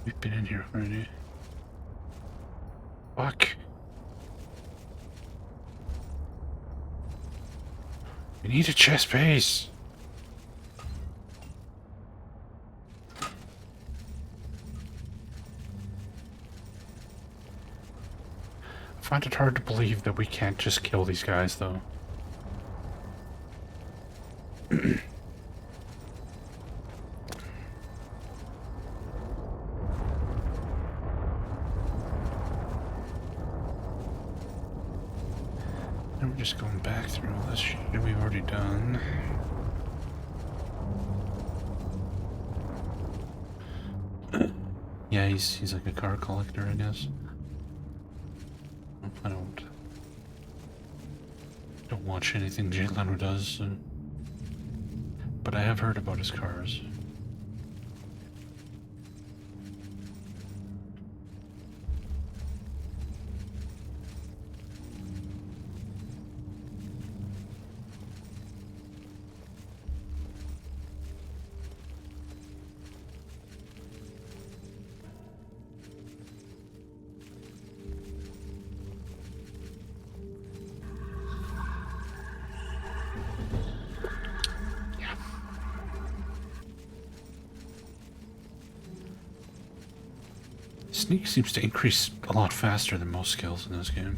We've been in here already. Fuck. We need a chest piece. I find it hard to believe that we can't just kill these guys, though. And we're just going back through all this shit that we've already done. Yeah, he's like a car collector, I guess. I don't watch anything Jay Leno does, so. But I have heard about his cars. Sneak seems to increase a lot faster than most skills in this game.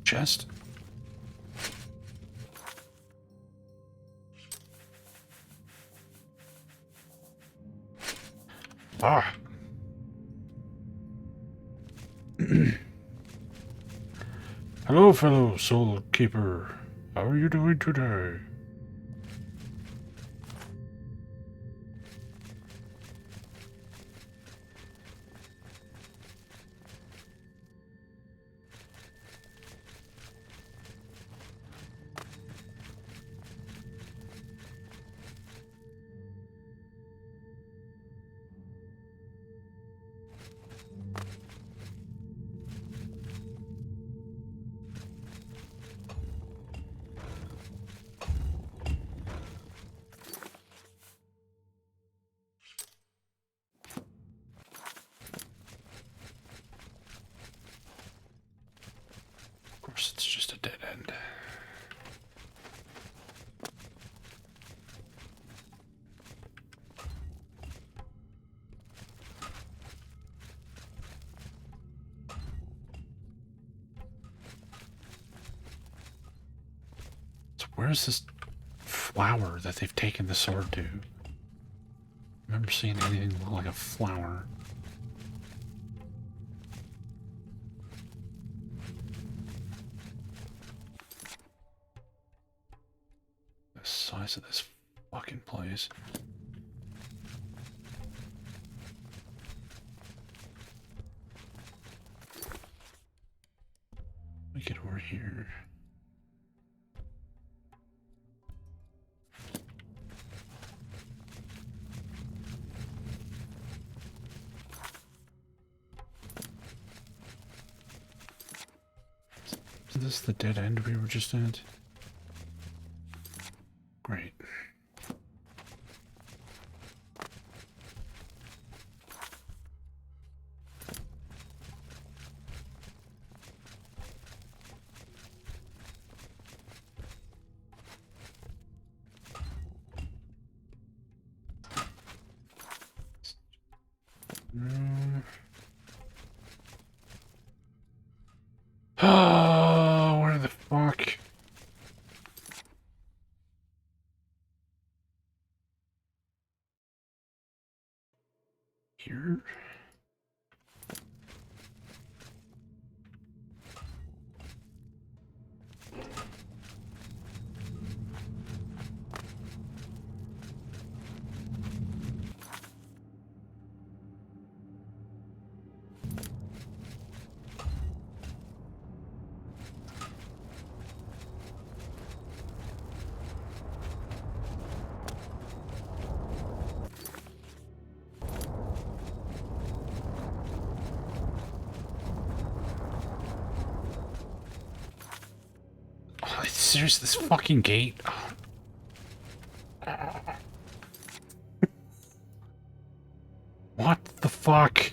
Chest? Ah. Hello, fellow soul keeper. How are you doing today? Of course, it's just a dead end. So where's this flower that they've taken the sword to? I remember seeing anything look like a flower. The size of this fucking place. Let me get over here. Is this the dead end we were just at? Great. Oh, where the fuck? Here? Seriously, this fucking gate? What the fuck?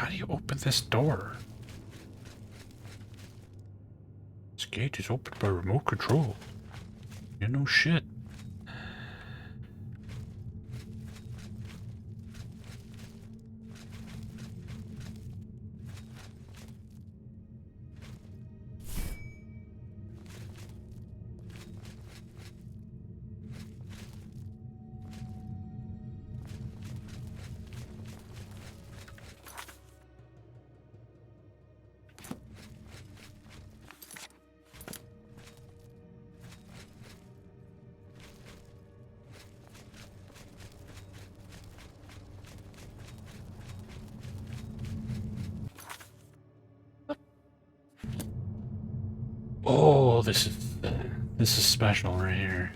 How do you open this door? This gate is opened by remote control. You know shit. Oh, this is special right here.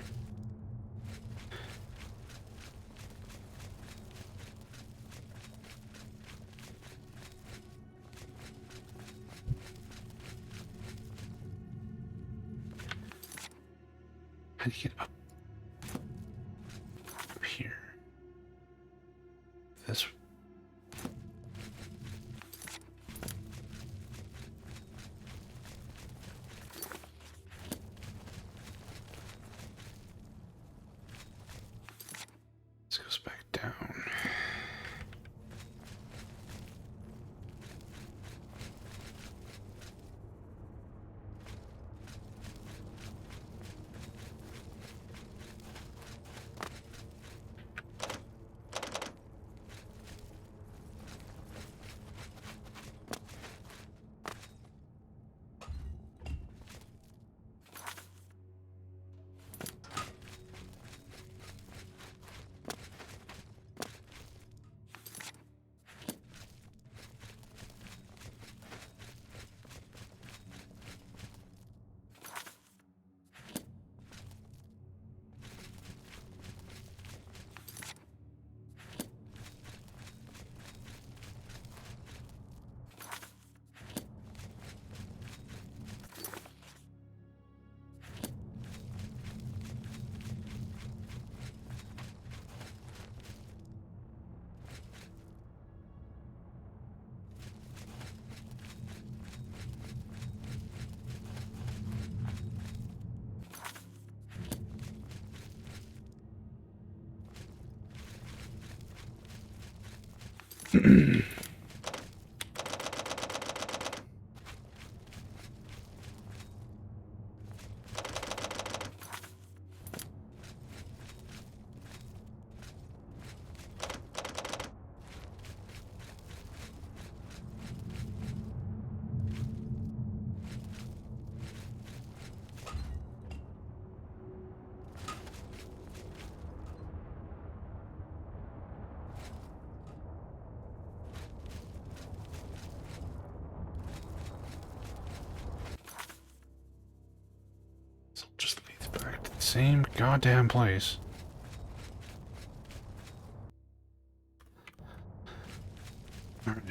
How do you get up here? This. This goes back down. Just leads back to the same goddamn place. Alright.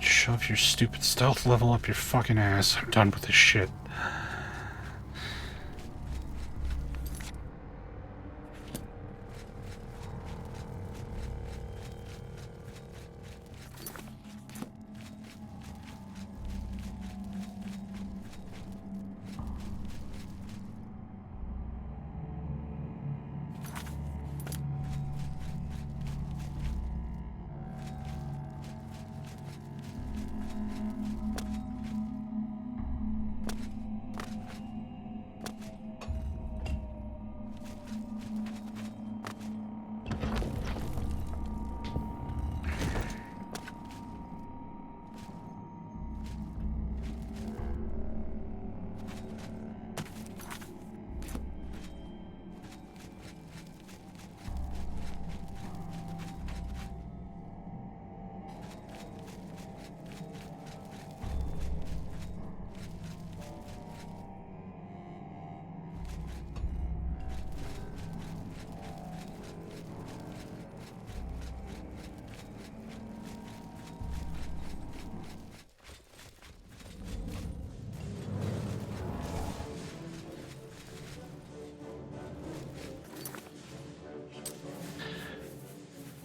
Shove your stupid stealth level up your fucking ass. I'm done with this shit.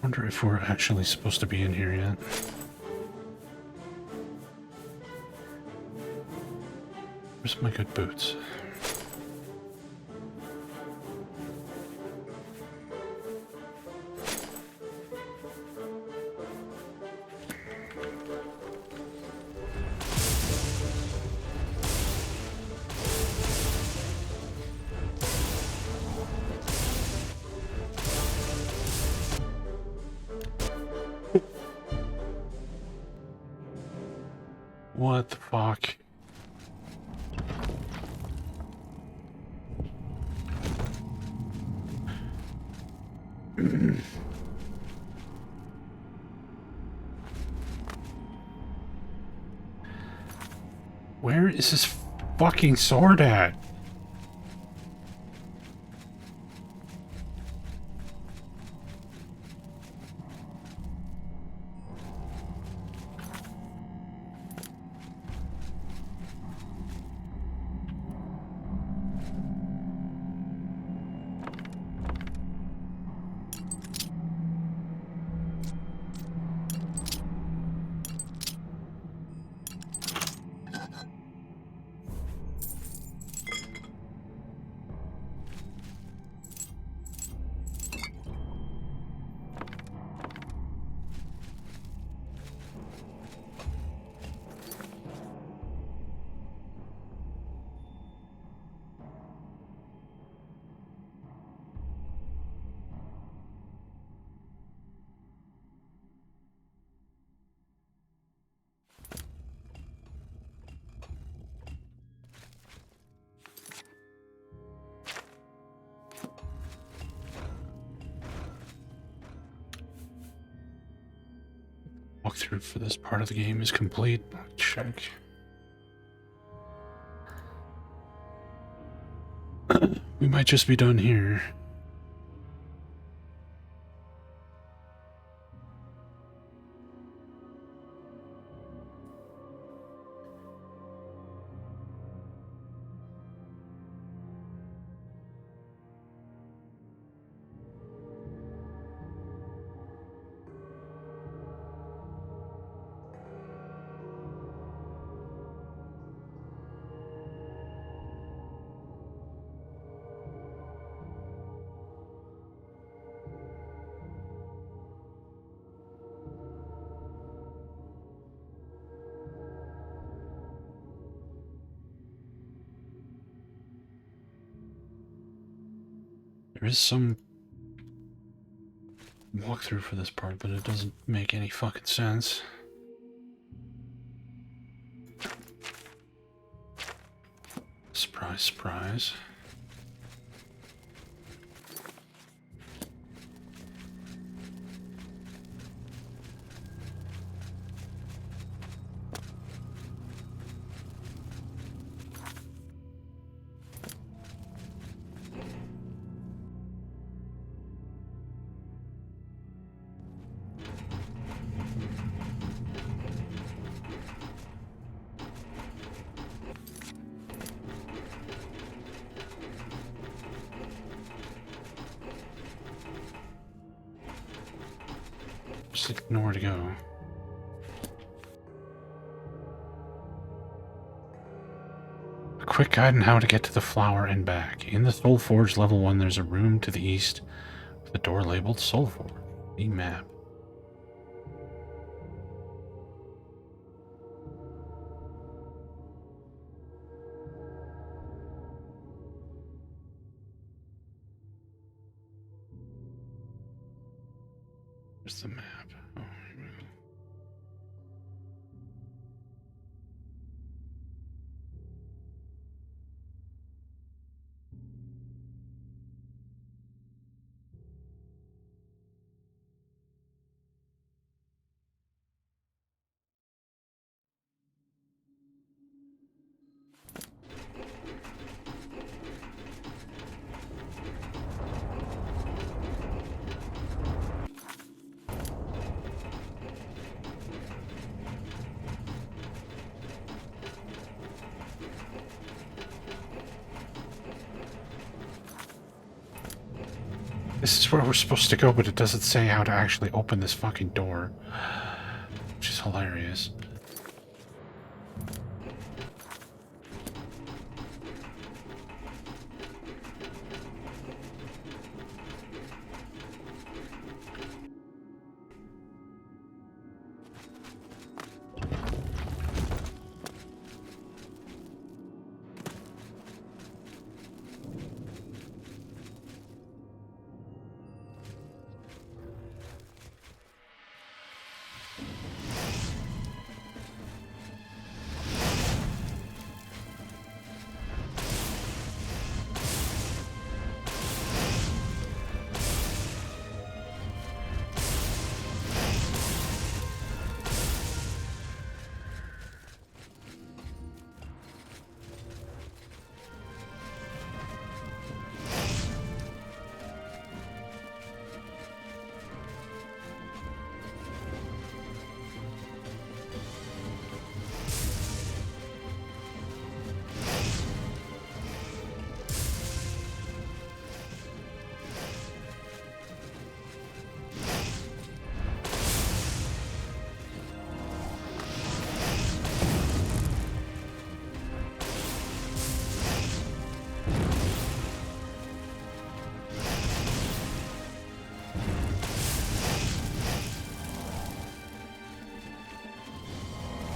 wonder if we're actually supposed to be in here yet. Where's my good boots? What the fuck? Where is this fucking sword at? Walkthrough for this part of the game is complete. Check. We might just be done here. There is some walkthrough for this part, but it doesn't make any fucking sense. Surprise, surprise. Just nowhere to go. A quick guide on how to get to the flower and back. In the Soul Forge level 1, there's a room to the east with a door labeled Soul Forge. The map. There's the map. Oh, This is where we're supposed to go, but it doesn't say how to actually open this fucking door. Which is hilarious.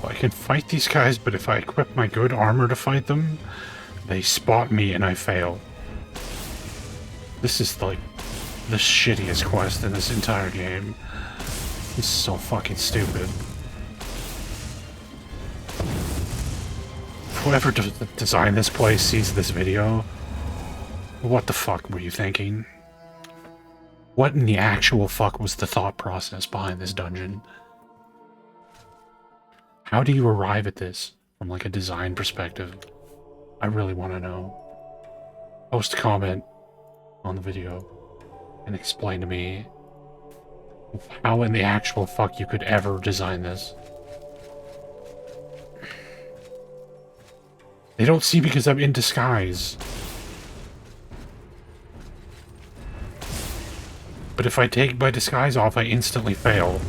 I can fight these guys, but if I equip my good armor to fight them, they spot me and I fail. This is like the shittiest quest in this entire game. This is so fucking stupid. Whoever designed this place sees this video. What the fuck were you thinking? What in the actual fuck was the thought process behind this dungeon? How do you arrive at this from like a design perspective? I really want to know. Post a comment on the video and explain to me how in the actual fuck you could ever design this. They don't see because I'm in disguise. But if I take my disguise off, I instantly fail.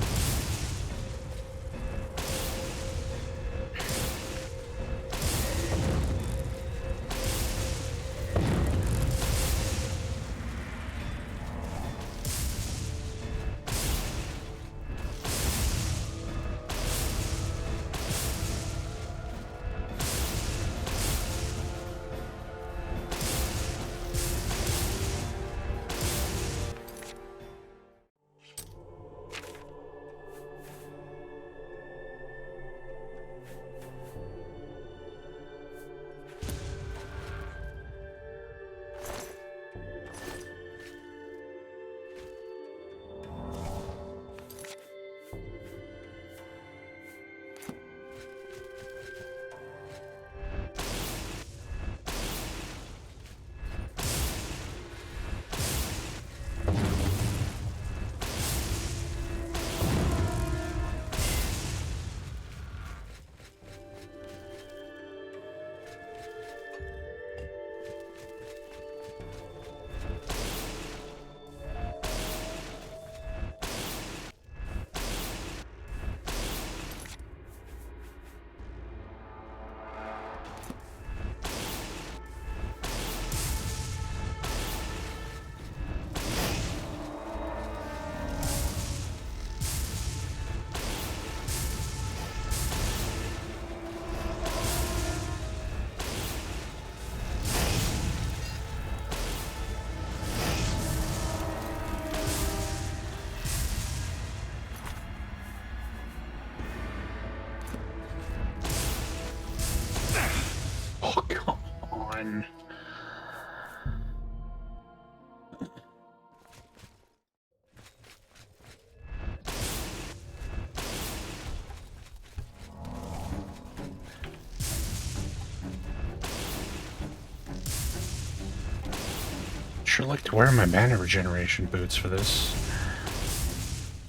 Sure like to wear my mana regeneration boots for this.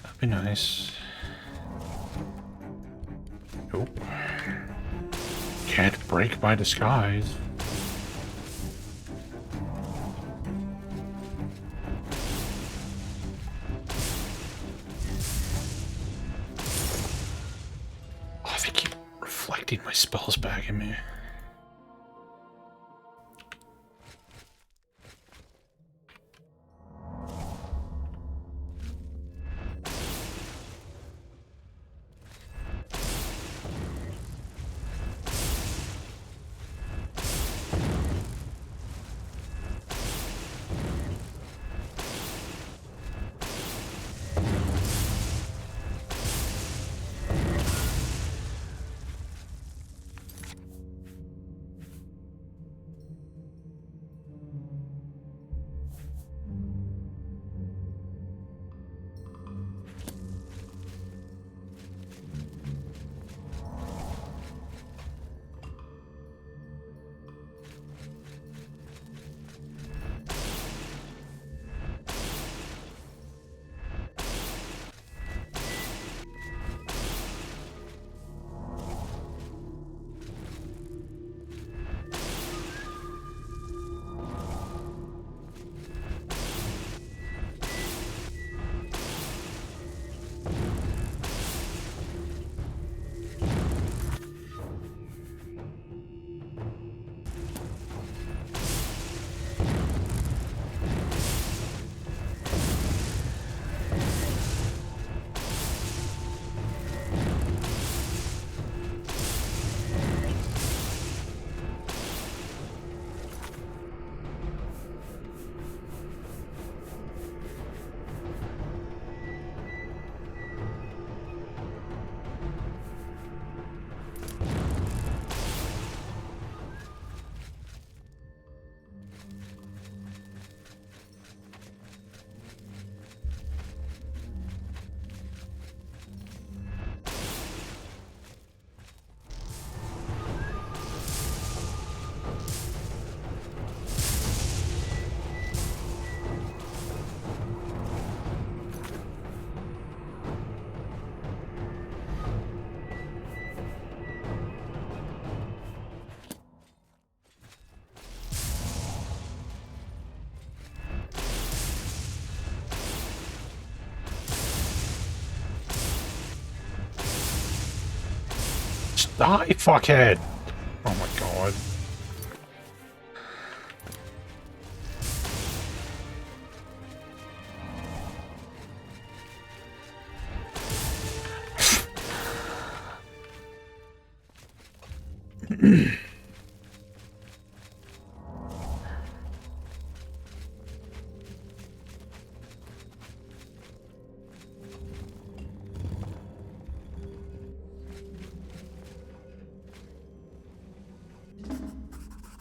That'd be nice. Nope. Can't break my disguise. Collecting my spells back in me. Die, fuckhead! Oh my god.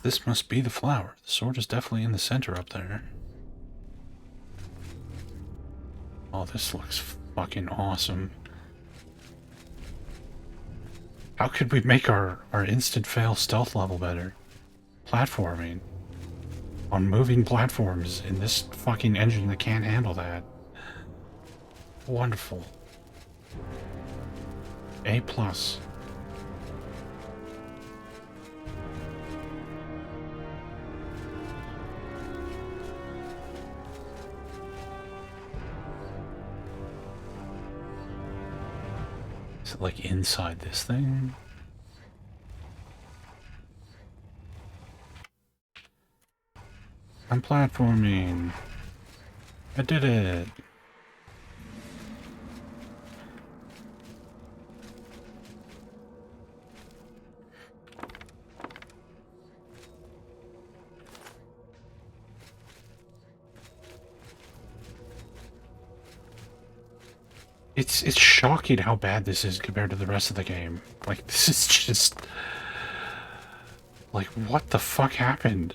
This must be the flower. The sword is definitely in the center up there. Oh, this looks fucking awesome. How could we make our instant fail stealth level better? Platforming. On moving platforms in this fucking engine that can't handle that. Wonderful. A+. Is it like inside this thing? I'm platforming. I did it. It's shocking how bad this is compared to the rest of the game. Like, this is just... Like, what the fuck happened?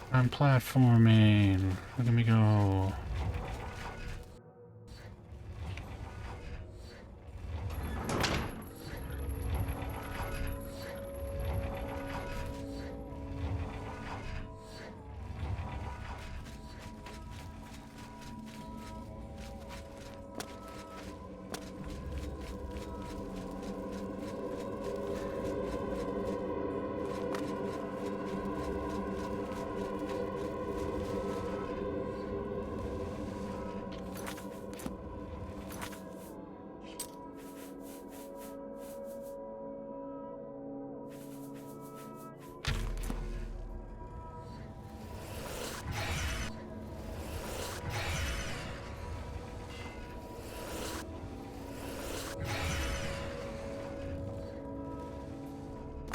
I'm platforming. Look at me go.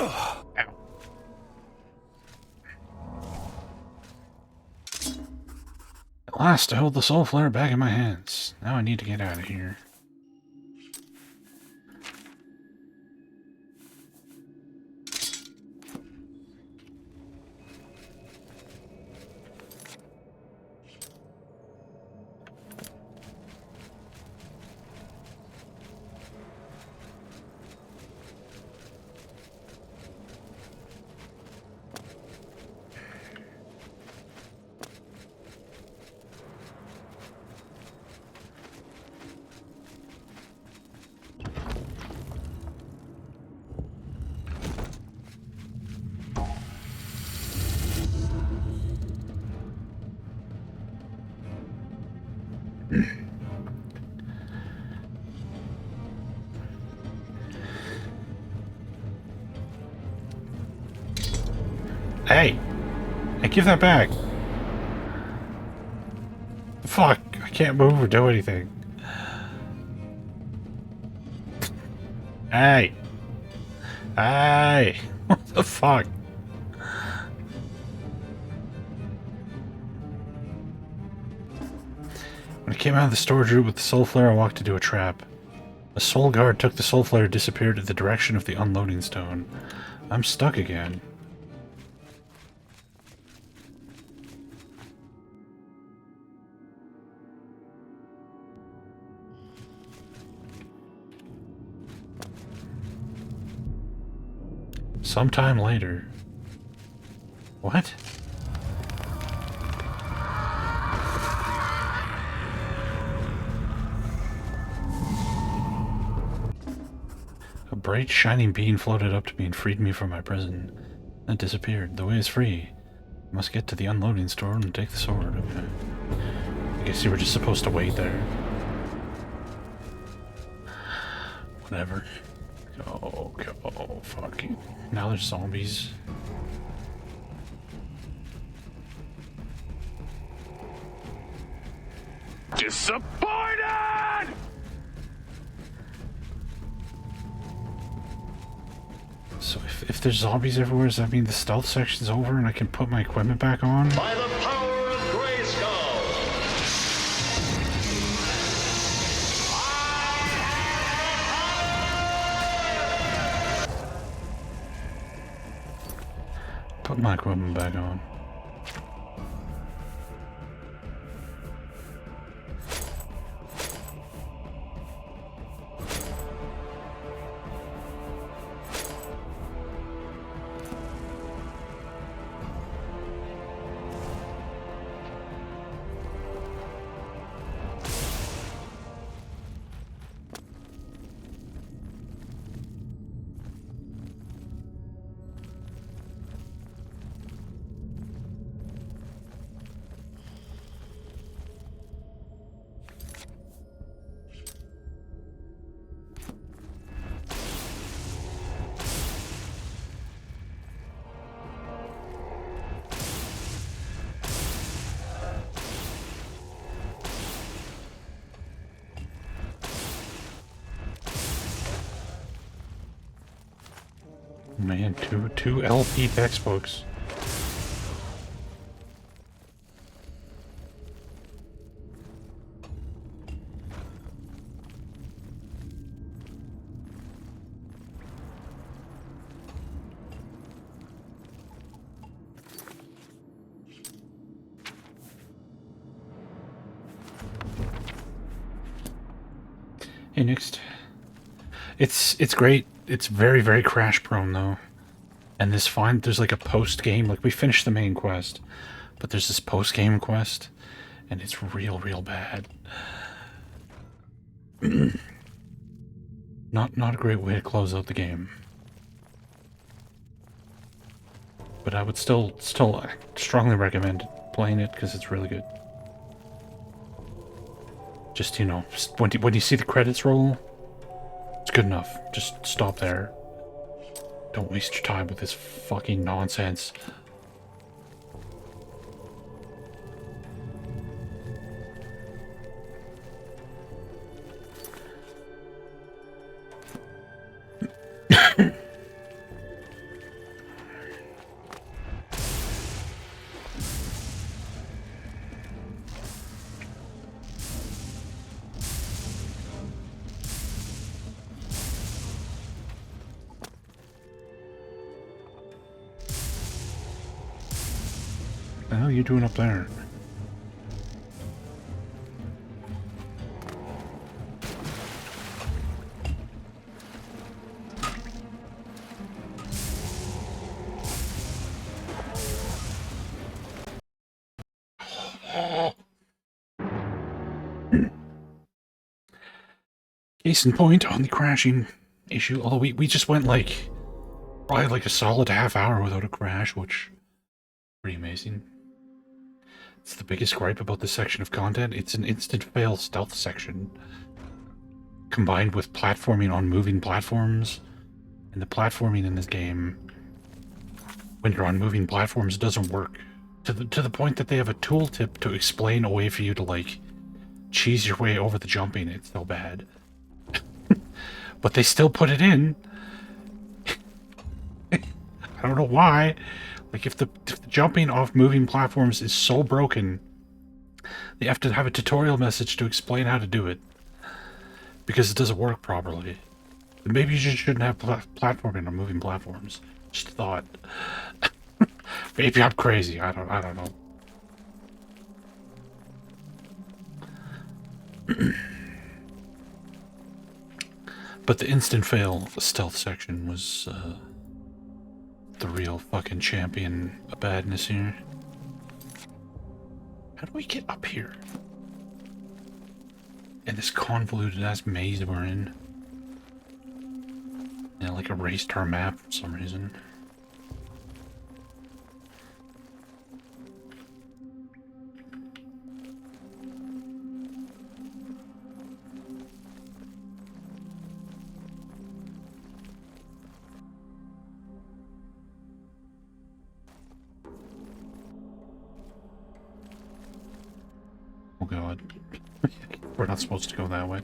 Ow. At last, I hold the soul flare back in my hands. Now I need to get out of here. Hey! Hey, give that back! Fuck! I can't move or do anything. Hey! Hey! What the fuck? When I came out of the storage room with the soul flare, I walked into a trap. A soul guard took the soul flare and disappeared in the direction of the unloading stone. I'm stuck again. Sometime later. What? A bright, shining beam floated up to me and freed me from my prison. Then disappeared. The way is free. I must get to the unloading store and take the sword. Okay. I guess you were just supposed to wait there. Whatever. Go, go, fucking. Now there's zombies. Disappointed! So if there's zombies everywhere, does that mean the stealth section's over and I can put my equipment back on? By the power of Grayskull! Put my equipment back on. Man, two LP textbooks. Hey, next. It's great. It's very crash prone though. And there's like a post game, like we finished the main quest, but there's this post game quest and it's real bad. Not a great way to close out the game. But I would still strongly recommend playing it because it's really good. Just, you know, when you see the credits roll, it's good enough. Just stop there. Don't waste your time with this fucking nonsense. hell are you doing up there? Case in point on the crashing issue, although we just went like probably like a solid half hour without a crash, which is pretty amazing. It's the biggest gripe about this section of content. It's an instant fail stealth section combined with platforming on moving platforms, and the platforming in this game when you're on moving platforms doesn't work to the point that they have a tooltip to explain a way for you to like cheese your way over the jumping. It's so bad. But they still put it in. I don't know why. Like, if the jumping off moving platforms is so broken, they have to have a tutorial message to explain how to do it. Because it doesn't work properly. Maybe you just shouldn't have platforming on moving platforms. Just a thought. Maybe I'm crazy. I don't know. But the instant fail of the stealth section was the real fucking champion of badness here. How do we get up here? In this convoluted ass maze we're in. Yeah, like erased our map for some reason. Oh god. We're not supposed to go that way.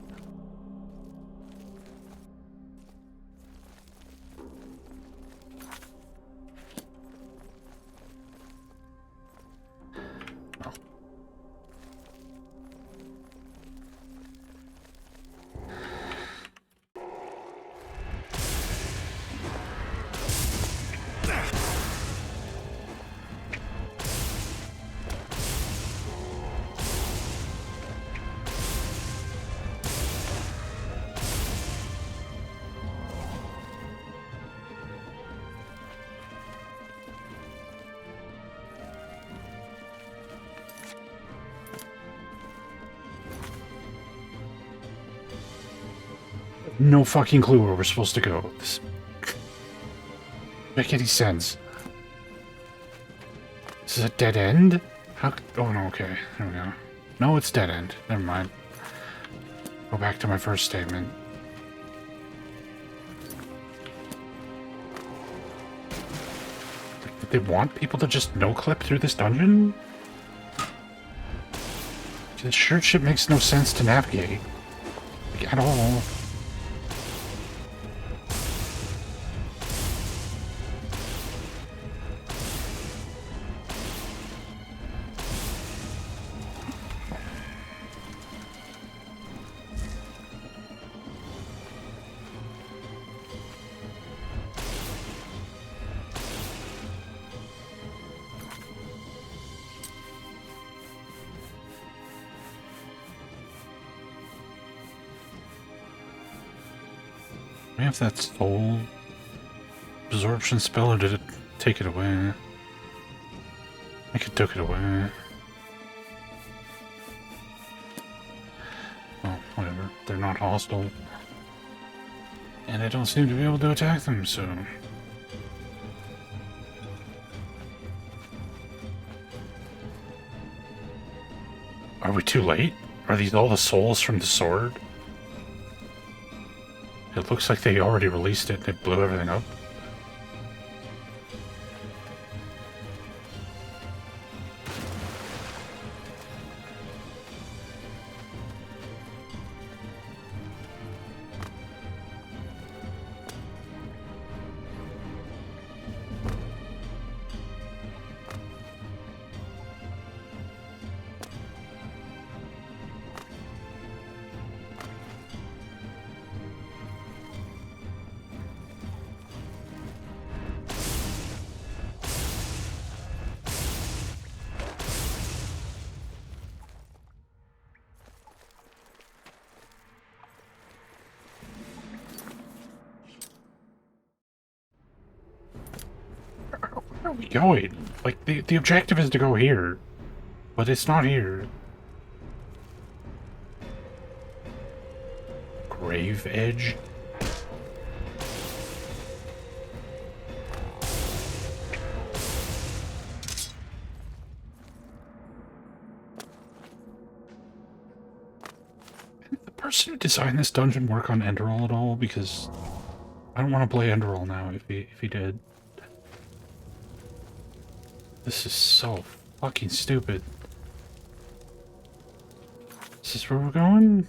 No fucking clue where we're supposed to go. This make any sense. This is a dead end? How? Oh no, okay. There we go. No, it's dead end. Never mind. Go back to my first statement. Did they want people to just no-clip through this dungeon? This sure shit makes no sense to navigate. Like, at all. We have that soul absorption spell, or did it take it away? I think it took it away. Well, whatever. They're not hostile. And I don't seem to be able to attack them, so... Are we too late? Are these all the souls from the sword? It looks like they already released it and it blew everything up. we going? Like, the objective is to go here. But it's not here. Grave Edge? Did the person who designed this dungeon work on Enderall at all? Because I don't want to play Enderall now if he did. This is so fucking stupid. Is this where we're going?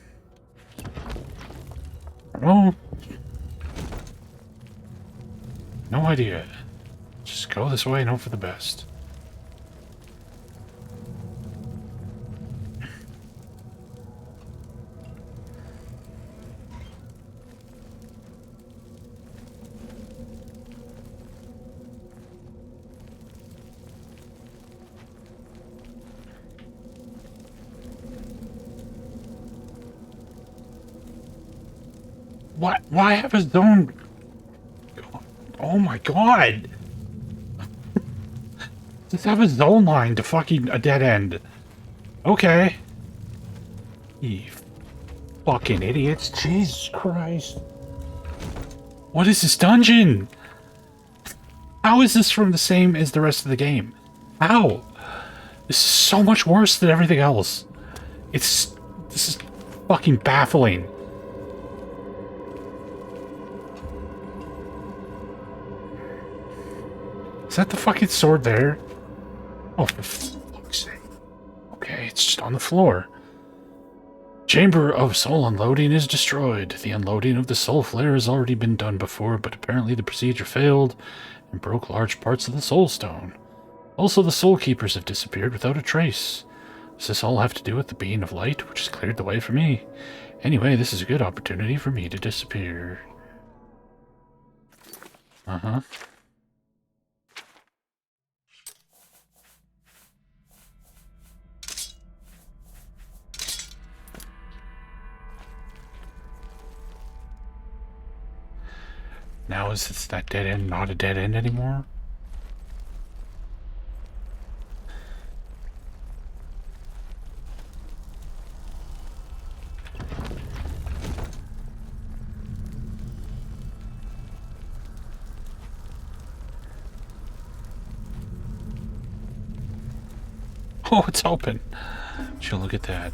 No. No idea. Just go this way and hope for the best. What? Why have a zone? Oh my god! Just have a zone line to fucking a dead end. Okay. You fucking idiots. Jesus Christ. What is this dungeon? How is this from the same as the rest of the game? How? This is so much worse than everything else. This is fucking baffling. Is that the fucking sword there? Oh, for fuck's sake. Okay, it's just on the floor. Chamber of Soul Unloading is destroyed. The unloading of the Soul Flare has already been done before, but apparently the procedure failed and broke large parts of the Soul Stone. Also, the Soul Keepers have disappeared without a trace. Does this all have to do with the Being of Light, which has cleared the way for me? Anyway, this is a good opportunity for me to disappear. Uh-huh. Now is this that dead end not a dead end anymore? Oh, it's open. She'll look at that.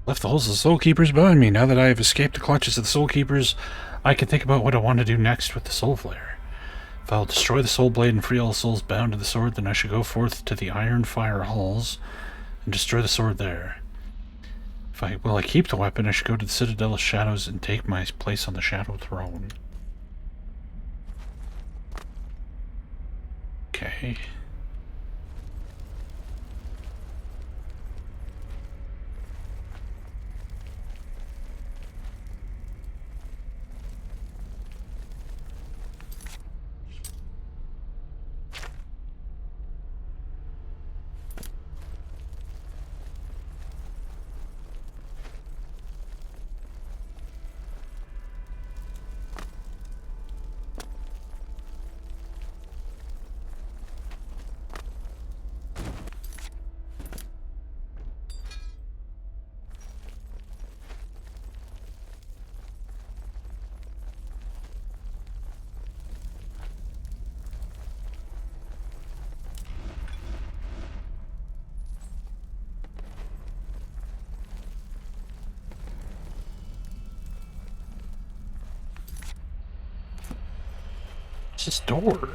Left the holes of the Soul Keepers behind me. Now that I have escaped the clutches of the Soul Keepers, I can think about what I want to do next with the Soul Flare. If I'll destroy the Soul Blade and free all souls bound to the sword, then I should go forth to the Iron Fire Halls and destroy the sword there. If I keep the weapon, I should go to the Citadel of Shadows and take my place on the Shadow Throne. Okay. What's this door?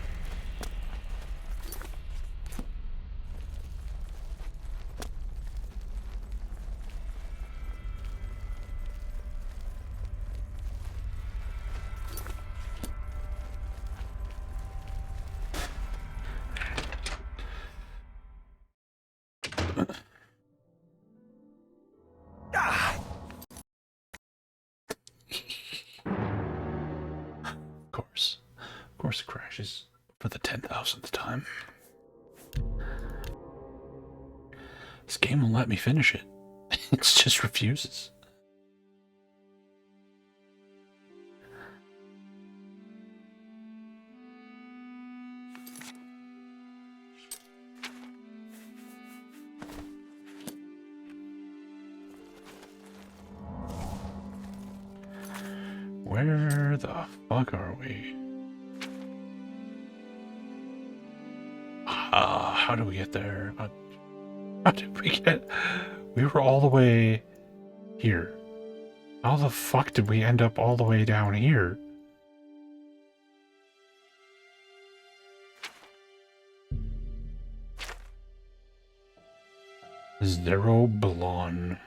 Of course it crashes for the 10,000th time. This game won't let me finish it. It just refuses. Where the fuck are we? How do we get there? How did we get... We were all the way here. How the fuck did we end up all the way down here? Zero Blon.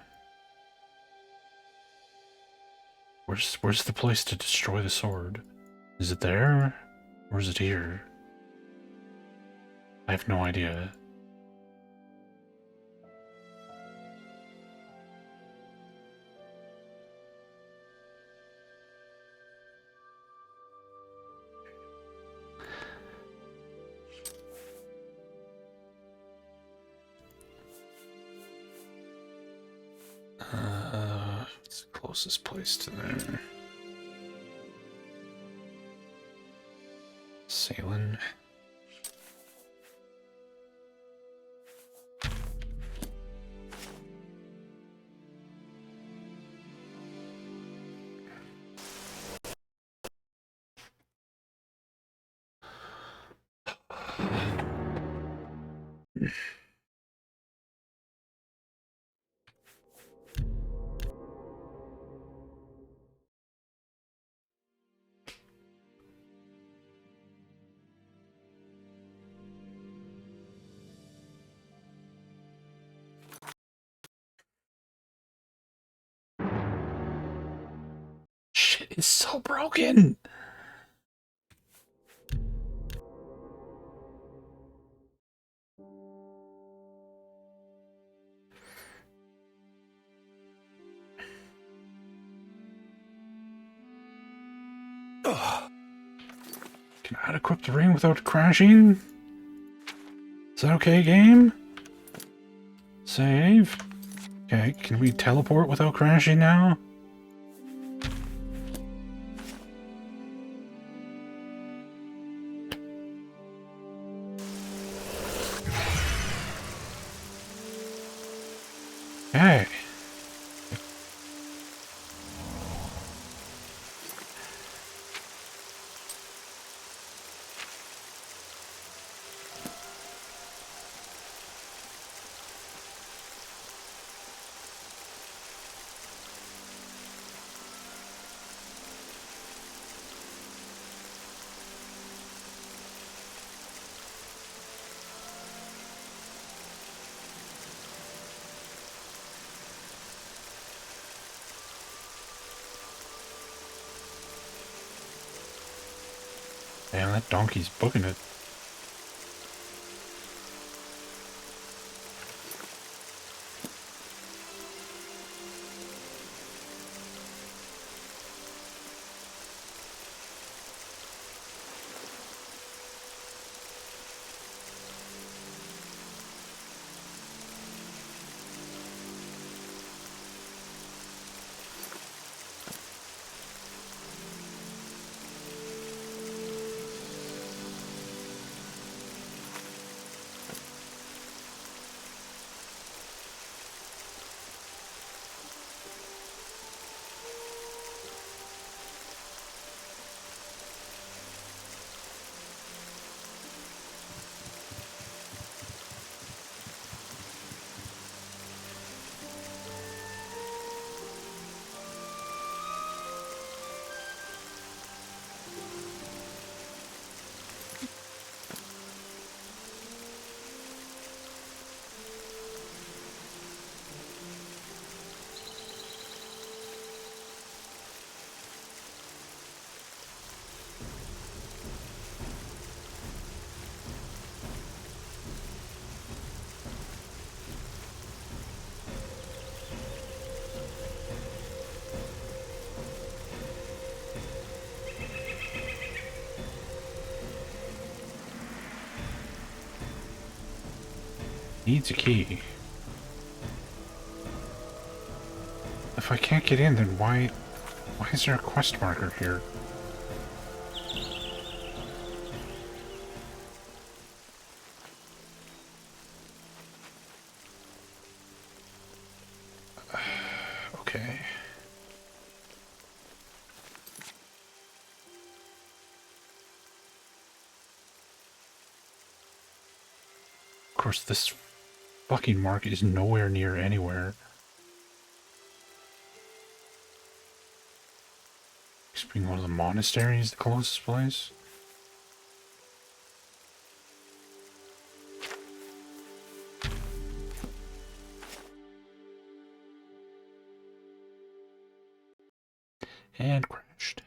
Where's the place to destroy the sword? Is it there? Or is it here? I have no idea. It's the closest place to there. Sailing. Shit is so broken. Can I equip the ring without crashing? Is that okay, game? Save. Okay, can we teleport without crashing now? Hey. Man, that donkey's booking it. Needs a key. If I can't get in, then why is there a quest marker here? Okay. course, this fucking market is nowhere near anywhere. Just being one of the monasteries, the closest place. And crashed.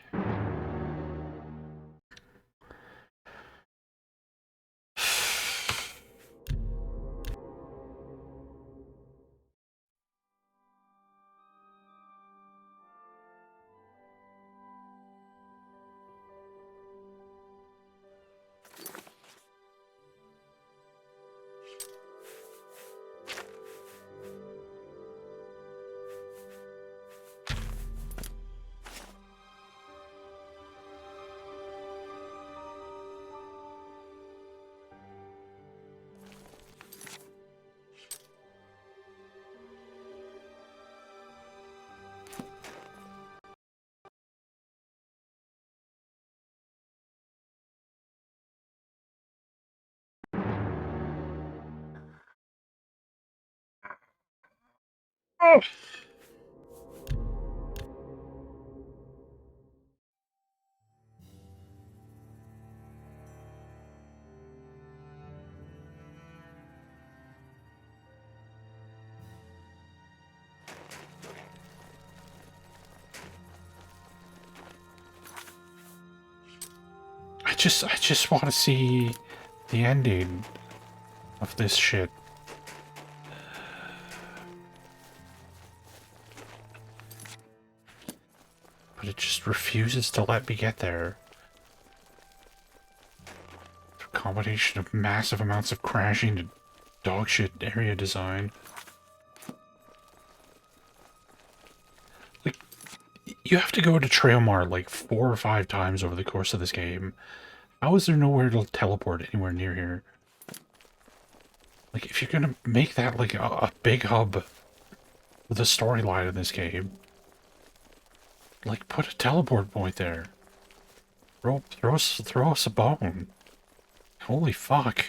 Oh. I just want to see the ending of this shit. But it just refuses to let me get there. A combination of massive amounts of crashing and dogshit area design. Like, you have to go to Trailmar like 4 or 5 times over the course of this game. How is there nowhere to teleport anywhere near here? Like, if you're gonna make that like a big hub with a storyline in this game, like, put a teleport point there. Throw us a bone. Holy fuck.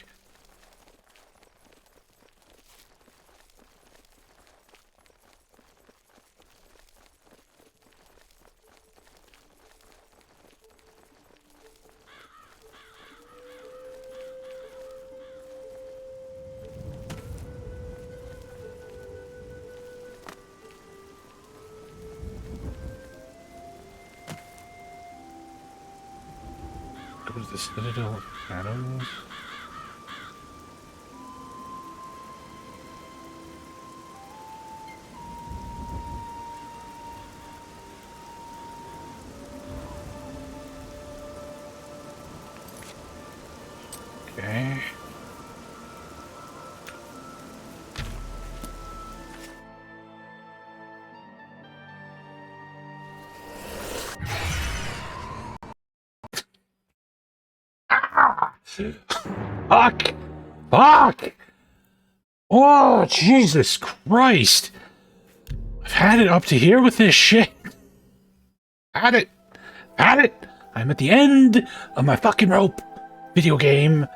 Go to the Citadel of Shadows. Okay. Fuck! Fuck! Oh, Jesus Christ! I've had it up to here with this shit. Had it! Had it! I'm at the end of my fucking rope. Video game.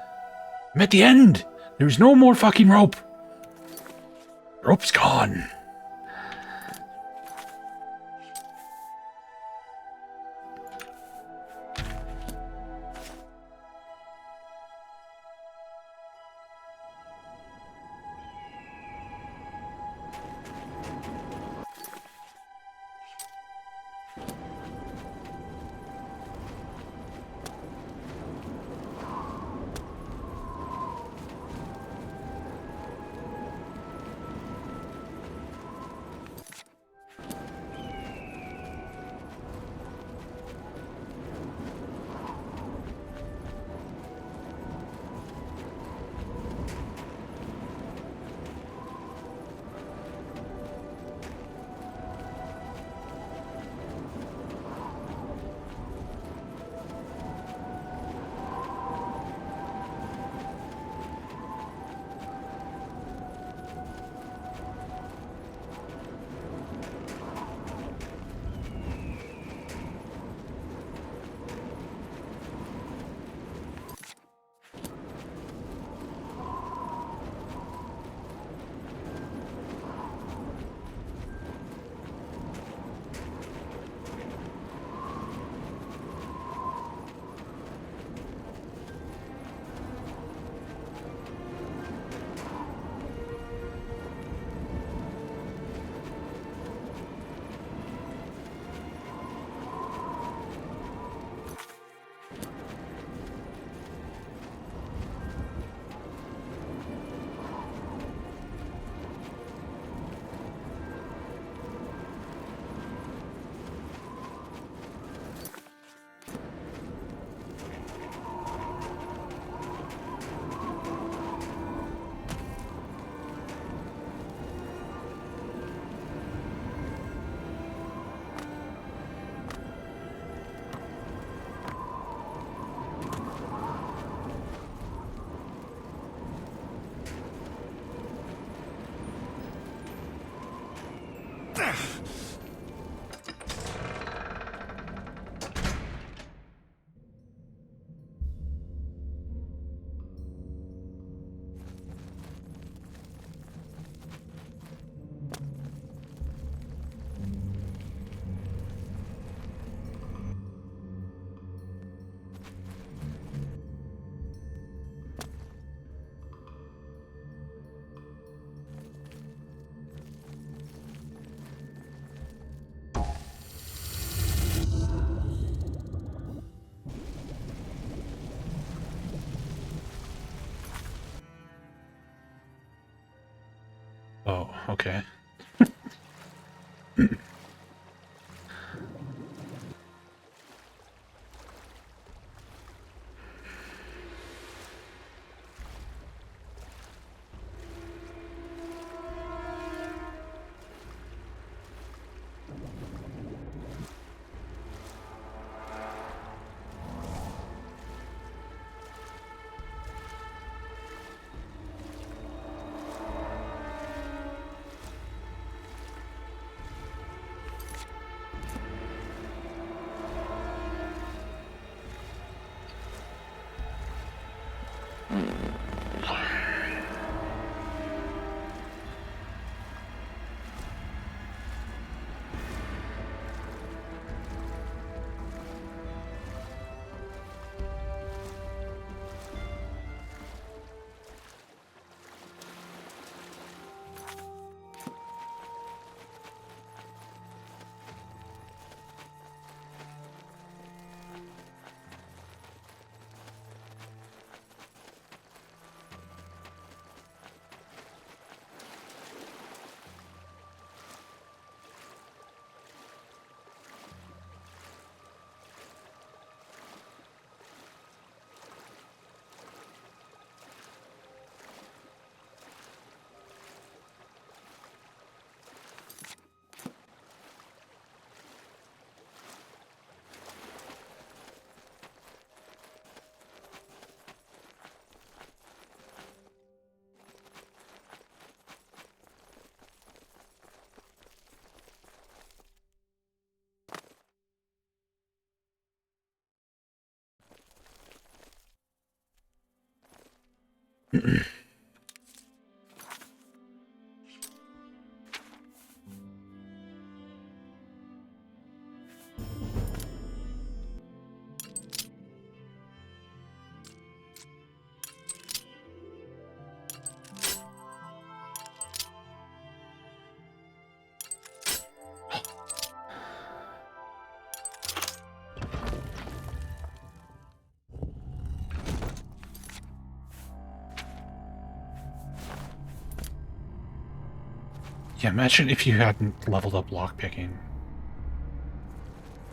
I'm at the end. There's no more fucking rope. Rope's gone. Oh, okay. Yeah, imagine if you hadn't leveled up lockpicking.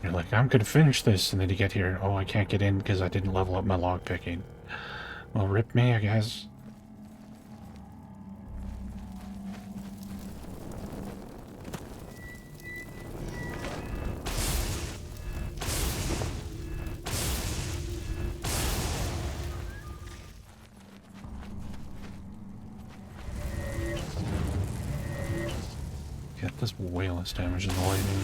You're like, I'm gonna finish this, and then you get here, oh, I can't get in because I didn't level up my lockpicking. Well, rip me, I guess. Get this way less damage than the lightning.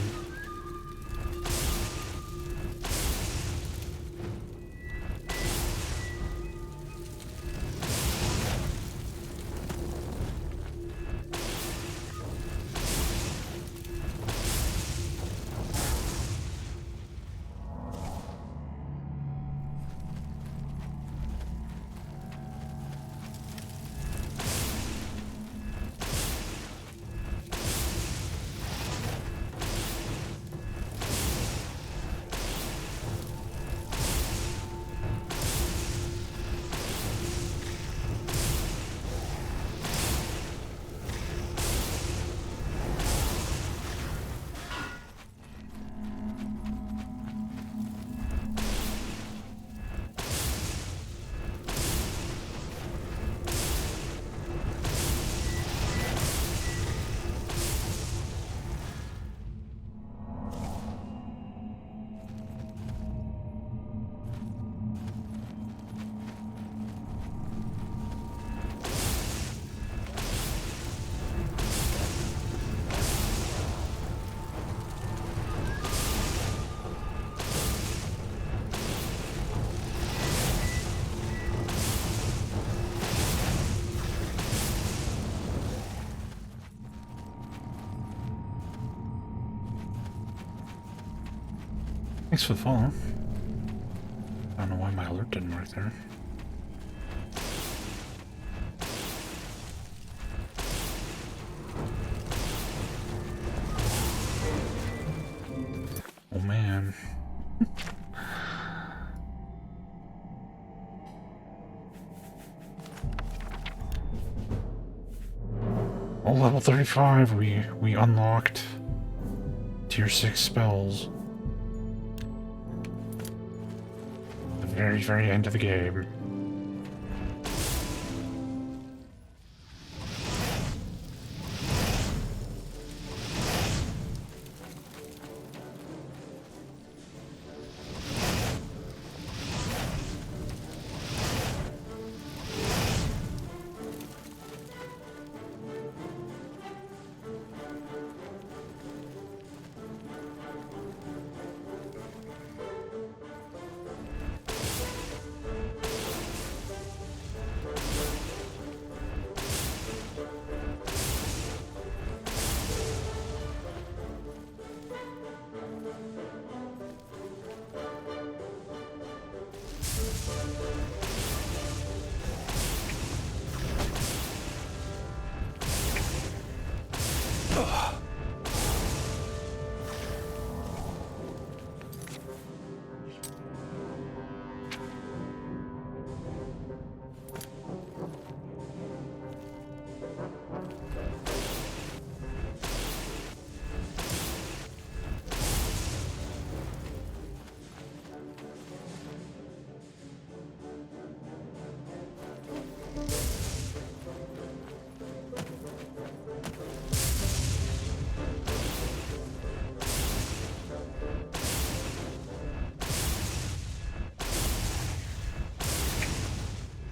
Thanks for the follow. I don't know why my alert didn't work there. Oh man. Oh, level 35, we unlocked tier 6 spells. The very, very end of the game.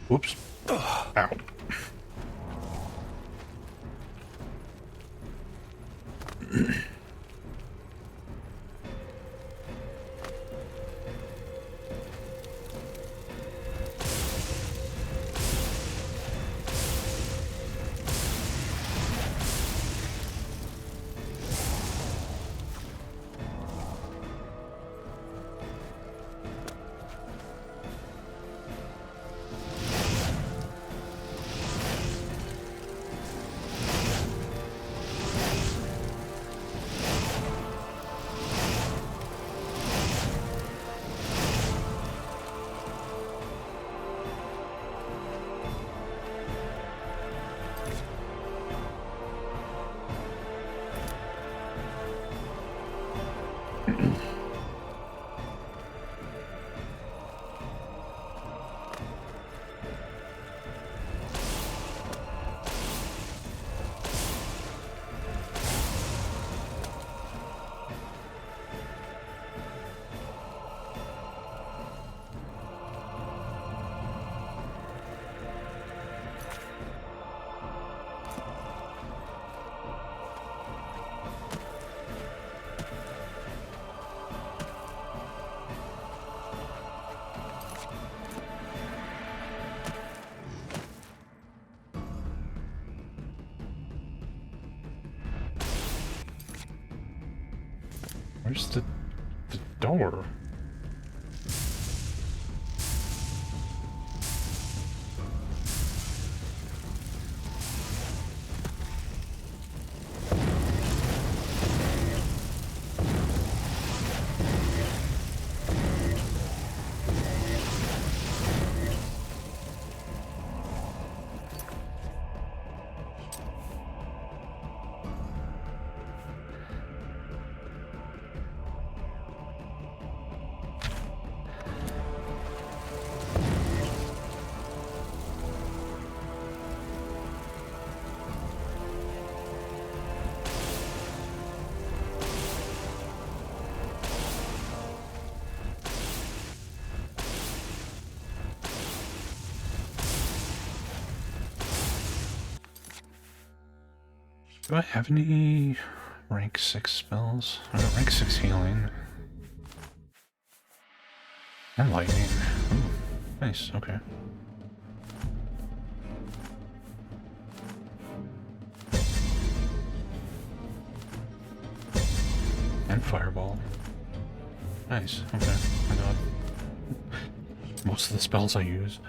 Whoops. Ow. Where's the door? Do I have any rank 6 spells? I got rank 6 healing. And lightning. Ooh, nice, okay. And fireball. Nice, okay. I got most of the spells I use.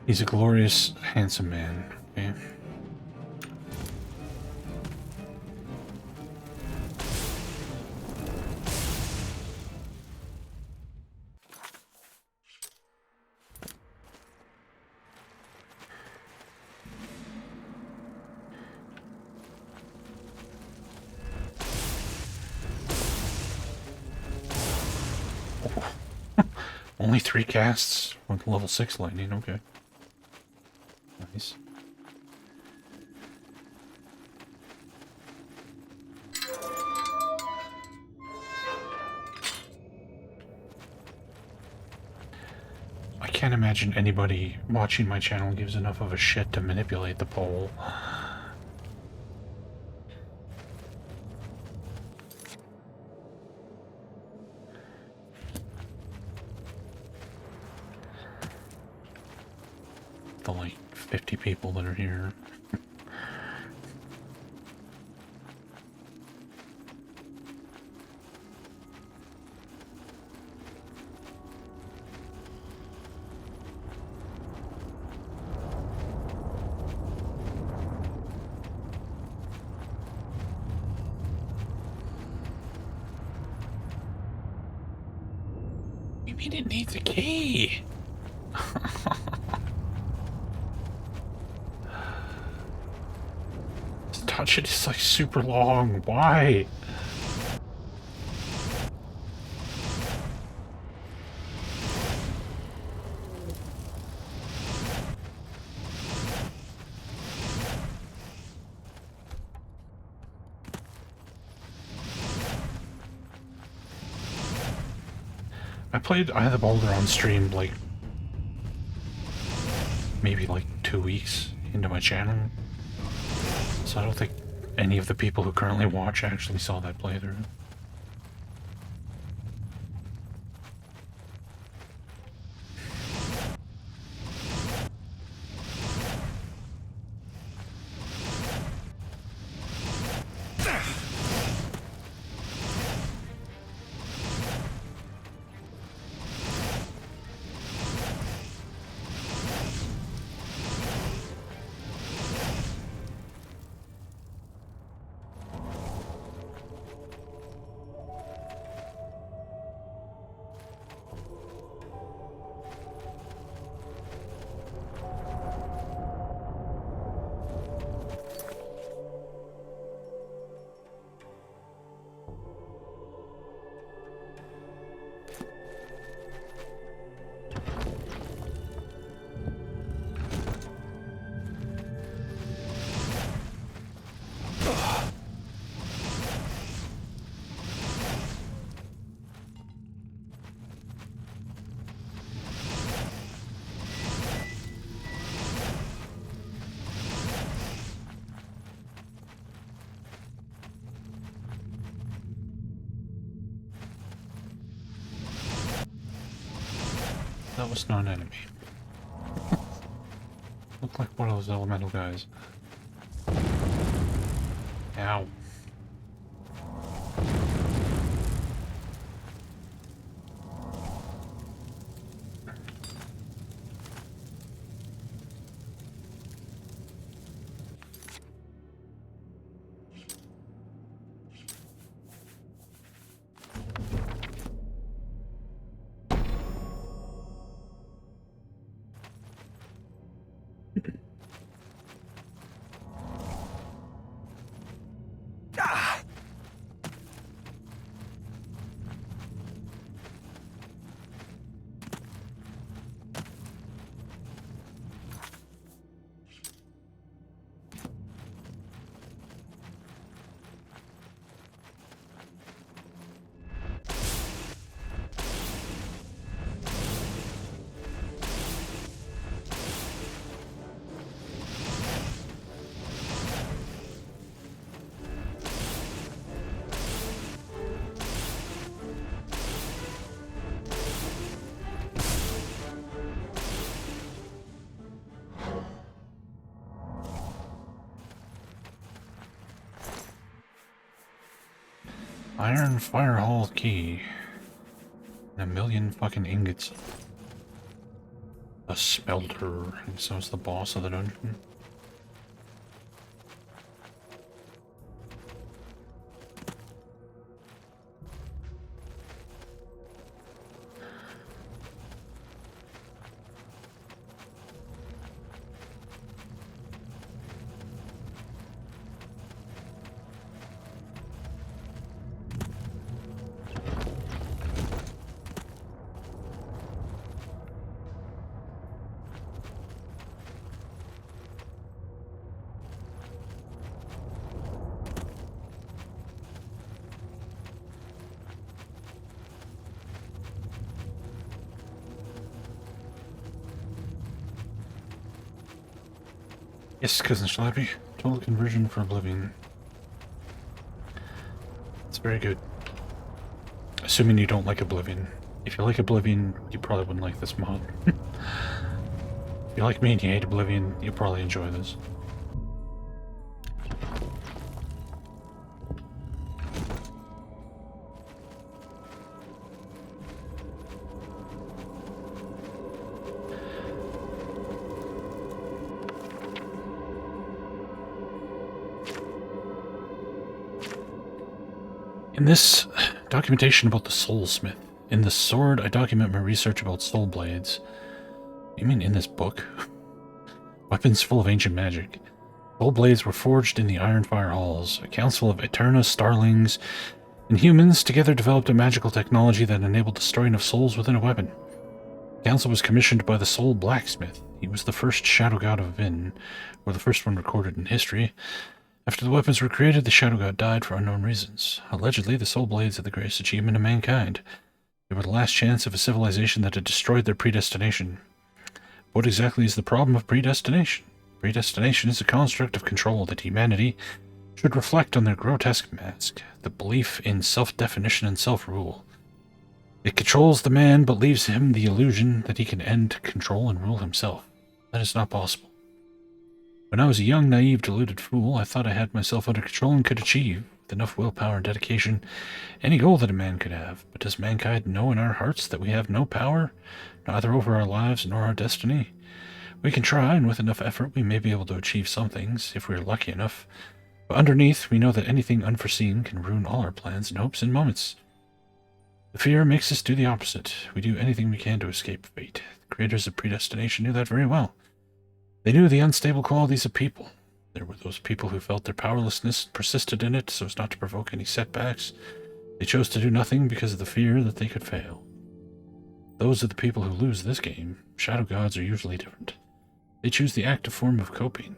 He's a glorious, handsome man. Okay. Only 3 casts with level 6 lightning, okay. Nice. I can't imagine anybody watching my channel gives enough of a shit to manipulate the poll. The like 50 people that are here. You mean it needs a key? Touch it is like super long. Why? I had the boulder on stream like maybe like 2 weeks into my channel. So I don't think any of the people who currently watch actually saw that playthrough. That was not an enemy. Looked like one of those elemental guys. Ow. Iron fire hall key. And a million fucking ingots. A smelter. I guess that was the boss of the dungeon. Yes, Cousin Schlappy. Total conversion for Oblivion. It's very good. Assuming you don't like Oblivion. If you like Oblivion, you probably wouldn't like this mod. If you like me and you hate Oblivion, you'll probably enjoy this. In this documentation about the Soulsmith, in the sword, I document my research about soul blades. You mean in this book? Weapons full of ancient magic. Soul blades were forged in the Ironfire Halls. A council of Eterna, Starlings, and humans together developed a magical technology that enabled the storing of souls within a weapon. The council was commissioned by the Soul Blacksmith. He was the first Shadow God of Vin, or the first one recorded in history. After the weapons were created, the Shadow God died for unknown reasons. Allegedly, the Soul Blades are the greatest achievement of mankind. They were the last chance of a civilization that had destroyed their predestination. What exactly is the problem of predestination? Predestination is a construct of control that humanity should reflect on their grotesque mask, the belief in self-definition and self-rule. It controls the man, but leaves him the illusion that he can end control and rule himself. That is not possible. When I was a young, naive, deluded fool, I thought I had myself under control and could achieve, with enough willpower and dedication, any goal that a man could have. But does mankind know in our hearts that we have no power, neither over our lives nor our destiny? We can try, and with enough effort we may be able to achieve some things, if we are lucky enough. But underneath, we know that anything unforeseen can ruin all our plans and hopes in moments. The fear makes us do the opposite. We do anything we can to escape fate. The creators of predestination knew that very well. They knew the unstable qualities of people. There were those people who felt their powerlessness and persisted in it so as not to provoke any setbacks. They chose to do nothing because of the fear that they could fail. Those are the people who lose this game. Shadow gods are usually different. They choose the active form of coping,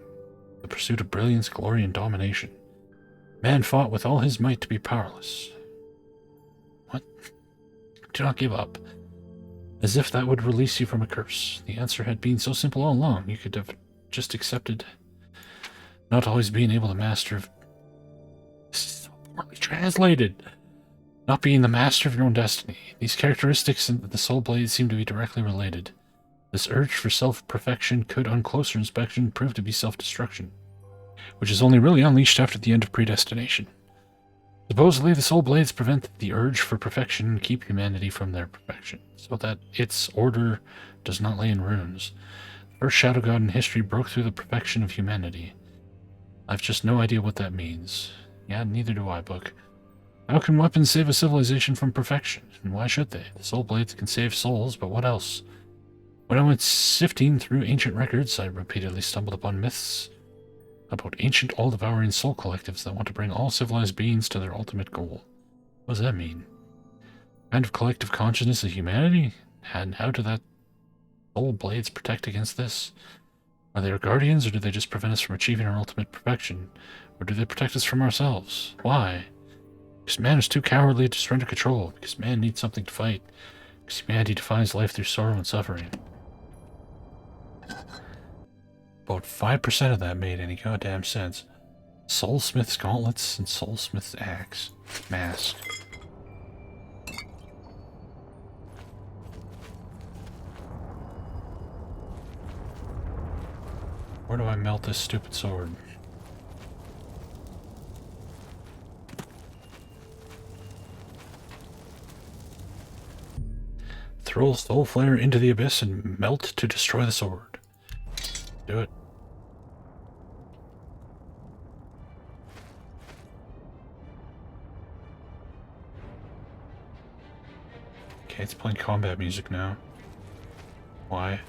the pursuit of brilliance, glory, and domination. Man fought with all his might to be powerless. What? Do not give up. As if that would release you from a curse. The answer had been so simple all along. You could have just accepted not always being able to master... This is so poorly translated. Not being the master of your own destiny. These characteristics in the Soul Blade seem to be directly related. This urge for self-perfection could, on closer inspection, prove to be self-destruction, which is only really unleashed after the end of predestination. Supposedly, the Soul Blades prevent the urge for perfection and keep humanity from their perfection, so that its order does not lay in ruins. The first Shadow God in history broke through the perfection of humanity. I've just no idea what that means. Yeah, neither do I, book. How can weapons save a civilization from perfection? And why should they? The Soul Blades can save souls, but what else? When I went sifting through ancient records, I repeatedly stumbled upon myths about ancient all-devouring soul collectives that want to bring all civilized beings to their ultimate goal. What does that mean? Kind of collective consciousness of humanity? And how do that Soul Blades protect against this? Are they our guardians, or do they just prevent us from achieving our ultimate perfection? Or do they protect us from ourselves? Why? Because man is too cowardly to surrender control. Because man needs something to fight. Because humanity defines life through sorrow and suffering. About 5% of that made any goddamn sense. Soulsmith's gauntlets and Soulsmith's axe. Mask. Where do I melt this stupid sword? Throw the soul flare into the abyss and melt to destroy the sword. Do it. Okay, it's playing combat music now. Why?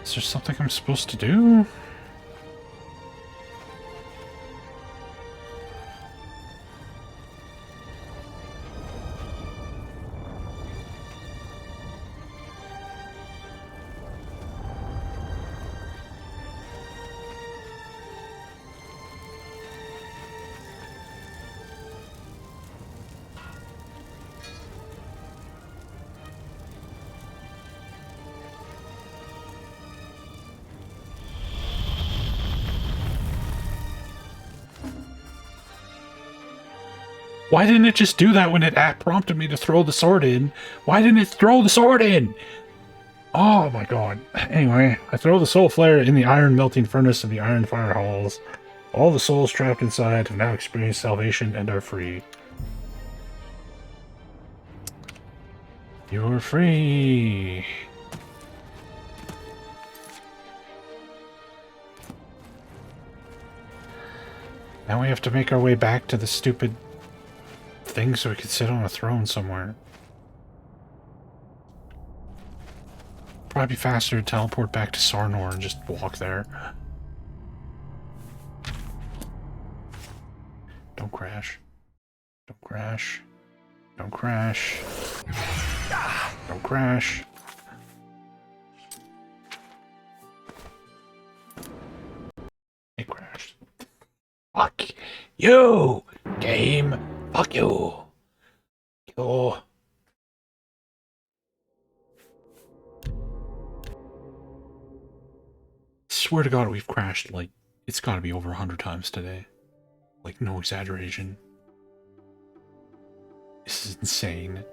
Is there something I'm supposed to do? Why didn't it just do that when it prompted me to throw the sword in? Why didn't it throw the sword in? Oh my god. Anyway, I throw the soul flare in the iron melting furnace of the iron fire halls. All the souls trapped inside have now experienced salvation and are free. You're free. Now we have to make our way back to the stupid thing so we could sit on a throne somewhere. Probably be faster to teleport back to Sarnor and just walk there. Don't crash. Don't crash. Don't crash. Don't crash. It crashed. Fuck you, game. Fuck you. Oh. Swear to God, we've crashed, like, it's gotta be over 100 times today. Like, no exaggeration. This is insane.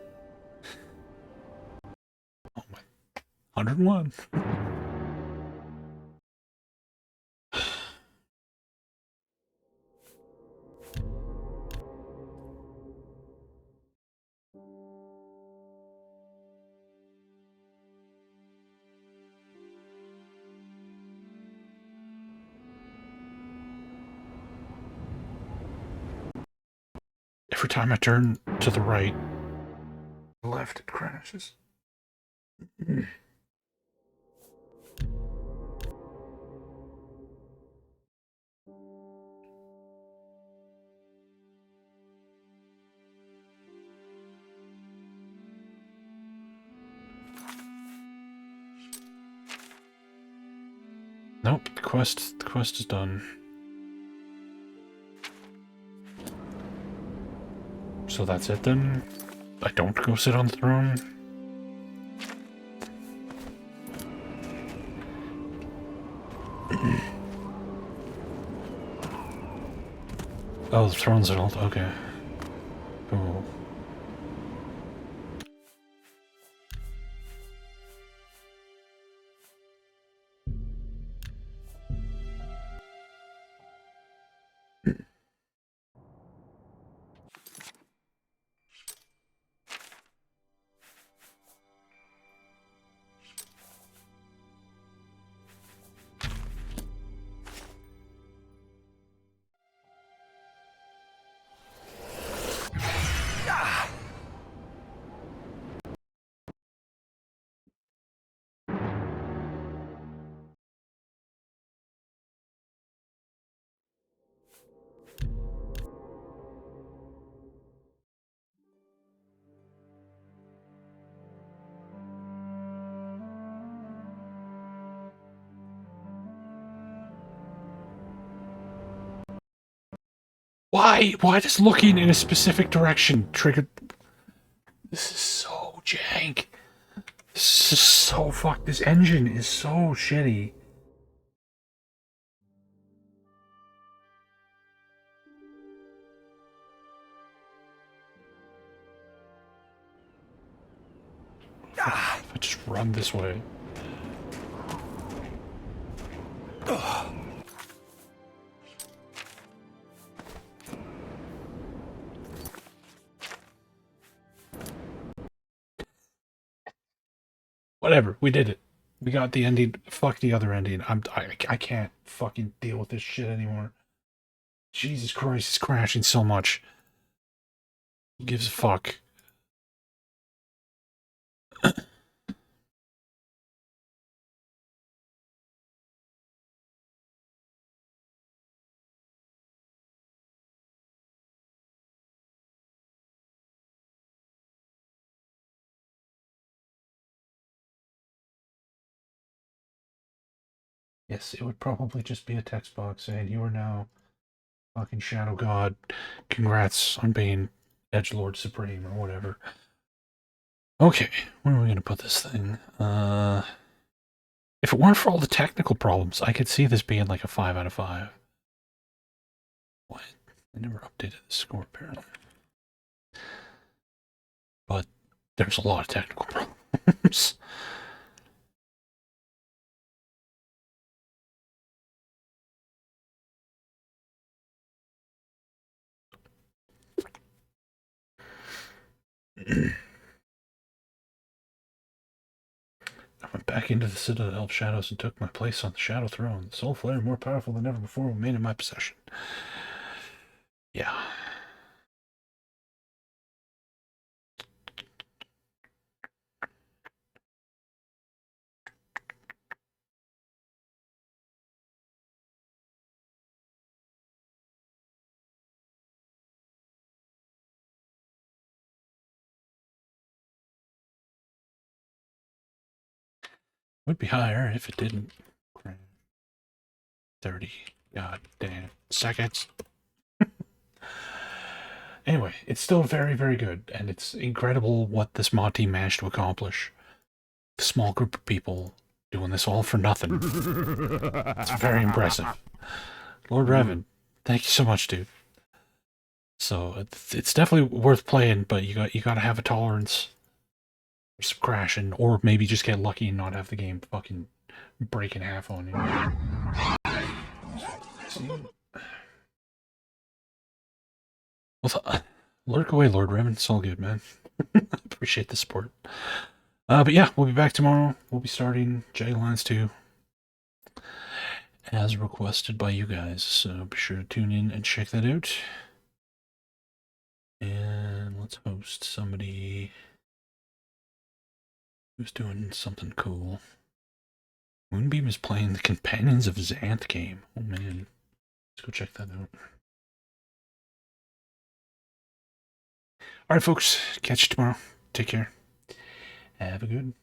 Oh my. 101. Every time I turn to the right, left, it crashes. Nope, the quest is done. So that's it then? I don't go sit on the throne? Oh, the throne's an alt. Okay. Cool. Why does looking in a specific direction trigger? This is so jank. This is so fucked. This engine is so shitty. If I just run this way. Whatever, we did it. We got the ending. Fuck the other ending. I can't fucking deal with this shit anymore. Jesus Christ, it's crashing so much. Who gives a fuck? Yes, it would probably just be a text box saying you are now fucking Shadow God. Congrats on being Edgelord Supreme or whatever. Okay, where are we gonna put this thing? If it weren't for all the technical problems, I could see this being like a 5 out of 5. What? I never updated the score apparently. But there's a lot of technical problems. I went back into the Citadel of Shadows and took my place on the Shadow Throne. The Soul Flare, more powerful than ever before, remained in my possession. Yeah. Would be higher if it didn't. 30 goddamn seconds. Anyway, it's still very, very good, and it's incredible what this mod team managed to accomplish. A small group of people doing this all for nothing. It's very impressive. Lord Revan, thank you so much, dude. So it's definitely worth playing, but you got to have a tolerance for some crashing, or maybe just get lucky and not have the game fucking break in half on you. Well, lurk away, Lord Revan. It's all good, man. Appreciate the support. But yeah, we'll be back tomorrow. We'll be starting J Lines 2 as requested by you guys. So be sure to tune in and check that out. And let's host somebody who's doing something cool. Moonbeam is playing the Companions of Xanth game. Oh man. Let's go check that out. Alright folks, catch you tomorrow. Take care. Have a good